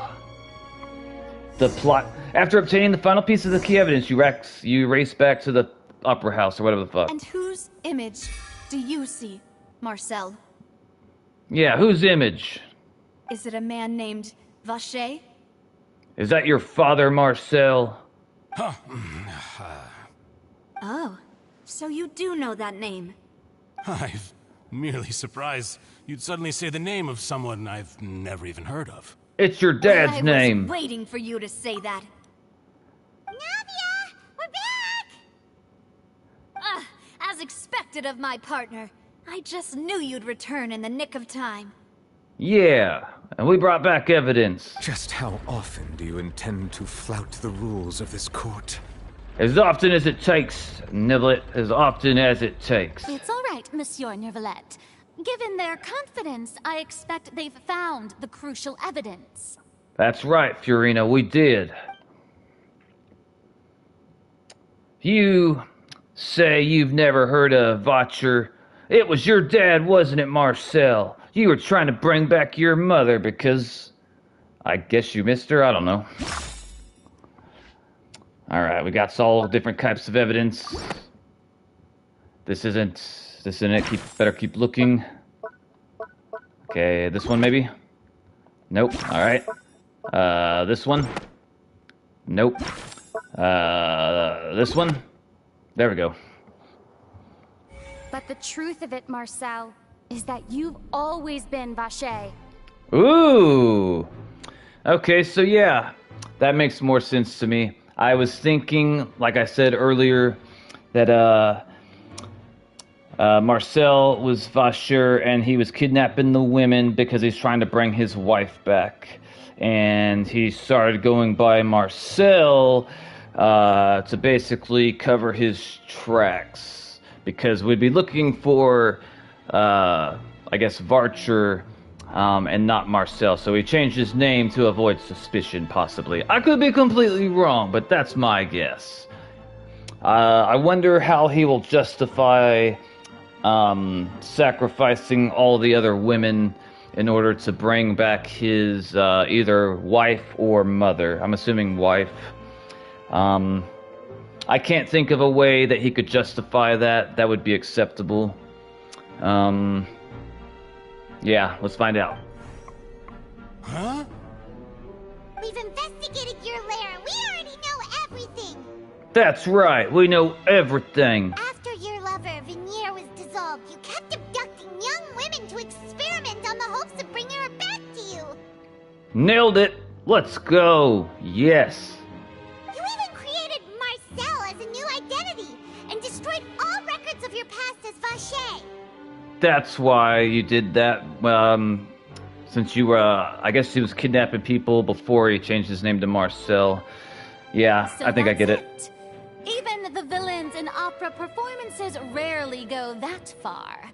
The plot. After obtaining the final piece of the key evidence, you race back to the opera house or whatever the fuck. And whose image do you see, Marcel? Yeah, whose image? Is it a man named Vacher? Is that your father, Marcel? Oh, so you do know that name. I'm merely surprised you'd suddenly say the name of someone I've never even heard of. It's your dad's name. I was waiting for you to say that. Navia! We're back! As expected of my partner. I just knew you'd return in the nick of time. Yeah, and we brought back evidence. Just how often do you intend to flout the rules of this court? As often as it takes, Nivelet, as often as it takes. It's all right, Monsieur Nivelet. Given their confidence, I expect they've found the crucial evidence. That's right, Fiorina, we did. You say you've never heard of Vacher. It was your dad, wasn't it, Marcel? You were trying to bring back your mother because... I guess you missed her? I don't know. Alright, we got all different types of evidence. This isn't it. Better keep looking. Okay, this one maybe? Nope. Alright. This one? Nope. This one? There we go. But the truth of it, Marcel, is that you've always been Vacher. Ooh! Okay, so yeah, that makes more sense to me. I was thinking, like I said earlier, that Marcel was Vacher and he was kidnapping the women because he's trying to bring his wife back. And he started going by Marcel to basically cover his tracks. Because we'd be looking for, I guess, Vacher and not Marcel. So he changed his name to avoid suspicion, possibly. I could be completely wrong, but that's my guess. I wonder how he will justify sacrificing all the other women in order to bring back his either wife or mother. I'm assuming wife. I can't think of a way that he could justify that. That would be acceptable. Yeah, let's find out. Huh? We've investigated your lair. We already know everything. That's right. We know everything. After your lover, Veneer, was dissolved, you kept abducting young women to experiment on the hopes of bringing her back to you. Nailed it. Let's go. Yes. You even created Marcel as a new identity and destroyed all records of your past as Vacher. That's why you did that. Since you were, I guess he was kidnapping people before he changed his name to Marcel. Yeah, So I think I get it. Even the villains in opera performances rarely go that far.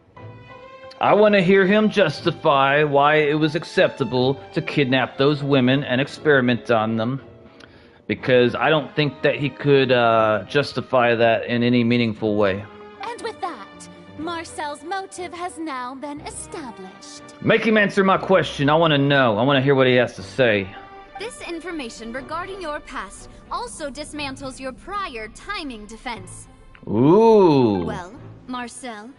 I want to hear him justify why it was acceptable to kidnap those women and experiment on them. Because I don't think that he could justify that in any meaningful way. And with that, Marcel's motive has now been established. Make him answer my question. I want to know. I want to hear what he has to say. This information regarding your past also dismantles your prior timing defense. Ooh. Well, Marcel,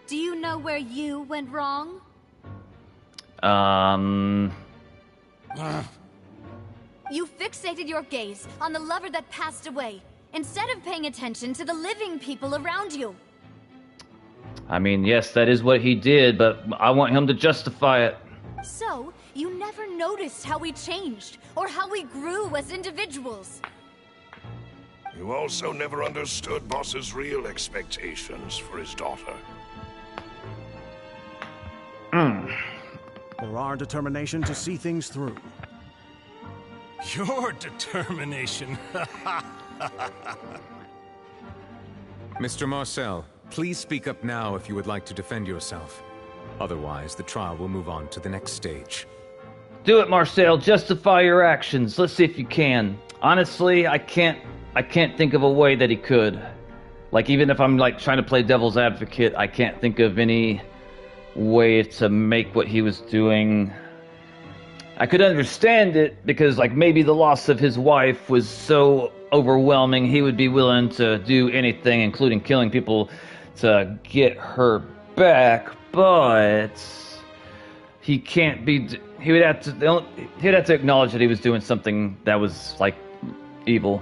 do you know where you went wrong? You fixated your gaze on the lover that passed away, instead of paying attention to the living people around you. I mean, yes, that is what he did, but I want him to justify it. So, you never noticed how we changed, or how we grew as individuals. You also never understood Boss's real expectations for his daughter. For our determination to see things through. Your determination. Mr. Marcel, please speak up now if you would like to defend yourself. Otherwise, the trial will move on to the next stage. Do it, Marcel. Justify your actions. Let's see if you can. Honestly, I can't think of a way that he could. Like, even if I'm, like, trying to play devil's advocate, I can't think of any way to make what he was doing... I could understand it, because, like, maybe the loss of his wife was so overwhelming, he would be willing to do anything, including killing people, to get her back, but... he can't be... He'd have to acknowledge that he was doing something that was, like, evil.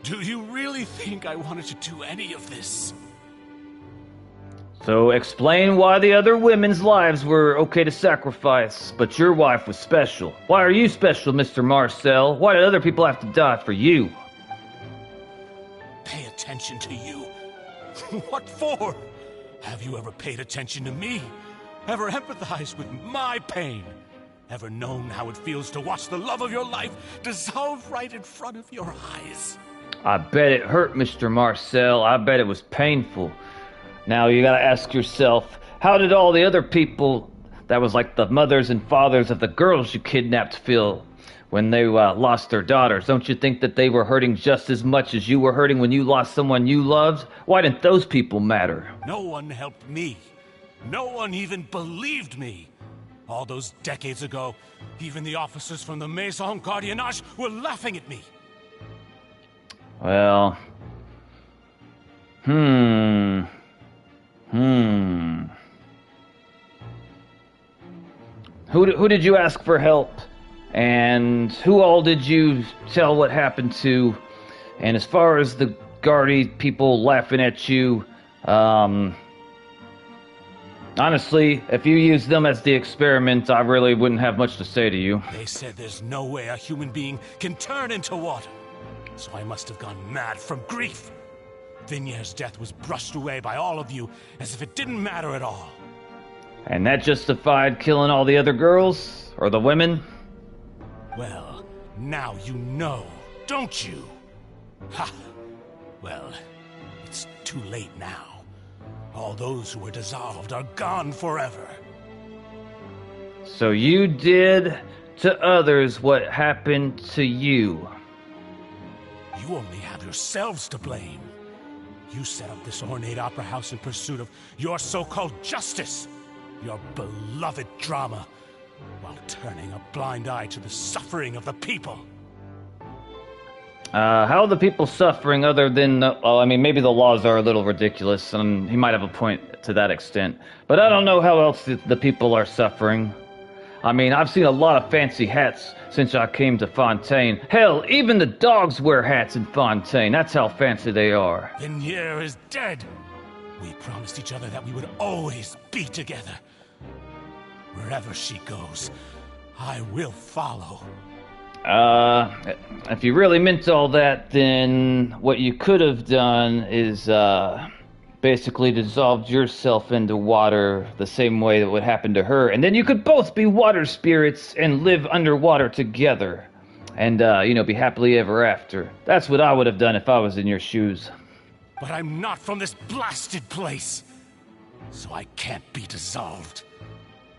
Do you really think I wanted to do any of this? So explain why the other women's lives were okay to sacrifice, but your wife was special. Why are you special, Mr. Marcel? Why did other people have to die for you? Pay attention to you? What for? Have you ever paid attention to me? Ever empathized with my pain? Ever known how it feels to watch the love of your life dissolve right in front of your eyes? I bet it hurt, Mr. Marcel. I bet it was painful. Now you gotta ask yourself, how did all the other people that was like the mothers and fathers of the girls you kidnapped feel when they lost their daughters? Don't you think that they were hurting just as much as you were hurting when you lost someone you loved? Why didn't those people matter? No one helped me. No one even believed me. All those decades ago, even the officers from the Maison Gardiennage were laughing at me. Well... Who did you ask for help? And who all did you tell what happened to? And as far as the Guardy people laughing at you, honestly, if you use them as the experiment, I really wouldn't have much to say to you. They said there's no way a human being can turn into water. So I must have gone mad from grief. Vignier's death was brushed away by all of you as if it didn't matter at all. And that justified killing all the other girls? Or the women? Well, now you know, don't you? Ha! Well, it's too late now. All those who were dissolved are gone forever. So you did to others what happened to you. You only have yourselves to blame. You set up this ornate opera house in pursuit of your so-called justice, your beloved drama, while turning a blind eye to the suffering of the people. How are the people suffering other than... well, I mean, maybe the laws are a little ridiculous, and he might have a point to that extent. But I don't know how else the people are suffering. I mean, I've seen a lot of fancy hats since I came to Fontaine. Hell, even the dogs wear hats in Fontaine. That's how fancy they are. Vignier is dead. We promised each other that we would always be together. Wherever she goes, I will follow. If you really meant all that, then what you could have done is, basically dissolved yourself into water the same way that would happen to her, and then you could both be water spirits and live underwater together. And, be happily ever after. That's what I would have done if I was in your shoes. But I'm not from this blasted place, so I can't be dissolved.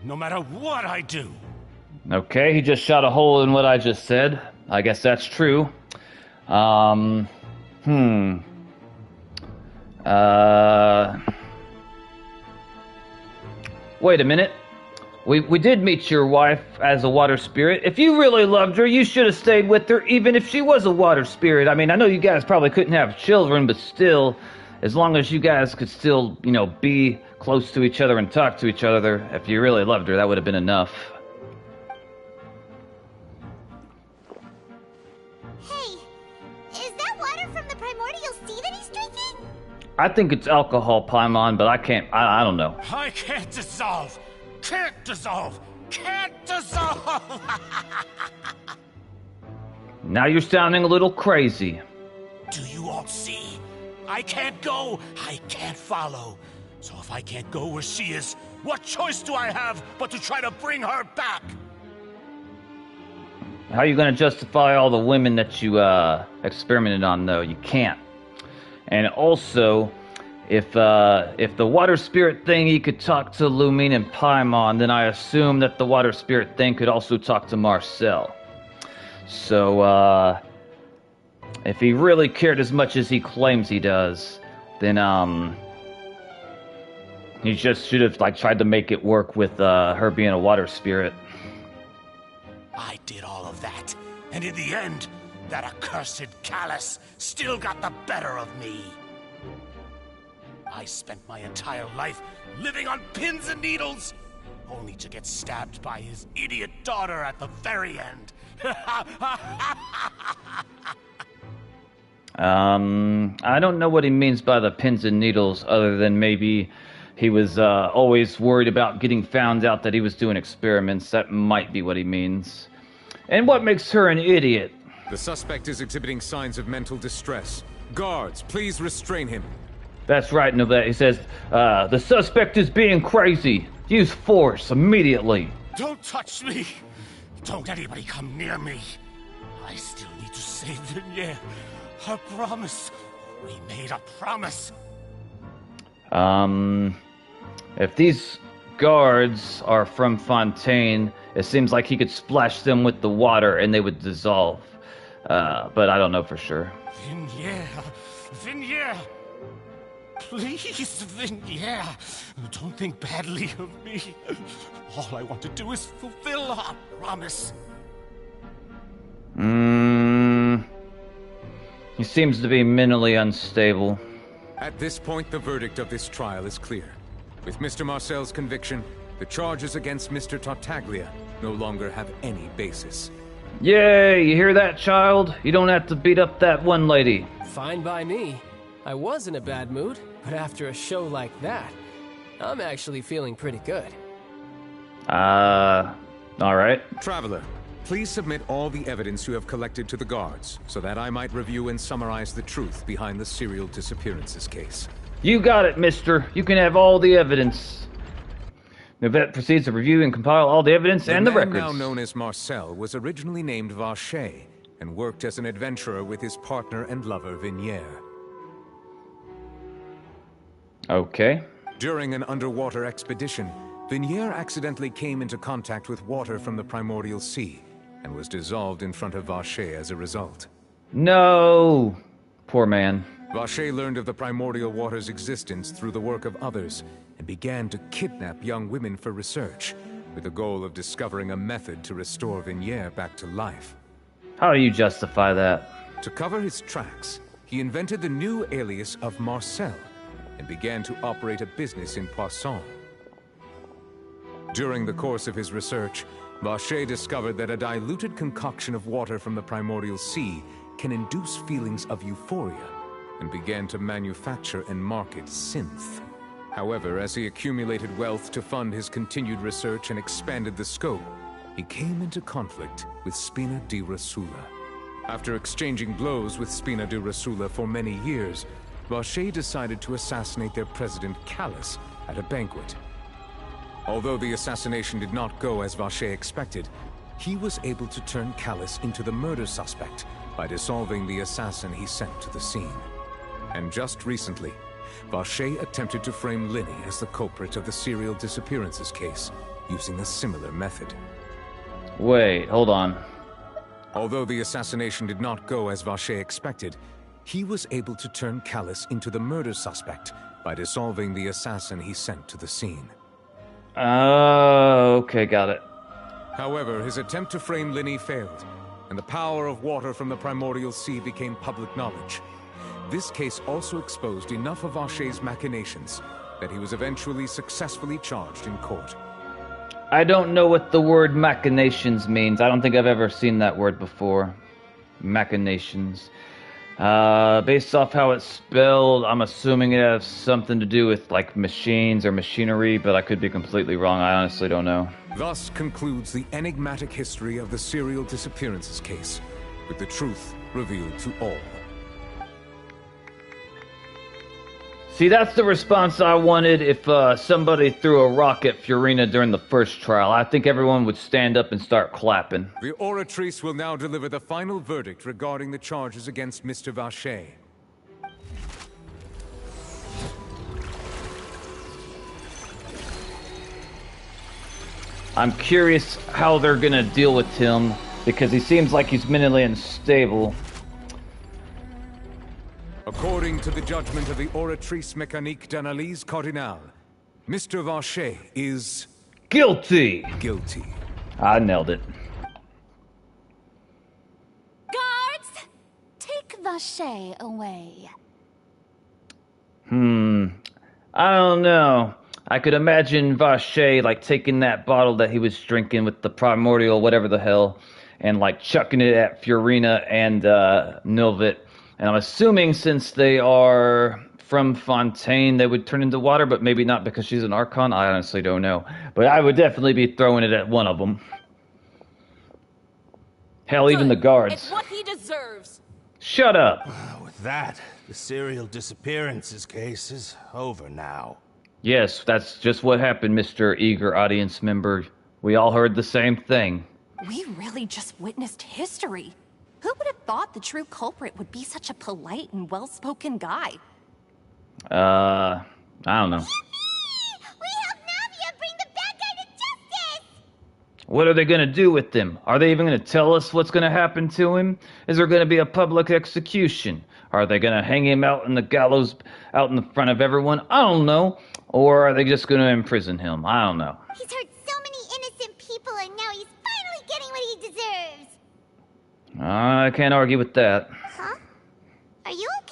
No matter what I do. Okay, he just shot a hole in what I just said. I guess that's true. Wait a minute. We did meet your wife as a water spirit. If you really loved her, you should have stayed with her, even if she was a water spirit. I mean, I know you guys probably couldn't have children, but still, as long as you guys could still, be close to each other and talk to each other, if you really loved her, that would have been enough. Hey, is that water from the primordial sea that he's drinking? I think it's alcohol, Paimon, but I don't know. I can't dissolve! Can't dissolve! Can't dissolve! Now you're sounding a little crazy. Do you all see? I can't go, I can't follow. So if I can't go where she is, what choice do I have but to try to bring her back? How are you going to justify all the women that you experimented on, though? You can't. And also, if the water spirit thingy could talk to Lumine and Paimon, then I assume that the water spirit thing could also talk to Marcel. So, If he really cared as much as he claims he does, then he just should have like tried to make it work with her being a water spirit. I did all of that, and in the end, that accursed Callus still got the better of me. I spent my entire life living on pins and needles, only to get stabbed by his idiot daughter at the very end. I don't know what he means by the pins and needles, other than maybe he was always worried about getting found out that he was doing experiments. That might be what he means. And what makes her an idiot? The suspect is exhibiting signs of mental distress. Guards, please restrain him. That's right, Novette. He says, the suspect is being crazy. Use force immediately. Don't touch me! Don't anybody come near me. I still need to save Vignere. Her promise. We made a promise. If these guards are from Fontaine, it seems like he could splash them with the water and they would dissolve. But I don't know for sure. Vignere! Please, Vignere! Don't think badly of me. All I want to do is fulfill our promise. He seems to be mentally unstable. At this point, the verdict of this trial is clear. With Mr. Marcel's conviction, the charges against Mr. Tartaglia no longer have any basis. Yay! You hear that, child? You don't have to beat up that one lady. Fine by me. I was in a bad mood, but after a show like that, I'm actually feeling pretty good. Alright. Traveler, please submit all the evidence you have collected to the guards, so that I might review and summarize the truth behind the serial disappearances case. You got it, mister. You can have all the evidence. Novette proceeds to review and compile all the evidence and the records. The man now known as Marcel was originally named Vacher, and worked as an adventurer with his partner and lover Vignere. Okay. During an underwater expedition, Vignere accidentally came into contact with water from the primordial sea, and was dissolved in front of Vacher as a result. No! Poor man. Vacher learned of the primordial water's existence through the work of others, and began to kidnap young women for research, with the goal of discovering a method to restore Vignere back to life. How do you justify that? To cover his tracks, he invented the new alias of Marcel, and began to operate a business in Poisson. During the course of his research, Vacher discovered that a diluted concoction of water from the primordial sea can induce feelings of euphoria, and began to manufacture and market synth. However, as he accumulated wealth to fund his continued research and expanded the scope, he came into conflict with Spina di Rosula. After exchanging blows with Spina di Rosula for many years, Vacher decided to assassinate their president Callus at a banquet. Although the assassination did not go as Vacher expected, he was able to turn Callus into the murder suspect by dissolving the assassin he sent to the scene. And just recently, Vacher attempted to frame Linny as the culprit of the serial disappearances case, using a similar method. Wait, hold on. Although the assassination did not go as Vacher expected, he was able to turn Callus into the murder suspect by dissolving the assassin he sent to the scene. Oh, okay, got it. However, his attempt to frame Linny failed, and the power of water from the primordial sea became public knowledge. This case also exposed enough of Vacher's machinations that he was eventually successfully charged in court. I don't know what the word machinations means. I don't think I've ever seen that word before. Machinations. Based off how it's spelled, I'm assuming it has something to do with, like, machines or machinery, but I could be completely wrong. I honestly don't know. Thus concludes the enigmatic history of the serial disappearances case, with the truth revealed to all. See, that's the response I wanted if somebody threw a rock at Furina during the first trial. I think everyone would stand up and start clapping. The Oratrice will now deliver the final verdict regarding the charges against Mr. Vacher. I'm curious how they're gonna deal with him, because he seems like he's mentally unstable. According to the judgment of the Oratrice Mécanique d'Analyse Cardinale, Mr. Vacher is... Guilty! Guilty. I nailed it. Guards! Take Vacher away. I don't know. I could imagine Vacher, like, taking that bottle that he was drinking with the primordial whatever the hell, and, like, chucking it at Fiorina and Nilvit. And I'm assuming since they are from Fontaine, they would turn into water, but maybe not because she's an Archon. I honestly don't know. But I would definitely be throwing it at one of them. Hell, even the guards. It's what he deserves. Shut up. With that, the serial disappearances case is over now. Yes, that's just what happened, Mr. Eager audience member. We all heard the same thing. We really just witnessed history. Who would have thought the true culprit would be such a polite and well-spoken guy? I don't know. We helped Navia bring the bad guy to justice! What are they going to do with him? Are they even going to tell us what's going to happen to him? Is there going to be a public execution? Are they going to hang him out in the gallows out in the front of everyone? I don't know. Or are they just going to imprison him? I don't know. He's hurt so many innocent people and now he's finally getting what he deserves! I can't argue with that. Huh? Are you okay?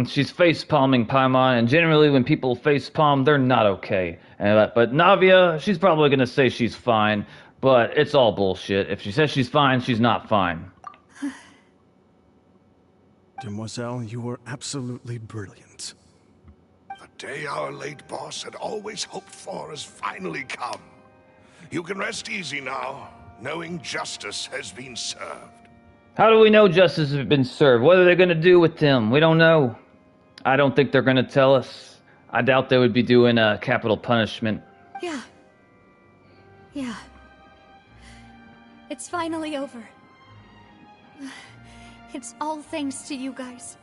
She's face-palming Paimon, and generally when people face-palm, they're not okay. But Navia, she's probably going to say she's fine, but it's all bullshit. If she says she's fine, she's not fine. Demoiselle, you were absolutely brilliant. The day our late boss had always hoped for has finally come. You can rest easy now, knowing justice has been served. How do we know justice has been served? What are they going to do with him? We don't know. I don't think they're going to tell us. I doubt they would be doing a capital punishment. Yeah. It's finally over. It's all thanks to you guys.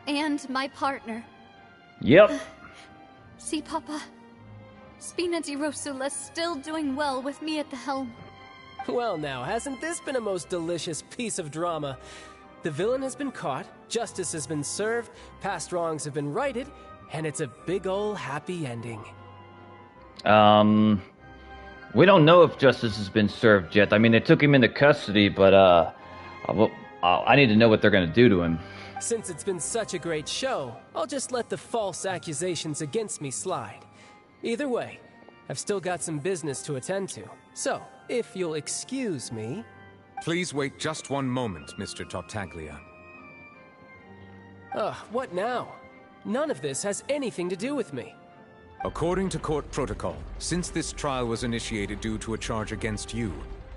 And my partner. Yep. See, Papa? Spina di Rosula's still doing well with me at the helm. Well now, hasn't this been a most delicious piece of drama? The villain has been caught, justice has been served, past wrongs have been righted, and it's a big ol' happy ending. We don't know if justice has been served yet. I mean, they took him into custody, but, I need to know what they're gonna do to him. Since it's been such a great show, I'll just let the false accusations against me slide. Either way, I've still got some business to attend to. So, if you'll excuse me... Please wait just one moment, Mr. Tartaglia. What now? None of this has anything to do with me. According to court protocol, since this trial was initiated due to a charge against you,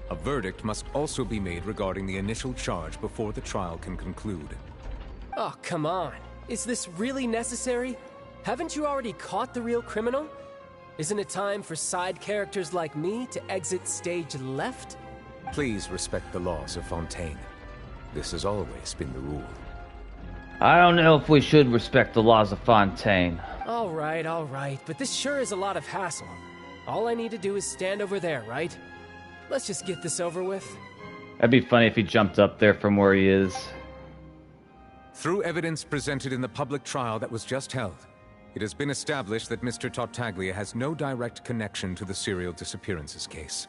a verdict must also be made regarding the initial charge before the trial can conclude. Oh, come on. Is this really necessary? Haven't you already caught the real criminal? Isn't it time for side characters like me to exit stage left? Please respect the laws of Fontaine. This has always been the rule. I don't know if we should respect the laws of Fontaine. All right, but this sure is a lot of hassle. All I need to do is stand over there, right? Let's just get this over with. That'd be funny if he jumped up there from where he is. Through evidence presented in the public trial that was just held, it has been established that Mr. Tartaglia has no direct connection to the serial disappearances case.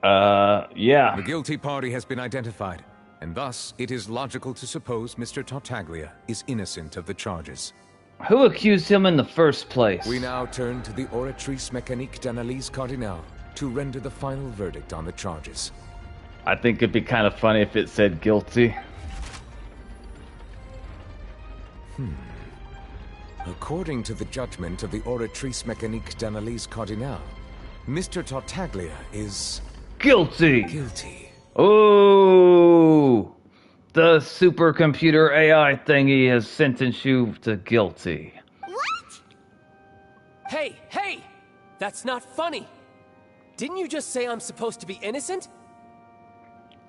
Yeah. The guilty party has been identified, and thus it is logical to suppose Mr. Tartaglia is innocent of the charges. Who accused him in the first place? We now turn to the Oratrice Mécanique d'Analyse Cardinale to render the final verdict on the charges. I think it'd be kind of funny if it said guilty. According to the judgment of the Oratrice Mécanique d'Analyse Cardinale, Mr. Tartaglia is... Guilty! Guilty. Ooh! The supercomputer AI thingy has sentenced you to guilty. What? Hey! That's not funny! Didn't you just say I'm supposed to be innocent?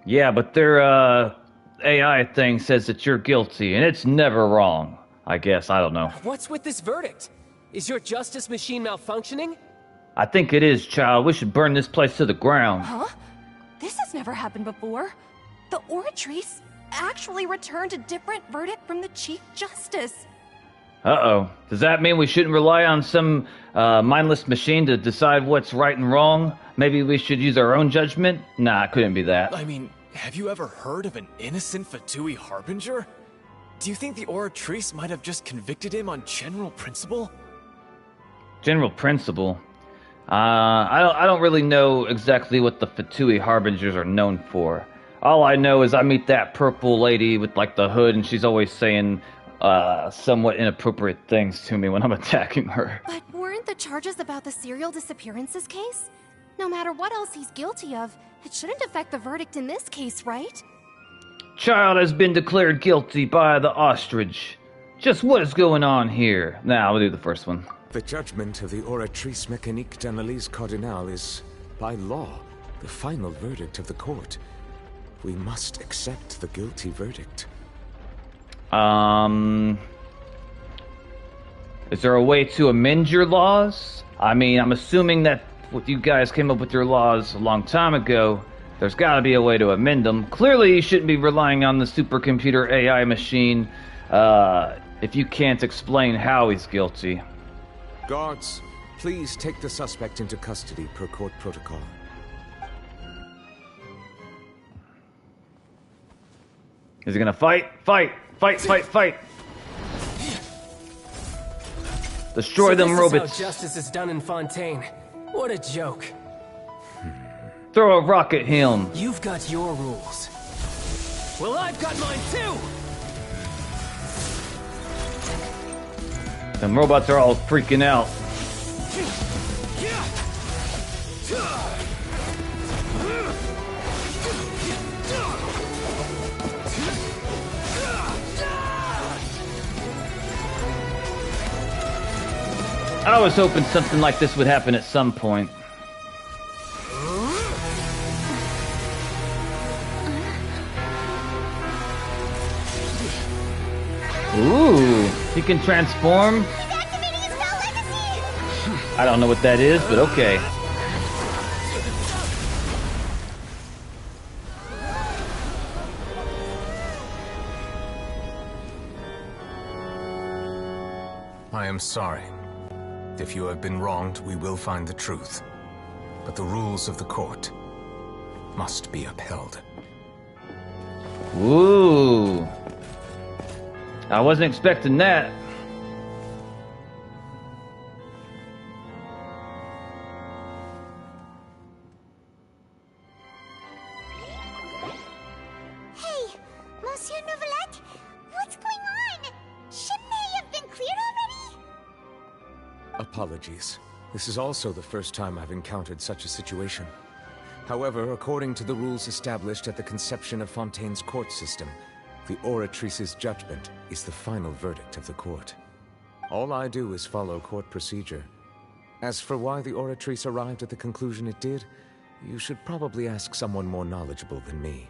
Yeah, but their, AI thing says that you're guilty, and it's never wrong. I guess, I don't know. What's with this verdict? Is your justice machine malfunctioning? I think it is, child. We should burn this place to the ground. Huh? This has never happened before. The Oratrice? actually returned a different verdict from the Chief Justice. Uh-oh. Does that mean we shouldn't rely on some mindless machine to decide what's right and wrong? Maybe we should use our own judgment? Nah, it couldn't be that. I mean, have you ever heard of an innocent Fatui Harbinger? Do you think the Oratrice might have just convicted him on general principle? General principle? I don't really know exactly what the Fatui Harbingers are known for. All I know is I meet that purple lady with like the hood and she's always saying somewhat inappropriate things to me when I'm attacking her. But weren't the charges about the serial disappearances case? No matter what else he's guilty of, it shouldn't affect the verdict in this case, right? Child has been declared guilty by the ostrich. Just what is going on here? Nah, we'll do the first one. The judgment of the Oratrice Mécanique d'Analyse Cardinal is, by law, the final verdict of the court. We must accept the guilty verdict. Is there a way to amend your laws? I mean, I'm assuming that you guys came up with your laws a long time ago. There's gotta be a way to amend them. Clearly, you shouldn't be relying on the supercomputer AI machine, if you can't explain how he's guilty. Guards, please take the suspect into custody per court protocol. Is he gonna fight? Fight! Fight! Fight! Fight! Destroy them robots. This is how justice is done in Fontaine. What a joke. Throw a rock at him. You've got your rules. Well, I've got mine too! Them robots are all freaking out. I was hoping something like this would happen at some point. Ooh, he can transform? I don't know what that is, but okay. I am sorry. If you have been wronged, we will find the truth. But the rules of the court must be upheld. Ooh. I wasn't expecting that. Hey, Monsieur Novelette, what's going on? Shouldn't they have been cleared already? Apologies. This is also the first time I've encountered such a situation. However, according to the rules established at the conception of Fontaine's court system, the Oratrice's judgment is the final verdict of the court. All I do is follow court procedure. As for why the Oratrice arrived at the conclusion it did, you should probably ask someone more knowledgeable than me.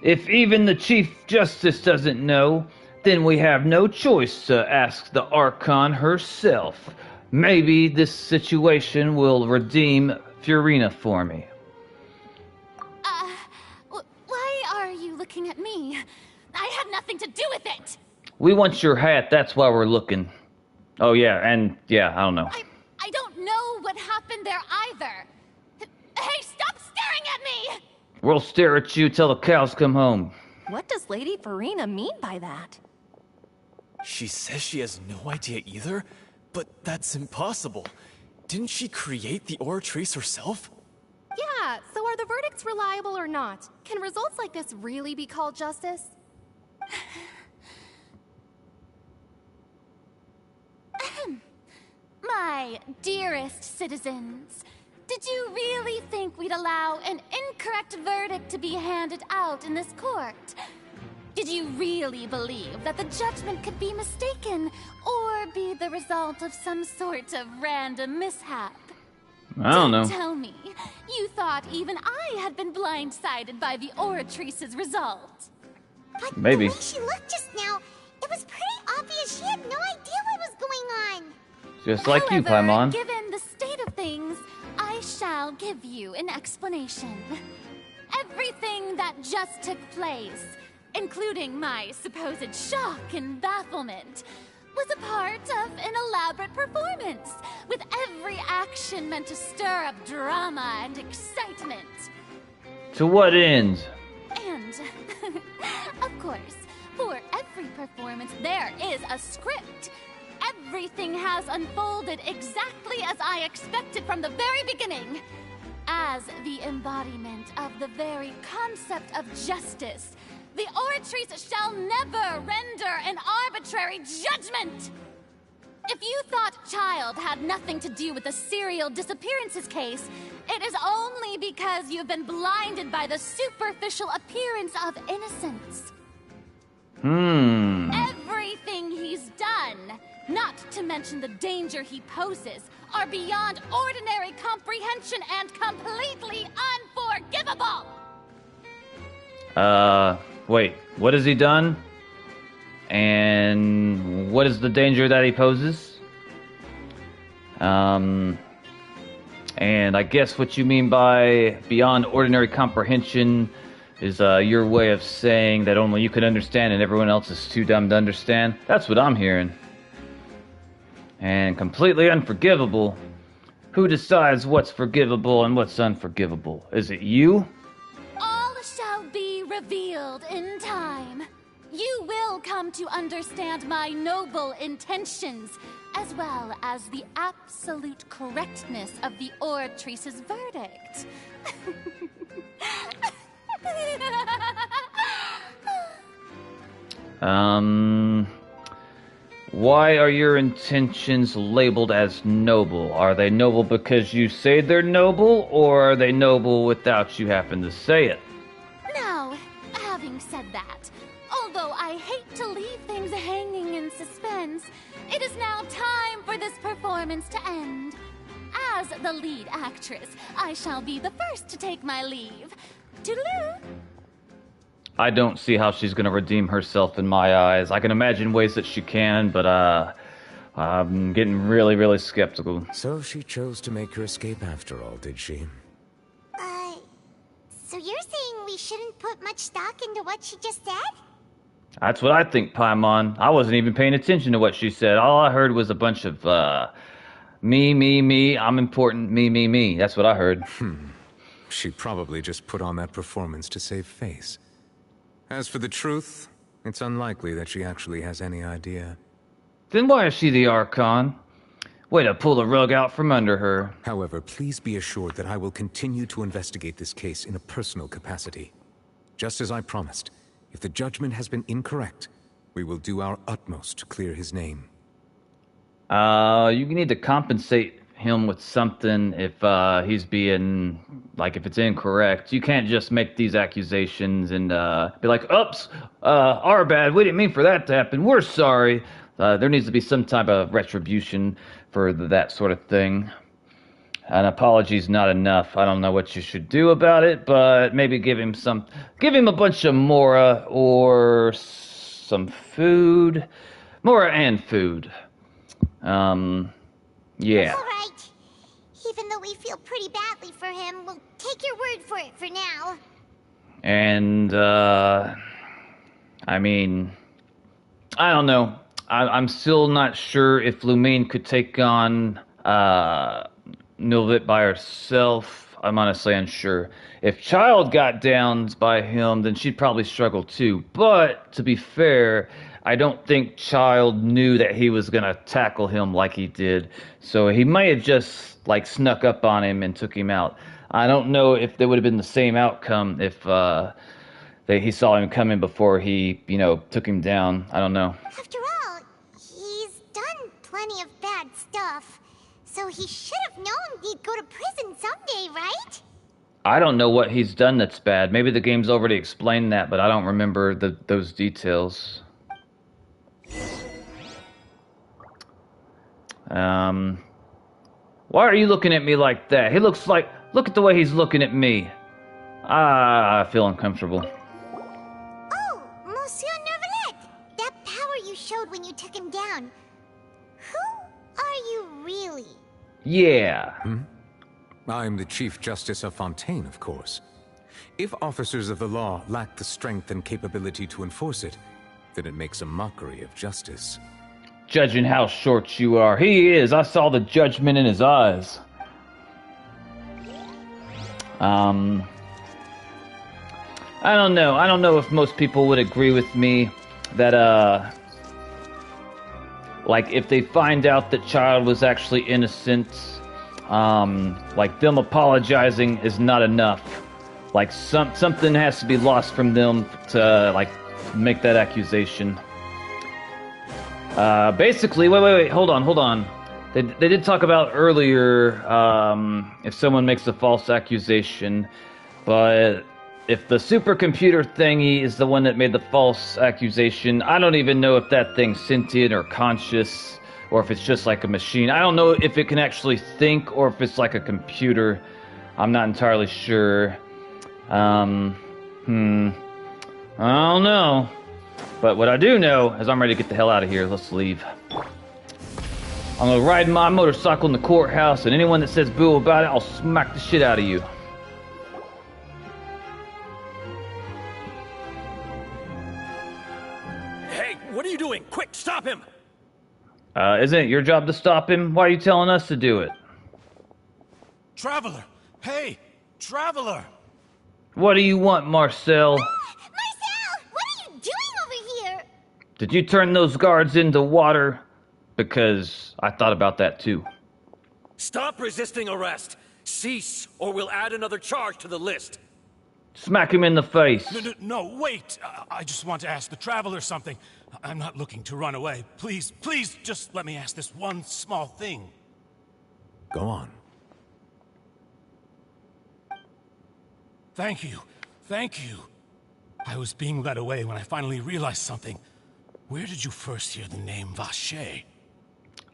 If even the Chief Justice doesn't know, then we have no choice to ask the Archon herself. Maybe this situation will redeem Furina for me. Why are you looking at me? I had nothing to do with it! We want your hat, that's why we're looking. Oh yeah, and yeah, I don't know. I don't know what happened there either. Hey, stop staring at me! We'll stare at you till the cows come home. What does Lady Farina mean by that? She says she has no idea either, but that's impossible. Didn't she create the Oratrice herself? Yeah, so are the verdicts reliable or not? Can results like this really be called justice? My dearest citizens, did you really think we'd allow an incorrect verdict to be handed out in this court? Did you really believe that the judgment could be mistaken or be the result of some sort of random mishap? I don't know. Tell me, you thought even I had been blindsided by the Oratrice's result? But maybe. The way she looked just now, it was pretty obvious she had no idea what was going on. Just like you, However, Paimon. given the state of things, I shall give you an explanation. everything that just took place, including my supposed shock and bafflement, was a part of an elaborate performance, with every action meant to stir up drama and excitement. To what end? And, of course, for every performance there is a script. Everything has unfolded exactly as I expected from the very beginning. As the embodiment of the very concept of justice, the Oratries shall never render an arbitrary judgment! If you thought Child had nothing to do with the serial disappearances case, it is only because you've been blinded by the superficial appearance of innocence. Everything he's done, not to mention the danger he poses, are beyond ordinary comprehension and completely unforgivable! Wait, what has he done? And what is the danger that he poses? And I guess what you mean by beyond ordinary comprehension is your way of saying that only you can understand and everyone else is too dumb to understand. That's what I'm hearing. And completely unforgivable. Who decides what's forgivable and what's unforgivable? Is it you? All shall be revealed in time. You will come to understand my noble intentions, as well as the absolute correctness of the Oratrice's verdict. Why are your intentions labeled as noble? Are they noble because you say they're noble, or are they noble without you having to say it? Now, having said that, although I hate to leave things hanging in suspense, it is now time for this performance to end. As the lead actress, I shall be the first to take my leave. Toodaloo! I don't see how she's going to redeem herself in my eyes. I can imagine ways that she can, but I'm getting really, really skeptical. So she chose to make her escape after all, did she? So you're saying we shouldn't put much stock into what she just said? That's what I think, Paimon. I wasn't even paying attention to what she said. All I heard was a bunch of, me, I'm important, me. That's what I heard. She probably just put on that performance to save face. As for the truth, it's unlikely that she actually has any idea. Then why is she the Archon? Way to pull the rug out from under her. However, please be assured that I will continue to investigate this case in a personal capacity. Just as I promised, if the judgment has been incorrect, we will do our utmost to clear his name. You need to compensate him with something if he's being, like, if it's incorrect. You can't just make these accusations and be like, oops, our bad, we didn't mean for that to happen, we're sorry. There needs to be some type of retribution for that sort of thing. An apology's not enough. I don't know what you should do about it, but maybe give him a bunch of Mora or some food. Mora and food. Yeah. All right. Even though we feel pretty badly for him, we'll take your word for it for now. And, I mean, I don't know. I'm still not sure if Lumine could take on, Nilvit by herself. I'm honestly unsure. If Child got downed by him, then she'd probably struggle too. But, to be fair, I don't think Child knew that he was gonna tackle him like he did. So he might have just, like, snuck up on him and took him out. I don't know if there would have been the same outcome if, that he saw him coming before he, took him down. I don't know. After all, he's done plenty of bad stuff. So he should have known he'd go to prison someday, right? I don't know what he's done that's bad. Maybe the game's already explained that, but I don't remember those details. Why are you looking at me like that? Look at the way he's looking at me. I feel uncomfortable. Oh, Monsieur Nervalet! That power you showed when you took him down. Who are you really? Yeah. I'm the Chief Justice of Fontaine, of course. If officers of the law lack the strength and capability to enforce it, then it makes a mockery of justice. Judging how short you are. He is. I saw the judgment in his eyes. I don't know. I don't know if most people would agree with me that, like, if they find out that child was actually innocent, like, them apologizing is not enough. Like, something has to be lost from them to, like, make that accusation. Basically, wait, hold on. They did talk about earlier, if someone makes a false accusation, but if the supercomputer thingy is the one that made the false accusation, I don't even know if that thing's sentient or conscious, or if it's just like a machine. I don't know if it can actually think, or if it's like a computer. I'm not entirely sure. I don't know. But what I do know is I'm ready to get the hell out of here. Let's leave. I'm gonna ride my motorcycle in the courthouse, and anyone that says boo about it, I'll smack the shit out of you. Hey, what are you doing? Quick, stop him! Isn't it your job to stop him? Why are you telling us to do it? Traveler! Hey, Traveler! What do you want, Marcel? Marcel! What are you doing over here? Did you turn those guards into water? Because I thought about that too. Stop resisting arrest! Cease, or we'll add another charge to the list. Smack him in the face. No, wait! I just want to ask the Traveler something. I'm not looking to run away. Please, just let me ask this one small thing. Go on. Thank you. I was being led away when I finally realized something. Where did you first hear the name Vache?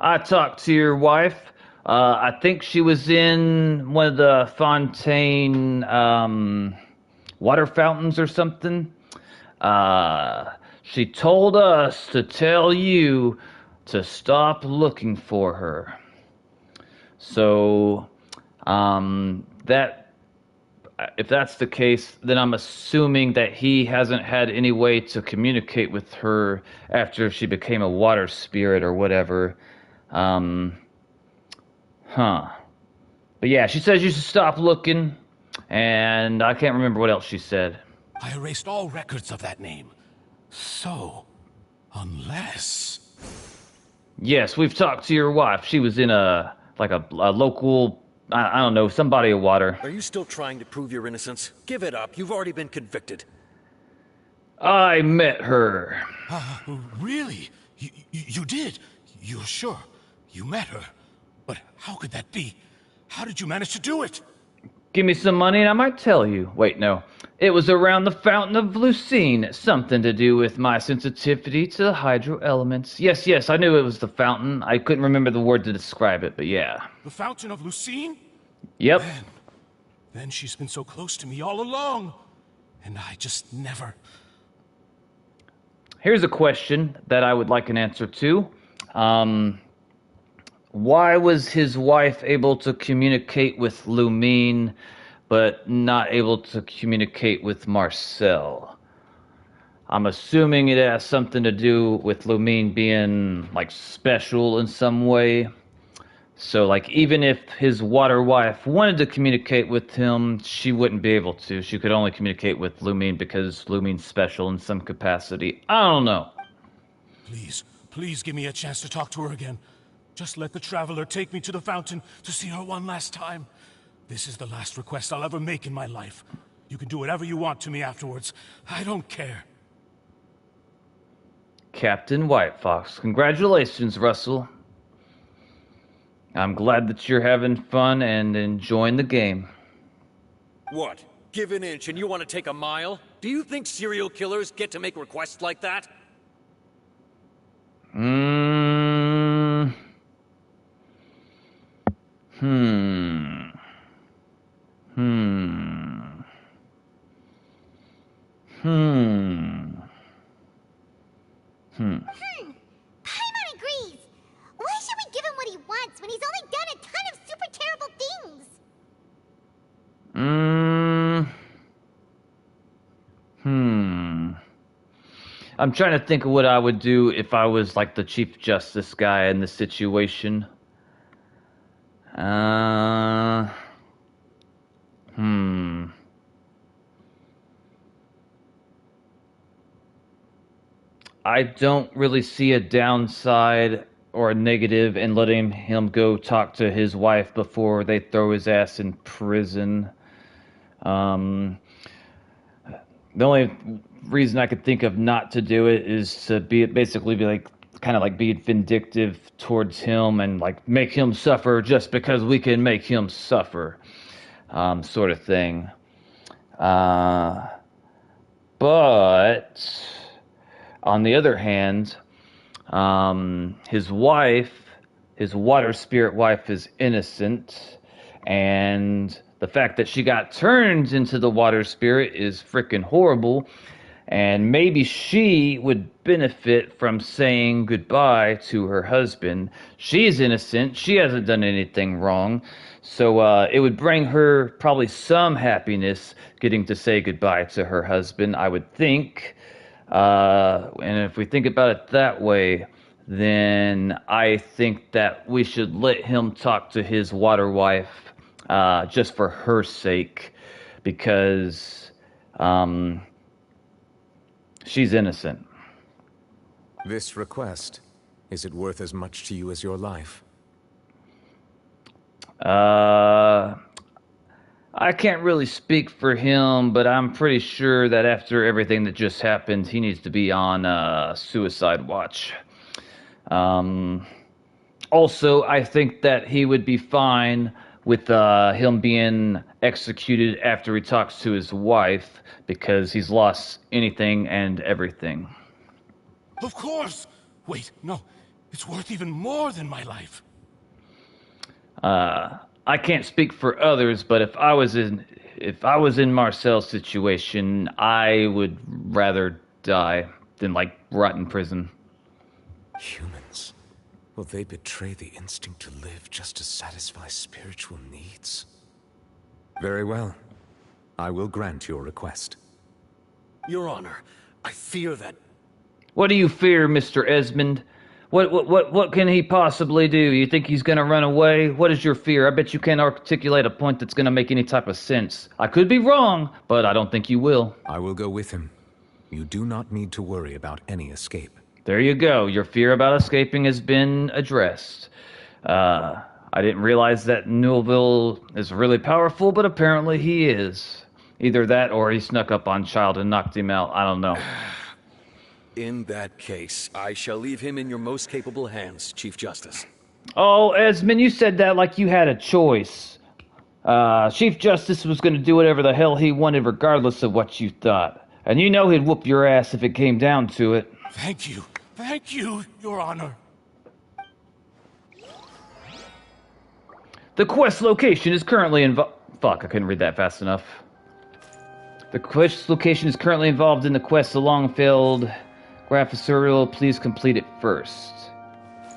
I talked to your wife. I think she was in one of the Fontaine water fountains or something. She told us to tell you to stop looking for her. So, if that's the case, then I'm assuming that he hasn't had any way to communicate with her after she became a water spirit or whatever. But yeah, she says you should stop looking, and I can't remember what else she said. I erased all records of that name. So, unless... Yes, we've talked to your wife. She was in a local... I don't know, some body of water. Are you still trying to prove your innocence? Give it up. You've already been convicted. I met her. Really? You did? You're sure? You met her? But how could that be? How did you manage to do it? Give me some money and I might tell you. Wait, no. It was around the Fountain of Lucine. Something to do with my sensitivity to the hydro elements. Yes, I knew it was the fountain. I couldn't remember the word to describe it, but yeah. The Fountain of Lucine? Yep. Then she's been so close to me all along. And I just never... Here's a question that I would like an answer to. Why was his wife able to communicate with Lumine, but not able to communicate with Marcel? I'm assuming it has something to do with Lumine being, like, special in some way. So, like, even if his water wife wanted to communicate with him, she wouldn't be able to. She could only communicate with Lumine because Lumine's special in some capacity. I don't know. Please give me a chance to talk to her again. Just let the Traveler take me to the fountain to see her one last time. This is the last request I'll ever make in my life. You can do whatever you want to me afterwards. I don't care. Captain White Fox. Congratulations, Russell. I'm glad that you're having fun and enjoying the game. What? Give an inch and you want to take a mile? Do you think serial killers get to make requests like that? Paimon agrees. Why should we give him what he wants when he's only done a ton of super terrible things? I'm trying to think of what I would do if I was like the Chief Justice guy in this situation. I don't really see a downside or a negative in letting him go talk to his wife before they throw his ass in prison. The only reason I could think of not to do it is to basically be like, kind of like be vindictive towards him and like make him suffer just because we can make him suffer, sort of thing. But on the other hand, his wife, his water spirit wife, is innocent, and the fact that she got turned into the water spirit is freaking horrible, and maybe she would benefit from saying goodbye to her husband. She's innocent, she hasn't done anything wrong, so it would bring her probably some happiness getting to say goodbye to her husband, I would think. And if we think about it that way, then I think that we should let him talk to his water wife, just for her sake, because she's innocent. This request, is it worth as much to you as your life? I can't really speak for him, but I'm pretty sure that after everything that just happened, he needs to be on suicide watch. Also, I think that he would be fine with him being executed after he talks to his wife, because he's lost anything and everything. Of course! Wait, no. It's worth even more than my life. I can't speak for others, but if I was in Marcel's situation, I would rather die than like rot in prison. Humans, will they betray the instinct to live just to satisfy spiritual needs? Very well. I will grant your request. Your Honor, I fear that... What do you fear, Mr. Esmond? What can he possibly do? You think he's gonna run away? What is your fear? I bet you can't articulate a point that's gonna make any type of sense. I could be wrong, but I don't think you will. I will go with him. You do not need to worry about any escape. There you go. Your fear about escaping has been addressed. I didn't realize that Newellville is really powerful, but apparently he is. Either that or he snuck up on Child and knocked him out. I don't know. In that case, I shall leave him in your most capable hands, Chief Justice. Oh, Esmond, you said that like you had a choice. Chief Justice was going to do whatever the hell he wanted regardless of what you thought. And you know he'd whoop your ass if it came down to it. Thank you. Thank you, Your Honor. The quest location is currently involved... Fuck, I couldn't read that fast enough. The quest location is currently involved in the quest The Long-Failed Graph Adversarial. Please complete it first.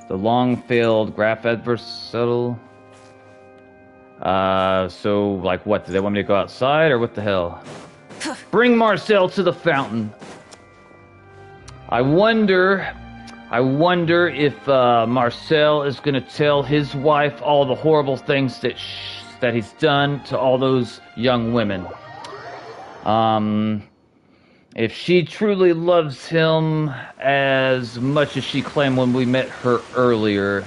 The Long-Failed Graph Adversarial. So, like, what? Do they want me to go outside, or what the hell? Bring Marcel to the fountain. I wonder if Marcel is going to tell his wife all the horrible things that he's done to all those young women. If she truly loves him as much as she claimed when we met her earlier,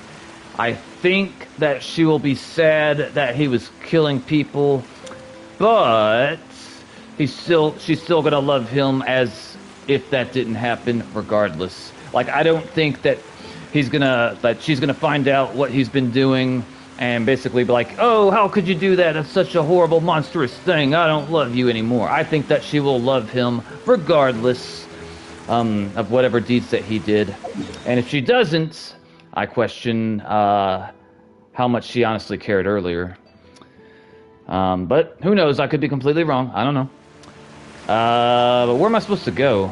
I think that she will be sad that he was killing people, but she's still gonna love him as if that didn't happen regardless. Like, I don't think that she's gonna find out what he's been doing and basically be like, oh, how could you do that? That's such a horrible, monstrous thing. I don't love you anymore. I think that she will love him regardless of whatever deeds that he did. And if she doesn't, I question how much she honestly cared earlier. But who knows? I could be completely wrong. I don't know. But where am I supposed to go?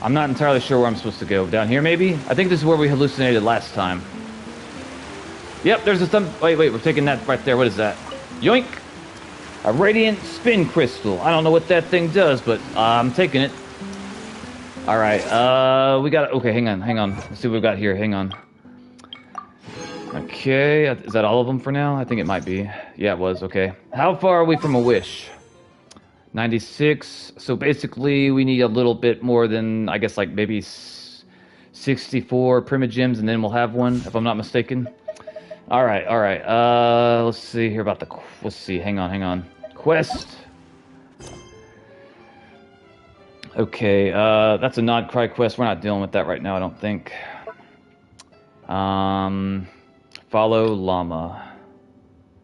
I'm not entirely sure where I'm supposed to go. Down here, maybe? I think this is where we hallucinated last time. Yep, there's a thumb. Wait, we're taking that right there. What is that? Yoink! A radiant spin crystal. I don't know what that thing does, but I'm taking it. All right. We got. Okay, hang on. Let's see what we've got here. Hang on. Okay, is that all of them for now? I think it might be. Yeah, it was. Okay. How far are we from a wish? 96. So basically, we need a little bit more than, I guess, like maybe 64 primogems, and then we'll have one, if I'm not mistaken. All right. Let's see here about the. Let's see. Hang on. Quest. Okay. That's a Nod Cry quest. We're not dealing with that right now, I don't think. Follow llama.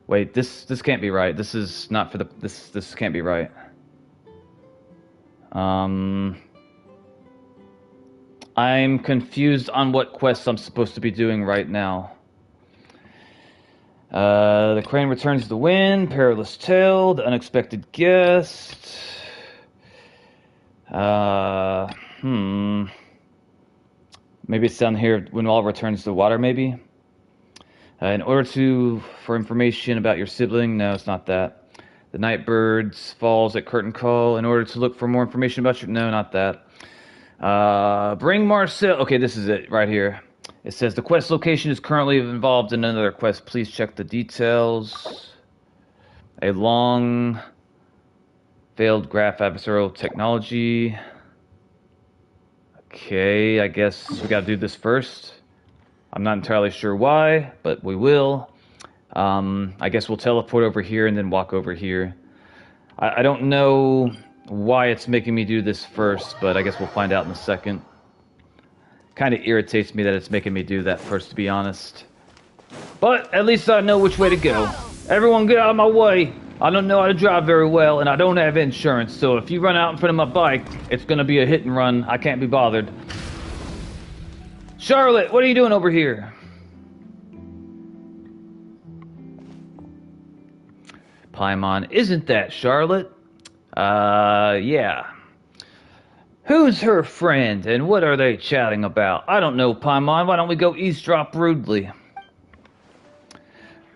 Wait, this can't be right. This is not for the. This can't be right. I'm confused on what quests I'm supposed to be doing right now. The crane returns to the wind, perilous tale, the unexpected guest. Maybe it's down here when all returns to the water, maybe? In order for information about your sibling, no, it's not that. The Nightbirds falls at curtain call. In order to look for more information about your, no, not that. Bring Marcel. Okay, this is it right here. It says the quest location is currently involved in another quest. Please check the details. A long failed graph adversarial technology. Okay, I guess we gotta do this first. I'm not entirely sure why, but we will. I guess we'll teleport over here and then walk over here. I don't know why it's making me do this first, but I guess we'll find out in a second. Kind of irritates me that it's making me do that first, to be honest. But at least I know which way to go. Everyone get out of my way. I don't know how to drive very well, and I don't have insurance, so if you run out in front of my bike, it's gonna be a hit and run. I can't be bothered. Charlotte, what are you doing over here? Paimon, isn't that Charlotte? Yeah. Who's her friend, and what are they chatting about? I don't know, Paimon. Why don't we go eavesdrop rudely?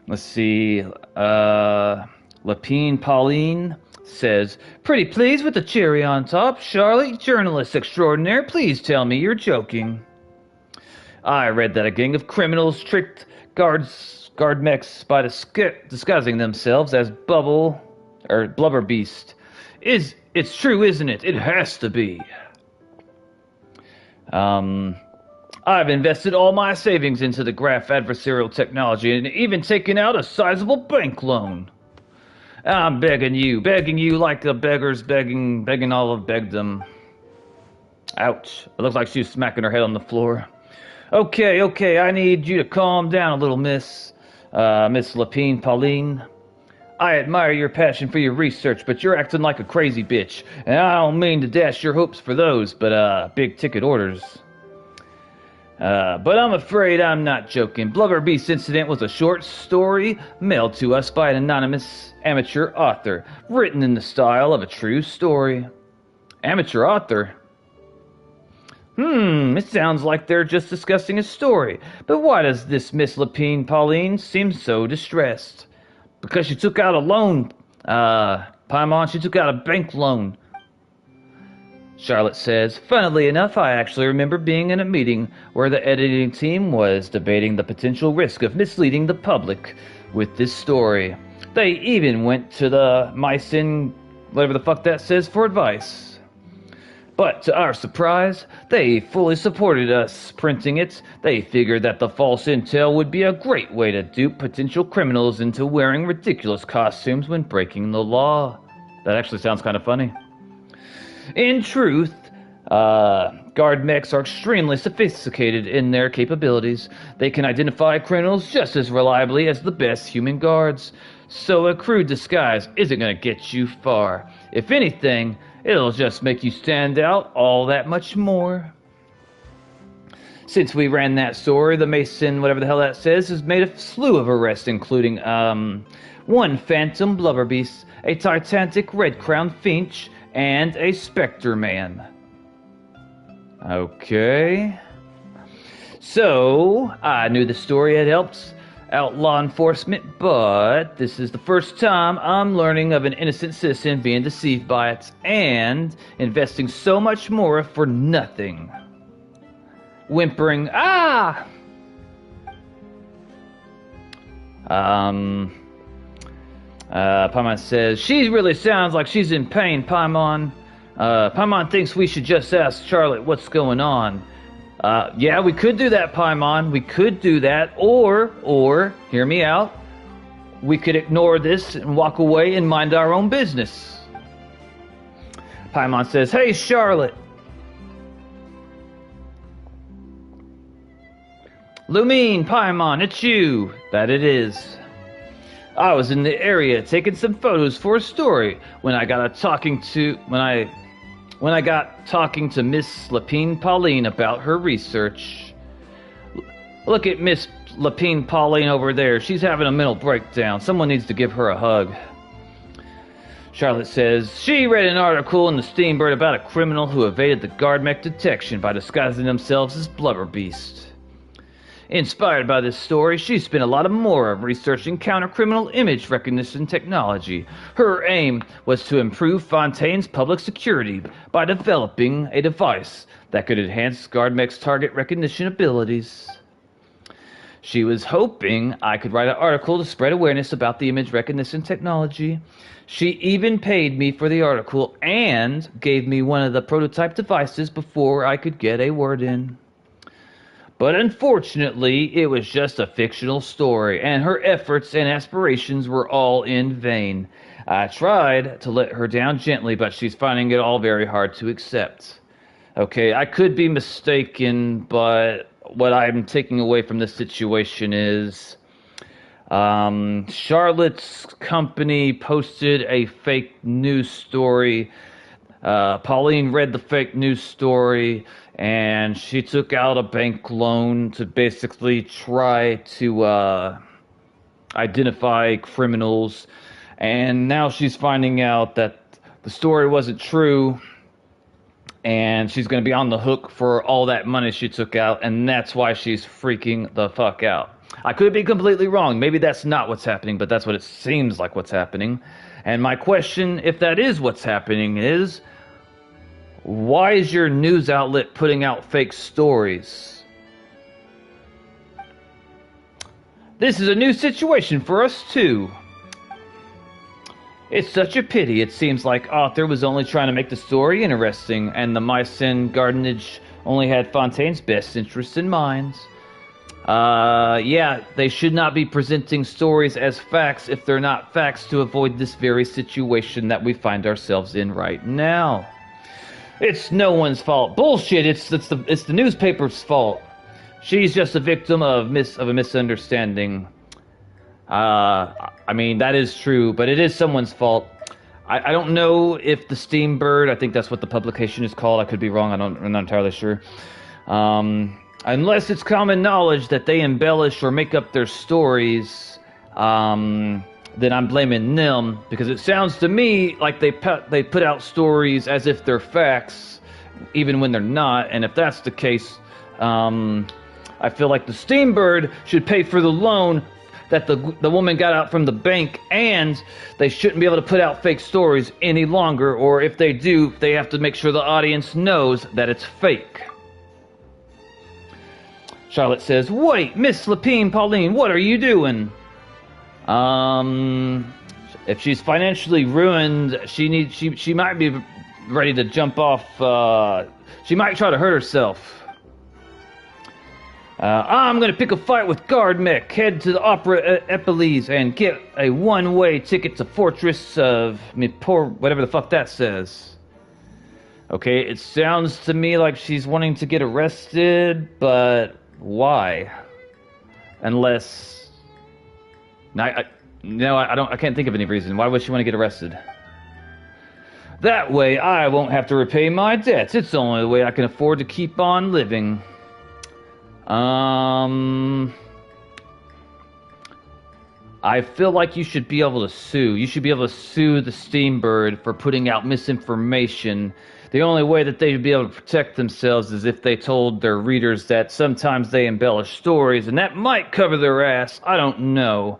Let's see. Lapine Pauline says, pretty pleased with the cherry on top. Charlotte, journalist extraordinaire, please tell me you're joking. I read that a gang of criminals tricked guard mechs by disguising themselves as Blubber Beast. It's true, isn't it? It has to be. I've invested all my savings into the graph adversarial technology and even taken out a sizable bank loan. I'm begging you like the beggars begging all of begdom. Ouch. It looks like she's smacking her head on the floor. Okay, I need you to calm down a little, Miss Lapine Pauline. I admire your passion for your research, but you're acting like a crazy bitch. And I don't mean to dash your hopes for those, but big ticket orders. But I'm afraid I'm not joking. Blubber Beast incident was a short story mailed to us by an anonymous amateur author, written in the style of a true story. Amateur author? It sounds like they're just discussing a story. But why does this Miss Lapine Pauline seem so distressed? Because she took out a loan, Paimon, she took out a bank loan. Charlotte says, funnily enough, I actually remember being in a meeting where the editing team was debating the potential risk of misleading the public with this story. They even went to the Mycin, whatever the fuck that says, for advice. But to our surprise, they fully supported us printing it. They figured that the false intel would be a great way to dupe potential criminals into wearing ridiculous costumes when breaking the law. That actually sounds kind of funny. In truth, guard mechs are extremely sophisticated in their capabilities. They can identify criminals just as reliably as the best human guards. So a crude disguise isn't going to get you far. If anything, it'll just make you stand out all that much more. Since we ran that story, the Mason, whatever the hell that says, has made a slew of arrests, including, one phantom blubberbeast, a titanic red-crowned finch, and a specter man. Okay. So, I knew the story had helped out law enforcement, but this is the first time I'm learning of an innocent citizen being deceived by it and investing so much more for nothing. Whimpering, ah! Paimon says, she really sounds like she's in pain, Paimon. Paimon thinks we should just ask Charlotte what's going on. Yeah, we could do that, Paimon. We could do that, or, hear me out, we could ignore this and walk away and mind our own business. Paimon says, hey, Charlotte. Lumine, Paimon, it's you. That it is. I was in the area taking some photos for a story when I got talking to Miss Lapine Pauline about her research. Look at Miss Lapine Pauline over there. She's having a mental breakdown. Someone needs to give her a hug. Charlotte says she read an article in the Steambird about a criminal who evaded the guard mech detection by disguising themselves as Blubberbeast. Inspired by this story, she spent a lot more of researching counter-criminal image recognition technology. Her aim was to improve Fontaine's public security by developing a device that could enhance guard mech's target recognition abilities. She was hoping I could write an article to spread awareness about the image recognition technology. She even paid me for the article and gave me one of the prototype devices before I could get a word in. But unfortunately, it was just a fictional story, and her efforts and aspirations were all in vain. I tried to let her down gently, but she's finding it all very hard to accept. Okay, I could be mistaken, but what I'm taking away from this situation is Charlotte's company posted a fake news story. Pauline read the fake news story, and she took out a bank loan to basically try to identify criminals. And now she's finding out that the story wasn't true, and she's going to be on the hook for all that money she took out, and that's why she's freaking the fuck out. I could be completely wrong. Maybe that's not what's happening, but that's what it seems like what's happening. And my question, if that is what's happening, is why is your news outlet putting out fake stories? This is a new situation for us, too. It's such a pity. It seems like author was only trying to make the story interesting, and the Mycen Gardenage only had Fontaine's best interests in mind. Yeah, they should not be presenting stories as facts if they're not facts to avoid this very situation that we find ourselves in right now. It's no one's fault. Bullshit, it's the newspaper's fault. She's just a victim of a misunderstanding. I mean, that is true, but it is someone's fault. I don't know if the Steambird, I think that's what the publication is called. I could be wrong. I'm not entirely sure. Unless it's common knowledge that they embellish or make up their stories, then I'm blaming them, because it sounds to me like they put out stories as if they're facts, even when they're not. And if that's the case, I feel like the Steambird should pay for the loan that the woman got out from the bank, and they shouldn't be able to put out fake stories any longer, or if they do, they have to make sure the audience knows that it's fake. Charlotte says, wait, Miss Lapine Pauline, what are you doing? If she's financially ruined, she might be ready to jump off. She might try to hurt herself. I'm gonna pick a fight with Guard Mech, head to the Opera Epiles, and get a one-way ticket to Fortress of Mipor, whatever the fuck that says. Okay, it sounds to me like she's wanting to get arrested, but why? Unless... I can't think of any reason. Why would she want to get arrested? That way, I won't have to repay my debts. It's the only way I can afford to keep on living. I feel like you should be able to sue. You should be able to sue the Steambird for putting out misinformation. The only way that they'd be able to protect themselves is if they told their readers that sometimes they embellish stories, and that might cover their ass. I don't know.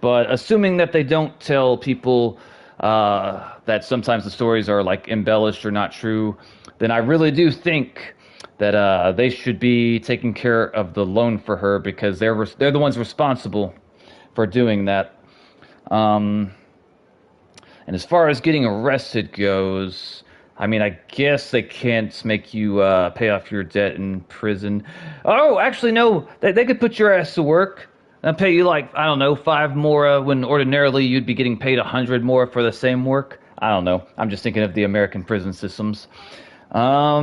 But assuming that they don't tell people that sometimes the stories are like embellished or not true, then I really do think that they should be taking care of the loan for her, because they're the ones responsible for doing that. And as far as getting arrested goes, I mean, I guess they can't make you pay off your debt in prison. Oh, actually, no. They could put your ass to work and pay you, like, I don't know, 5 more when ordinarily you'd be getting paid 100 more for the same work. I don't know. I'm just thinking of the American prison systems. Let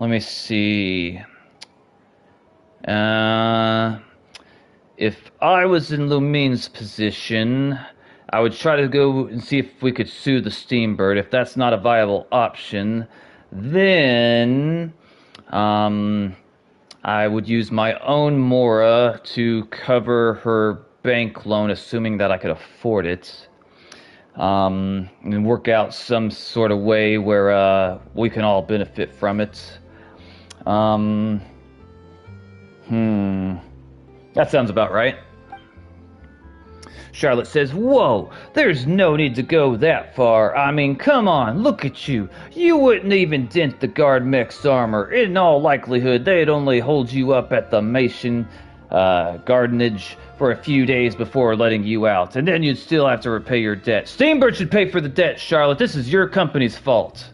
me see. If I was in Lumine's position, I would try to go and see if we could sue the Steambird. If that's not a viable option, then I would use my own Mora to cover her bank loan, assuming that I could afford it, and work out some sort of way where we can all benefit from it. That sounds about right. Charlotte says, "Whoa, there's no need to go that far. I mean, come on, look at you. You wouldn't even dent the guard mech's armor. In all likelihood, they'd only hold you up at the Mason gardenage for a few days before letting you out, and then you'd still have to repay your debt. Steambird should pay for the debt, Charlotte. This is your company's fault."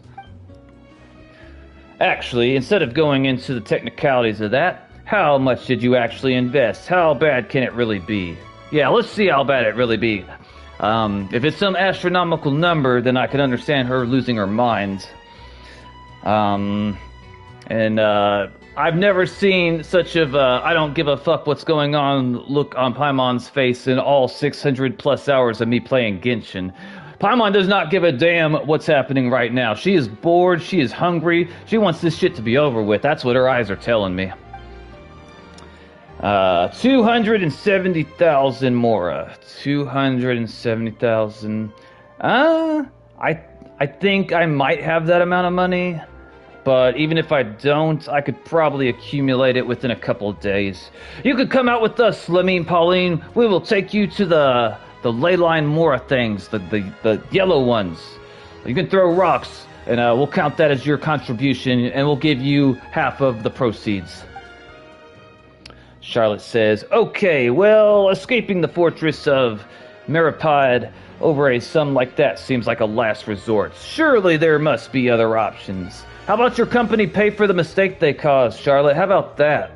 Actually, instead of going into the technicalities of that, how much did you actually invest? How bad can it really be? Yeah, let's see how bad it really be. If it's some astronomical number, then I can understand her losing her mind. I've never seen such of I don't give a fuck what's going on look on Paimon's face in all 600 plus hours of me playing Genshin. Paimon does not give a damn what's happening right now. She is bored, she is hungry, she wants this shit to be over with. That's what her eyes are telling me. 270,000 Mora. 270,000. I think I might have that amount of money, but even if I don't, I could probably accumulate it within a couple of days. You could come out with us, Lamine Pauline. We will take you to the ley line Mora things, the yellow ones. You can throw rocks, and we'll count that as your contribution, and we'll give you half of the proceeds. Charlotte says, "Okay, well, escaping the fortress of Meripide over a sum like that seems like a last resort. Surely there must be other options. How about your company pay for the mistake they caused, Charlotte? How about that?"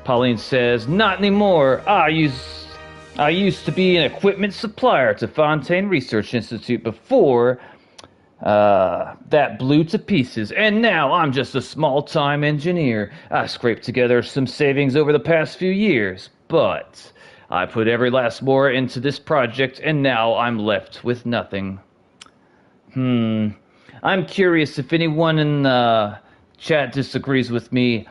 Pauline says, "Not anymore. I used to be an equipment supplier to Fontaine Research Institute before that blew to pieces, and now I'm just a small-time engineer. I scraped together some savings over the past few years, but I put every last more into this project, and now I'm left with nothing. I'm curious if anyone in the chat disagrees with me,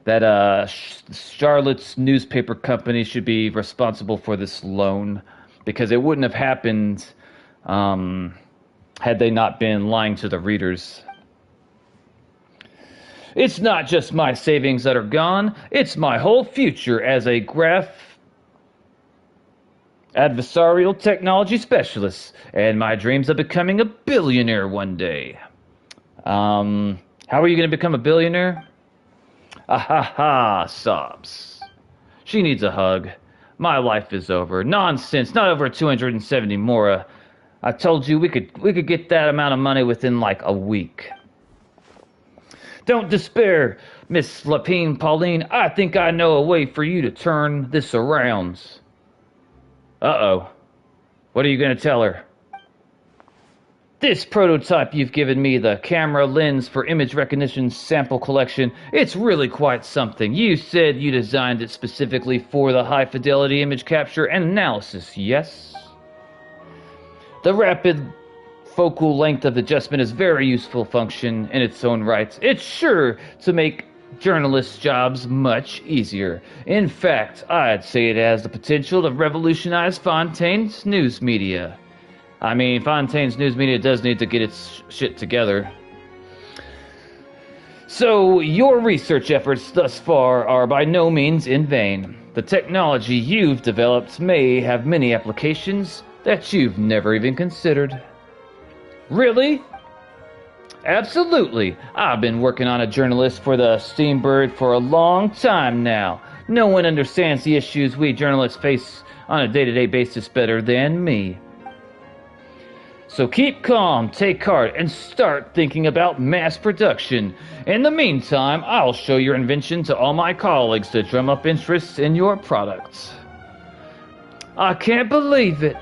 that Charlotte's newspaper company should be responsible for this loan, because it wouldn't have happened had they not been lying to the readers. It's not just my savings that are gone, it's my whole future as a adversarial technology specialist, and my dreams of becoming a billionaire one day." How are you going to become a billionaire? Ah, sobs. She needs a hug. My life is over. Nonsense, not over 270 Mora. I told you we could get that amount of money within like a week. Don't despair, Miss Lapine Pauline. I think I know a way for you to turn this around. Uh-oh. What are you going to tell her? This prototype you've given me, the camera lens for image recognition sample collection, it's really quite something. You said you designed it specifically for the high-fidelity image capture and analysis, yes? The rapid focal length of adjustment is a very useful function in its own right. It's sure to make journalists' jobs much easier. In fact, I'd say it has the potential to revolutionize Fontaine's news media. I mean, Fontaine's news media does need to get its shit together. So, your research efforts thus far are by no means in vain. The technology you've developed may have many applications that you've never even considered. Really? Absolutely. I've been working on a journalist for the Steambird for a long time now. No one understands the issues we journalists face on a day-to-day basis better than me. So keep calm, take heart, and start thinking about mass production. In the meantime, I'll show your invention to all my colleagues to drum up interest in your products. I can't believe it.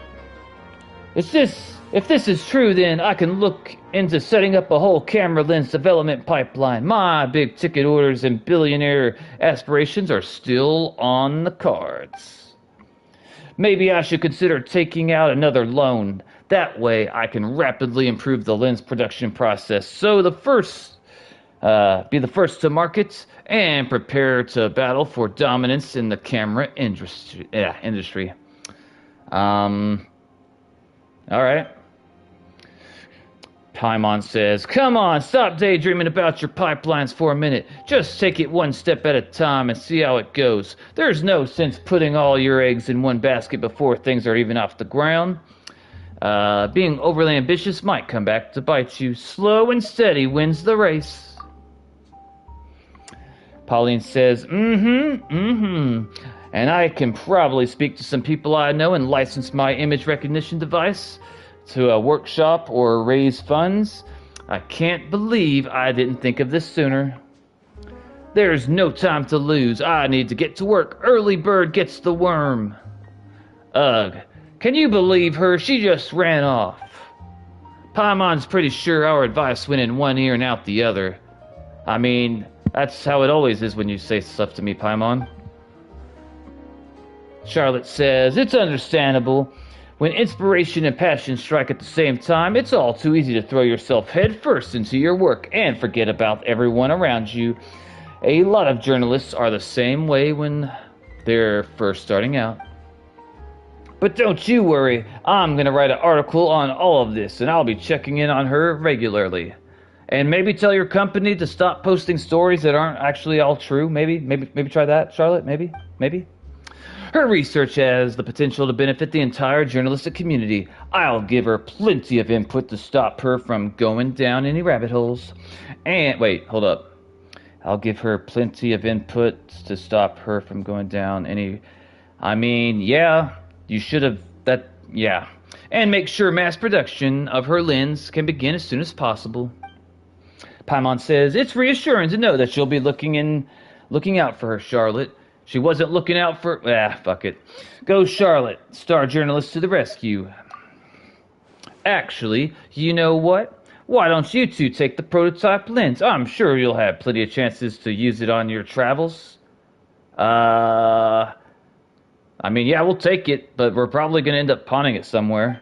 If this is true, then I can look into setting up a whole camera lens development pipeline. My big ticket orders and billionaire aspirations are still on the cards. Maybe I should consider taking out another loan. That way I can rapidly improve the lens production process. So be the first to market and prepare to battle for dominance in the camera industry. Alright. Paimon says, come on, stop daydreaming about your pipelines for a minute. Just take it one step at a time and see how it goes. There's no sense putting all your eggs in one basket before things are even off the ground. Being overly ambitious might come back to bite you. Slow and steady wins the race. Pauline says, and I can probably speak to some people I know and license my image recognition device to a workshop or raise funds. I can't believe I didn't think of this sooner. There's no time to lose. I need to get to work. Early bird gets the worm. Ugh. Can you believe her? She just ran off. Paimon's pretty sure our advice went in one ear and out the other. I mean, that's how it always is when you say stuff to me, Paimon. Charlotte says, it's understandable. When inspiration and passion strike at the same time, it's all too easy to throw yourself head first into your work and forget about everyone around you. A lot of journalists are the same way when they're first starting out. But don't you worry, I'm going to write an article on all of this, and I'll be checking in on her regularly. And maybe tell your company to stop posting stories that aren't actually all true. Maybe try that, Charlotte, maybe. Her research has the potential to benefit the entire journalistic community. I'll give her plenty of input to stop her from going down any rabbit holes. And, wait, hold up. I'll give her plenty of input to stop her from going down any... I mean, yeah, you should have... yeah. And make sure mass production of her lens can begin as soon as possible. Paimon says, it's reassuring to know that you'll be looking out for her, Charlotte. She wasn't looking out for... fuck it. Go Charlotte, star journalist to the rescue. Actually, you know what? Why don't you two take the prototype lens? I'm sure you'll have plenty of chances to use it on your travels. I mean, yeah, we'll take it, but we're probably going to end up pawning it somewhere.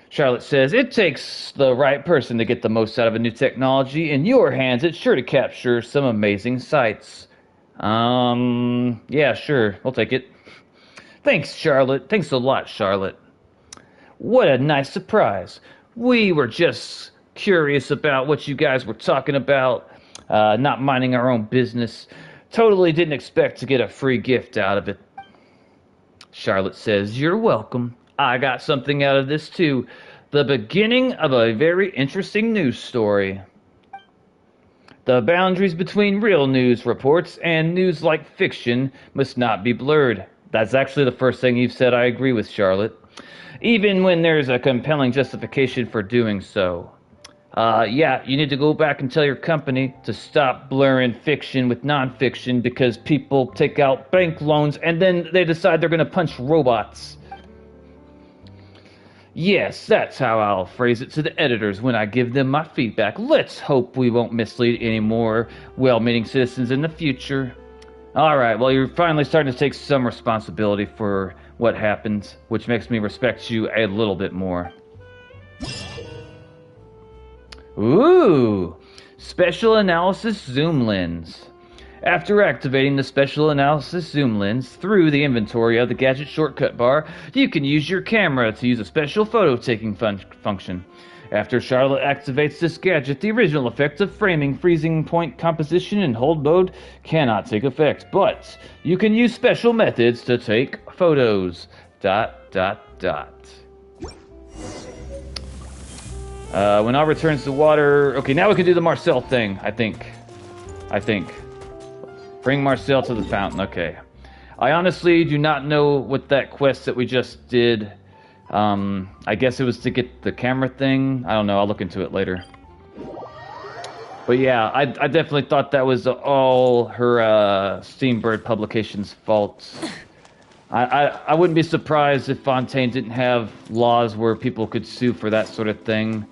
Charlotte says, it takes the right person to get the most out of a new technology. In your hands, it's sure to capture some amazing sights. Yeah, sure. We'll take it. Thanks, Charlotte. Thanks a lot, Charlotte. What a nice surprise. We were just curious about what you guys were talking about, not minding our own business. Totally didn't expect to get a free gift out of it. Charlotte says, you're welcome. I got something out of this too. The beginning of a very interesting news story. The boundaries between real news reports and news like fiction must not be blurred. That's actually the first thing you've said I agree with, Charlotte. Even when there's a compelling justification for doing so. Yeah, you need to go back and tell your company to stop blurring fiction with non-fiction because people take out bank loans and then they decide they're going to punch robots. Yes, that's how I'll phrase it to the editors when I give them my feedback. Let's hope we won't mislead any more well-meaning citizens in the future. Alright, well, you're finally starting to take some responsibility for what happened, which makes me respect you a little bit more. Ooh! Special Analysis Zoom Lens. After activating the special analysis zoom lens through the inventory of the gadget shortcut bar, you can use your camera to use a special photo-taking function. After Charlotte activates this gadget, the original effect of framing, freezing point composition, and hold mode cannot take effect, but you can use special methods to take photos. ... When all returns to water... Okay, now we can do the Marcel thing, I think. Bring Marcel to the fountain, okay. I honestly do not know what that quest that we just did... I guess it was to get the camera thing. I don't know, I'll look into it later. But yeah, I definitely thought that was all her Steambird Publications' fault. I wouldn't be surprised if Fontaine didn't have laws where people could sue for that sort of thing.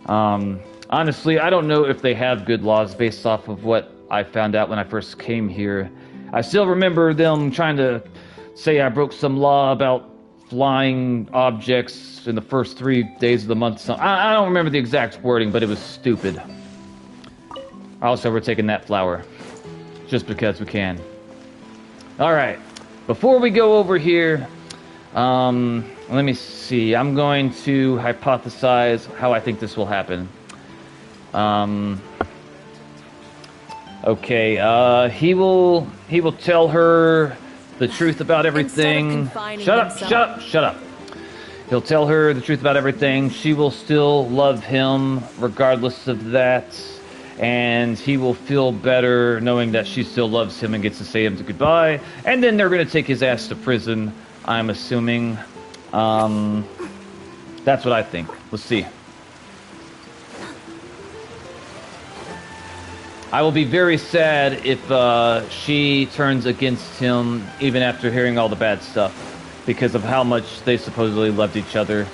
Honestly, I don't know if they have good laws based off of what I found out when I first came here. I still remember them trying to say I broke some law about flying objects in the first 3 days of the month. So I don't remember the exact wording, but it was stupid. Also, we're taking that flower. Just because we can. Alright. Before we go over here, let me see. I'm going to hypothesize how I think this will happen. Okay, he will tell her the truth about everything. Shut up. He'll tell her the truth about everything. She will still love him regardless of that. And he will feel better knowing that she still loves him and gets to say him goodbye. And then they're going to take his ass to prison, I'm assuming. That's what I think. Let's see. I will be very sad if she turns against him even after hearing all the bad stuff, because of how much they supposedly loved each other.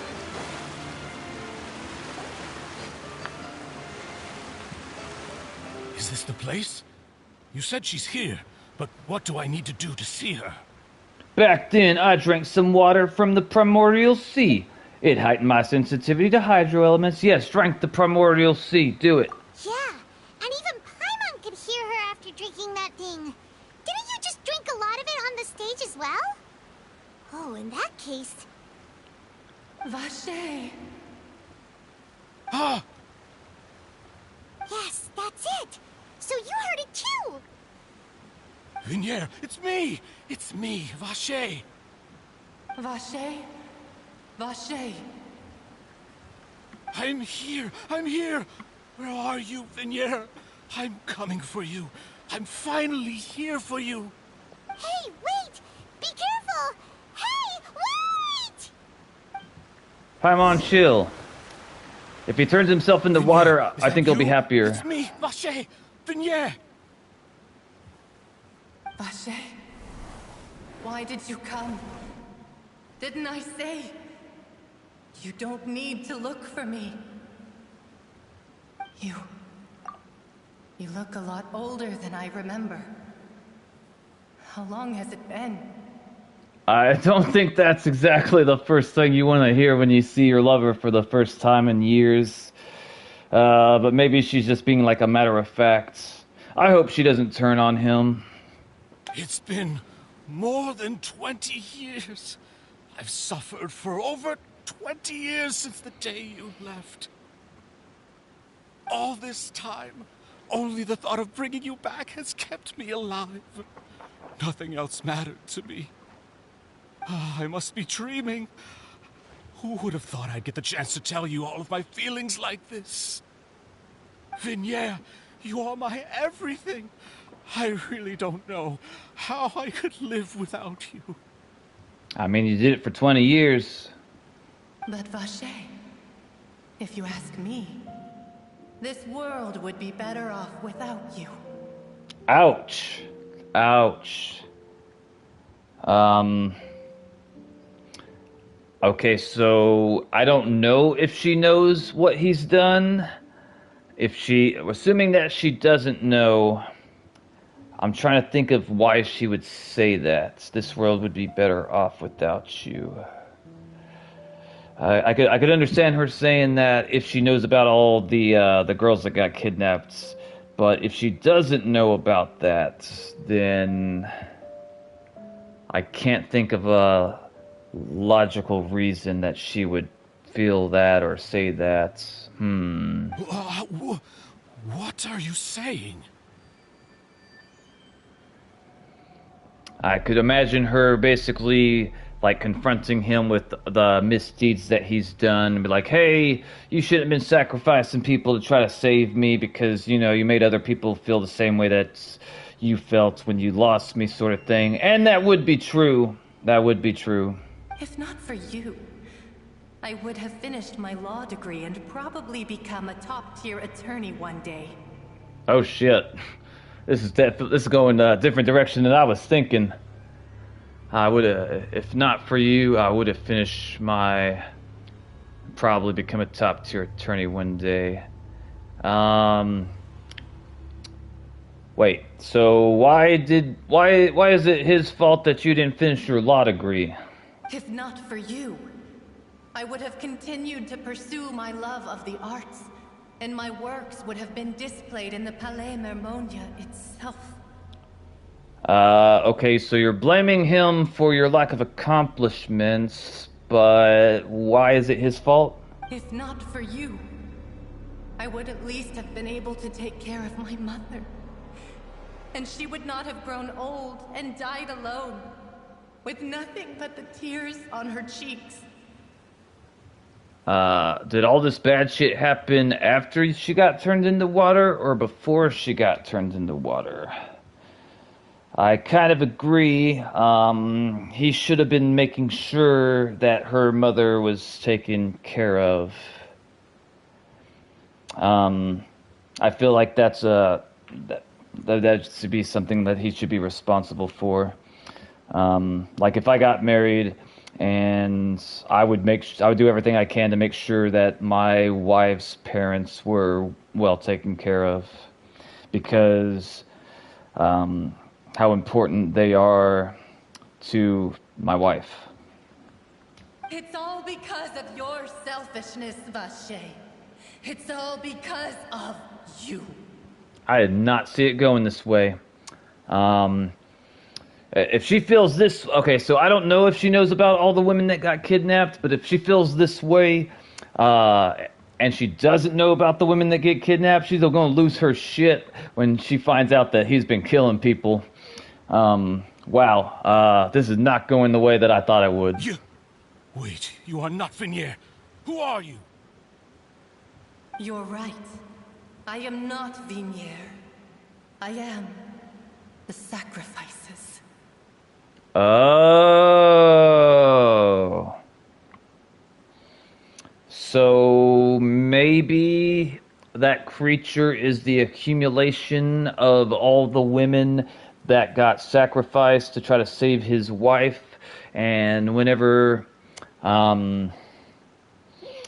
Is this the place? You said she's here, but what do I need to do to see her? Back then, I drank some water from the primordial sea. It heightened my sensitivity to hydro elements. Yes, drank the primordial sea. Do it. Yeah, and even Paimon could hear her after drinking that thing. Didn't you just drink a lot of it on the stage as well? Oh, in that case... Vache. Ah! Yes, that's it. So you heard it too. Vinier, it's me! It's me, Vache! Vache? Vache. I'm here! I'm here! Where are you, Vinier? I'm coming for you. I'm finally here for you. Hey, wait! Be careful! Hey, wait! Paimon, chill. If he turns himself into water, I think he'll be happier. It's me, Vache! Vinier! Vache, why did you come? Didn't I say? You don't need to look for me. You look a lot older than I remember. How long has it been? I don't think that's exactly the first thing you want to hear when you see your lover for the first time in years. But maybe she's just being like a matter of fact. I hope she doesn't turn on him. It's been more than 20 years. I've suffered for over 20 years since the day you left. All this time, only the thought of bringing you back has kept me alive. Nothing else mattered to me. I must be dreaming. Who would have thought I'd get the chance to tell you all of my feelings like this? Vinier, you are my everything. I really don't know how I could live without you. I mean, you did it for 20 years. But Vache, if you ask me, this world would be better off without you. Ouch. Ouch. Okay, so I don't know if she knows what he's done. Assuming that she doesn't know, I'm trying to think of why she would say that. This world would be better off without you. I could understand her saying that if she knows about all the girls that got kidnapped, But if she doesn't know about that, then I can't think of a logical reason that she would feel that or say that. What are you saying? I could imagine her basically like confronting him with the misdeeds that he's done and be like, hey, you shouldn't have been sacrificing people to try to save me because, you know, you made other people feel the same way that you felt when you lost me, sort of thing. And that would be true. That would be true. If not for you, I would have finished my law degree and probably become a top-tier attorney one day. Oh shit. This is going a different direction than I was thinking. I would have, if not for you, I would have finished probably become a top tier attorney one day. Wait, so why is it his fault that you didn't finish your law degree? If not for you, I would have continued to pursue my love of the arts, and my works would have been displayed in the Palais Mermonia itself. Okay, so you're blaming him for your lack of accomplishments, but why is it his fault? If not for you, I would at least have been able to take care of my mother. And she would not have grown old and died alone, with nothing but the tears on her cheeks. Did all this bad shit happen after she got turned into water, or before she got turned into water? I kind of agree. He should have been making sure that her mother was taken care of. I feel like that should be something that he should be responsible for. Like if I got married, and I would do everything I can to make sure that my wife's parents were well taken care of, because how important they are to my wife. It's all because of your selfishness, Vache. It's all because of you. I did not see it going this way. If she feels this... Okay, so I don't know if she knows about all the women that got kidnapped, but if she feels this way, and she doesn't know about the women that get kidnapped, she's going to lose her shit when she finds out that he's been killing people. Wow, this is not going the way that I thought it would. Wait, you are not Vignier. Who are you? You're right. I am not Vignier. I am the sacrifices. Oh. So maybe that creature is the accumulation of all the women that got sacrificed to try to save his wife, and whenever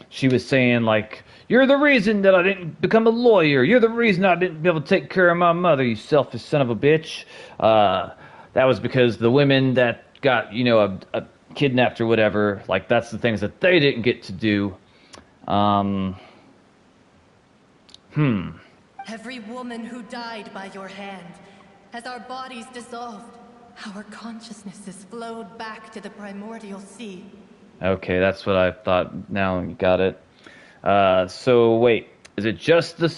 she was saying like, you're the reason that I didn't become a lawyer, you're the reason I didn't be able to take care of my mother, you selfish son of a bitch, that was because the women that got, you know, kidnapped or whatever, like that's the things that they didn't get to do. Every woman who died by your hand, as our bodies dissolved, our consciousnesses flowed back to the primordial sea. Okay, that's what I thought. Now you got it. So wait, is it just the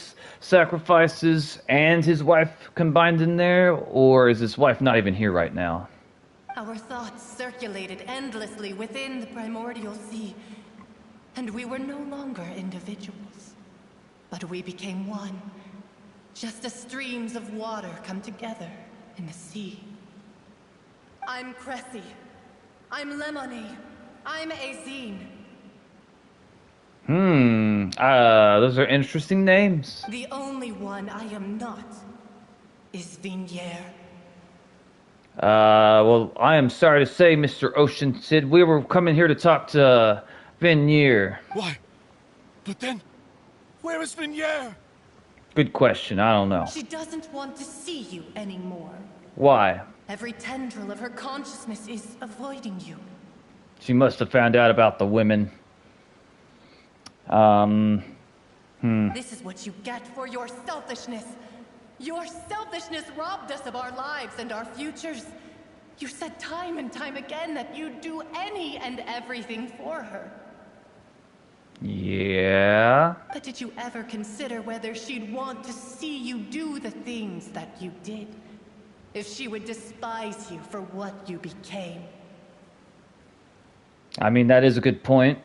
sacrifices and his wife combined in there, or is his wife not even here right now? Our thoughts circulated endlessly within the primordial sea, and we were no longer individuals, but we became one, just as streams of water come together in the sea. I'm Cressy. I'm Lemony. I'm Azine. Those are interesting names. The only one I am not is Vignier. Well, I am sorry to say, Mr. Ocean Sid, we were coming here to talk to Vignier. Why? But then, where is Vignier? Good question, I don't know. She doesn't want to see you anymore. Why? Every tendril of her consciousness is avoiding you. She must have found out about the women. This is what you get for your selfishness. Your selfishness robbed us of our lives and our futures. You said time and time again that you'd do any and everything for her. Yeah. But did you ever consider whether she'd want to see you do the things that you did? If she would despise you for what you became? I mean, that is a good point.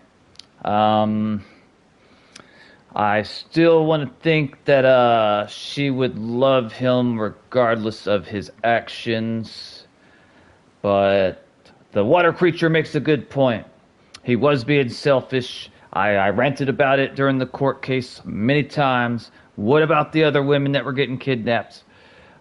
I still want to think that she would love him regardless of his actions. But the water creature makes a good point. He was being selfish. I ranted about it during the court case many times. What about the other women that were getting kidnapped?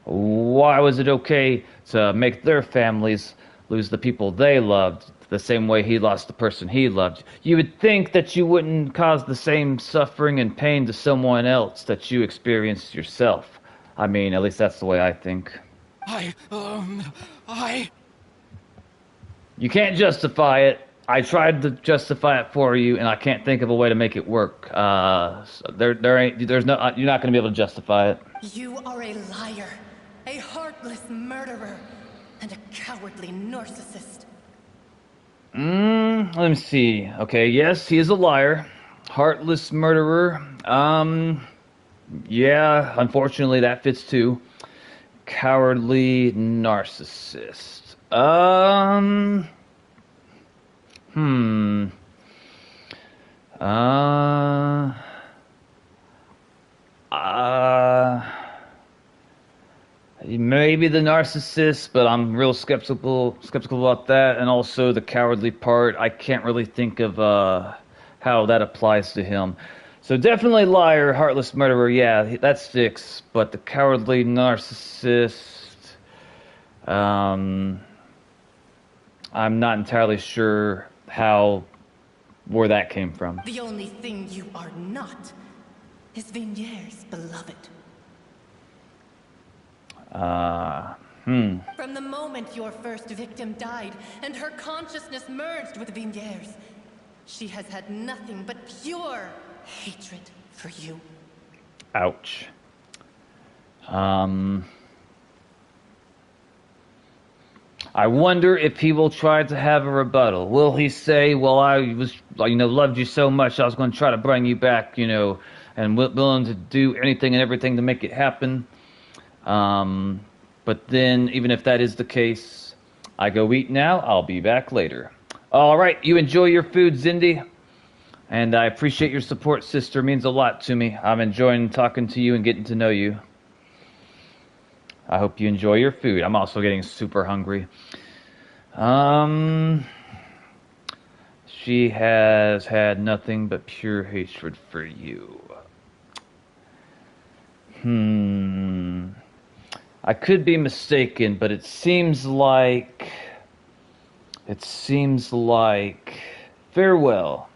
Why was it okay to make their families lose the people they loved the same way he lost the person he loved? You would think that you wouldn't cause the same suffering and pain to someone else that you experienced yourself. I mean, at least that's the way I think. You can't justify it. I tried to justify it for you, and I can't think of a way to make it work. There's no, you're not going to be able to justify it. You are a liar, a heartless murderer, and a cowardly narcissist. Let me see. Okay, yes, he is a liar. Heartless murderer. Yeah, unfortunately that fits too. Cowardly narcissist. Maybe the narcissist, but I'm real skeptical about that, and also the cowardly part. I can't really think of how that applies to him. So definitely liar, heartless murderer. Yeah, that sticks. But the cowardly narcissist, I'm not entirely sure where that came from. The only thing you are not is Vigniere's beloved. From the moment your first victim died and her consciousness merged with Vigniere's, she has had nothing but pure hatred for you. Ouch. I wonder if he will try to have a rebuttal. Will he say, well, I was, loved you so much, I was going to try to bring you back, and willing to do anything and everything to make it happen. But then, even if that is the case, I go eat now. I'll be back later. All right, you enjoy your food, Zindi. And I appreciate your support, sister. It means a lot to me. I'm enjoying talking to you and getting to know you. I hope you enjoy your food. I'm also getting super hungry. She has had nothing but pure hatred for you. I could be mistaken, but it seems like farewell.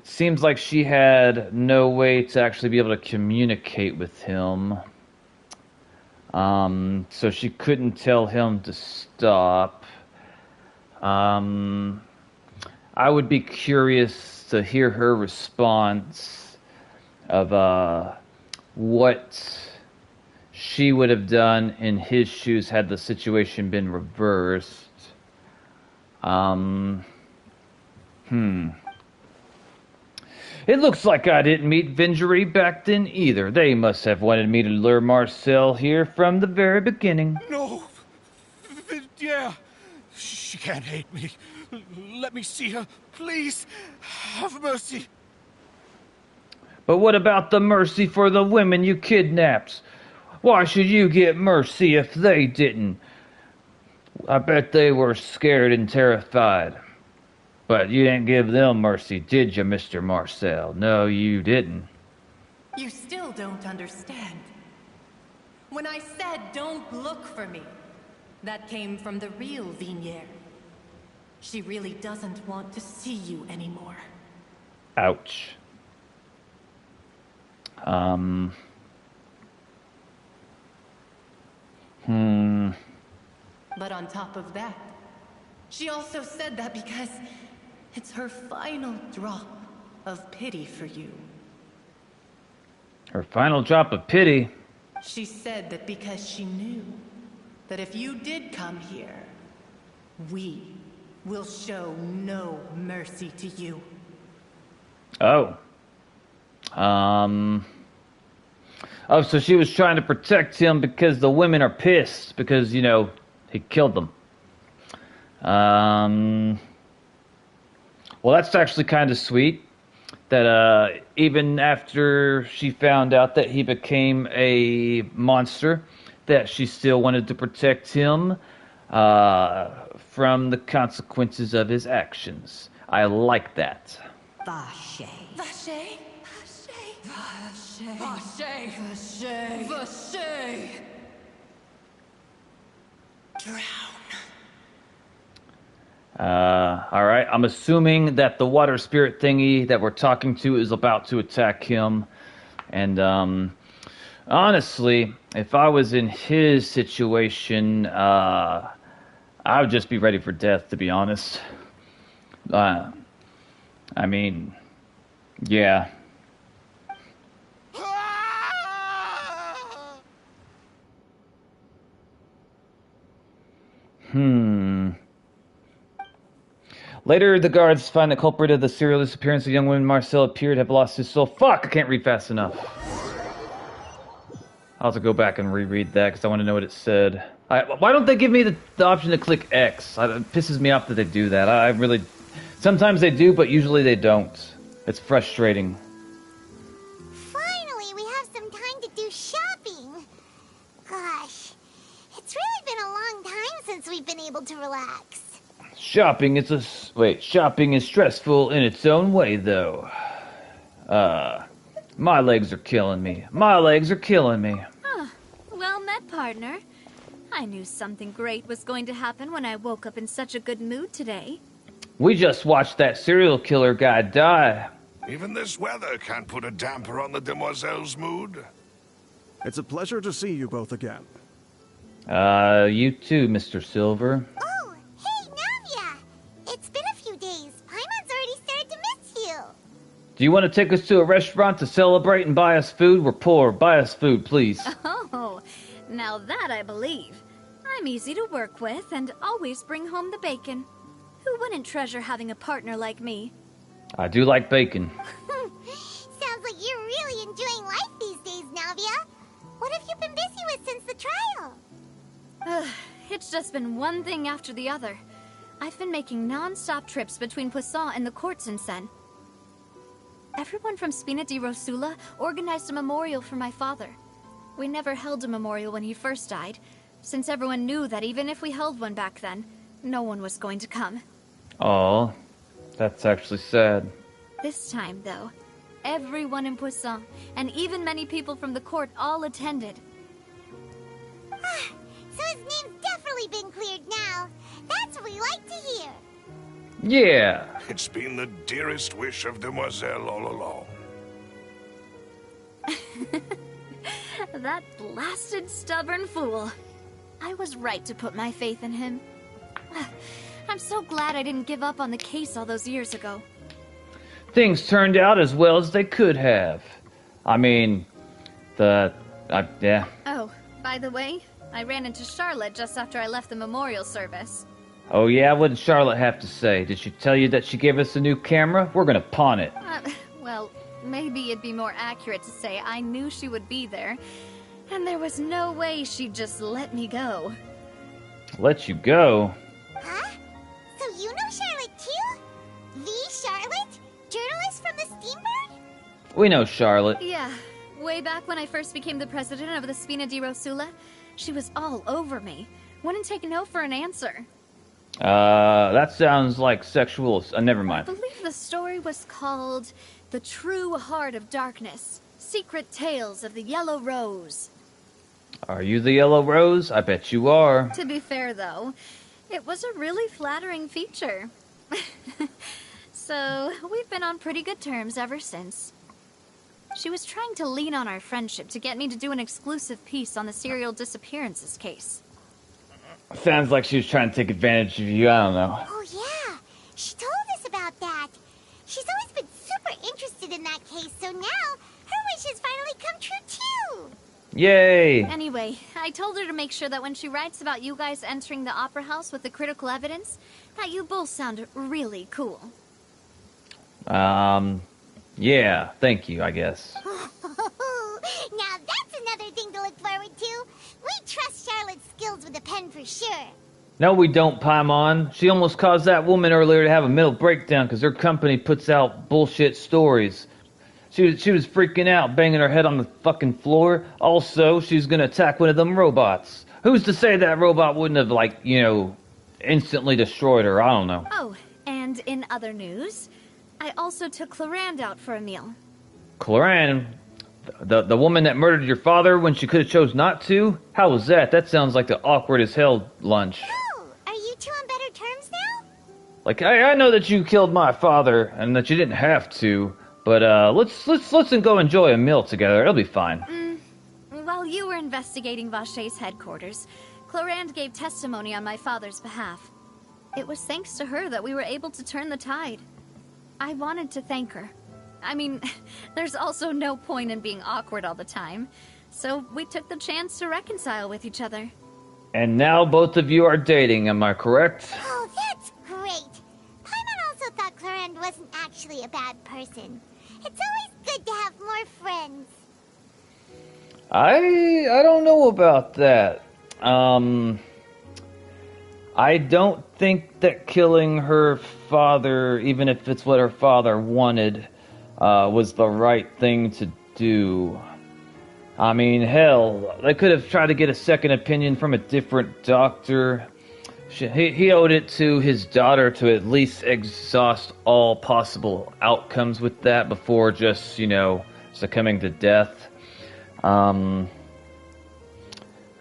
Seems like she had no way to actually be able to communicate with him. So she couldn't tell him to stop. I would be curious to hear her response of what she would have done in his shoes had the situation been reversed. It looks like I didn't meet Vengerie back then either. They must have wanted me to lure Marcel here from the very beginning. No! Yeah, she can't hate me. Let me see her, please. Have mercy. But what about the mercy for the women you kidnapped? Why should you get mercy if they didn't? I bet they were scared and terrified. But you didn't give them mercy, did you, Mr. Marcel? No, you didn't. You still don't understand. When I said don't look for me, that came from the real Vigniere. She really doesn't want to see you anymore. Ouch. But on top of that, she also said that because It's her final drop of pity for you. Her final drop of pity. She said that because she knew that if you did come here, we will show no mercy to you. Oh. Oh, so she was trying to protect him because the women are pissed because, you know, he killed them. Well, that's actually kind of sweet that even after she found out that he became a monster, that she still wanted to protect him from the consequences of his actions. I like that. Vache. Vache? Vache. Vache. Vache. Vache. Drown. Alright, I'm assuming that the water spirit thingy that we're talking to is about to attack him. And, honestly, if I was in his situation, I would just be ready for death, to be honest. I mean, yeah. Later, the guards find the culprit of the serial disappearance of young woman Marcel appeared to have lost his soul. Fuck! I can't read fast enough. I'll have to go back and reread that because I want to know what it said. Why don't they give me the option to click X? It pisses me off that they do that. I really... Sometimes they do, but usually they don't. It's frustrating. Finally, we have some time to do shopping. Gosh, it's really been a long time since we've been able to relax. Shopping is stressful in its own way, though. My legs are killing me. My legs are killing me. Huh. Well met, partner. I knew something great was going to happen when I woke up in such a good mood today. We just watched that serial killer guy die. Even this weather can't put a damper on the demoiselle's mood. It's a pleasure to see you both again. You too, Mr. Silver. Oh, hey, Navia! It's been a few days. Paimon's already started to miss you. Do you want to take us to a restaurant to celebrate and buy us food? We're poor. Buy us food, please. Oh, now that I believe. I'm easy to work with and always bring home the bacon. Who wouldn't treasure having a partner like me? I do like bacon. Sounds like you're really enjoying life these days, Navia. What have you been busy with since the trial? It's just been one thing after the other. I've been making non-stop trips between Poisson and the courts in Sen. Everyone from Spina di Rosula organized a memorial for my father. We never held a memorial when he first died, since everyone knew that even if we held one back then, no one was going to come. Oh, that's actually sad. This time, though, everyone in Poisson, and even many people from the court, all attended. So his name's definitely been cleared now. That's what we like to hear. Yeah. It's been the dearest wish of Demoiselle all along. That blasted stubborn fool. I was right to put my faith in him. I'm so glad I didn't give up on the case all those years ago. Things turned out as well as they could have. I mean, yeah. Oh, by the way, I ran into Charlotte just after I left the memorial service. Oh yeah, what did Charlotte have to say? Did she tell you that she gave us a new camera? We're gonna pawn it. Well, maybe it'd be more accurate to say I knew she would be there, and there was no way she'd just let me go. Let you go? Huh? So you know Charlotte too? The Charlotte? Journalist from the Steambird? We know Charlotte. Yeah, way back when I first became the president of the Spina di Rosula, she was all over me. Wouldn't take no for an answer. That sounds like sexual... never mind. I believe the story was called The True Heart of Darkness. Secret Tales of the Yellow Rose. Are you the Yellow Rose? I bet you are. To be fair, though, it was a really flattering feature. So, we've been on pretty good terms ever since. She was trying to lean on our friendship to get me to do an exclusive piece on the serial disappearances case. Sounds like she was trying to take advantage of you, I don't know. Oh yeah, she told us about that. interested in that case, so now her wishes finally come true too. Yay! Anyway, I told her to make sure that when she writes about you guys entering the Opera House with the critical evidence, that you both sound really cool. Yeah, thank you, I guess. Now that's another thing to look forward to. We trust Charlotte's skills with a pen for sure. No, we don't, Paimon. She almost caused that woman earlier to have a mental breakdown because her company puts out bullshit stories. She was freaking out, banging her head on the fucking floor. Also, she was gonna attack one of them robots. Who's to say that robot wouldn't have, like, you know, instantly destroyed her? I don't know. Oh, and in other news, I also took Clorand out for a meal. Clorand? The woman that murdered your father when she could have chose not to? How was that? That sounds like the awkward as hell lunch. Oh, are you two on better terms now? Like, I know that you killed my father and that you didn't have to, but let's go enjoy a meal together. It'll be fine. While you were investigating Vashey's headquarters, Clorand gave testimony on my father's behalf. It was thanks to her that we were able to turn the tide. I wanted to thank her. I mean, there's also no point in being awkward all the time, so we took the chance to reconcile with each other. And now both of you are dating, am I correct? Oh, that's great. Paimon also thought Clorand wasn't actually a bad person. It's always good to have more friends. I don't know about that. I don't think that killing her father, even if it's what her father wanted, was the right thing to do. I mean, hell, they could have tried to get a second opinion from a different doctor. He owed it to his daughter to at least exhaust all possible outcomes with that before just, you know, succumbing to death. And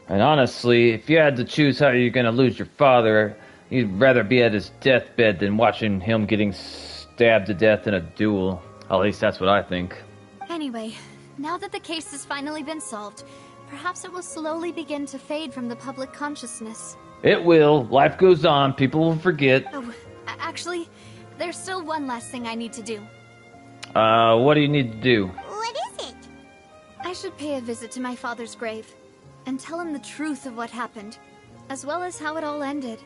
honestly, if you had to choose how you're going to lose your father, you'd rather be at his deathbed than watching him getting stabbed to death in a duel. At least that's what I think. Anyway, now that the case has finally been solved, perhaps it will slowly begin to fade from the public consciousness. It will. Life goes on. People will forget. Oh, actually, there's still one last thing I need to do. What do you need to do? What is it? I should pay a visit to my father's grave and tell him the truth of what happened, as well as how it all ended.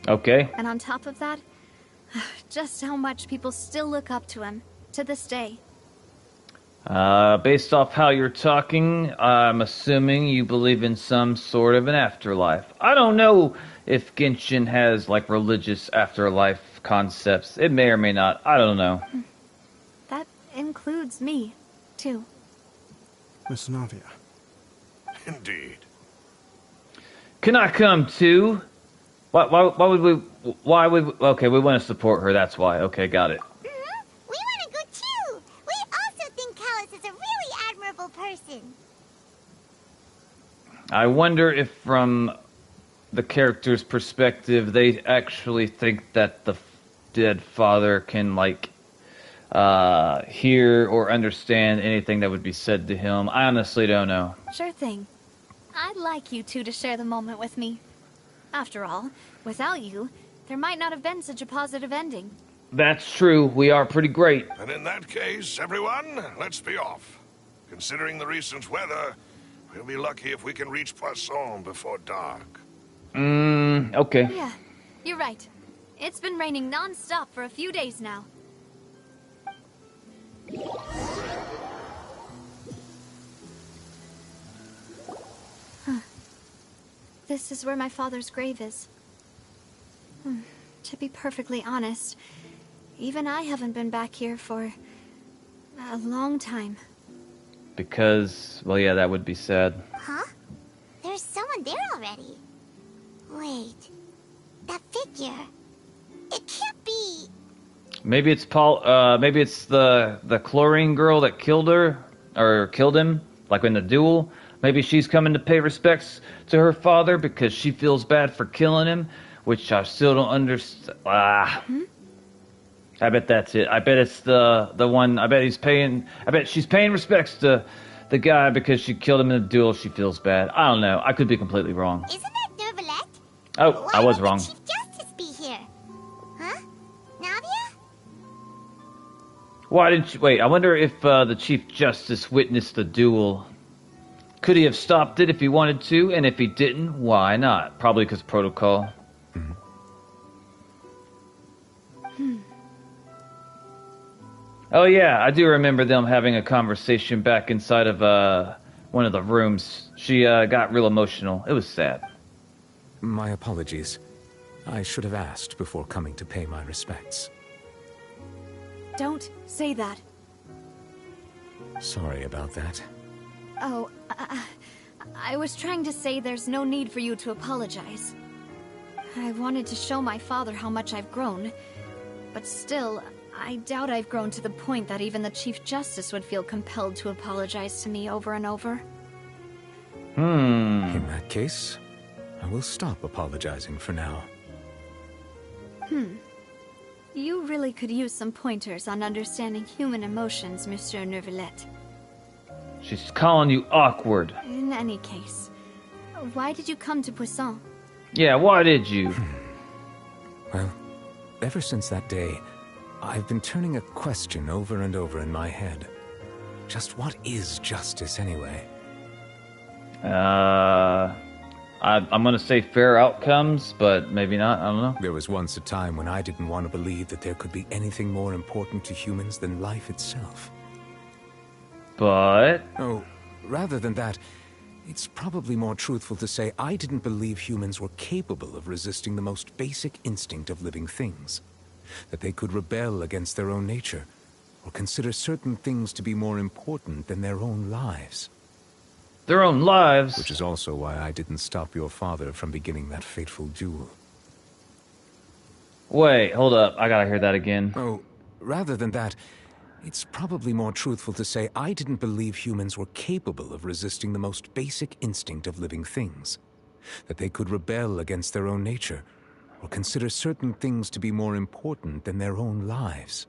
Okay. And on top of that, just how much people still look up to him, to this day. Based off how you're talking, I'm assuming you believe in some sort of an afterlife. I don't know if Genshin has, like, religious afterlife concepts. It may or may not. I don't know. That includes me, too. Miss Navia. Indeed. Can I come too? Why would okay, we want to support her, that's why. Okay, got it. We want to go too. We also think Callus is a really admirable person. I wonder if from the character's perspective, they actually think that the dead father can, like, hear or understand anything that would be said to him. I honestly don't know. Sure thing. I'd like you two to share the moment with me. After all, without you, there might not have been such a positive ending. That's true. We are pretty great. And in that case, everyone, let's be off. Considering the recent weather, we'll be lucky if we can reach Poisson before dark. Okay. Yeah, you're right. It's been raining non-stop for a few days now. This is where my father's grave is. To be perfectly honest, even I haven't been back here for a long time. Because, well, yeah, that would be sad. Huh? There's someone there already. Wait. That figure. It can't be... Maybe it's maybe it's the chlorine girl that killed her, or killed him, like in the duel. Maybe she's coming to pay respects to her father because she feels bad for killing him, which I still don't understand. I bet that's it. I bet it's the one. I bet she's paying respects to the guy because she killed him in a duel. She feels bad. I don't know. I could be completely wrong. Isn't that Nervalette? Oh, I was wrong. Chief Justice be here? Huh? Why didn't you... Wait, I wonder if the Chief Justice witnessed the duel. Could he have stopped it if he wanted to? And if he didn't, why not? Probably because protocol. Oh yeah, I do remember them having a conversation back inside of one of the rooms. She got real emotional. It was sad. My apologies. I should have asked before coming to pay my respects. Don't say that. Sorry about that. Oh, I was trying to say there's no need for you to apologize. I wanted to show my father how much I've grown, but still, I doubt I've grown to the point that even the Chief Justice would feel compelled to apologize to me over and over. In that case, I will stop apologizing for now. You really could use some pointers on understanding human emotions, Monsieur Neuvillette. She's calling you awkward. In any case, why did you come to Poisson? Yeah, why did you? Well, ever since that day, I've been turning a question over and over in my head. Just what is justice anyway? I'm gonna say fair outcomes, but maybe not, I don't know. There was once a time when I didn't want to believe that there could be anything more important to humans than life itself. But... Oh, rather than that, it's probably more truthful to say I didn't believe humans were capable of resisting the most basic instinct of living things. That they could rebel against their own nature, or consider certain things to be more important than their own lives. Their own lives? Which is also why I didn't stop your father from beginning that fateful duel. Wait, hold up. I gotta hear that again. Oh, rather than that, it's probably more truthful to say I didn't believe humans were capable of resisting the most basic instinct of living things. That they could rebel against their own nature, or consider certain things to be more important than their own lives.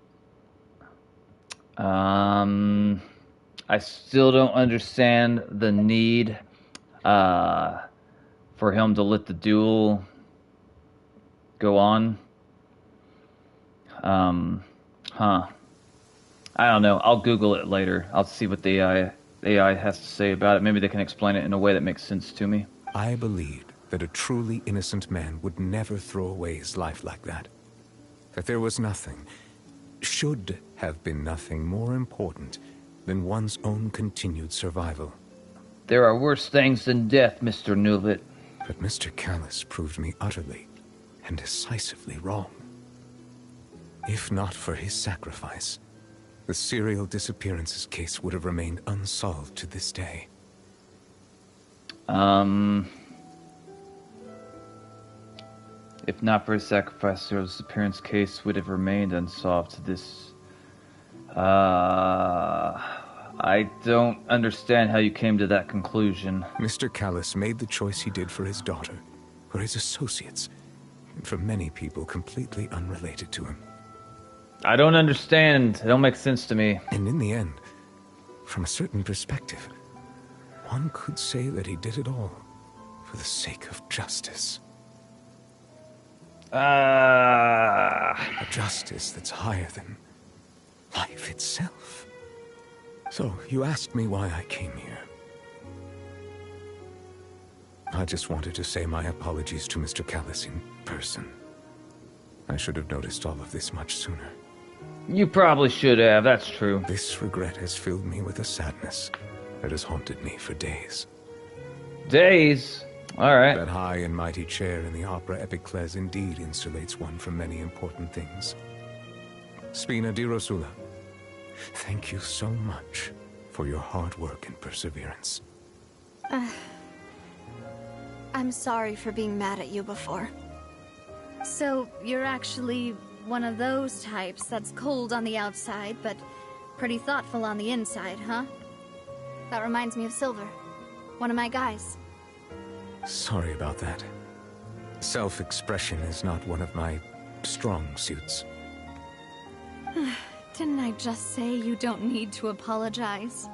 I still don't understand the need for him to let the duel go on. I don't know. I'll Google it later. I'll see what the AI has to say about it. Maybe they can explain it in a way that makes sense to me. I believed that a truly innocent man would never throw away his life like that. That there was nothing, should have been nothing more important than one's own continued survival. There are worse things than death, Mr. Neuvillette. But Mr. Callis proved me utterly and decisively wrong. If not for his sacrifice, the serial disappearances case would have remained unsolved to this day. If not for his sacrifice, the serial disappearance case would have remained unsolved to this... I don't understand how you came to that conclusion. Mr. Callis made the choice he did for his daughter, for his associates, and for many people completely unrelated to him. I don't understand. It don't make sense to me. And in the end, from a certain perspective, one could say that he did it all for the sake of justice. A justice that's higher than life itself. So, you asked me why I came here. I just wanted to say my apologies to Mr. Callis in person. I should have noticed all of this much sooner. You probably should have, that's true. This regret has filled me with a sadness that has haunted me for days. Days? Alright. That high and mighty chair in the Opera Epiclese indeed insulates one from many important things. Spina di Rosula, thank you so much for your hard work and perseverance. I'm sorry for being mad at you before. So, you're actually one of those types that's cold on the outside, but pretty thoughtful on the inside, huh? That reminds me of Silver, one of my guys. Sorry about that. Self-expression is not one of my strong suits. Didn't I just say you don't need to apologize?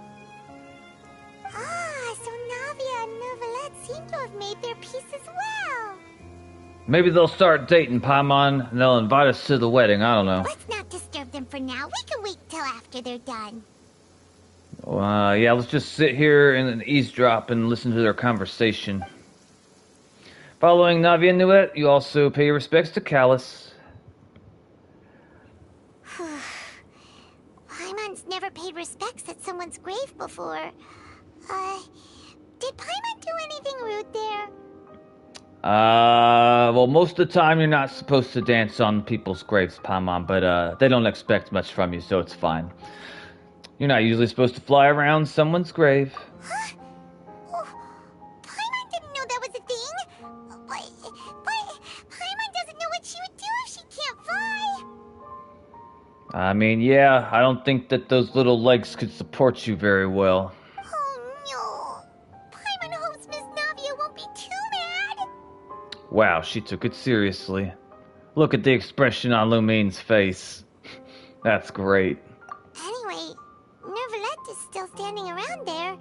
So Navia and Neuvillette seem to have made their peace as well. Maybe they'll start dating Paimon and they'll invite us to the wedding, I don't know. Let's not disturb them for now. We can wait till after they're done. Yeah, let's just sit here and eavesdrop and listen to their conversation. Following Navia Nuet, you also pay your respects to Callus. Paimon's never paid respects at someone's grave before. Did Paimon do anything rude there? Well, most of the time you're not supposed to dance on people's graves, Paimon, but they don't expect much from you, so it's fine. You're not usually supposed to fly around someone's grave. Huh? Oh, Paimon didn't know that was a thing. But Paimon doesn't know what she would do if she can't fly. I mean, yeah, I don't think that those little legs could support you very well. Oh no. Paimon hopes Miss Navia won't be too mad. Wow, she took it seriously. Look at the expression on Lumine's face. That's great. Anyway, Neuvillette is still standing around there.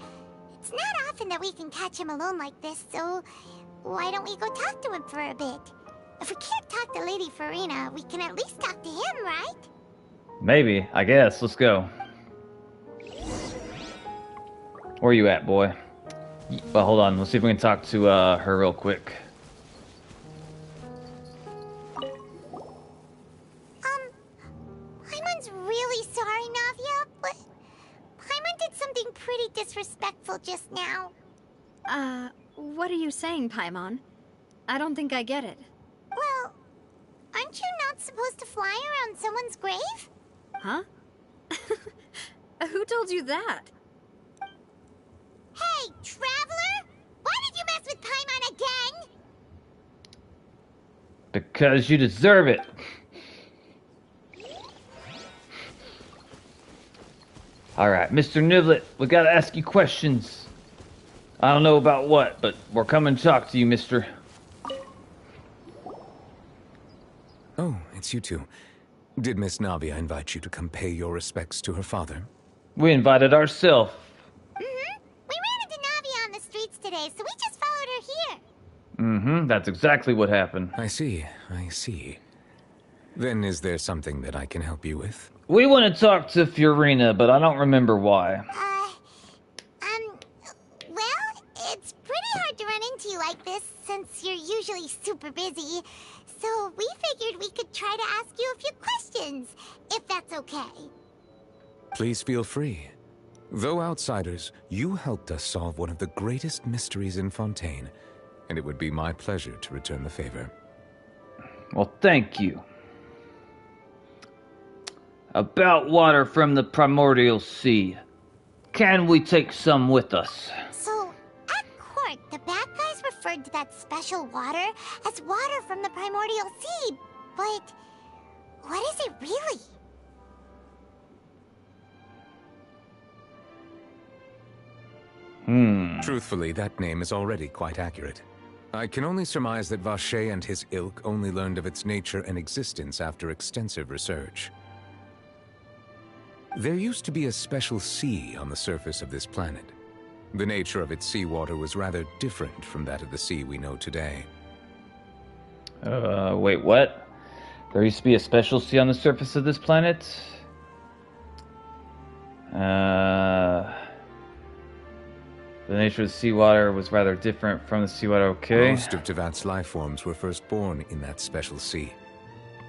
It's not often that we can catch him alone like this, so why don't we go talk to him for a bit? If we can't talk to Lady Farina, we can at least talk to him, right? Maybe, I guess. Let's go. Where you at, boy? Well, hold on. Let's see if we can talk to her real quick. Paimon's really sorry, Navia, but Paimon did something pretty disrespectful just now. What are you saying, Paimon? I don't think I get it. Well, aren't you not supposed to fly around someone's grave? Huh? Who told you that? Hey, Traveler! Why did you mess with Paimon again? Because you deserve it. Alright, Mr. Neuvillette, we gotta ask you questions. I don't know about what, but we're coming to talk to you, mister. Oh, it's you two. Did Miss Navia invite you to come pay your respects to her father? We invited ourselves. We ran into Navia on the streets today, so we just followed her here. That's exactly what happened. I see. Then is there something that I can help you with? We want to talk to Fiorina, but I don't remember why. Well, it's pretty hard to run into you like this, since you're usually super busy. So we figured we could try to ask you a few questions, if that's okay. Please feel free. Though outsiders, you helped us solve one of the greatest mysteries in Fontaine, and it would be my pleasure to return the favor. Well, thank you. About water from the primordial sea. Can we take some with us? So, at court, the bad guys referred to that special water as water from the primordial sea, but what is it really? Truthfully, that name is already quite accurate. I can only surmise that Vacher and his ilk only learned of its nature and existence after extensive research. There used to be a special sea on the surface of this planet. The nature of its seawater was rather different from that of the sea we know today. Wait, what? There used to be a special sea on the surface of this planet? The nature of the seawater was rather different from the seawater, okay? Most of Tevat's life forms were first born in that special sea.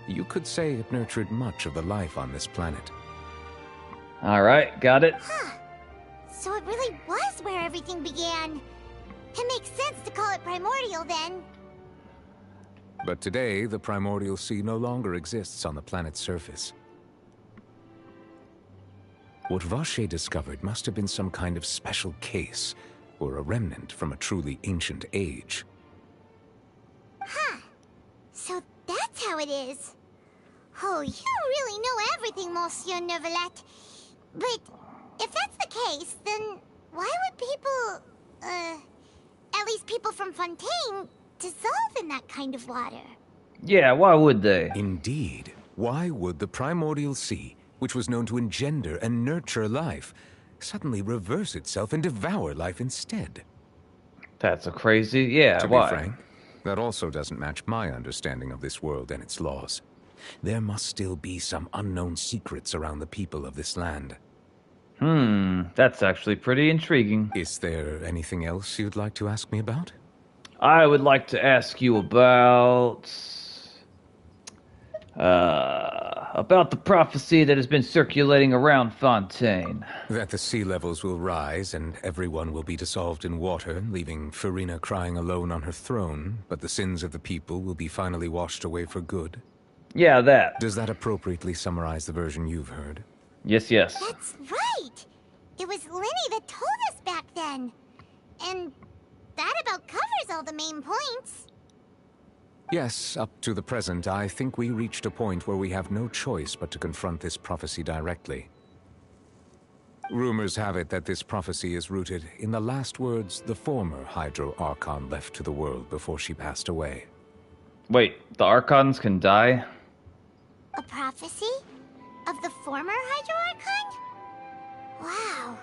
You could say it nurtured much of the life on this planet. Alright, got it. So it really was where everything began. It makes sense to call it primordial then. But today, the primordial sea no longer exists on the planet's surface. What Vacher discovered must have been some kind of special case, or a remnant from a truly ancient age. So that's how it is. Oh, you really know everything, Monsieur Neuvillette. But if that's the case, then why would people, at least people from Fontaine, dissolve in that kind of water? Yeah, why would they? Indeed. Why would the primordial sea, which was known to engender and nurture life, suddenly reverse itself and devour life instead? That's a crazy... Yeah, to why? be frank, that also doesn't match my understanding of this world and its laws. There must still be some unknown secrets around the people of this land. That's actually pretty intriguing. Is there anything else you'd like to ask me about? I would like to ask you about the prophecy that has been circulating around Fontaine. That the sea levels will rise and everyone will be dissolved in water, leaving Farina crying alone on her throne, but the sins of the people will be finally washed away for good. Yeah, that. Does that appropriately summarize the version you've heard? Yes, yes. That's right! It was Lenny that told us back then. And that about covers all the main points. Yes, up to the present, I think we reached a point where we have no choice but to confront this prophecy directly. Rumors have it that this prophecy is rooted in the last words the former Hydro Archon left to the world before she passed away. Wait, the Archons can die? A prophecy? Of the former Hydro Archon? Wow.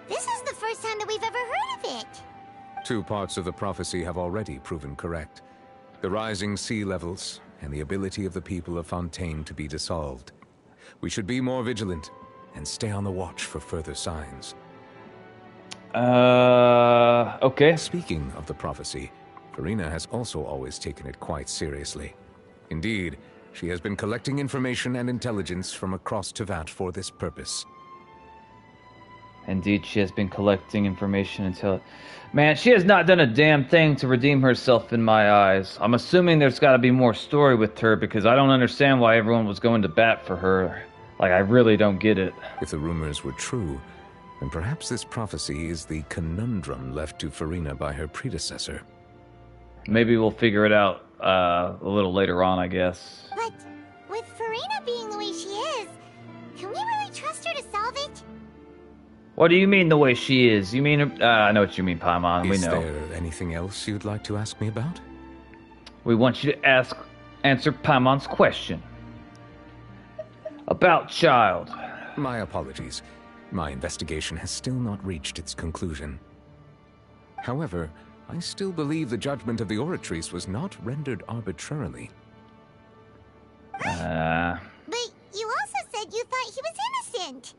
This is the first time that we've ever heard of it. 2 parts of the prophecy have already proven correct. The rising sea levels, and the ability of the people of Fontaine to be dissolved. We should be more vigilant, and stay on the watch for further signs. Okay. Speaking of the prophecy, Farina has also always taken it quite seriously. Indeed, she has been collecting information and intelligence from across Tevat for this purpose. Indeed, she has been collecting information until... Man, she has not done a damn thing to redeem herself in my eyes. I'm assuming there's got to be more story with her, because I don't understand why everyone was going to bat for her. Like, I really don't get it. If the rumors were true, then perhaps this prophecy is the conundrum left to Farina by her predecessor. Maybe we'll figure it out a little later on, I guess. But with Farina being the way she is, can we really trust her to solve it? What do you mean the way she is? You mean... I know what you mean, Paimon. We know. Is there anything else you'd like to ask me about? We want you to answer Paimon's question. About Child. My apologies. My investigation has still not reached its conclusion. However, I still believe the judgment of the Oratrice was not rendered arbitrarily. But you also said you thought he was innocent.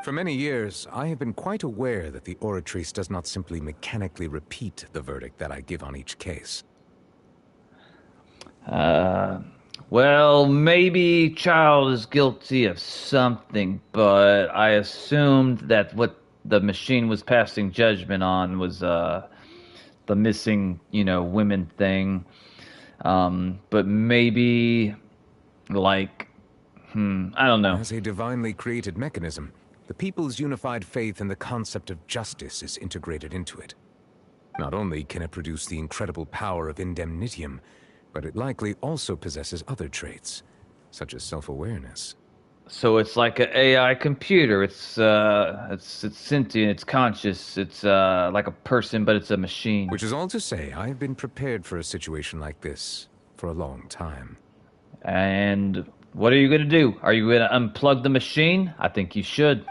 For many years, I have been quite aware that the Oratrice does not simply mechanically repeat the verdict that I give on each case. Well, maybe Child is guilty of something, but I assumed that what the machine was passing judgment on was, the missing, women thing. But maybe, like, I don't know. As a divinely created mechanism, the people's unified faith in the concept of justice is integrated into it. Not only can it produce the incredible power of indemnitium, but it likely also possesses other traits, such as self-awareness. So it's like an AI computer. It's sentient, it's conscious, it's like a person, but it's a machine. Which is all to say, I've been prepared for a situation like this for a long time. And what are you going to do? Are you going to unplug the machine? I think you should.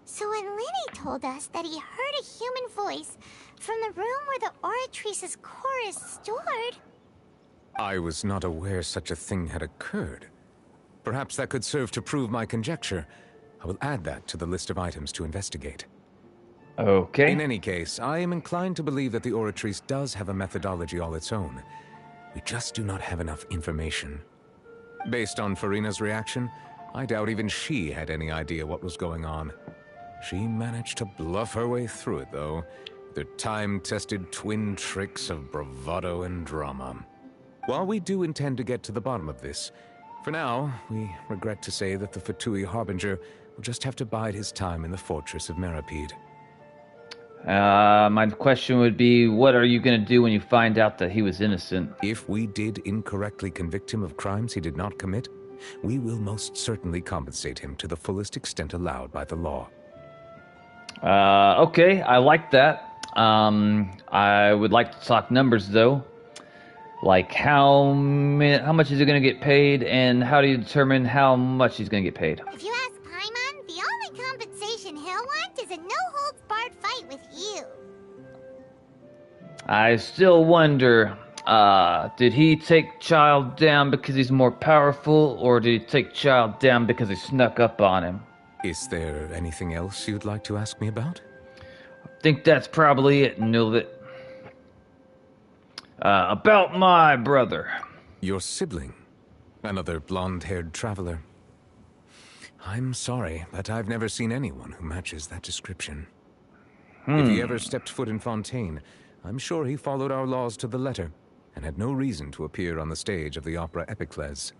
So when Lenny told us that he heard a human voice from the room where the Oratrice's core is stored... I was not aware such a thing had occurred. Perhaps that could serve to prove my conjecture. I will add that to the list of items to investigate. Okay. In any case, I am inclined to believe that the Oratrice does have a methodology all its own. We just do not have enough information. Based on Farina's reaction, I doubt even she had any idea what was going on. She managed to bluff her way through it, though, with her time-tested twin tricks of bravado and drama. While we do intend to get to the bottom of this, for now, we regret to say that the Fatui Harbinger will just have to bide his time in the fortress of Meripede. My question would be, what are you going to do when you find out that he was innocent? If we did incorrectly convict him of crimes he did not commit, we will most certainly compensate him to the fullest extent allowed by the law. Okay, I like that. I would like to talk numbers, though. Like, how much is he going to get paid, and how do you determine how much he's going to get paid? If you ask Paimon, the only compensation he'll want is a no-holds-barred fight with you. I still wonder, Did he take Child down because he's more powerful, or did he take Child down because he snuck up on him? Is there anything else you'd like to ask me about? I think that's probably it, Nilvit. About my brother. Your sibling? Another blonde-haired traveler? I'm sorry, but I've never seen anyone who matches that description. If he ever stepped foot in Fontaine, I'm sure he followed our laws to the letter, and had no reason to appear on the stage of the opera Epicles.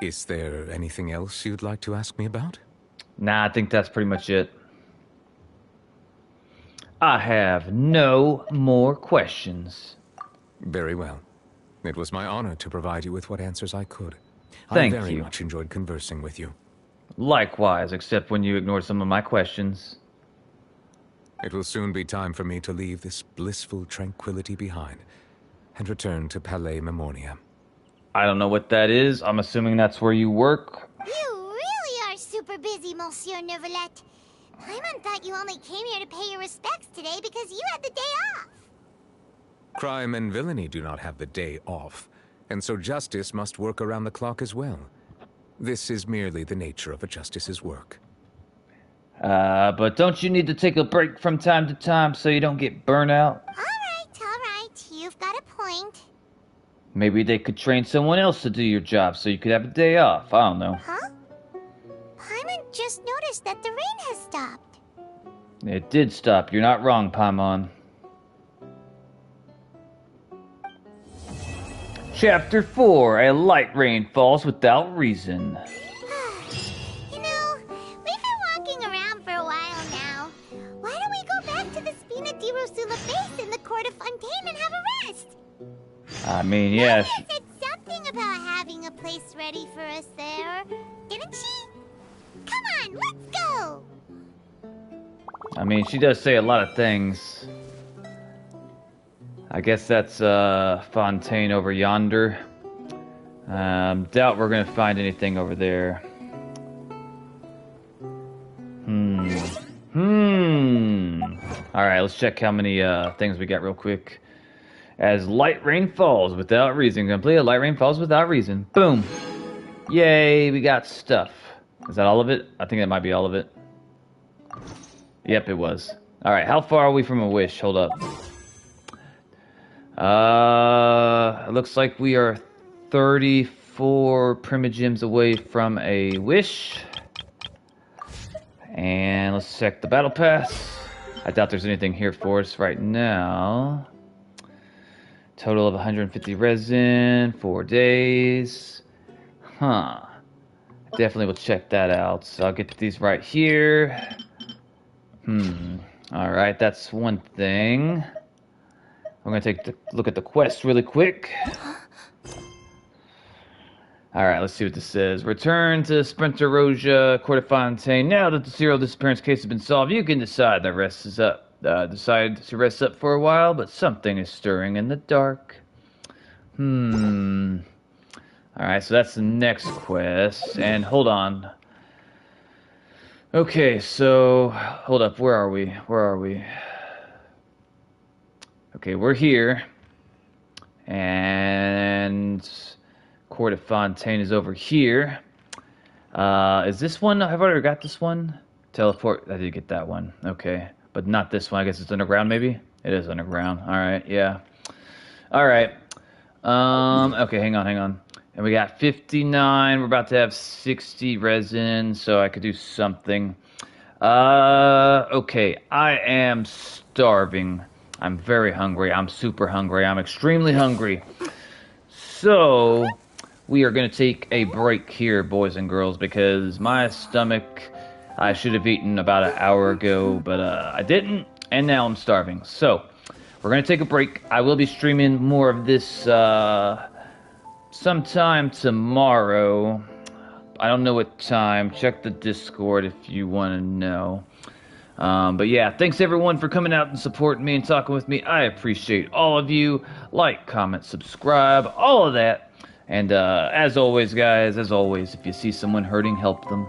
Is there anything else you'd like to ask me about? Nah, I think that's pretty much it. I have no more questions. Very well. It was my honor to provide you with what answers I could. Thank I very you. much enjoyed conversing with you. Likewise, except when you ignored some of my questions. It will soon be time for me to leave this blissful tranquility behind and return to Palais Memoria. I don't know what that is. I'm assuming that's where you work. You really are super busy, Monsieur Neuvillette. Paimon thought you only came here to pay your respects today because you had the day off. Crime and villainy do not have the day off, and so justice must work around the clock as well. This is merely the nature of a justice's work. But don't you need to take a break from time to time so you don't get burnout? All right. You've got a point. Maybe they could train someone else to do your job so you could have a day off. I don't know. Huh? Paimon just noticed that the rain has stopped. It did stop. You're not wrong, Paimon. Chapter 4. A light rain falls without reason. You know, we've been walking around for a while now. Why don't we go back to the Spina di Rosula base in the court of Fontaine and have a rest? I mean, yeah. She said something about having a place ready for us there, didn't she? Come on, let's go! I mean, she does say a lot of things. I guess that's Fontaine over yonder. Doubt we're gonna find anything over there. Alright, let's check how many things we got real quick. As light rain falls without reason. Complete. Light rain falls without reason. Boom. Yay, we got stuff. Is that all of it? I think that might be all of it. Yep, it was. Alright, how far are we from a wish? Hold up. It looks like we are 34 primogems away from a wish. And let's check the battle pass. I doubt there's anything here for us right now. Total of 150 resin, 4 days. Huh. Definitely will check that out. So I'll get these right here. Alright, that's one thing. I'm going to take a look at the quest really quick. Alright, let's see what this says. Return to Sprinter Roja, Court of Fontaine. Now that the serial disappearance case has been solved, you can decide the rest is up. Decide to rest up for a while, but something is stirring in the dark. Alright, so that's the next quest. And hold on. Okay, so hold up. Where are we? Okay, we're here. And Court of Fontaine is over here. Is this one? I've already got this one. Teleport. I did get that one. Okay. But not this one. I guess it's underground, maybe? It is underground. Alright, yeah. Alright. Okay, hang on. And we got 59. We're about to have 60 resin, so I could do something. Okay. I am starving. I'm very hungry. I'm super hungry. I'm extremely hungry. So, we are going to take a break here, boys and girls, because my stomach, I should have eaten about an hour ago, but I didn't, and now I'm starving. So, we're going to take a break. I will be streaming more of this sometime tomorrow. I don't know what time. Check the Discord if you want to know. But yeah, thanks everyone for coming out and supporting me and talking with me. I appreciate all of you. Like, comment, subscribe, all of that. And as always, guys, if you see someone hurting, help them.